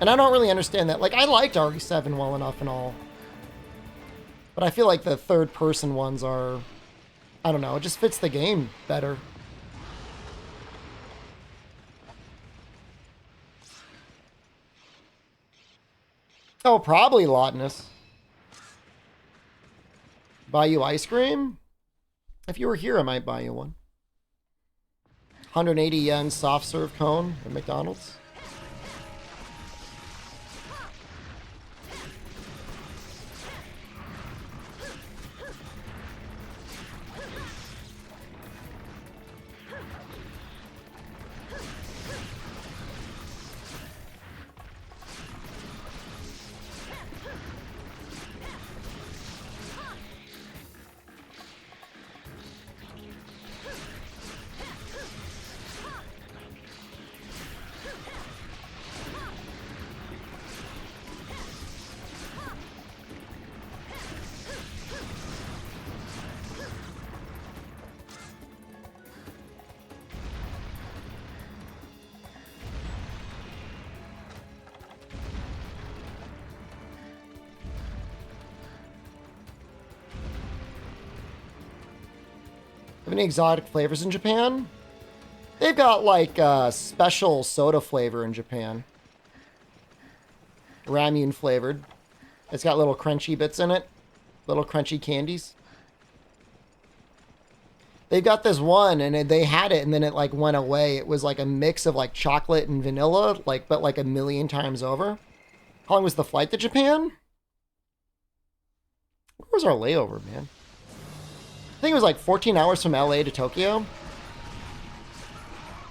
And I don't really understand that. Like, I liked RE7 well enough and all. But I feel like the third-person ones are... I don't know, it just fits the game better. Oh, probably Lotinus. Buy you ice cream? If you were here, I might buy you one. 180 yen soft serve cone at McDonald's. Have any exotic flavors in Japan? They've got like a special soda flavor in Japan. Ramune flavored. It's got little crunchy bits in it. Little crunchy candies. They've got this one and they had it and then it like went away. It was like a mix of like chocolate and vanilla, like but like a million times over. How long was the flight to Japan? Where was our layover, man? I think it was like 14 hours from LA to Tokyo.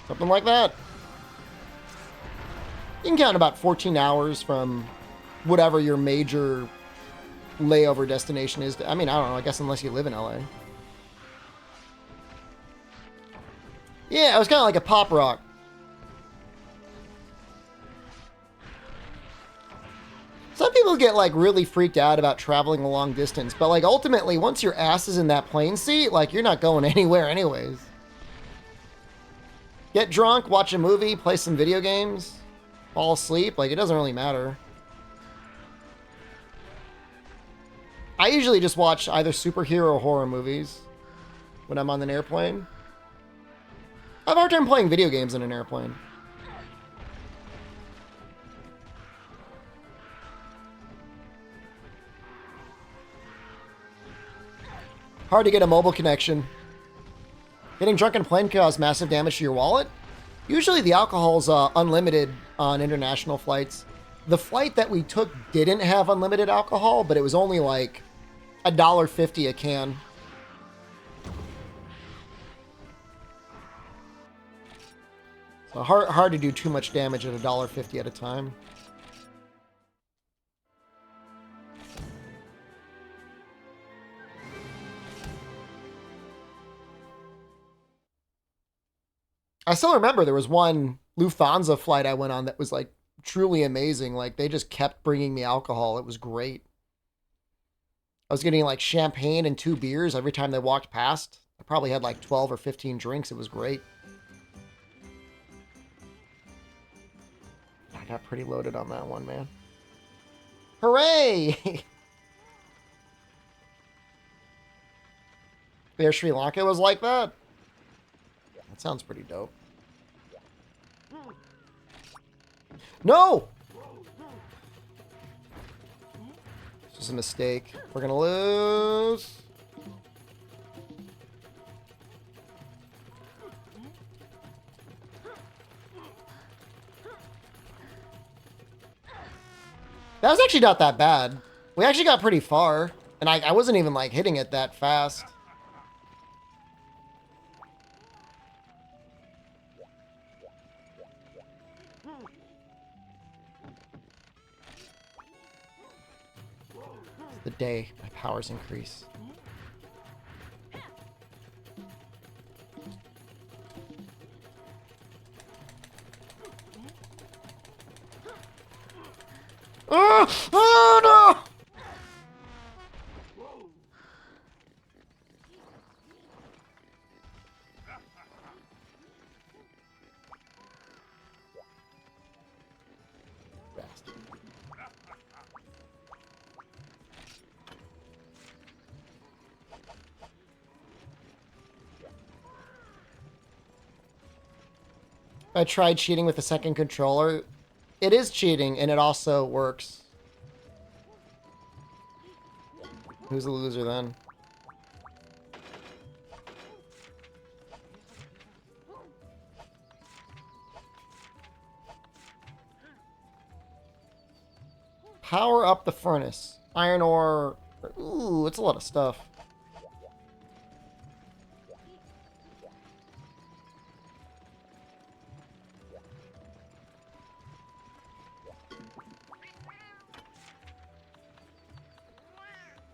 Something like that. You can count about 14 hours from whatever your major layover destination is. I mean, I don't know. I guess unless you live in LA. Yeah, it was kind of like a pop rock. Some people get like really freaked out about traveling a long distance, but like ultimately once your ass is in that plane seat, like you're not going anywhere anyways. Get drunk, watch a movie, play some video games, fall asleep, like it doesn't really matter. I usually just watch either superhero or horror movies when I'm on an airplane. I have a hard time playing video games in an airplane. Hard to get a mobile connection. Getting drunk in a plane can cause massive damage to your wallet. Usually the alcohol's unlimited on international flights. The flight that we took didn't have unlimited alcohol, but it was only like $1.50 a can. So hard to do too much damage at $1.50 at a time. I still remember there was one Lufthansa flight I went on that was like truly amazing. Like they just kept bringing me alcohol. It was great. I was getting like champagne and 2 beers every time they walked past. I probably had like 12 or 15 drinks. It was great. I got pretty loaded on that one, man. Hooray! Air Sri Lanka was like that? That sounds pretty dope. No! It's just a mistake. We're gonna lose. That was actually not that bad. We actually got pretty far. And I wasn't even like hitting it that fast. The day my powers increase. Oh no! I tried cheating with the second controller. It is cheating, and it also works. Who's the loser then? Power up the furnace. Iron ore. Ooh, it's a lot of stuff.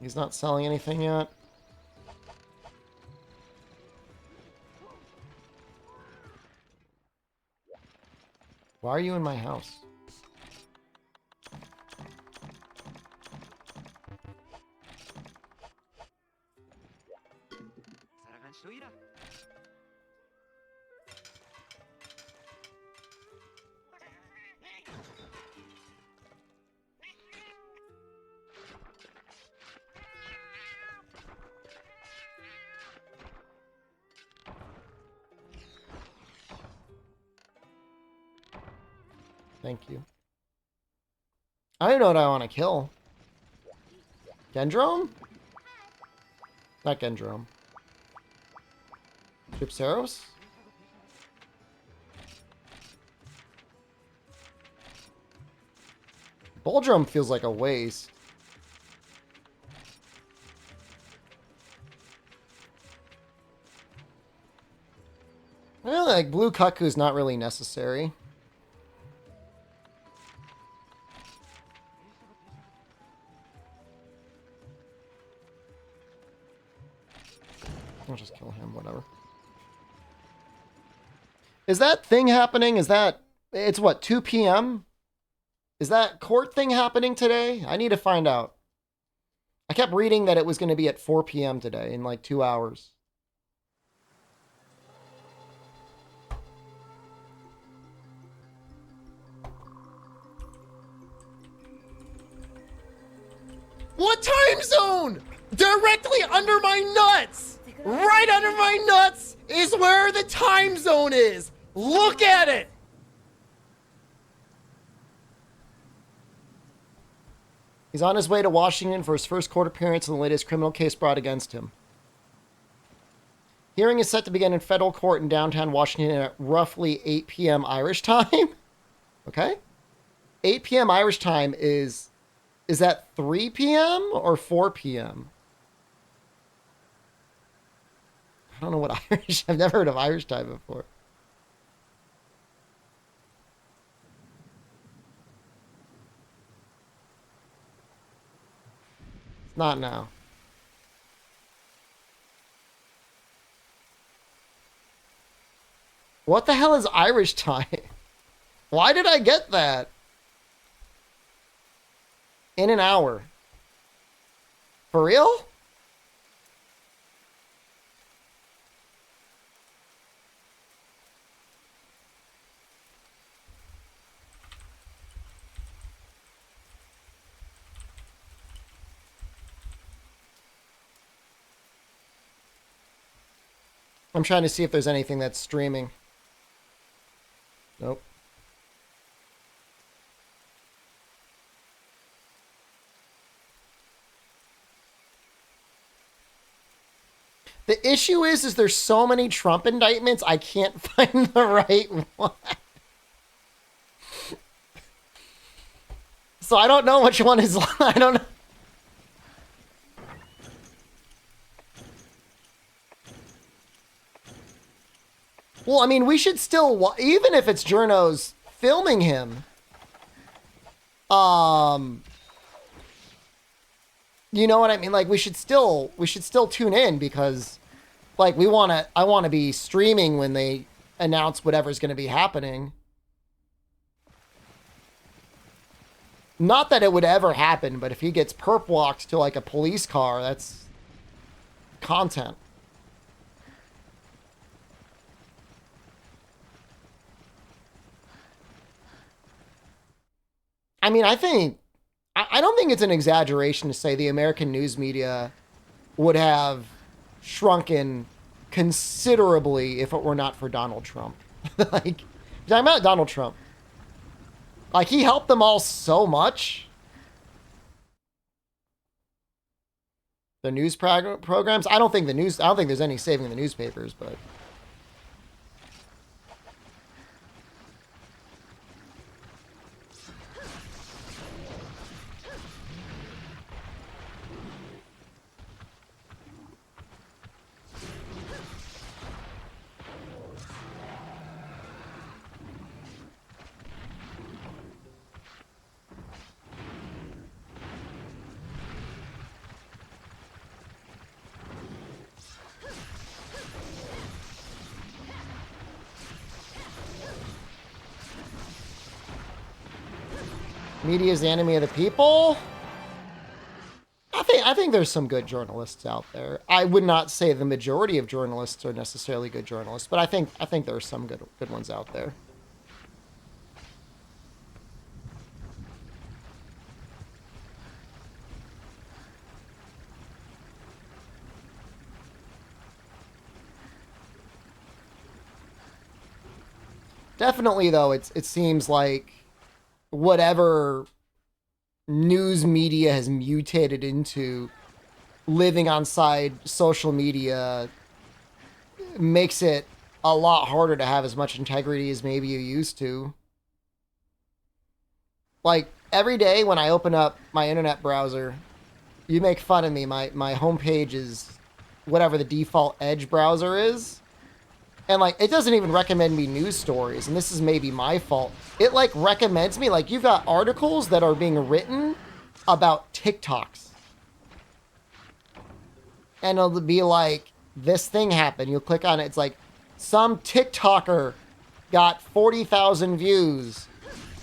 He's not selling anything yet. Why are you in my house? Thank you. I don't know what I want to kill. Gendrome? Not Gendrome. Gypsaros? Boldrum feels like a waste. Well, like Blue Cuckoo is not really necessary. I'll just kill him, whatever. Is that thing happening? Is that... It's what, 2 p.m.? Is that court thing happening today? I need to find out. I kept reading that it was going to be at 4 p.m. today, in like 2 hours. What time zone? Directly under my nuts! Right under my nuts is where the time zone is! Look at it! He's on his way to Washington for his first court appearance in the latest criminal case brought against him. Hearing is set to begin in federal court in downtown Washington at roughly 8 p.m. Irish time. Okay? 8 p.m. Irish time is that 3 p.m. or 4 p.m.? I don't know what Irish... I've never heard of Irish time before. It's not now. What the hell is Irish time? Why did I get that? In an hour. For real? I'm trying to see if there's anything that's streaming. Nope. The issue is there's so many Trump indictments, I can't find the right one. So I don't know which one is... I don't know. Well, I mean, we should still... Even if it's journos filming him... You know what I mean? Like, we should still tune in because, like, I want to be streaming when they announce whatever's going to be happening. Not that it would ever happen, but if he gets perp walked to, like, a police car, that's content. I mean, I don't think it's an exaggeration to say the American news media would have shrunken considerably if it were not for Donald Trump. Like, Talking about Donald Trump. Like, he helped them all so much. The news programs. I don't think there's any saving the newspapers, but. Media's the enemy of the people. I think there's some good journalists out there. I would not say the majority of journalists are necessarily good journalists, but I think there are some good ones out there. Definitely, though, it seems like whatever news media has mutated into, living on side social media makes it a lot harder to have as much integrity as maybe you used to. Like, every day when I open up my internet browser, you make fun of me. My homepage is whatever the default Edge browser is. And, like, it doesn't even recommend me news stories, and this is maybe my fault. It, like, recommends me, like, you've got articles that are being written about TikToks. And it'll be like, this thing happened. You'll click on it. It's like, some TikToker got 40,000 views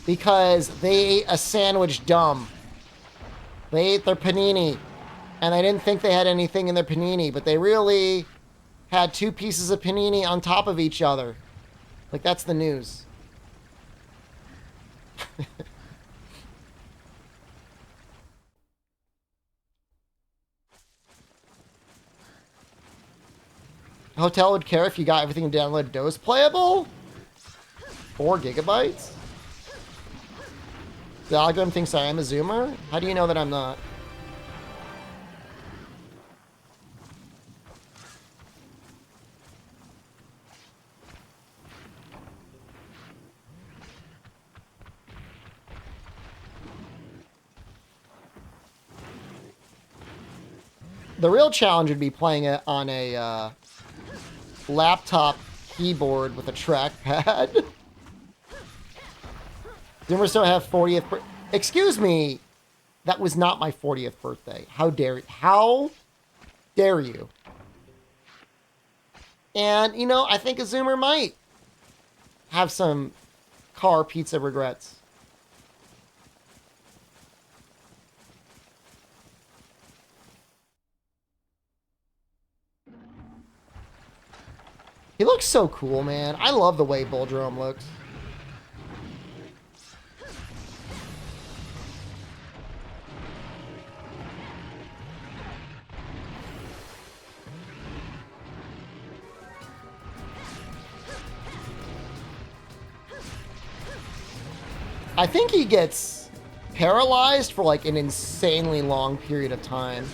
because they ate a sandwich dumb. They ate their panini, and they didn't think they had anything in their panini, but they really had 2 pieces of panini on top of each other. Like, that's the news. Hotel would care if you got everything downloaded DOS playable? 4 gigabytes? The algorithm thinks I am a zoomer? How do you know that I'm not? The real challenge would be playing it on a laptop keyboard with a trackpad. Zoomers don't have 40th. Excuse me. That was not my 40th birthday. How dare you? How dare you? And, you know, I think a Zoomer might have some car pizza regrets. He looks so cool, man. I love the way Bulldrome looks. I think he gets paralyzed for like an insanely long period of time.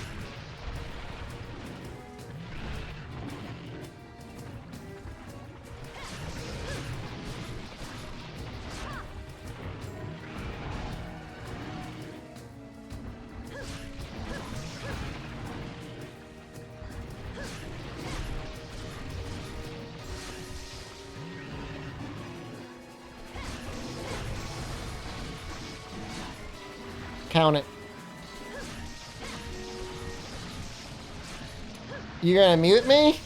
Count it. You're gonna mute me?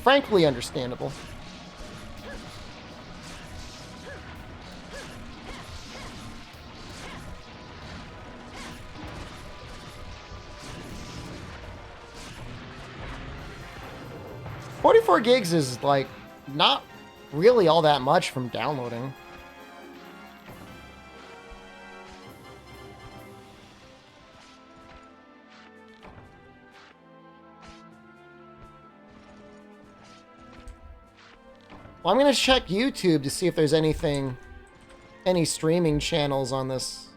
Frankly understandable. $44 gigs is like not really all that much from downloading. Well, I'm gonna check YouTube to see if there's anything, any streaming channels on this.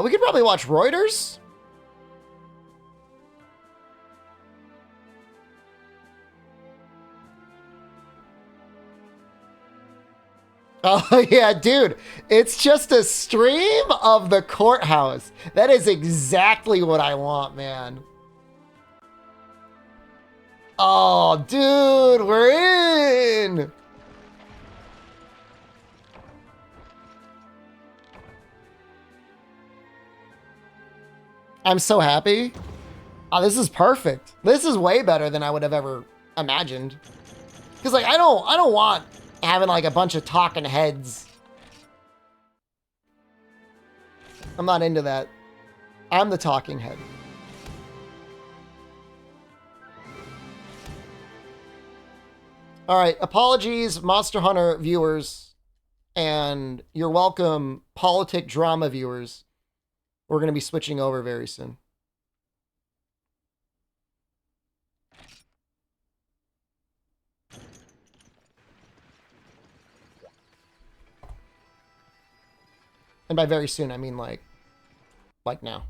We could probably watch Reuters. Oh, yeah, dude. It's just a stream of the courthouse. That is exactly what I want, man. Oh, dude, we're in. I'm so happy. Oh, this is perfect. This is way better than I would have ever imagined. Because, like, I don't want having like a bunch of talking heads. I'm not into that. I'm the talking head. All right, apologies, Monster Hunter viewers, and you're welcome, politic drama viewers. We're going to be switching over very soon. And by very soon, I mean like now.